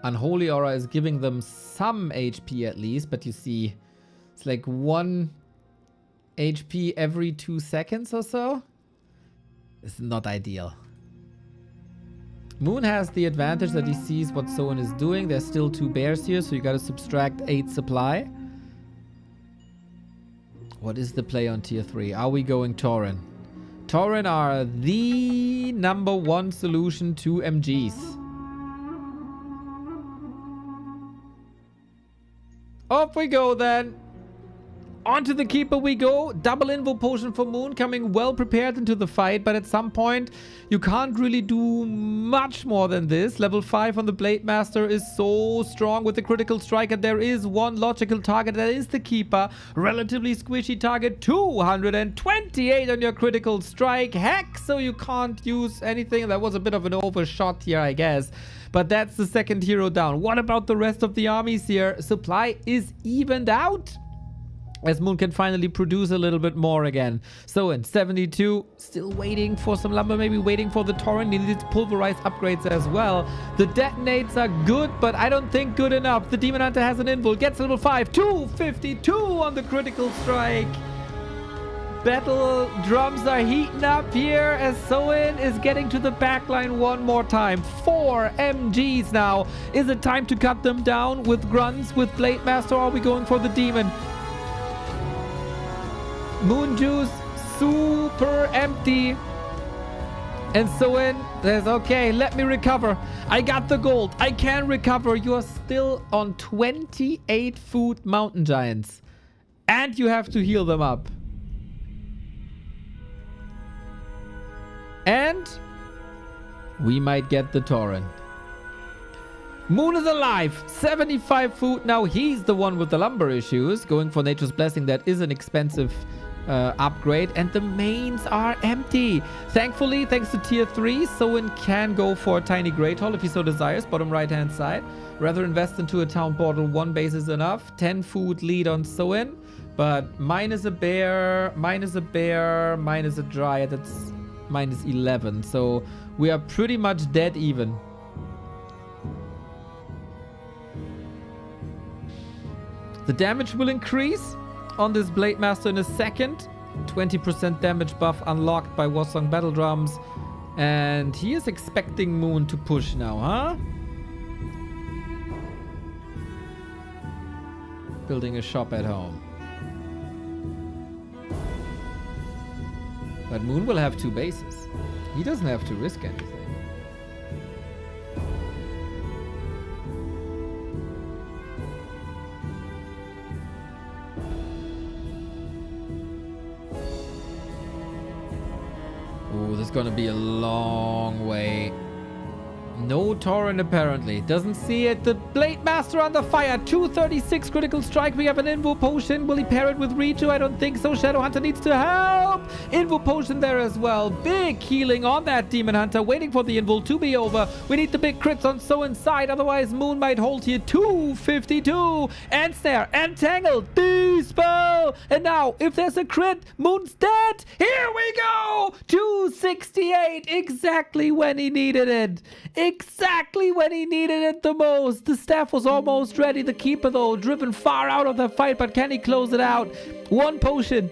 Unholy Aura is giving them some HP at least, but you see, it's like 1 HP every 2 seconds or so. It's not ideal. Moon has the advantage that he sees what Soin is doing. There's still 2 bears here, so you gotta subtract 8 supply. What is the play on tier 3? Are we going Tauren? Tauren are the #1 solution to MGs. Off we go then. Onto the Keeper we go. Double Invo Potion for Moon, coming well prepared into the fight, but at some point you can't really do much more than this. Level 5 on the Blade Master is so strong with the critical strike, and there is one logical target, that is the Keeper. Relatively squishy target, 228 on your critical strike. Heck, so you can't use anything. That was a bit of an overshot here, I guess. But that's the second hero down. What about the rest of the armies here? Supply is evened out, as Moon can finally produce a little bit more again. So in 72, still waiting for some lumber, maybe waiting for the Torrent. He needs pulverized upgrades as well. The detonates are good, but I don't think good enough. The Demon Hunter has an invul, gets level 5, 252 on the critical strike. Battle drums are heating up here as Soin is getting to the backline one more time. 4 MGs now. Is it time to cut them down with grunts, with Blade Master, or are we going for the Demon? Moon Juice, super empty. And Soin says, okay, let me recover. I got the gold. I can recover. You are still on 28 food Mountain Giants. And you have to heal them up. And we might get the Torrent. Moon is alive. 75 food. Now he's the one with the lumber issues. Going for Nature's Blessing. That is an expensive upgrade. And the mains are empty. Thankfully, thanks to tier 3, Soin can go for a tiny Great Hall if he so desires. Bottom right hand side. Rather invest into a town portal. 1 base is enough. 10 food lead on Soin. But minus a bear, minus a bear, minus a Dryad. That's minus 11. So we are pretty much dead even. The damage will increase on this Blade Master in a second. 20% damage buff unlocked by Warsong Battle Drums. And he is expecting Moon to push now, huh? Building a shop at home. But Moon will have 2 bases. He doesn't have to risk anything. Oh, this is gonna be a long way. No Torrent apparently. Doesn't see it. The Blade Master under fire. 236 critical strike. We have an Invo Potion. Will he pair it with Reju? I don't think so. Shadowhunter needs to help. Invo Potion there as well. Big healing on that Demon Hunter. Waiting for the Invul to be over. We need the big crits on So inside. Otherwise, Moon might hold here. 252. And Snare. And Tangle. spell. And now, if there's a crit, Moon's dead. Here we go. 268, exactly when he needed it. Exactly when he needed it the most. The staff was almost ready. The keeper, though, driven far out of the fight, but can he close it out? One potion.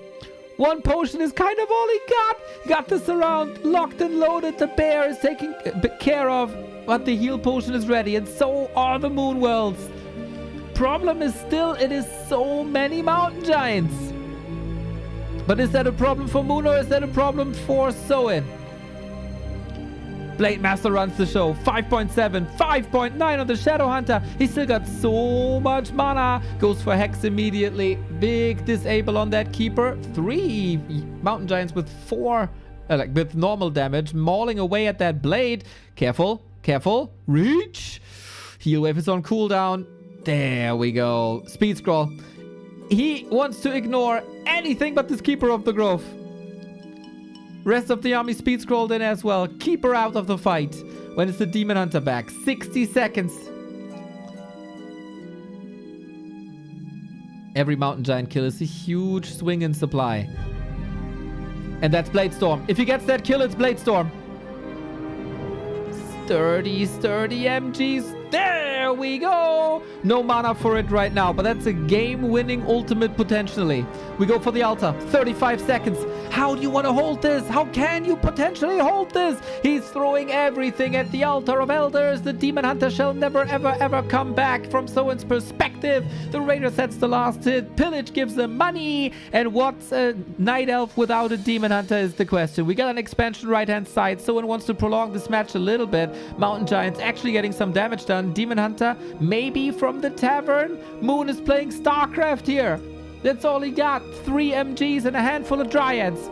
One potion is kind of all he got. Got this around, locked and loaded. The bear is taken care of, but the heal potion is ready, and so are the moon worlds. Problem is still, it is so many mountain giants. But is that a problem for Moon or is that a problem for Soin? Blade Master runs the show. 5.7, 5.9 on the Shadow Hunter. He still got so much mana. Goes for Hex immediately. Big disable on that Keeper. 3 Mountain Giants with 4, with normal damage. Mauling away at that Blade. Careful, careful. Reach. Heal Wave is on cooldown. There we go. Speed Scroll. He wants to ignore anything but this Keeper of the Grove. Rest of the army speed scrolled in as well. Keep her out of the fight. When is the Demon Hunter back? 60 seconds. Every mountain giant kill is a huge swing in supply. And that's Bladestorm. If he gets that kill, it's Bladestorm. Sturdy MGs. There we go. No mana for it right now, but that's a game-winning ultimate potentially. We go for the altar. 35 seconds. How do you want to hold this? How can you potentially hold this? He's throwing everything at the altar of elders. The Demon Hunter shall never, ever, ever come back. From Soin's perspective, the Raider sets the last hit. Pillage gives them money. And what's a Night Elf without a Demon Hunter is the question. We got an expansion right-hand side. Soin wants to prolong this match a little bit. Mountain Giants actually getting some damage done. Demon Hunter maybe from the tavern. Moon is playing StarCraft here. That's all he got. 3 MGs and a handful of Dryads.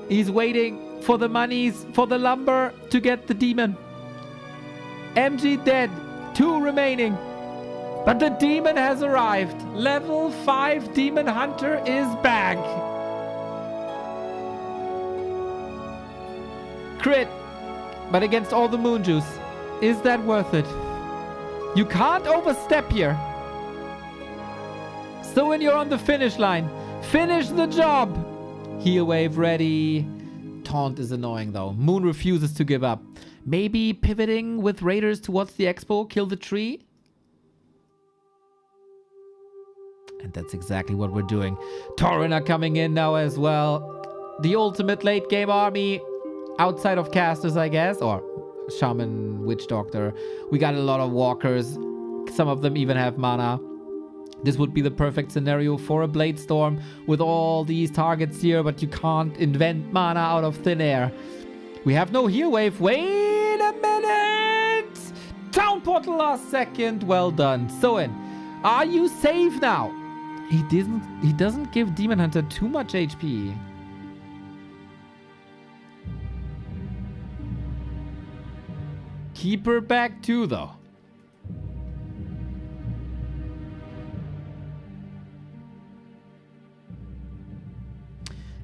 He's waiting for the monies, for the lumber to get the demon. MG dead. 2 remaining. But the demon has arrived. Level 5 Demon Hunter is back. Crit. But against all the moon juice. Is that worth it? You can't overstep here. So when you're on the finish line, finish the job. Heal wave ready. Taunt is annoying though. Moon refuses to give up. Maybe pivoting with Raiders towards the expo, kill the tree. And that's exactly what we're doing. Tauren are coming in now as well. The ultimate late game army outside of casters, I guess, or Shaman, Witch Doctor. We got a lot of walkers. Some of them even have mana. This would be the perfect scenario for a Bladestorm with all these targets here, but you can't invent mana out of thin air. We have no heal wave. Wait a minute! Town portal last second. Well done. Soin, are you safe now? He doesn't give Demon Hunter too much HP. Keep her back too, though.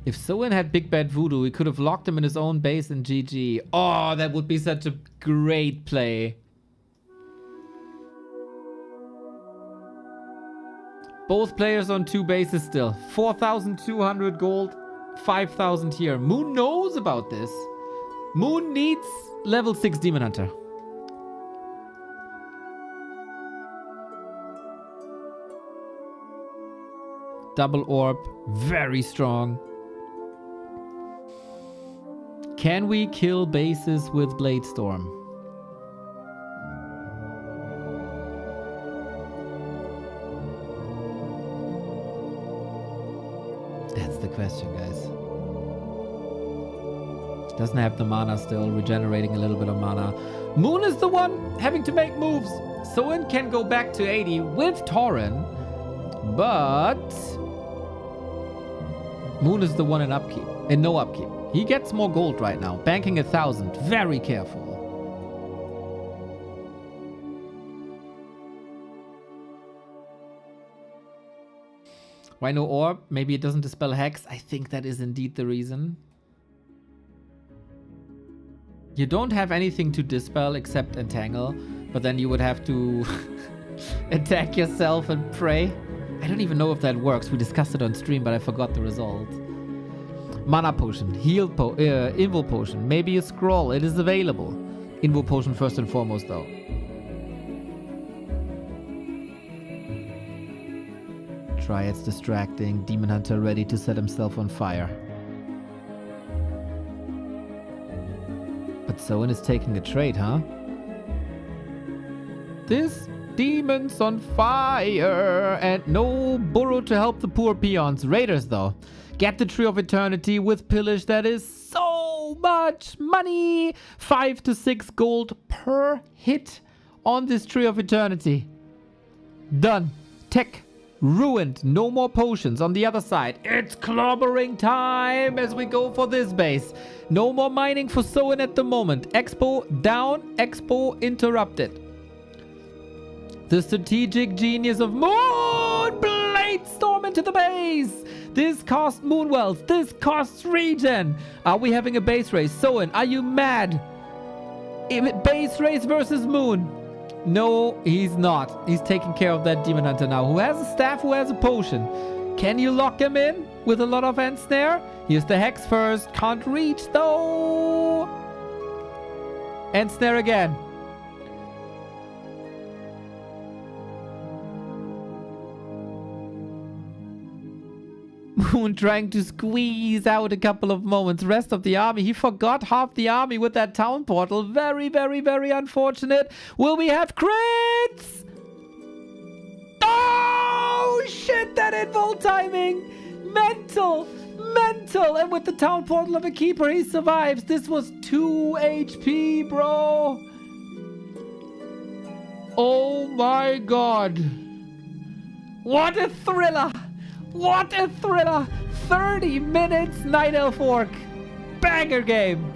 If Soin had Big Bad Voodoo, he could have locked him in his own base in GG. Oh, that would be such a great play. Both players on 2 bases still. 4,200 gold, 5,000 here. Moon knows about this. Moon needs level 6 Demon Hunter. Double orb, very strong. Can we kill bases with Bladestorm? That's the question, guys. Doesn't have the mana still, regenerating a little bit of mana. Moon is the one having to make moves. Soin can go back to 80 with Tauren, but Moon is the one in upkeep, in no upkeep. He gets more gold right now, banking 1,000. Very careful. Why no orb? Maybe it doesn't dispel hex. I think that is indeed the reason. You don't have anything to dispel except entangle, but then you would have to attack yourself and pray. I don't even know if that works. We discussed it on stream, but I forgot the result. Mana potion, heal invul potion, maybe a scroll. It is available. Invul potion first and foremost, though. Triad's distracting. Demon Hunter ready to set himself on fire. But Soin is taking a trade, huh? This demon's on fire and no burrow to help the poor peons. Raiders, though, get the Tree of Eternity with pillage. That is so much money. 5 to 6 gold per hit on this Tree of Eternity. Done. Tech ruined. No more potions. On the other side, it's clobbering time as we go for this base. No more mining for Soin at the moment. Expo down. Expo interrupted. The strategic genius of Moon Blade Storm into the base. This costs Moonwells. This costs regen. Are we having a base race? Soin, are you mad? Base race versus Moon. No, he's not. He's taking care of that Demon Hunter now, who has a staff, who has a potion. Can you lock him in with a lot of Snare? Here's the Hex first. Can't reach, though. Snare again. Moon trying to squeeze out a couple of moments. Rest of the army. He forgot half the army with that town portal. Very, very, very unfortunate. Will we have crits? Oh, shit. That invul timing. Mental. Mental. And with the town portal of a keeper, he survives. This was 2 HP, bro. Oh, my God. What a thriller. What a thriller! 30 minutes, Night Elf Orc. Banger game.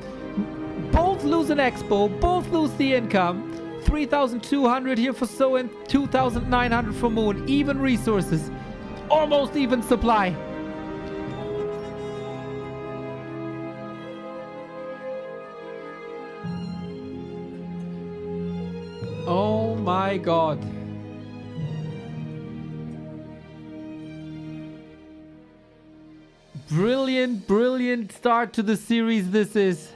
Both lose an expo, both lose the income. 3,200 here for Soin, 2,900 for Moon. Even resources. Almost even supply. Oh my God. Brilliant, brilliant start to the series this is.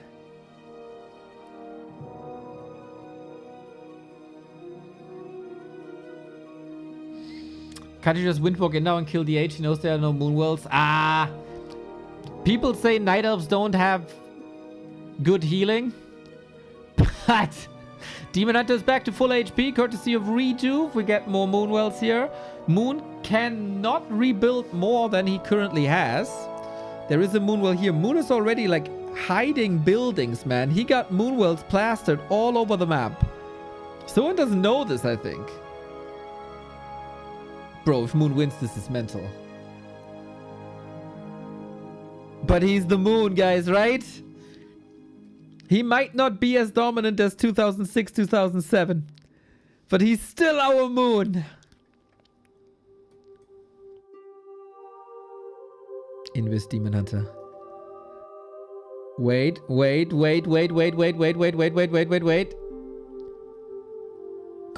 Can't you just windwalk in now and kill the H? He knows there are no Moonwells. Ah! People say Night Elves don't have good healing. But Demon Hunter is back to full HP, courtesy of Rejuve. We get more Moonwells here. Moon cannot rebuild more than he currently has. There is a Moonwell here. Moon is already like hiding buildings, man. He got Moonwells plastered all over the map. Someone doesn't know this, I think. Bro, if Moon wins, this is mental. But he's the Moon, guys, right? He might not be as dominant as 2006, 2007. But he's still our Moon. Invest Demon Hunter. Wait. Go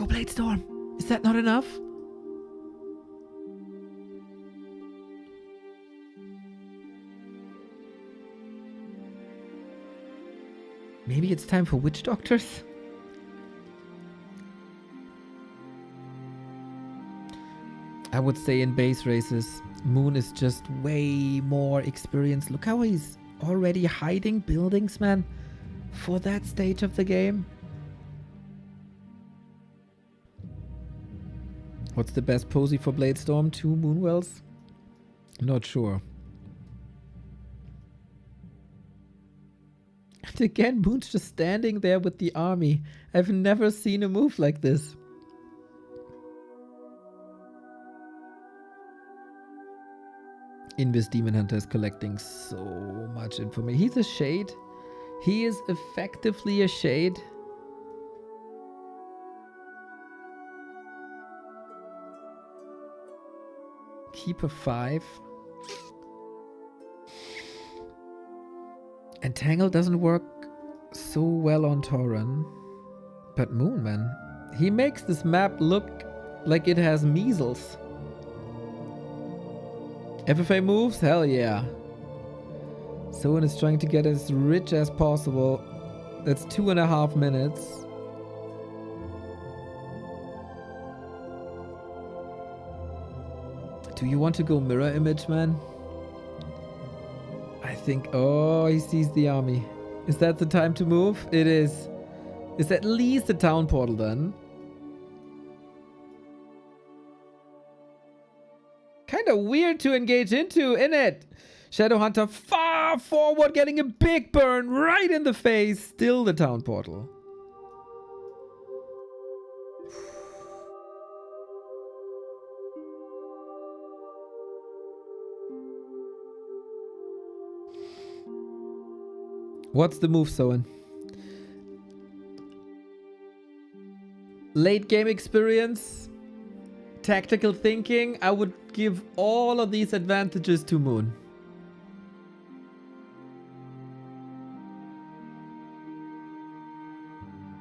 Blade Storm. Is that not enough? Maybe it's time for Witch Doctors? I would say in base races, Moon is just way more experienced. Look how he's already hiding buildings, man, for that stage of the game. What's the best posy for Blade Storm? 2 Moonwells? Not sure. And again, Moon's just standing there with the army. I've never seen a move like this. Invis Demon Hunter is collecting so much information. He's a shade. He is effectively a shade. Keeper 5. Entangle doesn't work so well on Tauren. But Moon, man. He makes this map look like it has measles. FFA moves? Hell yeah. Soin is trying to get as rich as possible. That's 2.5 minutes. Do you want to go mirror image, man? I think... Oh, he sees the army. Is that the time to move? It is. It's at least a town portal then. Kind of weird to engage into, innit? Shadowhunter far forward, getting a big burn right in the face. Still the town portal. What's the move, Soin? Late game experience, tactical thinking. I would give all of these advantages to Moon.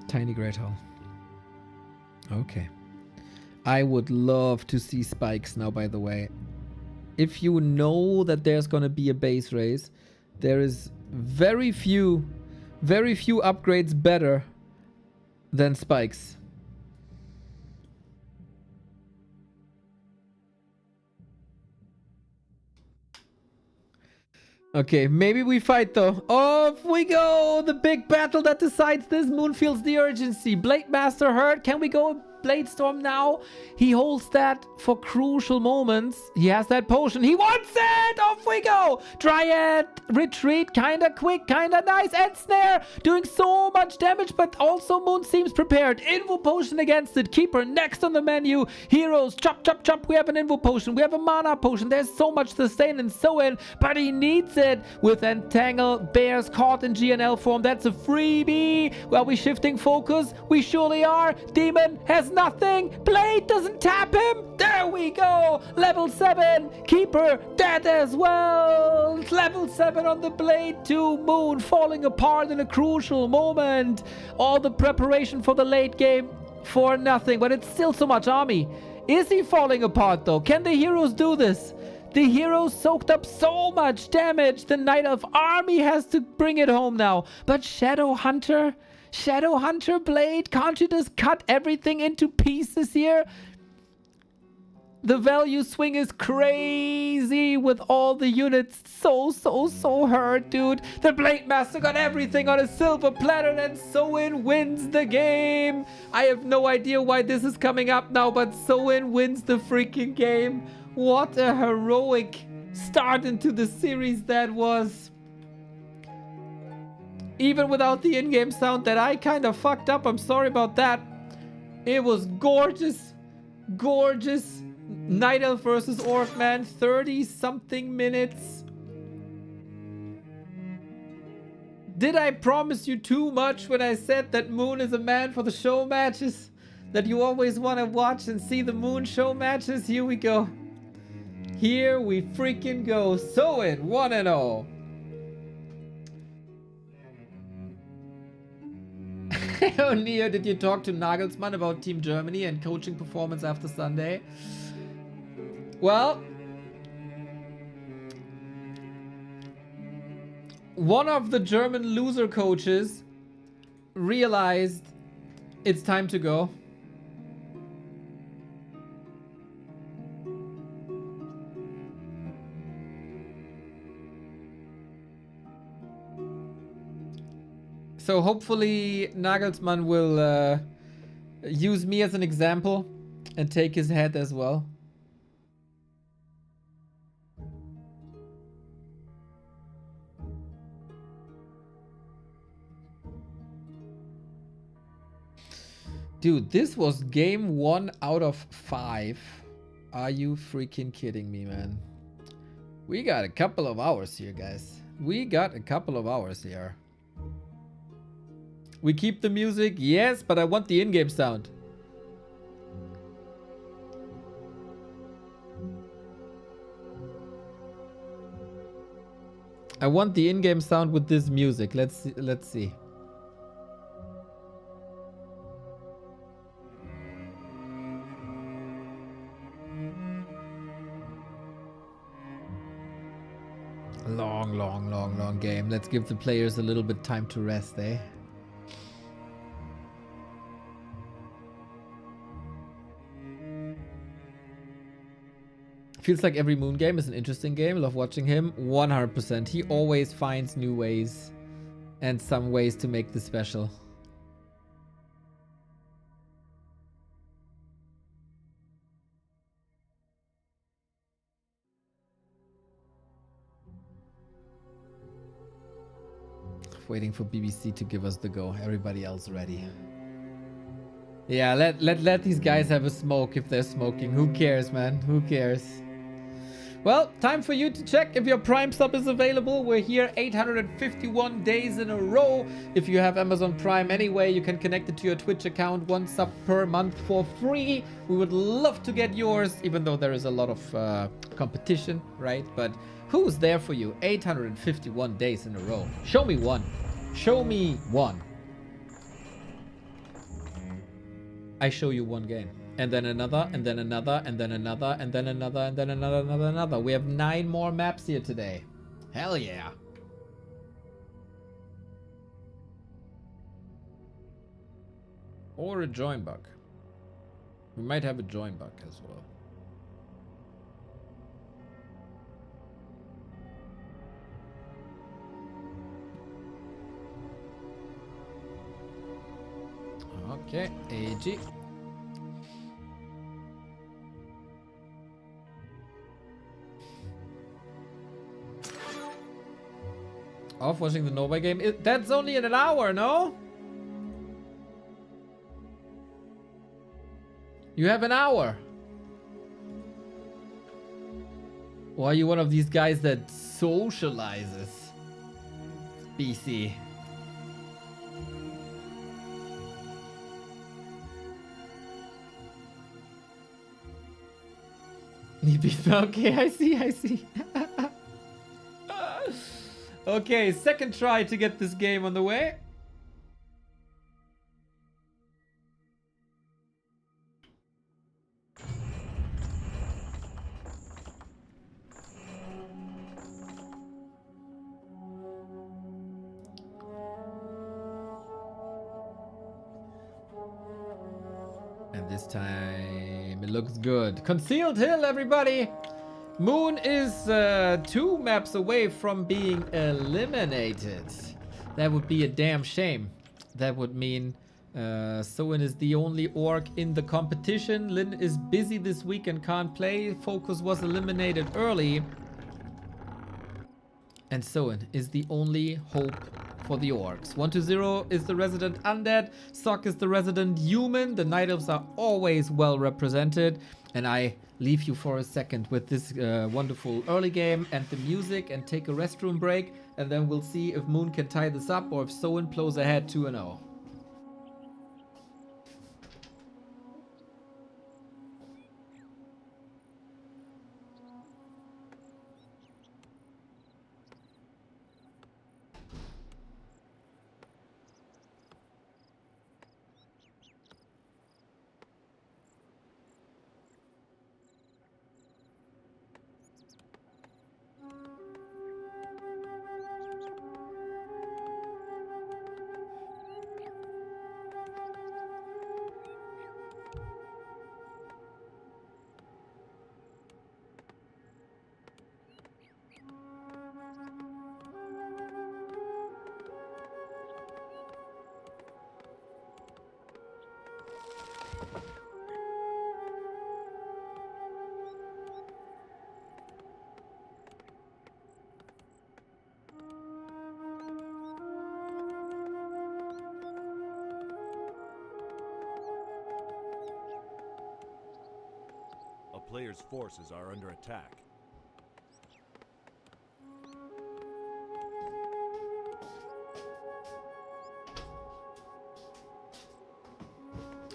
Tiny Great Hall. Okay. I would love to see spikes now, by the way. If you know that there's gonna be a base race, there is very few upgrades better than spikes. Okay, maybe we fight though. Off we go! The big battle that decides this. Moon feels the urgency. Blade Master hurt. Can we go Blade Storm now? He holds that for crucial moments. He has that potion. He wants it! Off we go! Dryad, retreat, kinda quick, kinda nice. And Snare, doing so much damage, but also Moon seems prepared. Invo potion against it. Keeper next on the menu. Heroes, chop, chop, chop. We have an Invo potion. We have a mana potion. There's so much sustain and Soin, but he needs it. With Entangle, Bears caught in GNL form. That's a freebie. Are we shifting focus? We surely are. Demon has nothing. Blade doesn't tap him. There we go. Level 7. Keeper dead as well. Level 7 on the Blade too. Moon falling apart in a crucial moment. All the preparation for the late game for nothing, but it's still so much army. Is he falling apart though? Can the heroes do this? The heroes soaked up so much damage. The Night Elf army has to bring it home now. But Shadowhunter Blade, can't you just cut everything into pieces here? The value swing is crazy with all the units so hurt, dude. The Blade Master got everything on a silver platter and Soin wins the game. I have no idea why this is coming up now, but Soin wins the freaking game. What a heroic start into the series that was. Even without the in-game sound that I kind of fucked up. I'm sorry about that. It was gorgeous. Gorgeous. Night Elf versus Orc, man. 30-something minutes. Did I promise you too much when I said that Moon is a man for the show matches? That you always want to watch and see the Moon show matches? Here we go. Here we freaking go. Soin 1-0. Oh, Neo, did you talk to Nagelsmann about Team Germany and coaching performance after Sunday? Well, one of the German loser coaches realized it's time to go. So hopefully Nagelsmann will use me as an example and take his head as well. Dude, this was game 1 out of 5. Are you freaking kidding me, man? We got a couple of hours here, guys. We got a couple of hours here. We keep the music, yes, but I want the in-game sound. I want the in-game sound with this music. Let's see. Long game. Let's give the players a little bit time to rest, eh? Feels like every Moon game is an interesting game. Love watching him. 100%. He always finds new ways and some ways to make this special. Waiting for BBC to give us the go. Everybody else ready. Yeah, let these guys have a smoke if they're smoking. Who cares, man? Who cares? Well, time for you to check if your Prime sub is available. We're here 851 days in a row. If you have Amazon Prime anyway, you can connect it to your Twitch account. 1 sub per month for free. We would love to get yours, even though there is a lot of competition, right? But who's there for you? 851 days in a row. Show me one. Show me one. I show you one game. And then another, and then another, and then another, and then another, and then another. We have 9 more maps here today. Hell yeah. Or a join bug. We might have a join bug as well. Okay, AG. Off watching the Nova game. That's only in an hour, no? You have an hour. Or are you one of these guys that socializes? BC. Okay, I see. Okay, second try to get this game on the way. And this time it looks good. Concealed Hill, everybody! Moon is 2 maps away from being eliminated. That would be a damn shame. That would mean Soin is the only orc in the competition. Lin is busy this week and can't play. Focus was eliminated early. And Soin is the only hope for the orcs. 120 is the resident undead. Sock is the resident human. The night elves are always well represented. And I leave you for a second with this wonderful early game and the music and take a restroom break. And then we'll see if Moon can tie this up or if Soin blows ahead 2-0. A player's forces are under attack.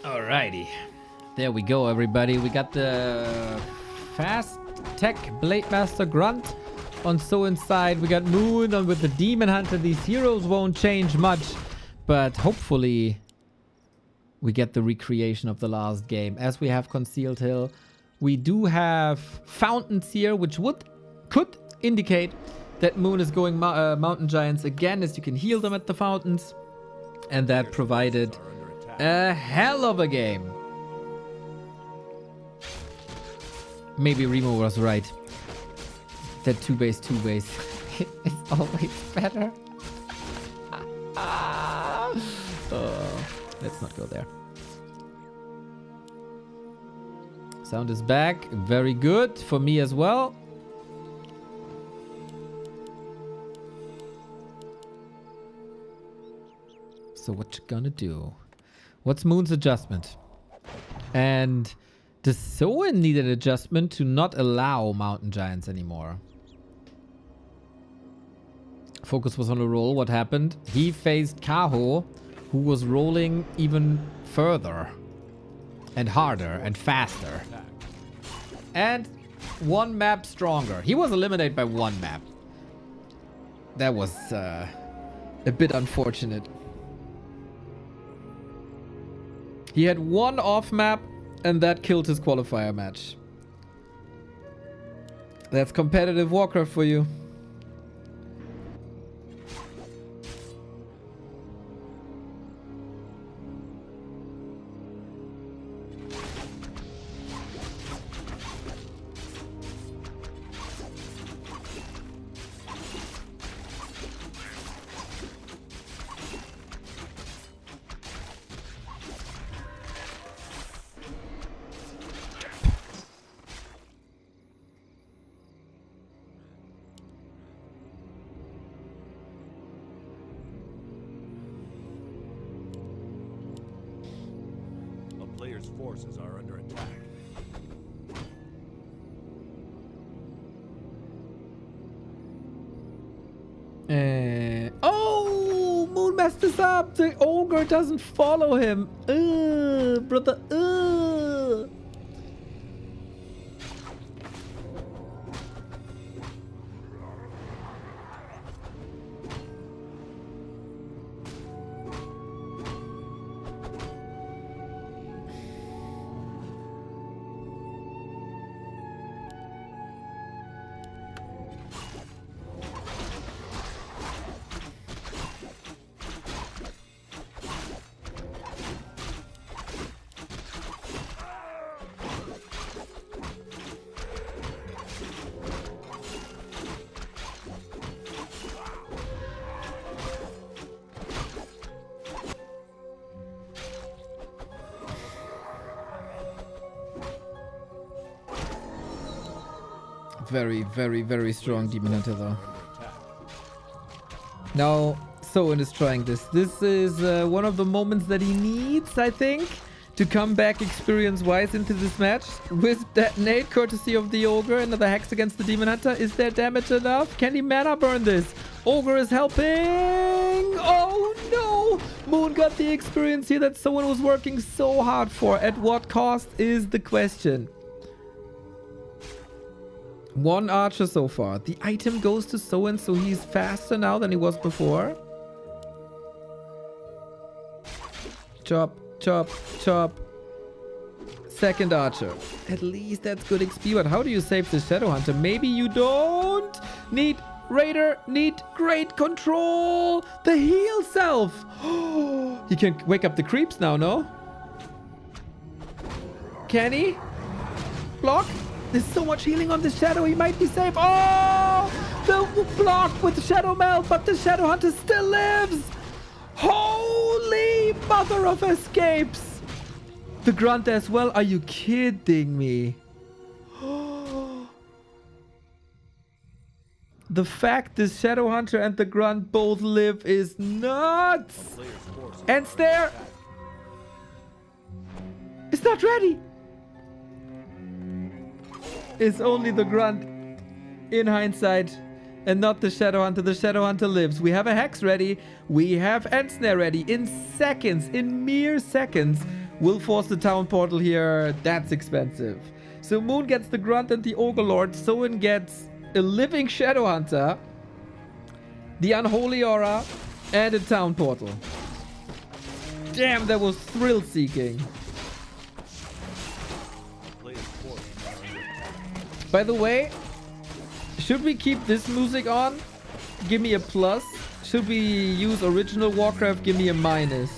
Alrighty. There we go, everybody. We got the fast tech Blade Master Grunt on Soin's side. We got Moon on with the Demon Hunter. These heroes won't change much, but hopefully we get the recreation of the last game. As we have Concealed Hill, we do have fountains here, which could indicate that Moon is going Mountain Giants again, as you can heal them at the fountains. And that provided a hell of a game. Maybe Remo was right. That 2-base is always better. Let's not go there. Sound is back. Very good for me as well. So what you gonna do? What's Moon's adjustment? And does Soin need an adjustment to not allow Mountain Giants anymore? Focus was on a roll. What happened? He faced Kaho, who was rolling even further and harder and faster. And one map stronger. He was eliminated by one map. That was a bit unfortunate. He had one off map and that killed his qualifier match. That's competitive Warcraft for you. Players' forces are under attack. Oh, Moon messed this up. The ogre doesn't follow him. Brother. Very, very, very strong Demon Hunter though. Now, Soin is trying this. This is one of the moments that he needs, I think, to come back experience-wise into this match. With Detonate, courtesy of the Ogre, another Hex against the Demon Hunter. Is there damage enough? Can he mana burn this? Ogre is helping! Oh no! Moon got the experience here that someone was working so hard for. At what cost is the question. One archer so far. The item goes to Soin, so he's faster now than he was before. Chop, chop, chop. Second archer. At least that's good XP, but how do you save the Shadow Hunter? Maybe you don't need Raider, need great control. The heal self. He can wake up the creeps now, no? Can he? Block? There's so much healing on the Shadow, he might be safe. Oh! The block with Shadow Melt, but the Shadow Hunter still lives! Holy mother of escapes! The Grunt as well, are you kidding me? The fact the Shadow Hunter and the Grunt both live is nuts! And Snare! It's not ready! It's only the Grunt in hindsight and not the Shadow Hunter. The Shadow Hunter lives. We have a Hex ready. We have Snare ready. In seconds, in mere seconds, we'll force the town portal here. That's expensive. So Moon gets the Grunt and the Ogre Lord. Soin gets a living Shadow Hunter, the Unholy Aura, and a town portal. Damn, that was thrill-seeking. By the way, should we keep this music on Give me a plus. Should we use original Warcraft? Give me a minus.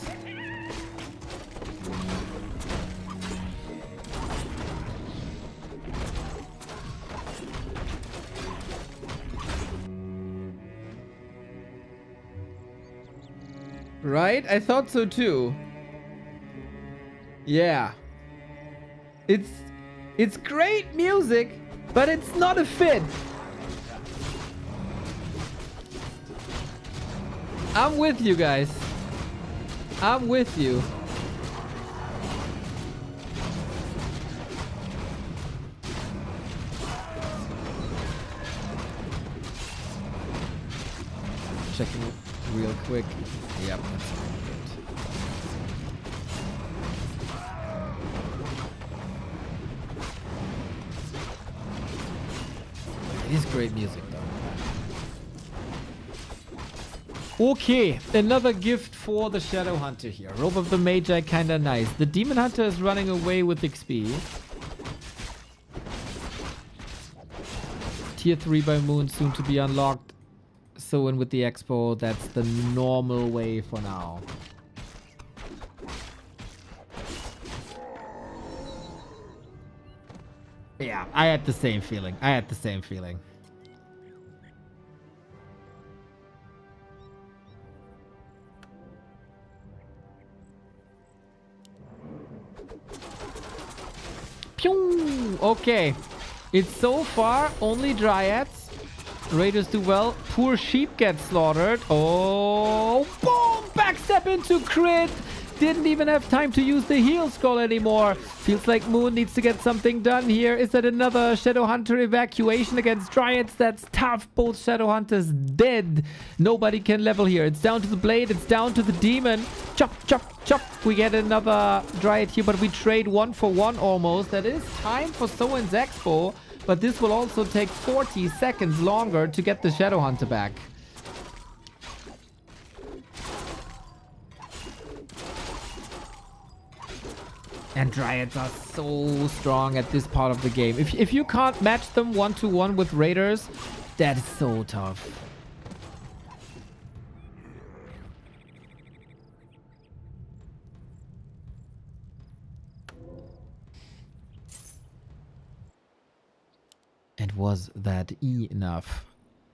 Right? I thought so too. Yeah. It's great music, but it's not a fit. I'm with you guys. I'm with you. Checking real quick. Yep, that's all good. It is great music though. Okay, another gift for the Shadow Hunter here. Robe of the Magi, kinda nice. The Demon Hunter is running away with XP. Tier 3 by Moon soon to be unlocked. Soin with the Expo, that's the normal way for now. Yeah, I had the same feeling. Pew! Okay. It's so far only Dryads. Raiders do well. Poor sheep get slaughtered. Oh, boom! Backstep into crit. Didn't even have time to use the heal scroll anymore. Feels like Moon needs to get something done here. Is that another Shadow Hunter evacuation against Dryads? That's tough. Both Shadow Hunters dead. Nobody can level here. It's down to the blade. It's down to the demon. Chop, chop, chop. We get another Dryad here, but we trade 1 for 1 almost. That is time for Soin's Expo. But this will also take 40 seconds longer to get the Shadow Hunter back. And Dryads are so strong at this part of the game. If you can't match them 1-to-1 with Raiders, that is so tough. And was that enough?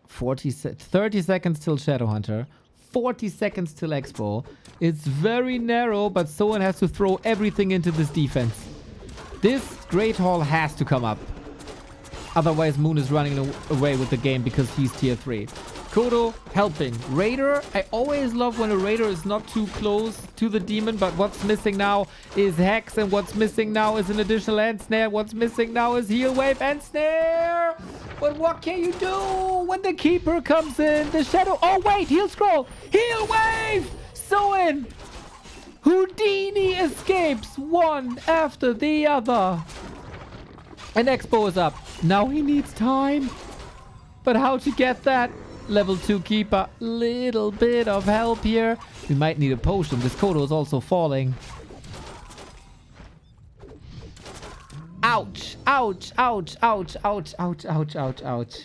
30 seconds till Shadow Hunter. 40 seconds till Expo. It's very narrow, but Soin has to throw everything into this defense. This Great Hall has to come up. Otherwise, Moon is running away with the game because he's tier 3. Kodo helping. Raider, I always love when a Raider is not too close to the demon, but what's missing now is Hex, and what's missing now is an additional End Snare. What's missing now is Heal Wave and Snare. But what can you do when the Keeper comes in? The Shadow... Oh, wait! Heal Scroll! Heal Wave! Soin! Houdini escapes one after the other. And Expo is up. Now he needs time. But how to get that? Level 2 Keeper. Little bit of help here. We might need a potion. This Kodo is also falling. Ouch! Ouch! Ouch! Ouch! Ouch! Ouch! Ouch! Ouch! Ouch!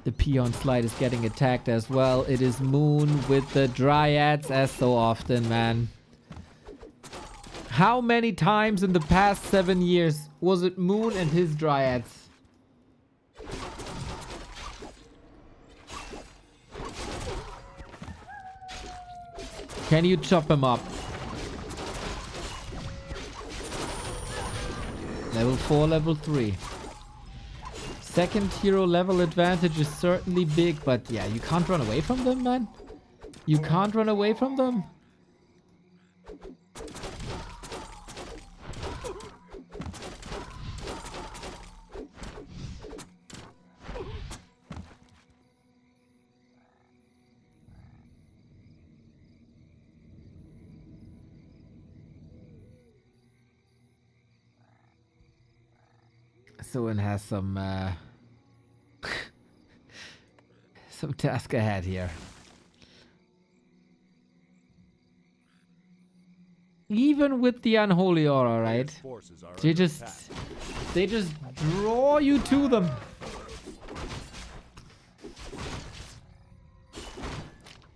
The Peon Slide is getting attacked as well. It is Moon with the Dryads as so often, man. How many times in the past 7 years was it Moon and his Dryads? Can you chop him up? Level 4, level 3. Second hero level advantage is certainly big, but yeah, you can't run away from them, man. You can't run away from them. Soin has some task ahead here. Even with the Unholy Aura, right? They just draw you to them.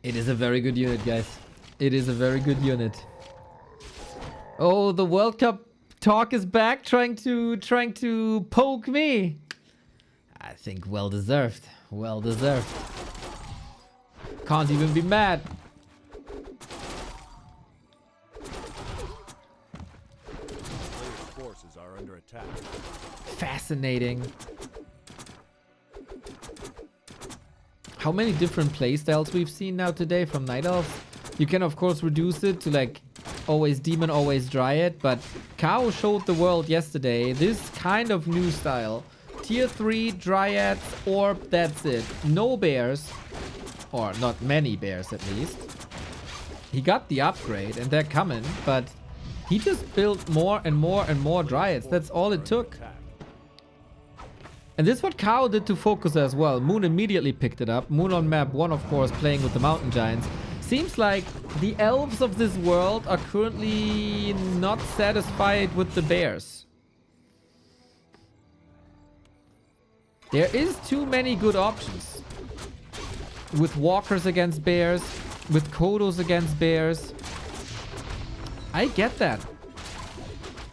It is a very good unit, guys. It is a very good unit. Oh, the World Cup talk is back, trying to poke me. I think well deserved. Well deserved. Can't even be mad. Players' forces are under attack. Fascinating. How many different playstyles we've seen now today from Night Elves? You can of course reduce it to like always Demon, always Dryad, but Kao showed the world yesterday this kind of new style. Tier 3 Dryads, Orb, that's it. No bears, or not many bears at least. He got the upgrade and they're coming, but he just built more and more and more Dryads. That's all it took. And this is what Kao did to focus as well. Moon immediately picked it up. Moon on map 1, of course, playing with the Mountain Giants. Seems like the elves of this world are currently not satisfied with the bears. There is too many good options. With walkers against bears, with Kodos against bears. I get that.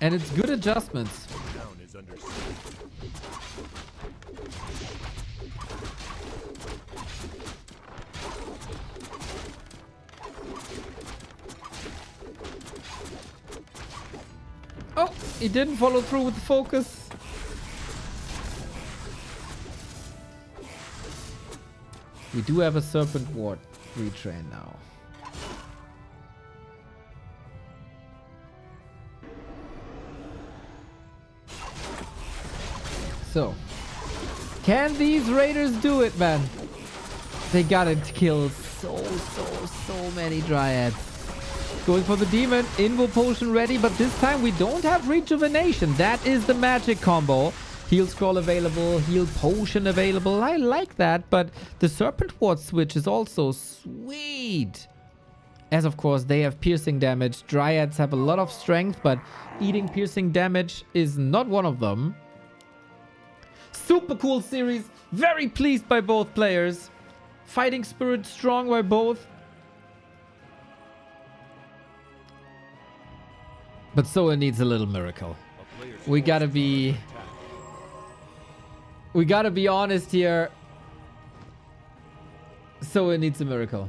And it's good adjustments. Town is under siege. Oh, he didn't follow through with the focus. We do have a Serpent Ward retrain now. So, can these raiders do it, man? They gotta kill so many Dryads. Going for the demon, Invo potion ready, but this time we don't have rejuvenation. That is the magic combo. Heal scroll available, heal potion available. I like that, but the Serpent Ward switch is also sweet. As of course they have piercing damage. Dryads have a lot of strength, but eating piercing damage is not one of them. Super cool series. Very pleased by both players. Fighting spirit strong by both. But Soin needs a little miracle. We gotta be honest here. Soin needs a miracle.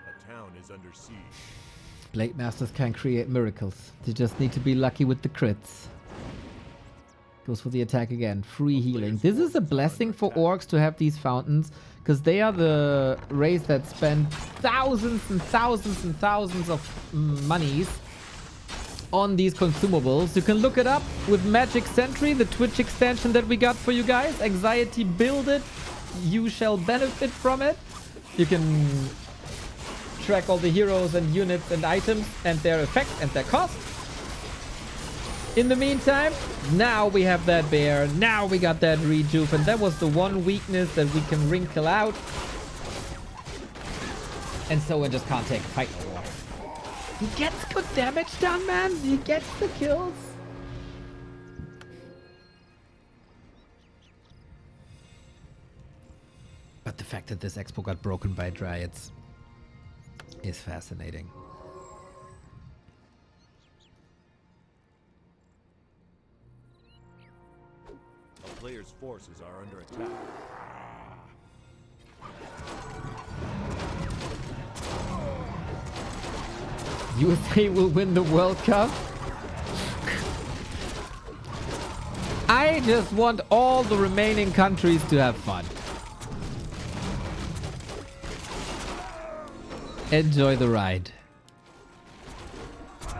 A town is under siege. Blade Masters can create miracles. They just need to be lucky with the crits. Goes for the attack again. Free healing. This is a blessing for orcs to have these fountains, because they are the race that spend thousands and thousands and thousands of monies on these consumables. You can look it up with Magic Sentry, the Twitch extension that we got for you guys. Anxiety build it. You shall benefit from it. You can track all the heroes and units and items and their effect and their cost. In the meantime, now we have that bear. Now we got that rejuve, and that was the one weakness that we can wrinkle out. And Soin just can't take a fight no more. He gets good damage done, man. He gets the kills. But the fact that this expo got broken by Dryads is fascinating. A player's forces are under attack. USA will win the World Cup. I just want all the remaining countries to have fun. Enjoy the ride. I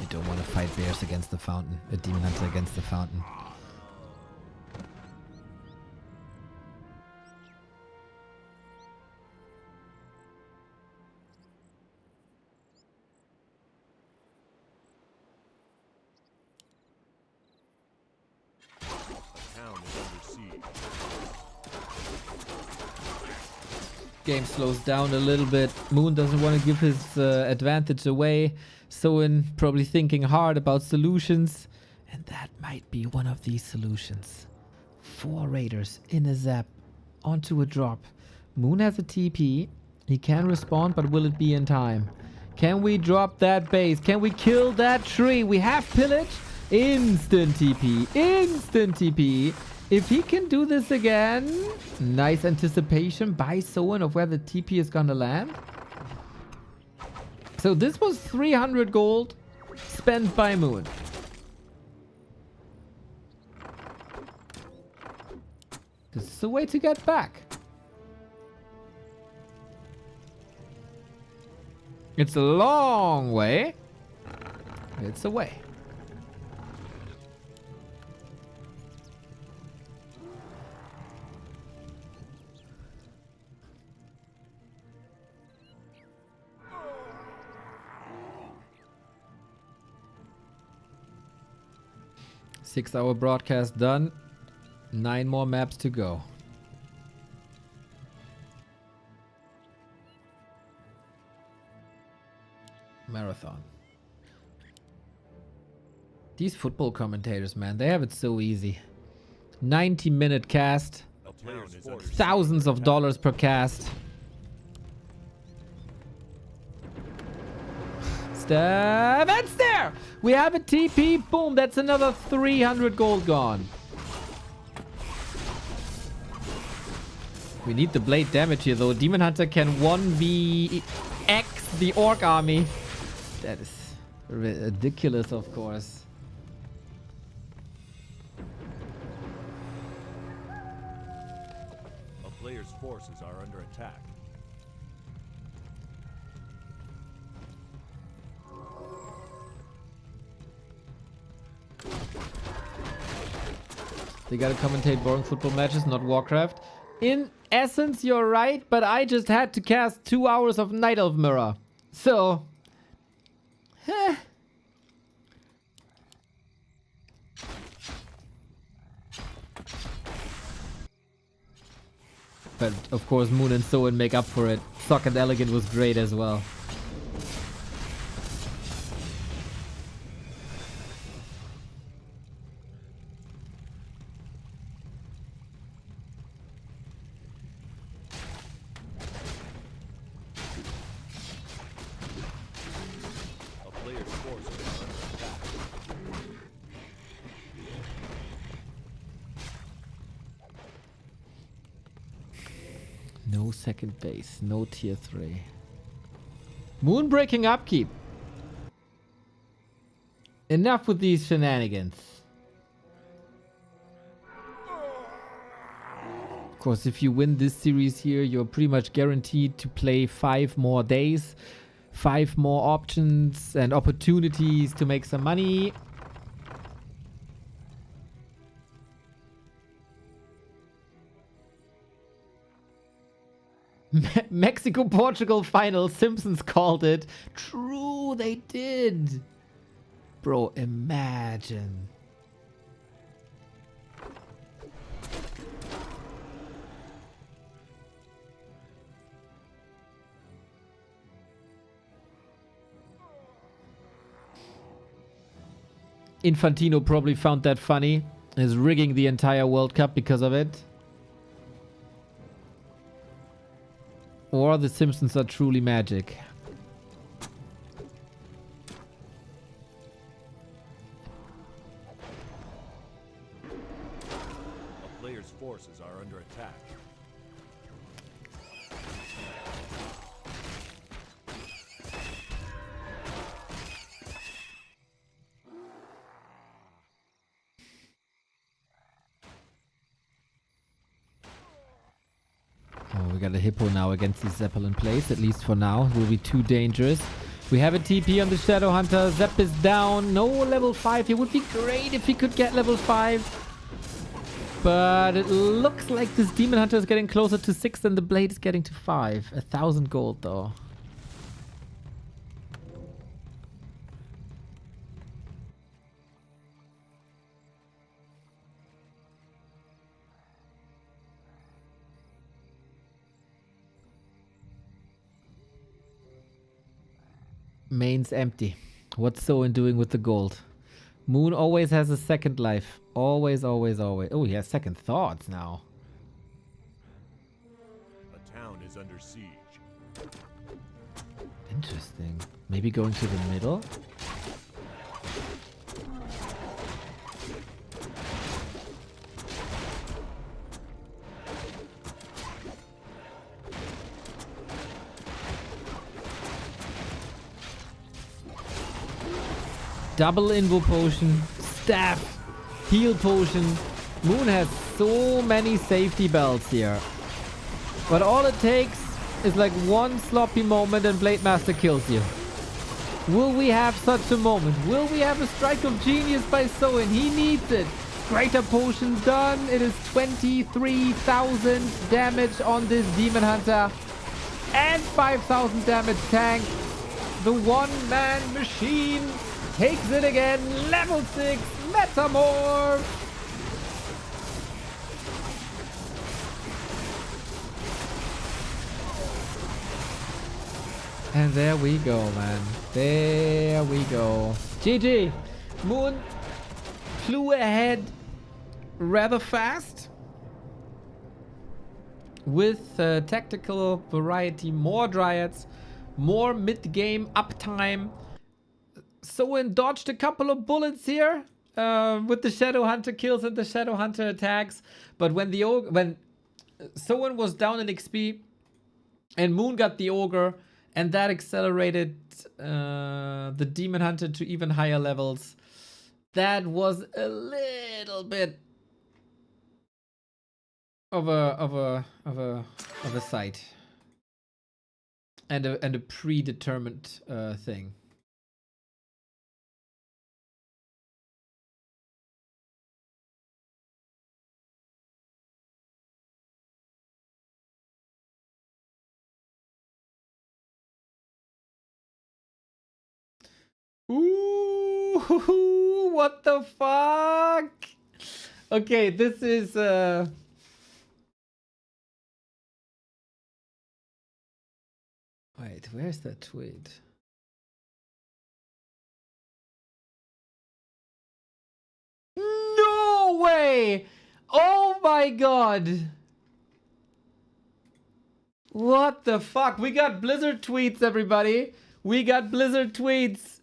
don't want to fight bears against the fountain. A demon hunter against the fountain. A Game slows down a little bit. Moon doesn't want to give his advantage away. Soin probably thinking hard about solutions. And that might be one of these solutions. 4 raiders in a zap onto a drop. Moon has a TP. He can respond, but will it be in time? Can we drop that base? Can we kill that tree? We have pillage. Instant TP. Instant TP. If he can do this again. Nice anticipation by Soin of where the TP is gonna land. So this was 300 gold spent by Moon. This is a way to get back. It's a long way. It's a way. Six-hour broadcast done. 9 more maps to go. Marathon. These football commentators, man, they have it so easy. 90-minute cast. Thousands of dollars per cast. That's there! We have a TP. Boom, that's another 300 gold gone. We need the blade damage here, though. Demon Hunter can 1vx the Orc army. That is ridiculous, of course. A player's forces are under attack. They gotta commentate boring football matches, not Warcraft. In essence, you're right, but I just had to cast 2 hours of Night Elf Mirror. So... But of course Moon and Soin make up for it. Sock and EleGaNt was great as well. No second base, no tier 3. Moonbreaking upkeep. Enough with these shenanigans. Of course, if you win this series here, you're pretty much guaranteed to play 5 more days, 5 more options and opportunities to make some money. Mexico-Portugal final. Simpsons called it. True, they did. Bro, imagine. Infantino probably found that funny. Is rigging the entire World Cup because of it. Or the Simpsons are truly magic. A player's forces are under attack. Oh, we got a Hippo now against the Zeppelin place, at least for now. It will be too dangerous. We have a TP on the Shadow Hunter. Zepp is down. No level 5. It would be great if he could get level 5. But it looks like this Demon Hunter is getting closer to 6 and the Blade is getting to 5. 1,000 gold though. Main's empty. What's Soin doing with the gold? Moon always has a second life. Always, always, always. Oh, he has second thoughts now. A town is under siege. Interesting. Maybe going to the middle? Double invo potion, staff, heal potion. Moon has so many safety belts here. But all it takes is like one sloppy moment and Blade Master kills you. Will we have such a moment? Will we have a strike of genius by Soin? He needs it. Greater potion done. It is 23,000 damage on this Demon Hunter. And 5,000 damage tank. The one-man machine takes it again. Level 6 Metamorph. And there we go, man. There we go. GG. Moon flew ahead rather fast. With tactical variety, more Dryads, more mid-game uptime. Soin dodged a couple of bullets here with the Shadow Hunter kills and the Shadow Hunter attacks. But when Soin was down in XP and Moon got the Ogre, and that accelerated the Demon Hunter to even higher levels. That was a little bit of a sight, and a predetermined thing. Ooh, what the fuck? Okay, this is wait, where's that tweet? No way! Oh my god! What the fuck? We got Blizzard tweets, everybody. We got Blizzard tweets.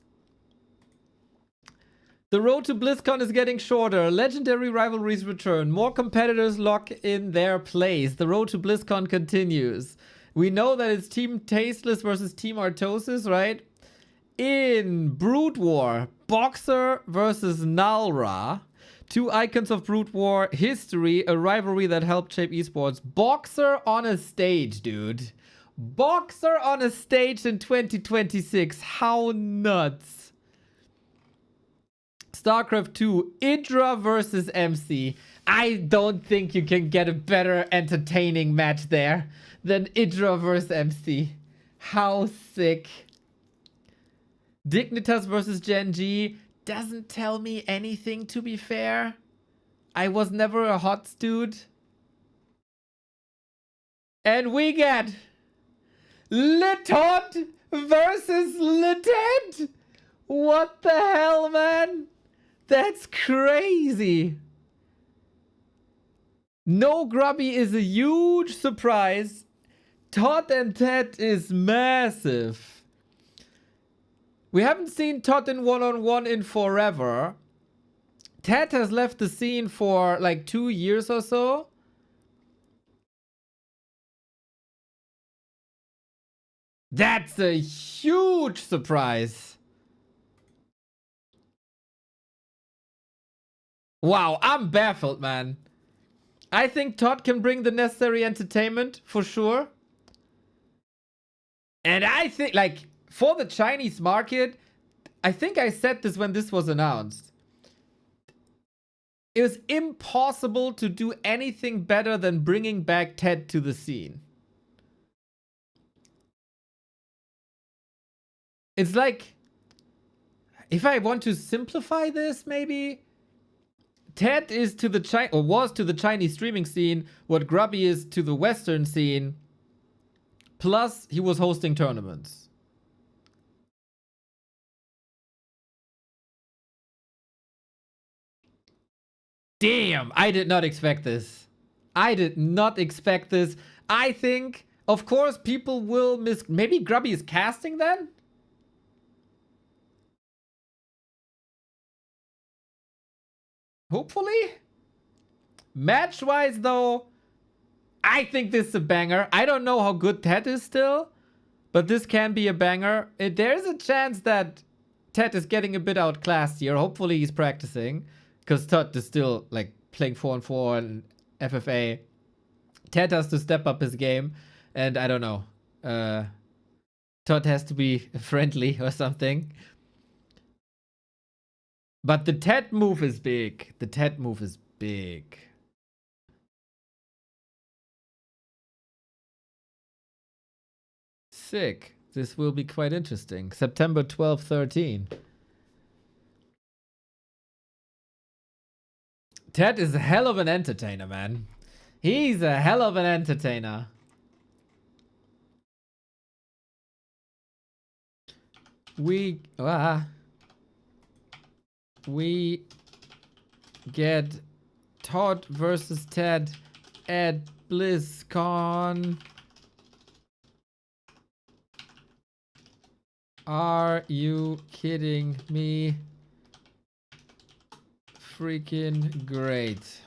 The road to Blizzcon is getting shorter. Legendary rivalries return. More competitors lock in their place. The road to Blizzcon continues. We know that it's Team Tasteless versus Team Artosis, right? In Brood War, Boxer versus Nalra. Two icons of Brood War history, a rivalry that helped shape esports. Boxer on a stage, dude. Boxer on a stage in 2026. How nuts. StarCraft 2, Idra versus MC. I don't think you can get a better entertaining match there than Idra versus MC. How sick. Dignitas versus Gen G doesn't tell me anything, to be fair. I was never a HOTS dude. And we get Litot versus Litet. What the hell, man? That's crazy. No Grubby is a huge surprise. Todd and Ted is massive. We haven't seen Todd in one-on-one in forever. Ted has left the scene for like 2 years or so. That's a huge surprise. Wow, I'm baffled, man. I think Todd can bring the necessary entertainment, for sure. And I think, like, for the Chinese market, I think I said this when this was announced. It was impossible to do anything better than bringing back Ted to the scene. It's like, if I want to simplify this, maybe... Ted is to the was to the Chinese streaming scene what Grubby is to the Western scene. Plus, he was hosting tournaments. Damn, I did not expect this. I did not expect this. I think, of course, people will miss... Maybe Grubby is casting then? Hopefully? Match-wise, though, I think this is a banger. I don't know how good Ted is still, but this can be a banger. There's a chance that Ted is getting a bit outclassed here. Hopefully he's practicing, because Todd is still like playing 4-on-4 and FFA. Ted has to step up his game, and I don't know. Todd has to be friendly or something. But the Ted move is big. The Ted move is big. Sick. This will be quite interesting. September 12, 13. Ted is a hell of an entertainer, man. He's a hell of an entertainer. We get Todd versus Ted at BlizzCon. Are you kidding me? Freaking great.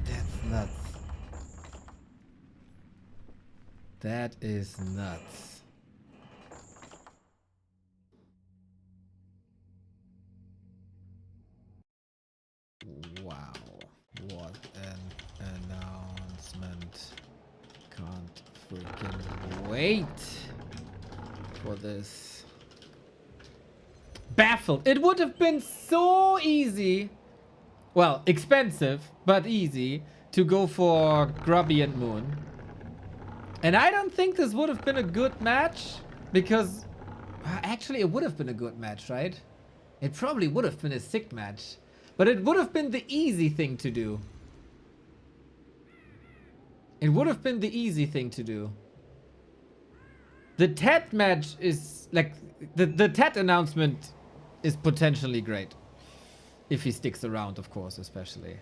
That's nuts. That is nuts. Wow. What an announcement. Can't freaking wait for this. Baffled. It would have been so easy. Well, expensive, but easy to go for Grubby and Moon. And I don't think this would have been a good match because actually it would have been a good match, right? It probably would have been a sick match, but it would have been the easy thing to do. It would have been the easy thing to do. The Ted match is like the Ted announcement is potentially great. If he sticks around, of course, especially.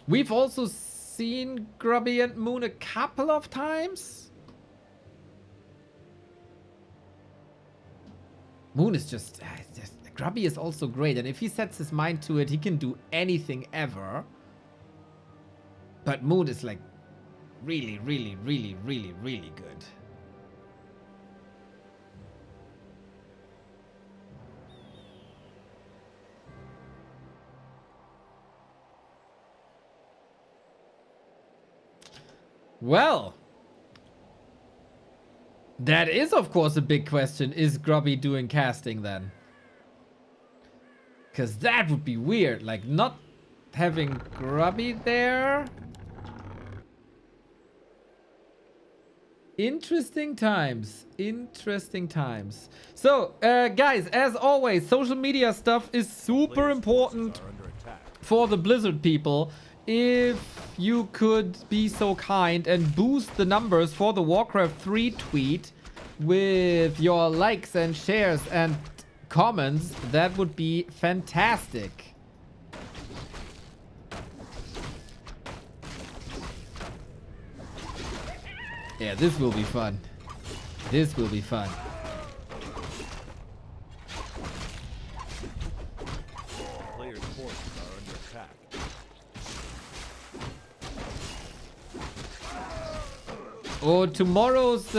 We've also seen Grubby and Moon a couple of times. Moon is just Grubby is also great, and if he sets his mind to it, he can do anything ever. But Moon is like really, really, really, really, really good. Well, that is, of course, a big question. Is Grubby doing casting then? Because that would be weird. Like, not having Grubby there. Interesting times. Interesting times. So, guys, as always, social media stuff is super important for the Blizzard people. If you could be so kind and boost the numbers for the Warcraft 3 tweet with your likes and shares and comments, that would be fantastic. Yeah, this will be fun. This will be fun. Players' forces are under attack. Oh, tomorrow's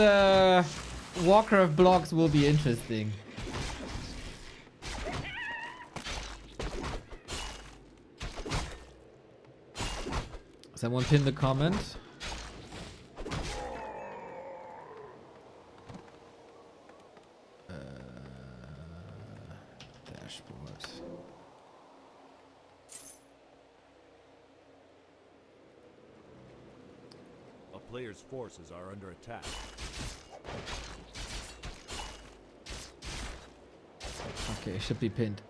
Warcraft blogs will be interesting. Someone pin the comment. Dashboard. A player's forces are under attack. Okay, should be pinned.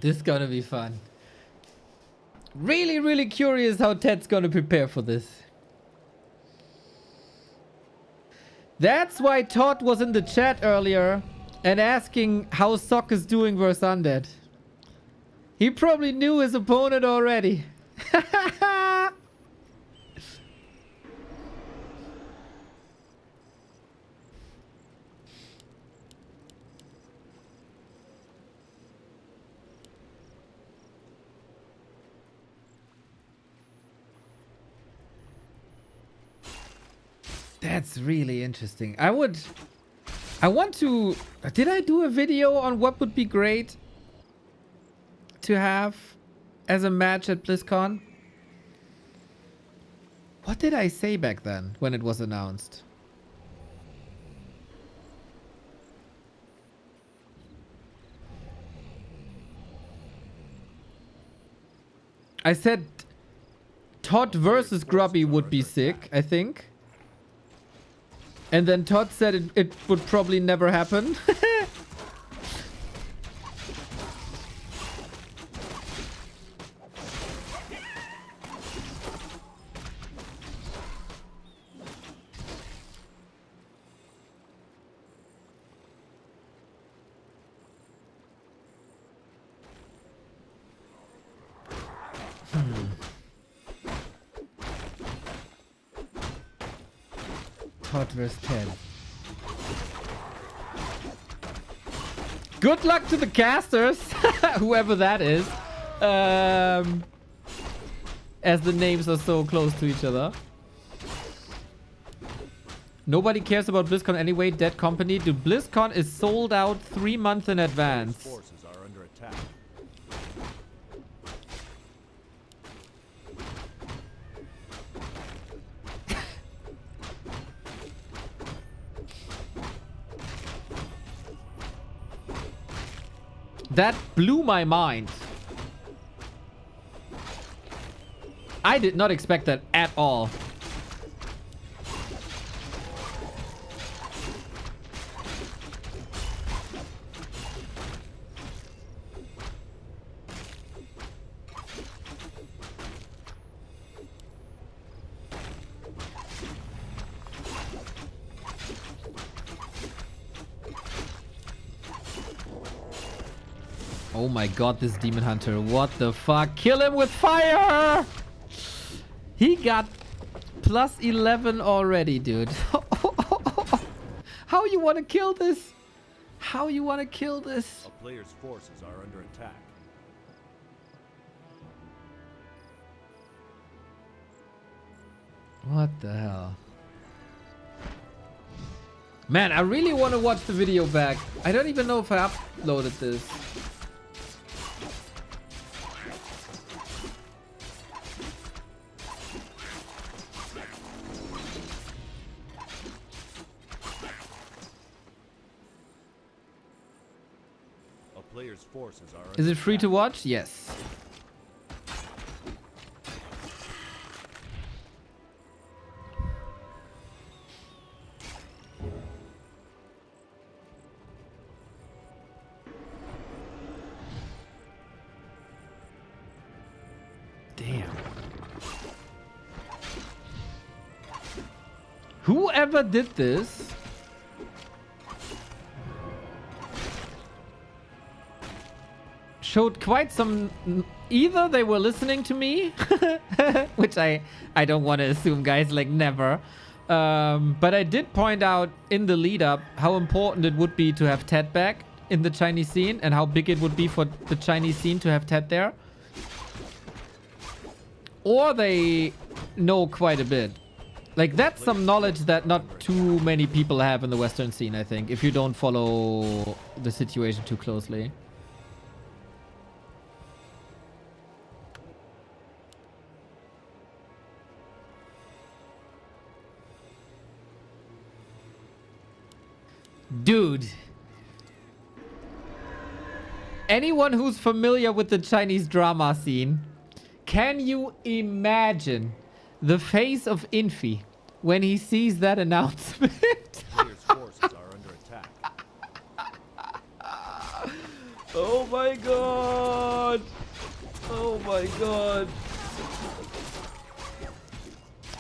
this is gonna be fun. Really, really curious how Ted's gonna prepare for this. That's why Todd was in the chat earlier and asking how Sock is doing versus Undead. He probably knew his opponent already. That's really interesting. I want to... Did I do a video on what would be great to have as a match at BlizzCon? What did I say back then when it was announced? I said Todd versus Grubby would be sick, I think. And then Todd said it would probably never happen. Todd vs. Ted. Good luck to the casters, whoever that is. As the names are so close to each other. Nobody cares about BlizzCon anyway, dead company. Dude, BlizzCon is sold out 3 months in advance. Forces are under attack. That blew my mind. I did not expect that at all. Oh my god, this Demon Hunter. What the fuck? Kill him with fire! He got plus 11 already, dude. How you want to kill this? How you want to kill this? A player's forces are under attack. What the hell? Man, I really want to watch the video back. I don't even know if I uploaded this. Players' forces are Is it free to watch? Yes. Damn. Whoever did this showed quite some... Either they were listening to me, which I don't want to assume, guys, like never. But I did point out in the lead up how important it would be to have Ted back in the Chinese scene and how big it would be for the Chinese scene to have Ted there. Or they know quite a bit. Like, that's some knowledge that not too many people have in the Western scene, I think, if you don't follow the situation too closely. Dude. Anyone who's familiar with the Chinese drama scene, can you imagine the face of Infi when he sees that announcement? Players' forces are under attack. Oh my god! Oh my god!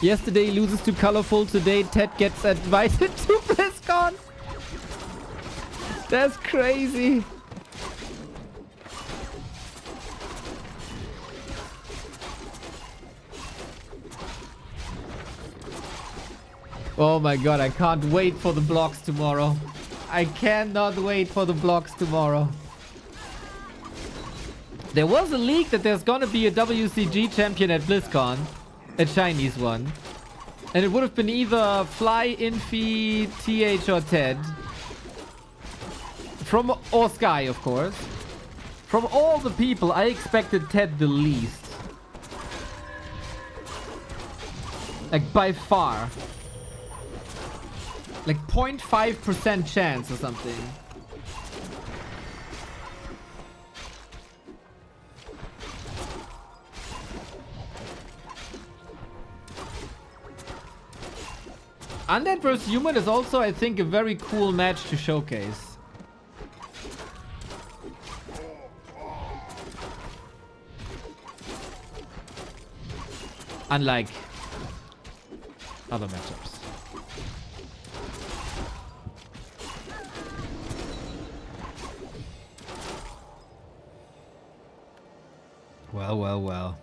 Yesterday loses to ColorFul, today Ted gets invited to Blizzcon! That's crazy! Oh my god, I can't wait for the blocks tomorrow. I cannot wait for the blocks tomorrow. There was a leak that there's gonna be a WCG champion at BlizzCon. A Chinese one. And it would have been either Fly, Infi, TH or Ted. Or Sky, of course. From all the people, I expected Ted the least. Like, by far. Like 0.5% chance or something. Undead vs Human is also, I think, a very cool match to showcase. Unlike other matchups. Well, well, well.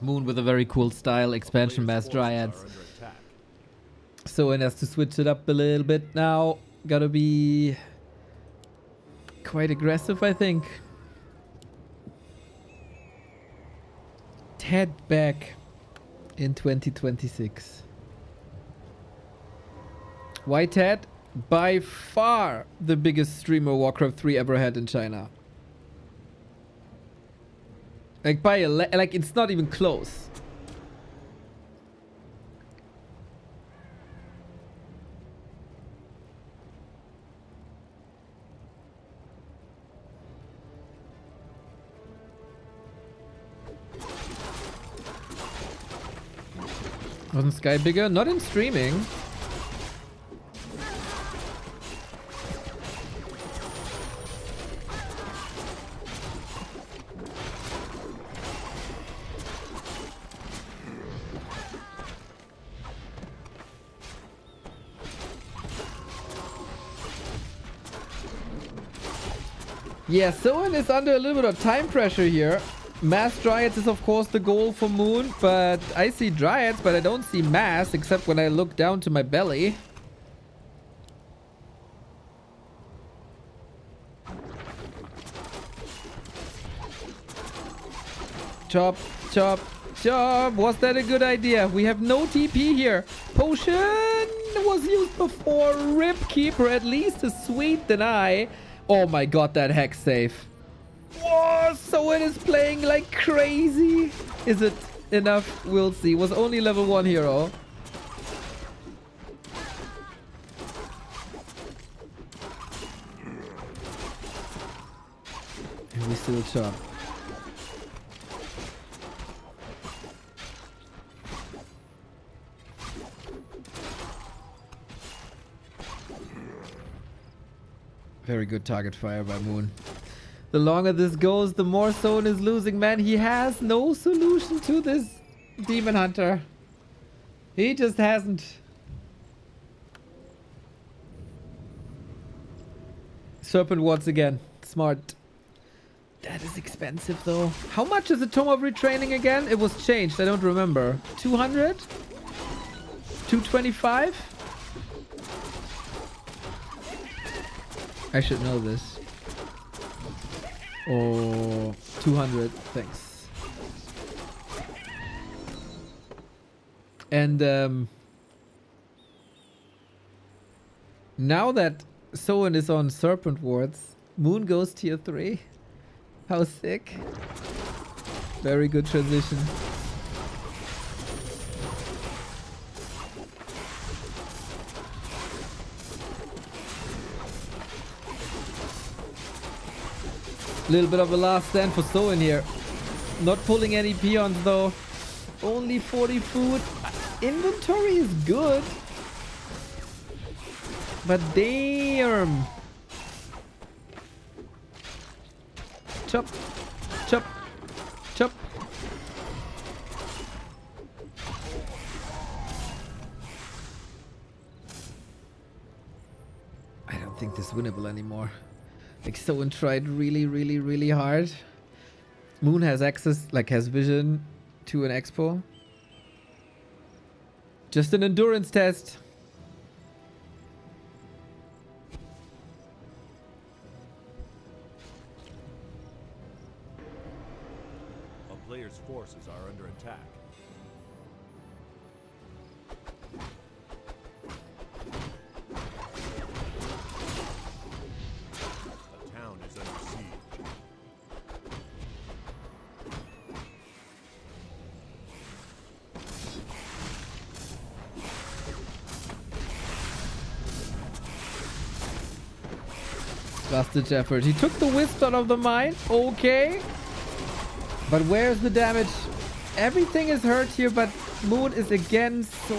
Moon with a very cool style, expansion mass dryads. So it has to switch it up a little bit now. Gotta be quite aggressive, I think. Ted back in 2026. Why Ted? By far the biggest streamer Warcraft 3 ever had in China. Like by a like it's not even close. Wasn't Sky bigger? Not in streaming. Yeah, Soin is under a little bit of time pressure here. Mass Dryads is of course the goal for Moon, but I see Dryads, but I don't see Mass, except when I look down to my belly. Chop, chop, chop. Was that a good idea? We have no TP here. Potion was used before. Rip Keeper, at least a sweet deny. Oh my god, that hex save. Whoa, so it is playing like crazy. Is it enough? We'll see. Was only level 1 hero. And we still chop. Very good target fire by Moon. The longer this goes, the more Soin is losing, man. He has no solution to this Demon Hunter. He just hasn't. Serpent once again. Smart. That is expensive though. How much is the Tome of Retraining again? It was changed. I don't remember. 200? 225? I should know this. Oh, 200. Thanks. And now that Soin is on Serpent Wards, Moon goes tier 3. How sick. Very good transition. Little bit of a last stand for Soin here. Not pulling any peons though. Only 40 food. Inventory is good. But damn. chop, chop, chop. I don't think this is winnable anymore. Like, Soin tried really, really, really hard. Moon has access, like has vision to an expo. Just an endurance test. A player's forces are under attack. A town is under siege. Last-ditch effort. He took the wisp out of the mine. Okay. But where's the damage? Everything is hurt here, but Moon is again so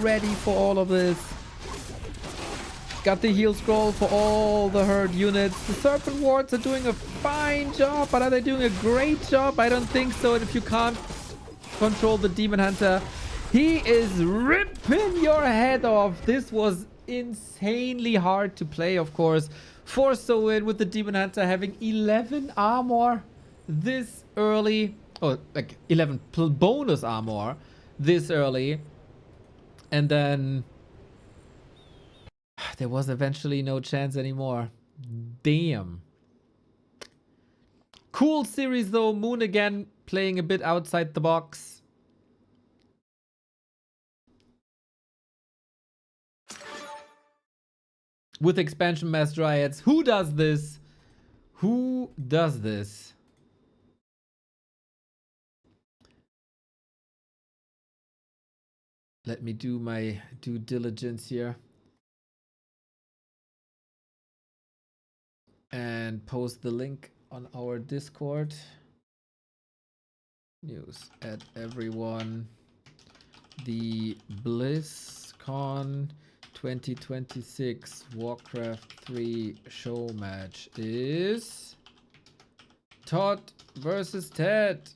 ready for all of this. Got the heal scroll for all the hurt units. The Serpent Wards are doing a fine job, but are they doing a great job? I don't think so. And if you can't control the Demon Hunter, he is ripping your head off. This was insanely hard to play, of course, for Soin, with the Demon Hunter having 11 armor this early. Oh, like 11 bonus armor this early. And then there was eventually no chance anymore. Damn. Cool series though. Moon again playing a bit outside the box. With expansion mass dryads. Who does this? Who does this? Let me do my due diligence here. And post the link on our Discord. News at everyone. The BlizzCon 2026 Warcraft 3 show match is Todd versus Ted.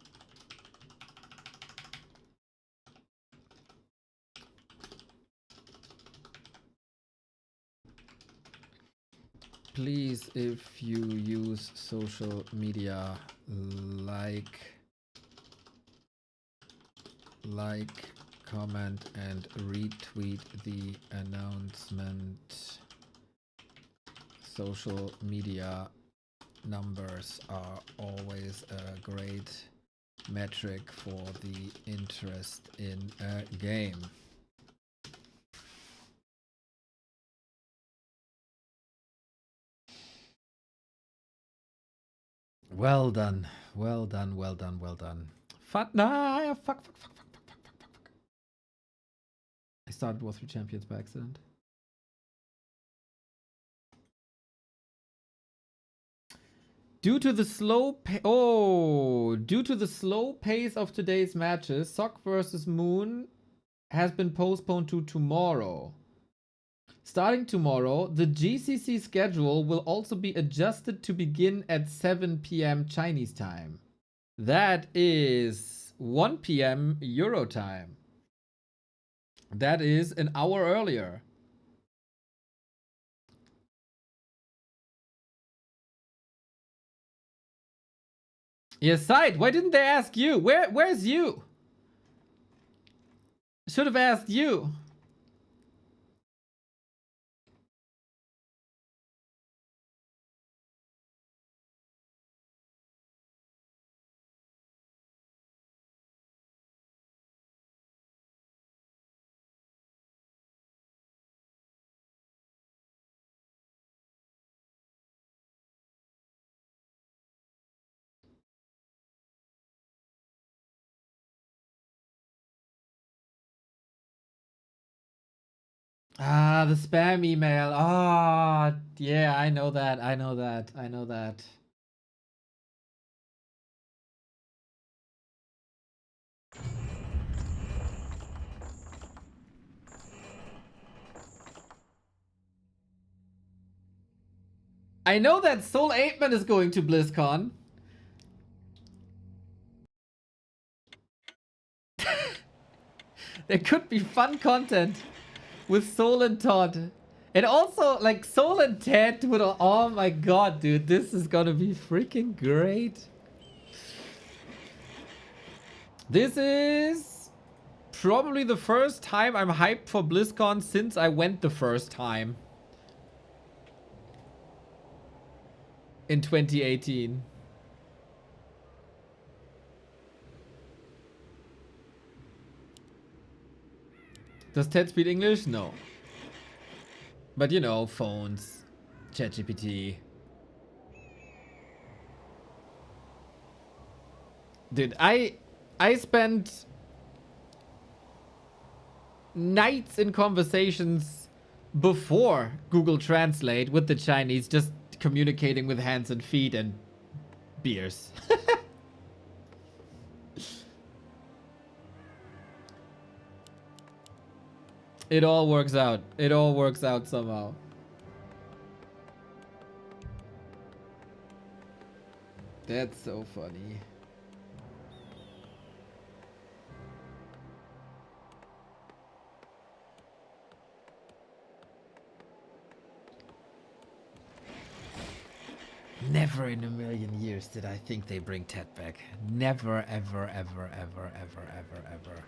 Please, if you use social media, like, comment, and retweet the announcement. Social media numbers are always a great metric for the interest in a game. Well done. Well done, well done, well done. Fuck, nah, fuck. I started War 3 Champions by accident. Due to the slow pace of today's matches, Sock versus Moon has been postponed to tomorrow. Starting tomorrow, the GCC schedule will also be adjusted to begin at 7 p.m. Chinese time. That is 1 p.m. Euro time. That is an hour earlier. Yes, Side, why didn't they ask you? Where's you? Should have asked you. Ah, the spam email. Ah, yeah, I know that. I know that. I know that Soul 8-Man is going to BlizzCon. There could be fun content with Soul and Todd. And also, like, Soul and Ted would... Oh my god, dude. This is gonna be freaking great. This is probably the first time I'm hyped for BlizzCon since I went the first time. In 2018. Does Ted speak English? No. But you know, phones, ChatGPT. Dude, I spent nights in conversations before Google Translate with the Chinese, just communicating with hands and feet and beers. It all works out. It all works out somehow. That's so funny. Never in a million years did I think they bring Ted back. Never, ever, ever, ever, ever, ever, ever.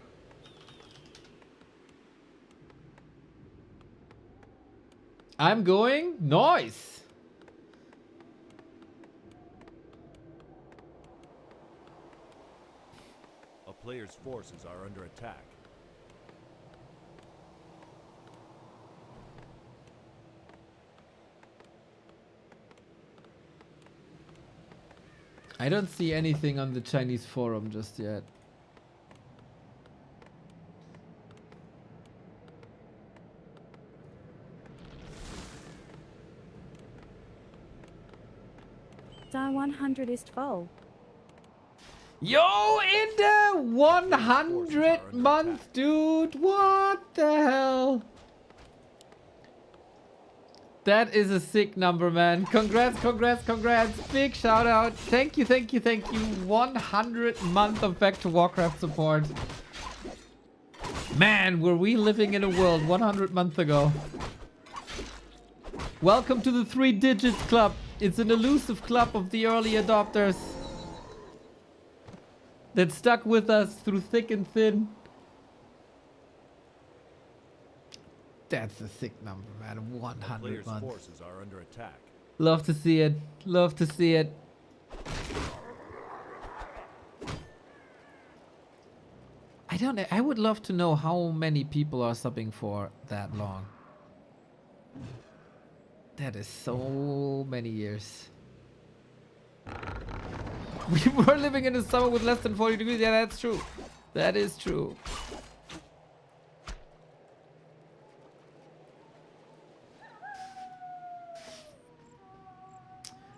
I'm going. Nice. A player's forces are under attack. I don't see anything on the Chinese forum just yet. Da 100 ist voll. Yo, in the 100 month, dude. What the hell? That is a sick number, man. Congrats, congrats, congrats. Big shout out. Thank you, thank you, thank you. 100 month of Back to Warcraft support. Man, were we living in a world 100 months ago. Welcome to the 3 Digits Club. It's an elusive club of the early adopters that stuck with us through thick and thin. That's a sick number, man. 100 Players' months. forces are under attack. Love to see it. Love to see it. I don't know. I would love to know how many people are subbing for that long. That is so many years. We were living in a summer with less than 40 degrees. Yeah, that's true. That is true.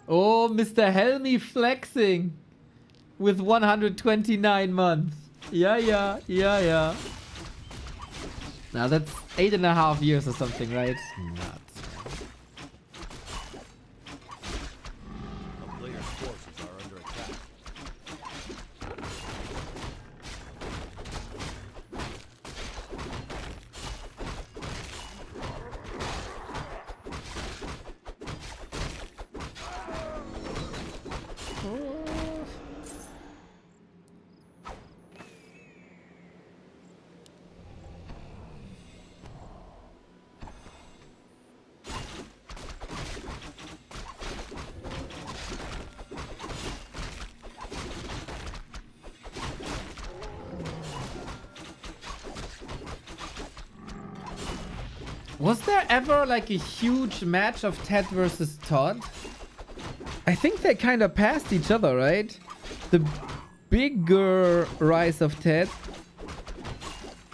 Oh, Mr. Helmy flexing with 129 months. Yeah. Now that's 8.5 years or something, right? Nuts. A player's forces are under attack. Was there ever like a huge match of Ted versus Todd? I think they kind of passed each other, right? The bigger rise of Ted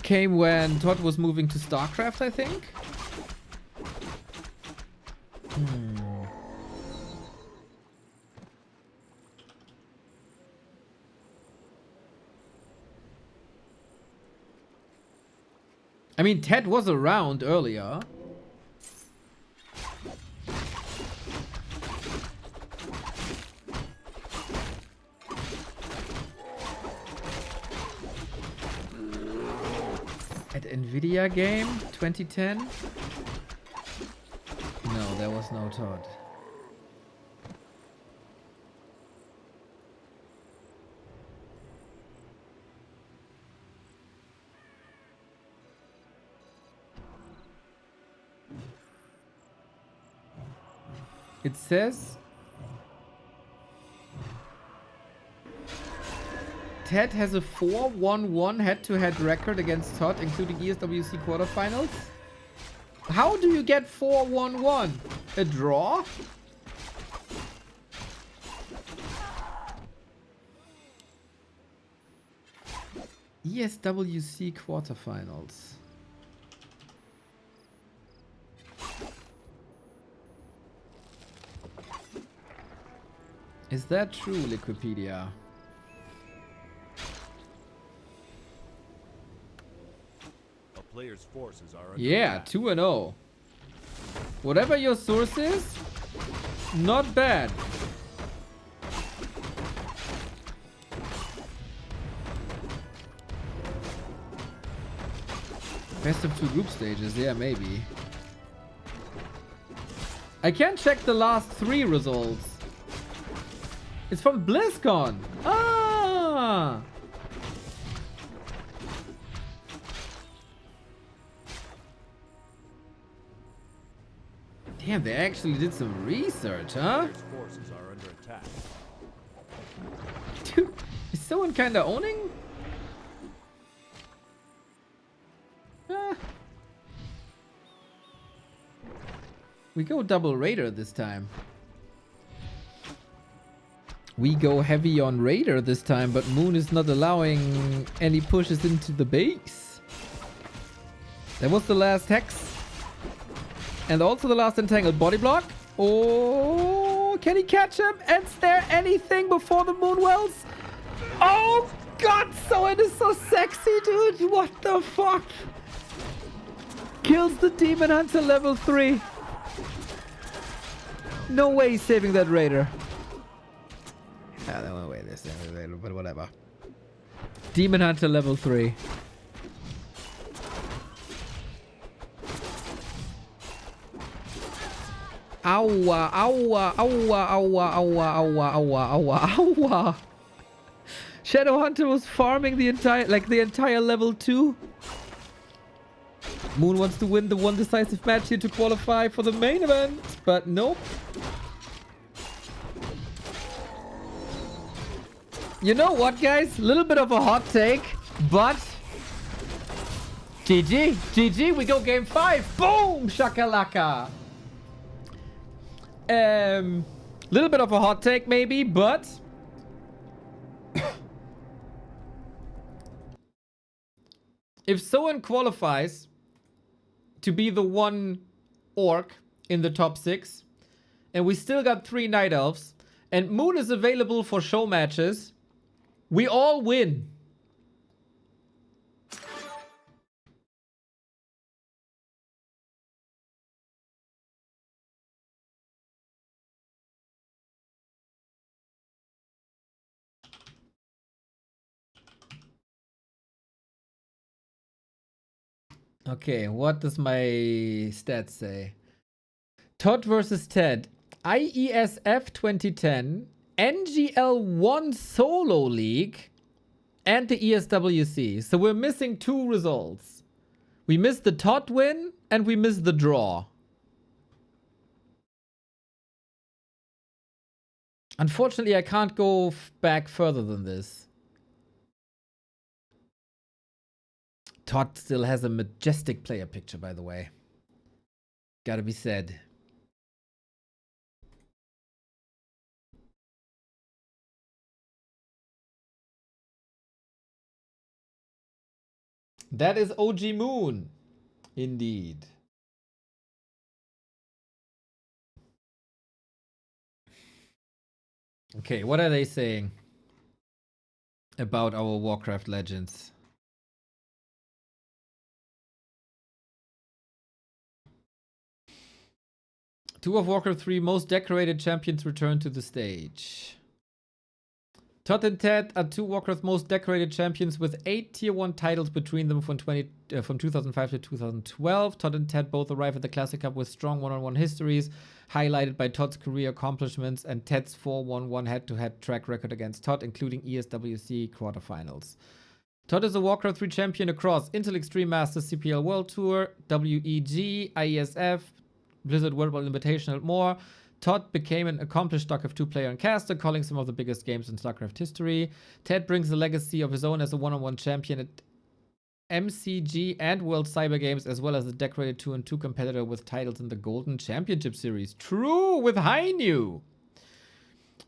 came when Todd was moving to StarCraft, I think. I mean, Ted was around earlier. Nvidia game 2010? No, there was no Todd. It says Ted has a 4-1-1 head-to-head record against Todd, including ESWC quarterfinals. How do you get 4-1-1? A draw? ESWC quarterfinals. Is that true, Wikipedia? A player's forces are under Yeah, attack. 2-0. Whatever your source is, not bad. Best of 2 group stages, yeah, maybe. I can't check the last 3 results. It's from Blizzcon. Ah! Damn, they actually did some research, huh? Player's forces are under attack. Dude, is someone kinda owning? Ah. We go double Raider this time. We go heavy on Raider this time, but Moon is not allowing any pushes into the base. That was the last Hex. And also the last Entangled Body Block. Oh, can he catch him? Is there anything before the Moon Wells? Oh god, Soin is so sexy, dude. What the fuck? Kills the Demon Hunter level 3. No way he's saving that Raider. No way this, but whatever. Demon Hunter level 3. Aua, aua, aua, aua, aua, aua, aua, aua, aua. Shadow Hunter was farming the entire level 2. Moon wants to win the one decisive match here to qualify for the main event, but nope. You know what, guys? A little bit of a hot take, but GG, GG, we go game 5. Boom, shakalaka. Little bit of a hot take maybe, but if Soin qualifies to be the one orc in the top 6, and we still got 3 Night Elves, and Moon is available for show matches, we all win. Okay, what does my stats say? Todd versus Ted. IESF 2010, NGL1 Solo League, and the ESWC. So we're missing 2 results. We missed the Todd win, and we missed the draw. Unfortunately, I can't go back further than this. Todd still has a majestic player picture, by the way. Gotta be said. That is OG Moon. Indeed. Okay, what are they saying about our Warcraft legends? Two of Warcraft 3 most decorated champions return to the stage. Todd and Ted are two Warcraft most decorated champions with 8 tier 1 titles between them from 2005 to 2012. Todd and Ted both arrive at the Classic Cup with strong one-on-one histories, highlighted by Todd's career accomplishments and Ted's 4-1-1 head-to-head track record against Todd, including ESWC quarterfinals. Todd is a Warcraft 3 champion across Intel Extreme Masters, CPL World Tour, WEG, IESF, Blizzard World Ball Invitational, and more. Todd became an accomplished StarCraft 2 player and caster, calling some of the biggest games in StarCraft history. Ted brings a legacy of his own as a one-on-one champion at MCG and World Cyber Games, as well as a decorated 2-on-2 competitor with titles in the Golden Championship Series. True, with Hainu!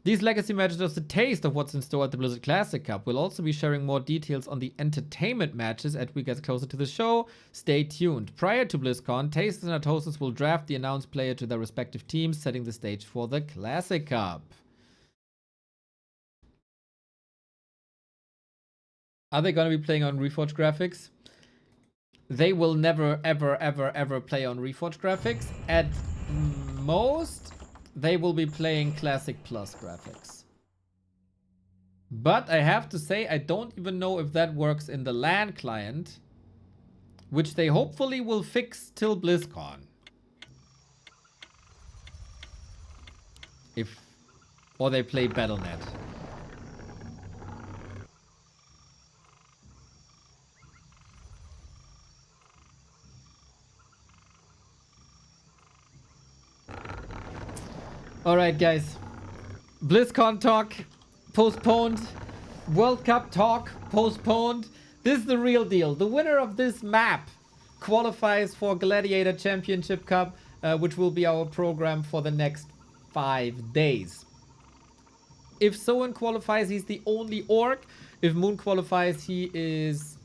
These legacy matches are just a taste of what's in store at the Blizzard Classic Cup. We'll also be sharing more details on the entertainment matches as we get closer to the show. Stay tuned. Prior to BlizzCon, Tasters and Atosis will draft the announced player to their respective teams, setting the stage for the Classic Cup. Are they going to be playing on Reforged graphics? They will never, ever, ever, ever play on Reforged graphics. At most, they will be playing Classic Plus graphics. But I have to say, I don't even know if that works in the LAN client, which they hopefully will fix till BlizzCon. Or they play Battle.net. Alright, guys. BlizzCon talk postponed. World Cup talk postponed. This is the real deal. The winner of this map qualifies for Gladiator Championship Cup, which will be our program for the next 5 days. If Soin qualifies, he's the only orc. If Moon qualifies, he is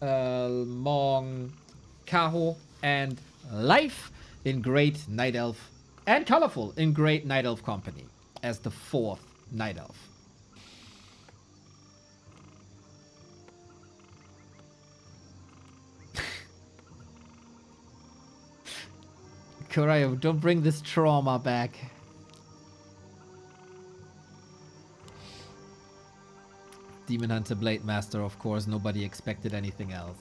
Mong, Kaho, and Life in Great Night Elf. And ColorFul in Great Night Elf company as the 4th Night Elf. Korayo, don't bring this trauma back. Demon Hunter Blade Master, of course, nobody expected anything else.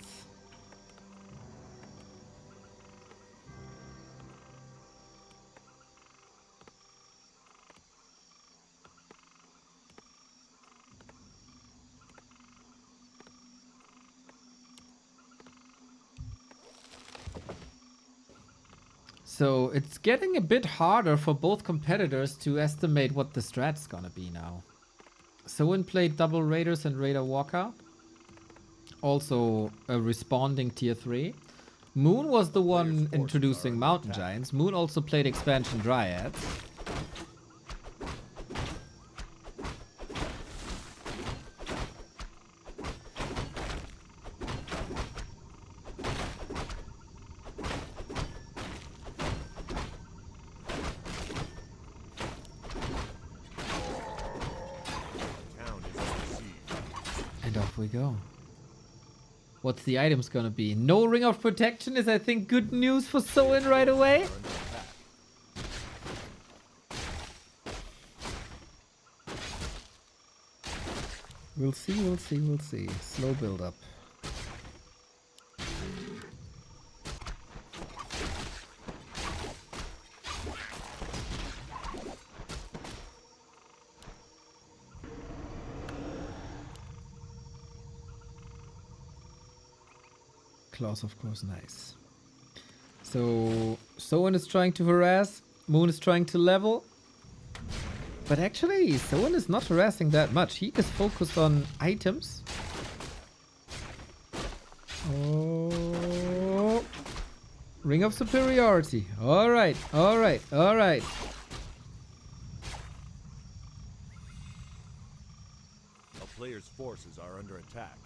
So it's getting a bit harder for both competitors to estimate what the strat's gonna be now. Soin played double Raiders and Raider Walker. Also a responding tier 3. Moon was the one introducing Mountain Giants. Moon also played expansion Dryads. We go. What's the items gonna be? No Ring of Protection is, I think, good news for Soin right away. We'll see, we'll see, we'll see. Slow build up. Claws, of course, nice. So Soin is trying to harass, Moon is trying to level. But actually, Soin is not harassing that much. He is focused on items. Oh, Ring of Superiority. Alright, alright, alright. A player's forces are under attack.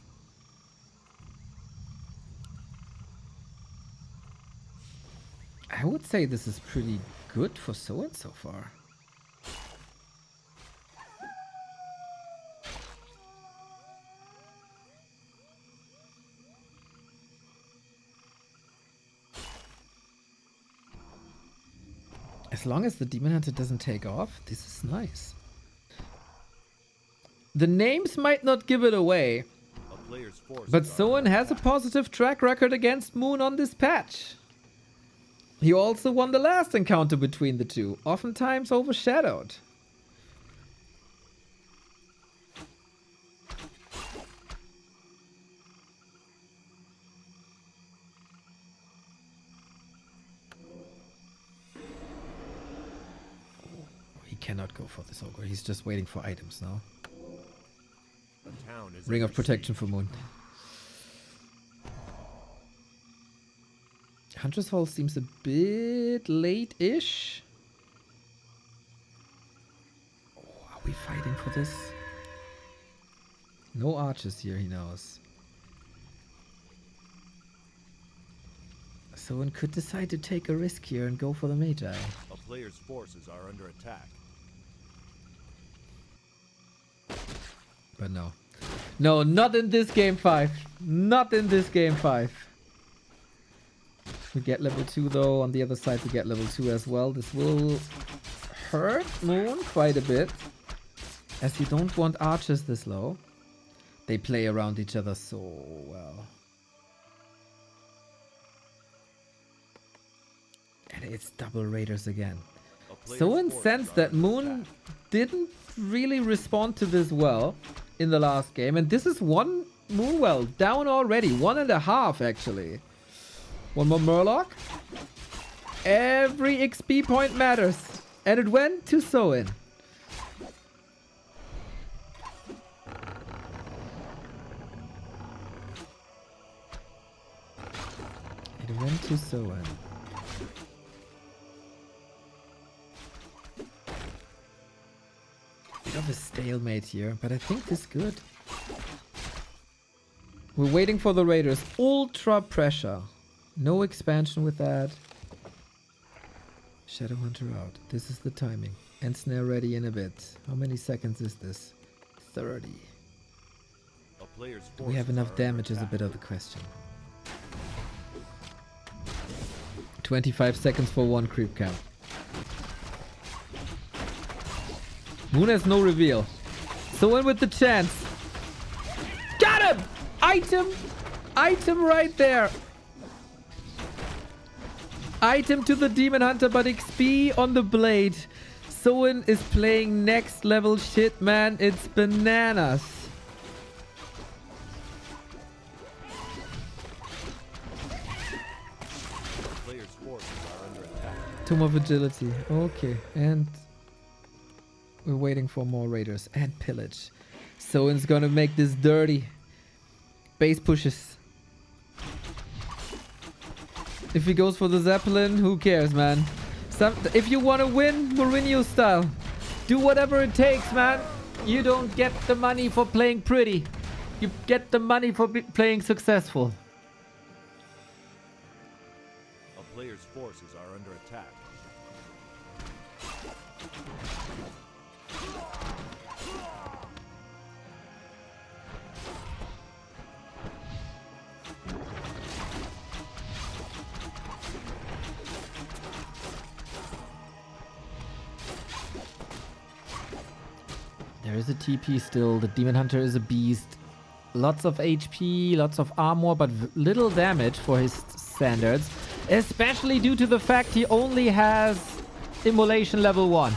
I would say this is pretty good for Soin so far. As long as the Demon Hunter doesn't take off, this is nice. The names might not give it away, A player's forces but are Soin under has a attack. positive track record against Moon on this patch. He also won the last encounter between the two, oftentimes overshadowed. He cannot go for this ogre. He's just waiting for items now. A town is Ring of under protection siege. for Moon. Hunter's Hall seems a bit late-ish. Oh, are we fighting for this? No archers here, he knows. Someone could decide to take a risk here and go for the Magi. A player's forces are under attack. But no. No, not in this game 5. Not in this game 5. We get level 2 though. On the other side we get level 2 as well. This will hurt Moon quite a bit, as you don't want archers this low. They play around each other so well. And it's double raiders again. A player's So forces incensed are that under Moon attack. didn't really respond to this well in the last game. And this is one Moonwell down already. 1.5 actually. One more Murloc. Every XP point matters. And it went to Soin. It went to Soin. Bit of a stalemate here, but I think this is good. We're waiting for the Raiders. Ultra pressure. No expansion with that. Shadow Hunter out. This is the timing. And snare ready in a bit. How many seconds is this? 30. A player's Do we have forces enough are under damage is a attack. bit of the question. 25 seconds for one creep camp. Moon has no reveal. So in with the chance. Got him! Item! Item right there. Item to the Demon Hunter, but XP on the blade. Soin is playing next level shit, man. It's bananas. A player's forces are under attack. Tomb of Agility. Okay. And we're waiting for more raiders and pillage. Soin's gonna make this dirty. Base pushes. If he goes for the Zeppelin, who cares, man? If you want to win Mourinho style, do whatever it takes, man. You don't get the money for playing pretty. You get the money for playing successful. A player's forces are under attack. There is a TP still. The Demon Hunter is a beast. Lots of HP, lots of armor, but little damage for his standards. Especially due to the fact he only has Immolation level 1.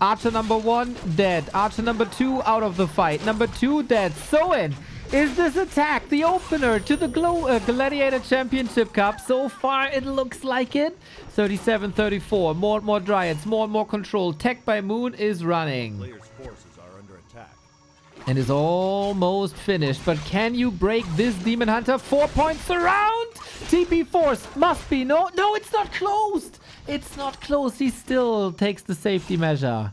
Archer number 1, dead. Archer number 2, out of the fight. Number 2, dead. Soin, is this attack the opener to the Gladiator Championship Cup? So far, it looks like it. 37-34. More and more Dryads, more and more control. Tech by Moon is running. Player's forces are under attack. And is almost finished. But can you break this Demon Hunter? 4 points around! TP Force must be. No, it's not closed. It's not closed. He still takes the safety measure.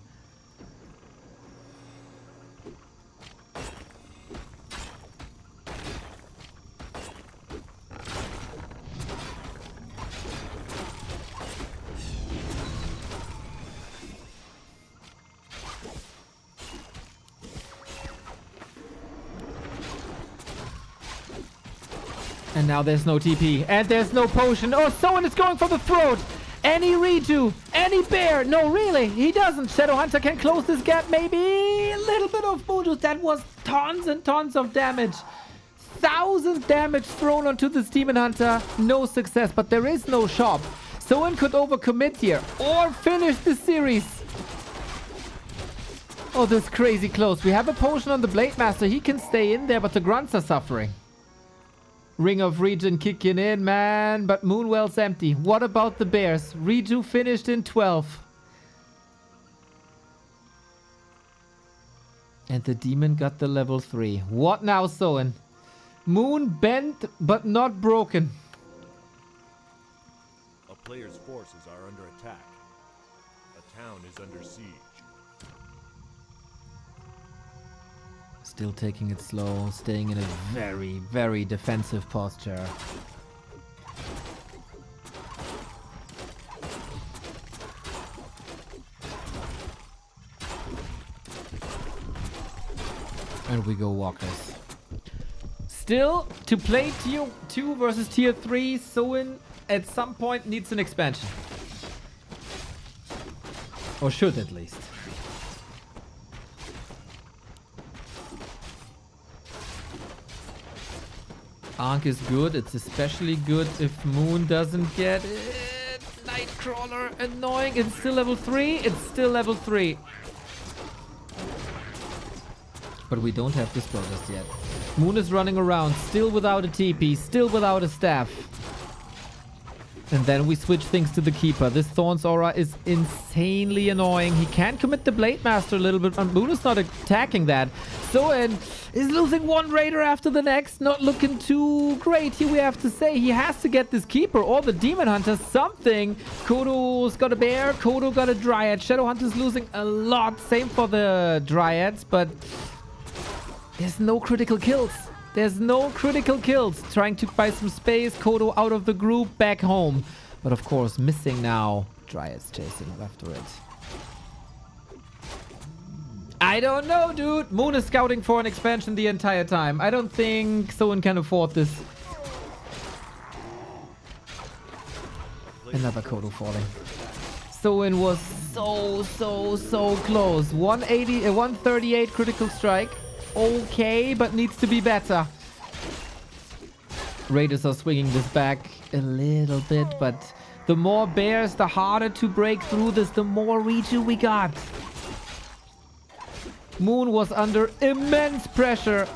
And now there's no TP. And there's no potion. Oh, someone is going for the throat. Any redo. Any bear? No, really, he doesn't. Shadowhunter can close this gap, maybe. A little bit of Moonjuice. That was tons and tons of damage. 1,000 damage thrown onto this Demon Hunter. No success, but there is no shop. Soin could overcommit here or finish the series. Oh, this is crazy close. We have a potion on the Blade Master. He can stay in there, but the grunts are suffering. Ring of Regen kicking in, man. But Moonwell's empty. What about the bears? Reju finished in 12. And the demon got the level 3. What now, Soin? Moon bent, but not broken. A player's forces are under attack. A town is under siege. Still taking it slow, staying in a very, very defensive posture. And we go walkers. Still, to play tier 2 versus tier 3, Soin at some point needs an expansion. Or should at least. Ankh is good. It's especially good if Moon doesn't get it. Nightcrawler, annoying. It's still level 3. It's still level 3. But we don't have this protest yet. Moon is running around, still without a TP, still without a staff. And then we switch things to the Keeper. This Thorn's Aura is insanely annoying. He can commit the Blade Master a little bit, but Moon is not attacking that. Soin is losing one Raider after the next. Not looking too great here, we have to say. He has to get this Keeper or the Demon Hunter, something. Kodo's got a Bear, Kodo got a Dryad. Shadowhunter's losing a lot. Same for the Dryads, but there's no critical kills. There's no critical kills. Trying to buy some space. Kodo out of the group. Back home. But of course, missing now. Dryads chasing after it. I don't know, dude. Moon is scouting for an expansion the entire time. I don't think Soin can afford this. Another Kodo falling. Soin was so close. 138 critical strike. Okay, but needs to be better. Raiders are swinging this back a little bit, but the more bears, the harder to break through this, the more Reju we got. Moon was under immense pressure,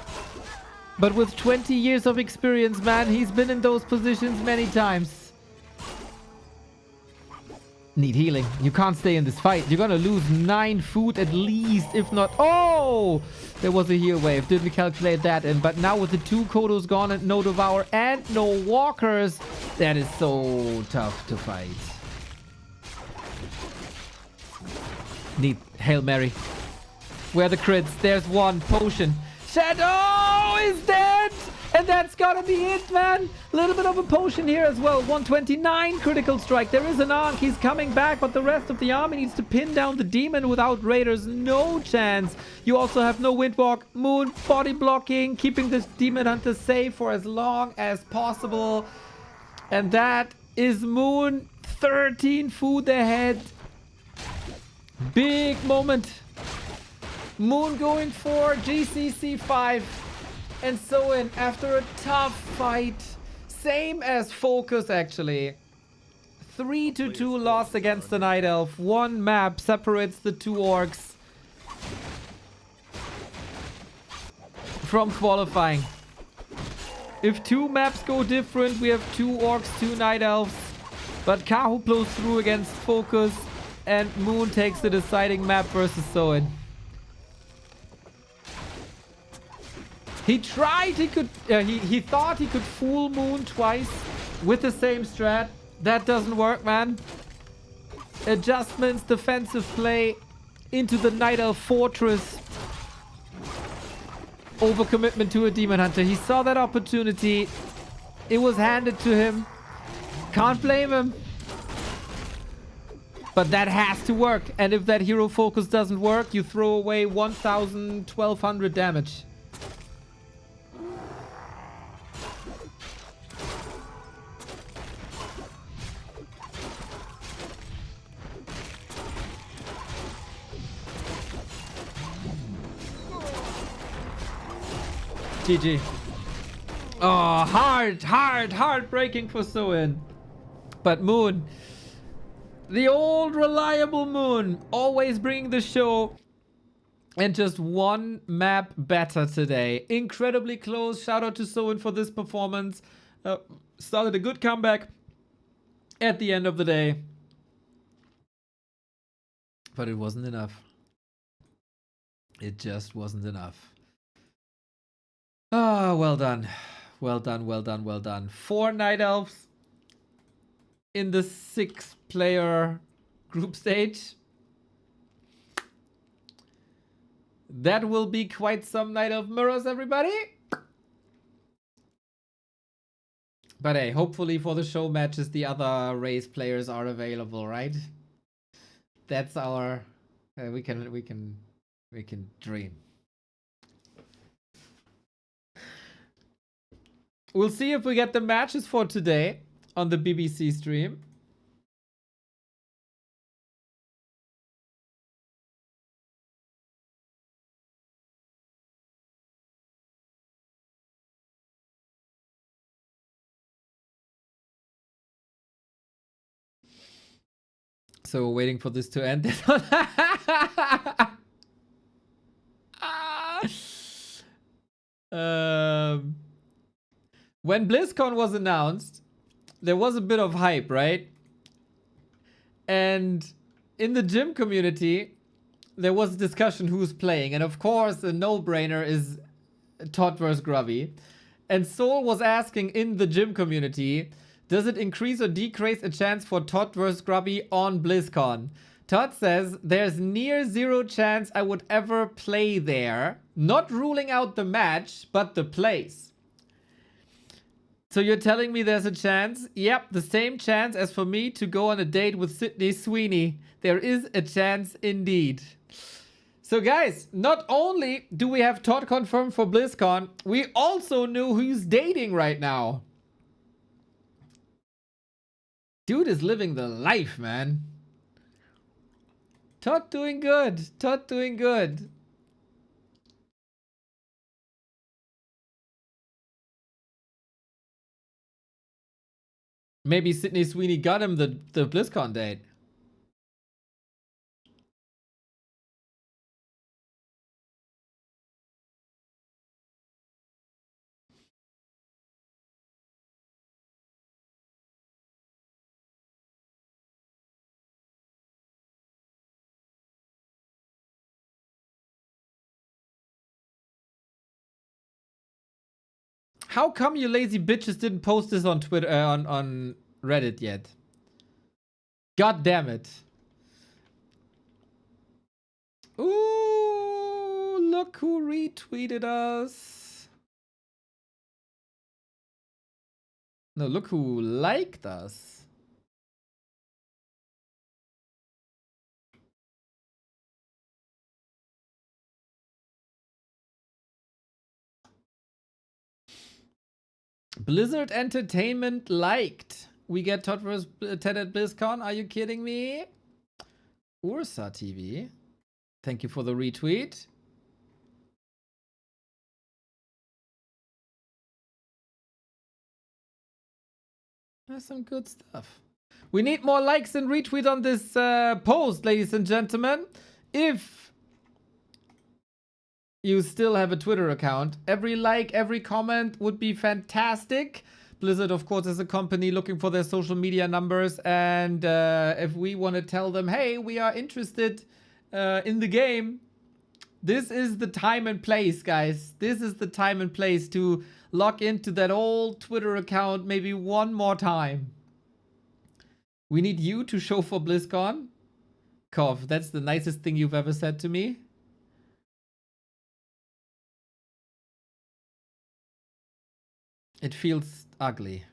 but with 20 years of experience, man, he's been in those positions many times. Need healing. You can't stay in this fight. You're gonna lose 9 food at least, if not... Oh! There was a heal wave. Didn't calculate that in. But now with the 2 Kodos gone and no Devour and no Walkers, that is so tough to fight. Need Hail Mary. Where are the crits? There's one. Potion. Shadow is dead! And that's gotta be it, man. A little bit of a potion here as well. 129 critical strike. There is an Ankh. He's coming back, but the rest of the army needs to pin down the demon without Raiders. No chance. You also have no Windwalk. Moon body blocking, keeping this Demon Hunter safe for as long as possible. And that is Moon. 13 food ahead. Big moment. Moon going for GCC 5. And Soin, after a tough fight, same as Focus actually. 3-2 loss against the Night Elf. One map separates the 2 orcs from qualifying. If 2 maps go different, we have 2 orcs, 2 Night Elves. But Kahu blows through against Focus, and Moon takes the deciding map versus Soin. He tried, he thought he could fool Moon twice with the same strat. That doesn't work, man. Adjustments, defensive play into the Night Elf Fortress. Overcommitment to a Demon Hunter. He saw that opportunity. It was handed to him. Can't blame him. But that has to work. And if that hero focus doesn't work, you throw away 1,000, 1,200 damage. GG. Oh, heartbreaking for Soin. But Moon, the old reliable Moon, always bringing the show. And just one map better today. Incredibly close. Shout out to Soin for this performance. Started a good comeback at the end of the day. But it wasn't enough. It just wasn't enough. Ah, well done. Well done, well done, well done. 4 Night Elves in the 6-player group stage. That will be quite some Night Elf mirrors, everybody. But hey, hopefully for the show matches, the other race players are available, right? That's our... we can dream. We'll see if we get the matches for today on the BBC stream. So we're waiting for this to end. When BlizzCon was announced, there was a bit of hype, right? And in the gym community, there was a discussion who's playing. And of course, a no-brainer is Todd vs. Grubby. And Soul was asking in the gym community, does it increase or decrease a chance for Todd vs. Grubby on BlizzCon? Todd says, there's near 0 chance I would ever play there. Not ruling out the match, but the place. So you're telling me there's a chance? Yep, the same chance as for me to go on a date with Sydney Sweeney. There is a chance indeed. So guys, not only do we have Todd confirmed for BlizzCon, we also know who's dating right now. Dude is living the life, man. Todd doing good. Todd doing good. Maybe Sydney Sweeney got him the BlizzCon date. How come you lazy bitches didn't post this on Twitter, on Reddit yet? God damn it. Ooh, look who retweeted us. No, look who liked us. Blizzard Entertainment liked. We get Todd vs. Ted at BlizzCon. Are you kidding me? Ursa TV. Thank you for the retweet. That's some good stuff. We need more likes and retweet on this post, ladies and gentlemen. If you still have a Twitter account, every like, every comment would be fantastic. Blizzard, of course, is a company looking for their social media numbers. And if we want to tell them, hey, we are interested in the game, this is the time and place, guys. This is the time and place to log into that old Twitter account maybe one more time. We need you to show for BlizzCon. Kov, that's the nicest thing you've ever said to me. It feels ugly.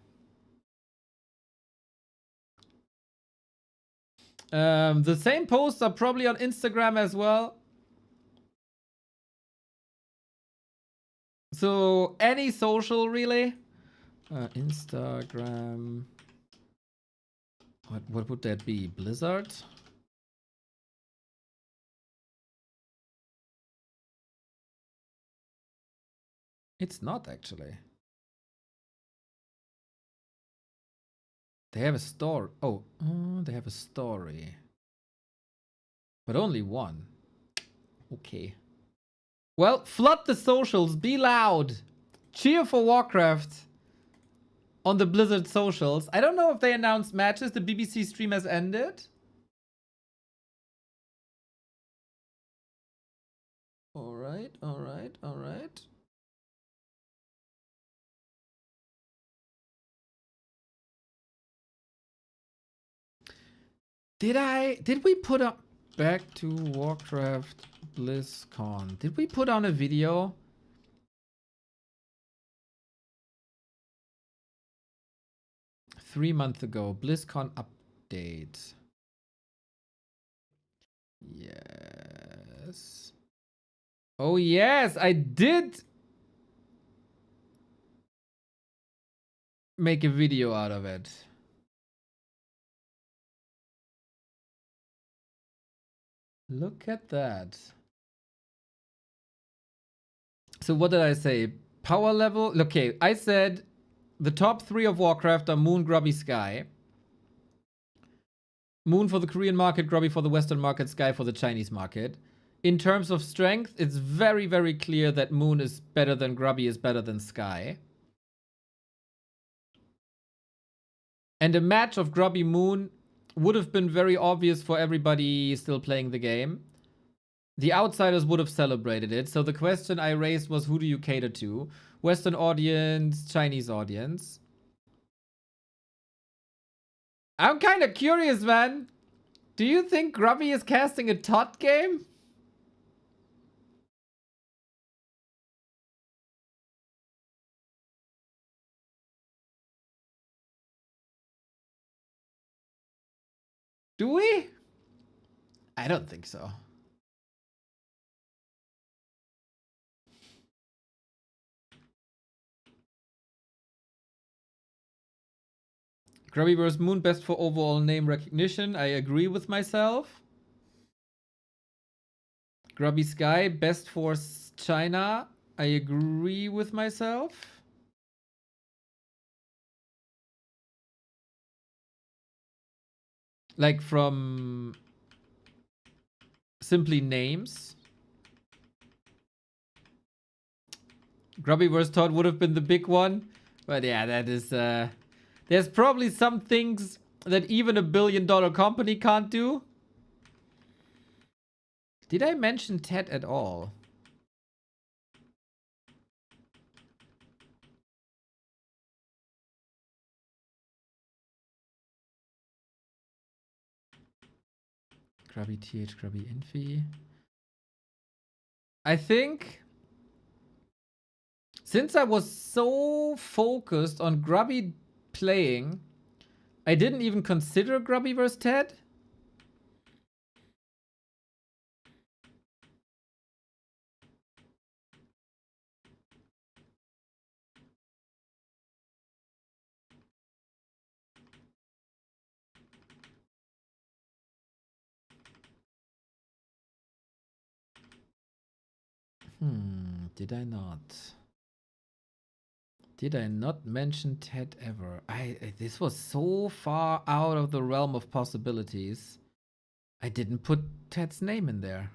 The same posts are probably on Instagram as well. So any social really. Instagram. What would that be? Blizzard? It's not actually. They have a story. Oh, they have a story. But only one. Okay. Well, flood the socials. Be loud. Cheer for Warcraft on the Blizzard socials. I don't know if they announced matches. The BBC stream has ended. Alright, alright, alright. Did we put up back to Warcraft BlizzCon? Did we put on a video? Three months ago, BlizzCon update. Yes. Oh yes, I did make a video out of it. Look at that. So what did I say? Power level? Okay, I said the top 3 of Warcraft are Moon, Grubby, Sky. Moon for the Korean market, Grubby for the Western market, Sky for the Chinese market. In terms of strength, it's very, very clear that Moon is better than Grubby, is better than Sky. And a match of Grubby Moon would have been very obvious for everybody still playing the game. The outsiders would have celebrated it. So the question I raised was, who do you cater to? Western audience, Chinese audience. I'm kind of curious, man. Do you think Grubby is casting a tot game? Do we? I don't think so. Grubby vs. Moon, best for overall name recognition. I agree with myself. Grubby Sky, best for China. I agree with myself. Like from simply names. Grubby vs. Todd would have been the big one. But yeah, that is... there's probably some things that even $1 billion company can't do. Did I mention Ted at all? Grubby TH, Grubby Infi. I think... since I was so focused on Grubby playing, I didn't even consider Grubby vs. Ted. Did I not? Did I not mention Ted ever? This was so far out of the realm of possibilities. I didn't put Ted's name in there.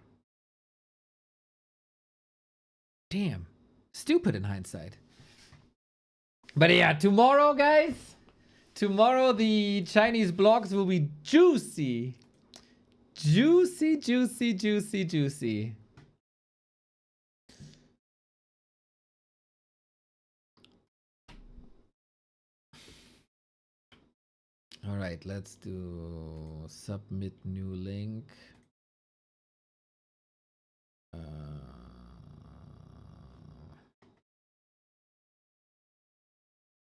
Damn. Stupid in hindsight. But yeah, tomorrow, guys. Tomorrow the Chinese blogs will be juicy. Juicy, juicy, juicy, juicy. All right, let's do submit new link.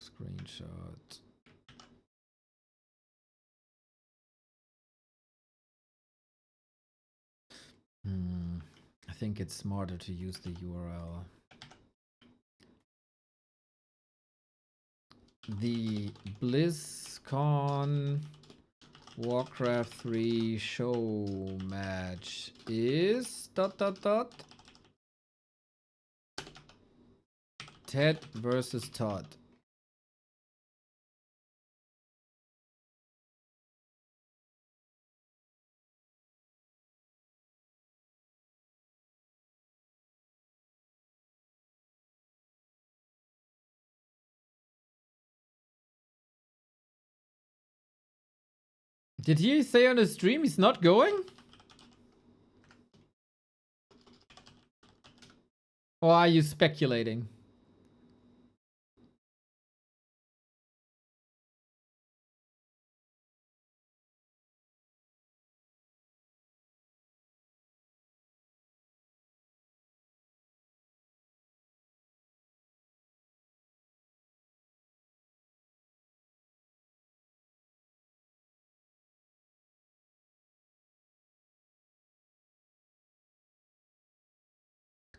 Screenshot. I think it's smarter to use the URL. The BlizzCon Warcraft 3 show match is ... Ted versus Todd. Did he say on the stream he's not going? Or are you speculating?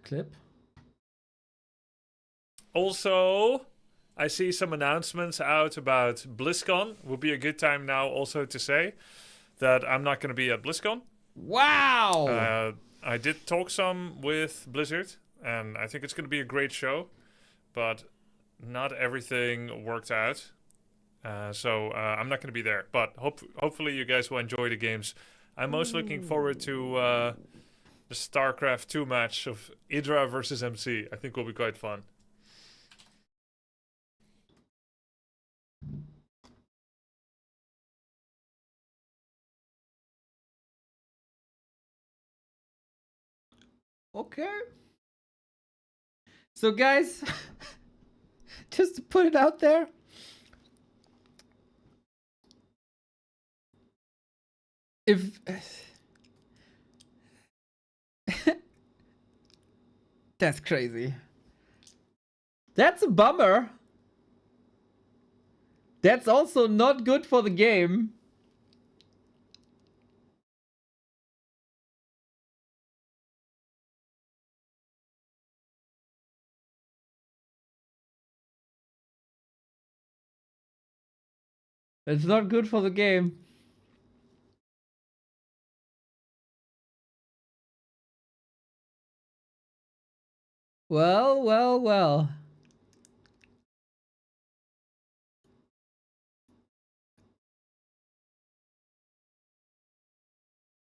Clip. Also, I see some announcements out about BlizzCon. Would be a good time now also to say that I'm not going to be at BlizzCon. Wow! I did talk some with Blizzard, and I think it's going to be a great show, but not everything worked out. So I'm not going to be there, but hopefully you guys will enjoy the games. I'm most looking forward to the StarCraft 2 match of Idra versus MC. I think will be quite fun. Okay. So guys, just to put it out there, if that's crazy. That's a bummer. That's also not good for the game. It's not good for the game. Well, well, well.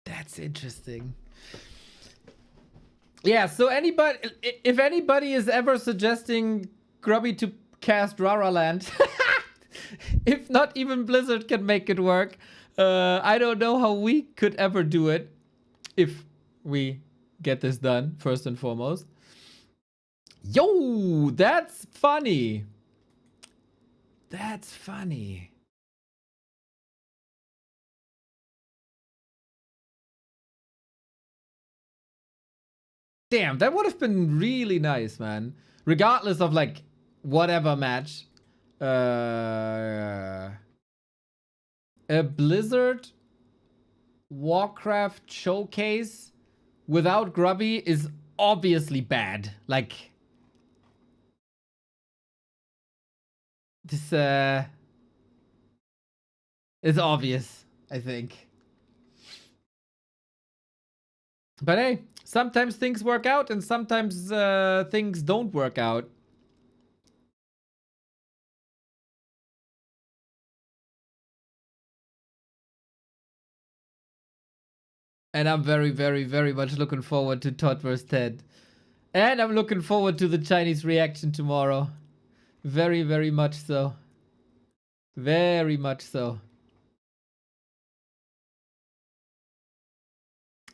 That's interesting. Yeah, so if anybody is ever suggesting Grubby to cast LawLiet, if not even Blizzard can make it work, I don't know how we could ever do it if we get this done, first and foremost. Yo, that's funny. That's funny. Damn, that would have been really nice, man. Regardless of like whatever match. A Blizzard Warcraft showcase without Grubby is obviously bad. Like this is obvious, I think. But hey, sometimes things work out and sometimes things don't work out. And I'm very, very, very much looking forward to Todd vs. Ted. And I'm looking forward to the Chinese reaction tomorrow. Very, very much so. Very much so.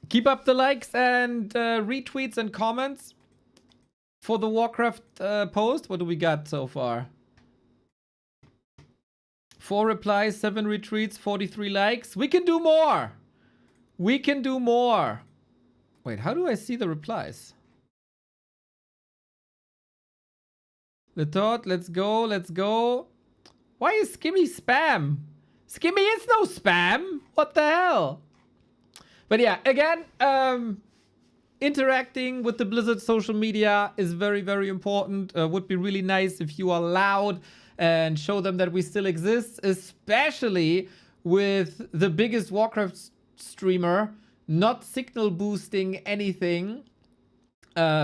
Keep up the likes and retweets and comments for the Warcraft post. What do we got so far? 4 replies, 7 retweets, 43 likes. We can do more. We can do more. Wait, how do I see the replies? The thought, let's go, let's go. Why is Skimmy spam? Skimmy is no spam. What the hell? But yeah, again, interacting with the Blizzard social media is very, very important. Would be really nice if you are loud and show them that we still exist, especially with the biggest Warcraft streamer not signal boosting anything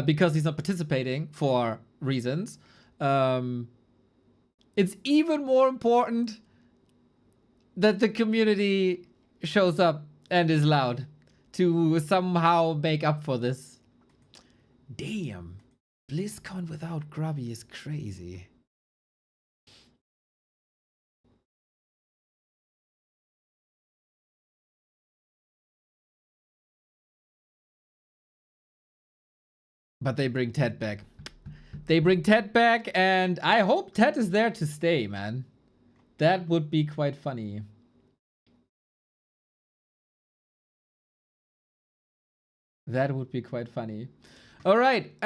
because he's not participating for reasons. It's even more important that the community shows up and is loud to somehow make up for this. Damn. BlizzCon without Grubby is crazy. But they bring Ted back. They bring Ted back, and I hope Ted is there to stay, man. That would be quite funny. That would be quite funny. All right.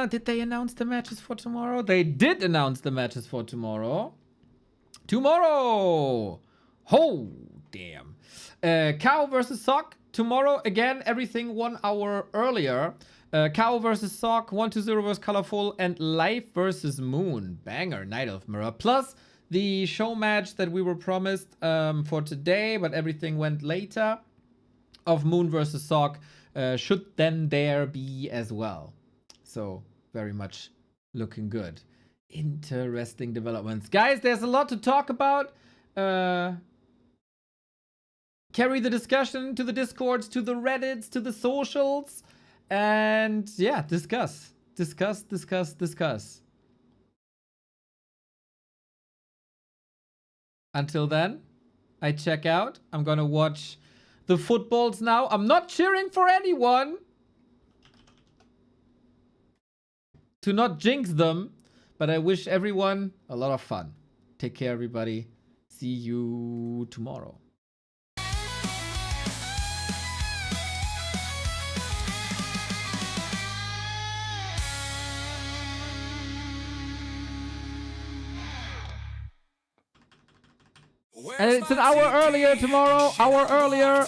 Did they announce the matches for tomorrow? They did announce the matches for tomorrow. Tomorrow. Oh, damn. Cow versus Sock. Tomorrow, again, everything 1 hour earlier. Cow versus Sock, 1-0 versus ColorFul, and Life versus Moon. Banger, Night of Mirror. Plus the show match that we were promised for today, but everything went later, of Moon versus Sock, should then there be as well. So, very much looking good. Interesting developments. Guys, there's a lot to talk about. Carry the discussion to the Discords, to the Reddits, to the socials. And yeah, discuss. Until then, I check out. I'm gonna watch the footballs now. I'm not cheering for anyone, to not jinx them, but I wish everyone a lot of fun. Take care, everybody. See you tomorrow. And it's an hour earlier tomorrow, hour earlier.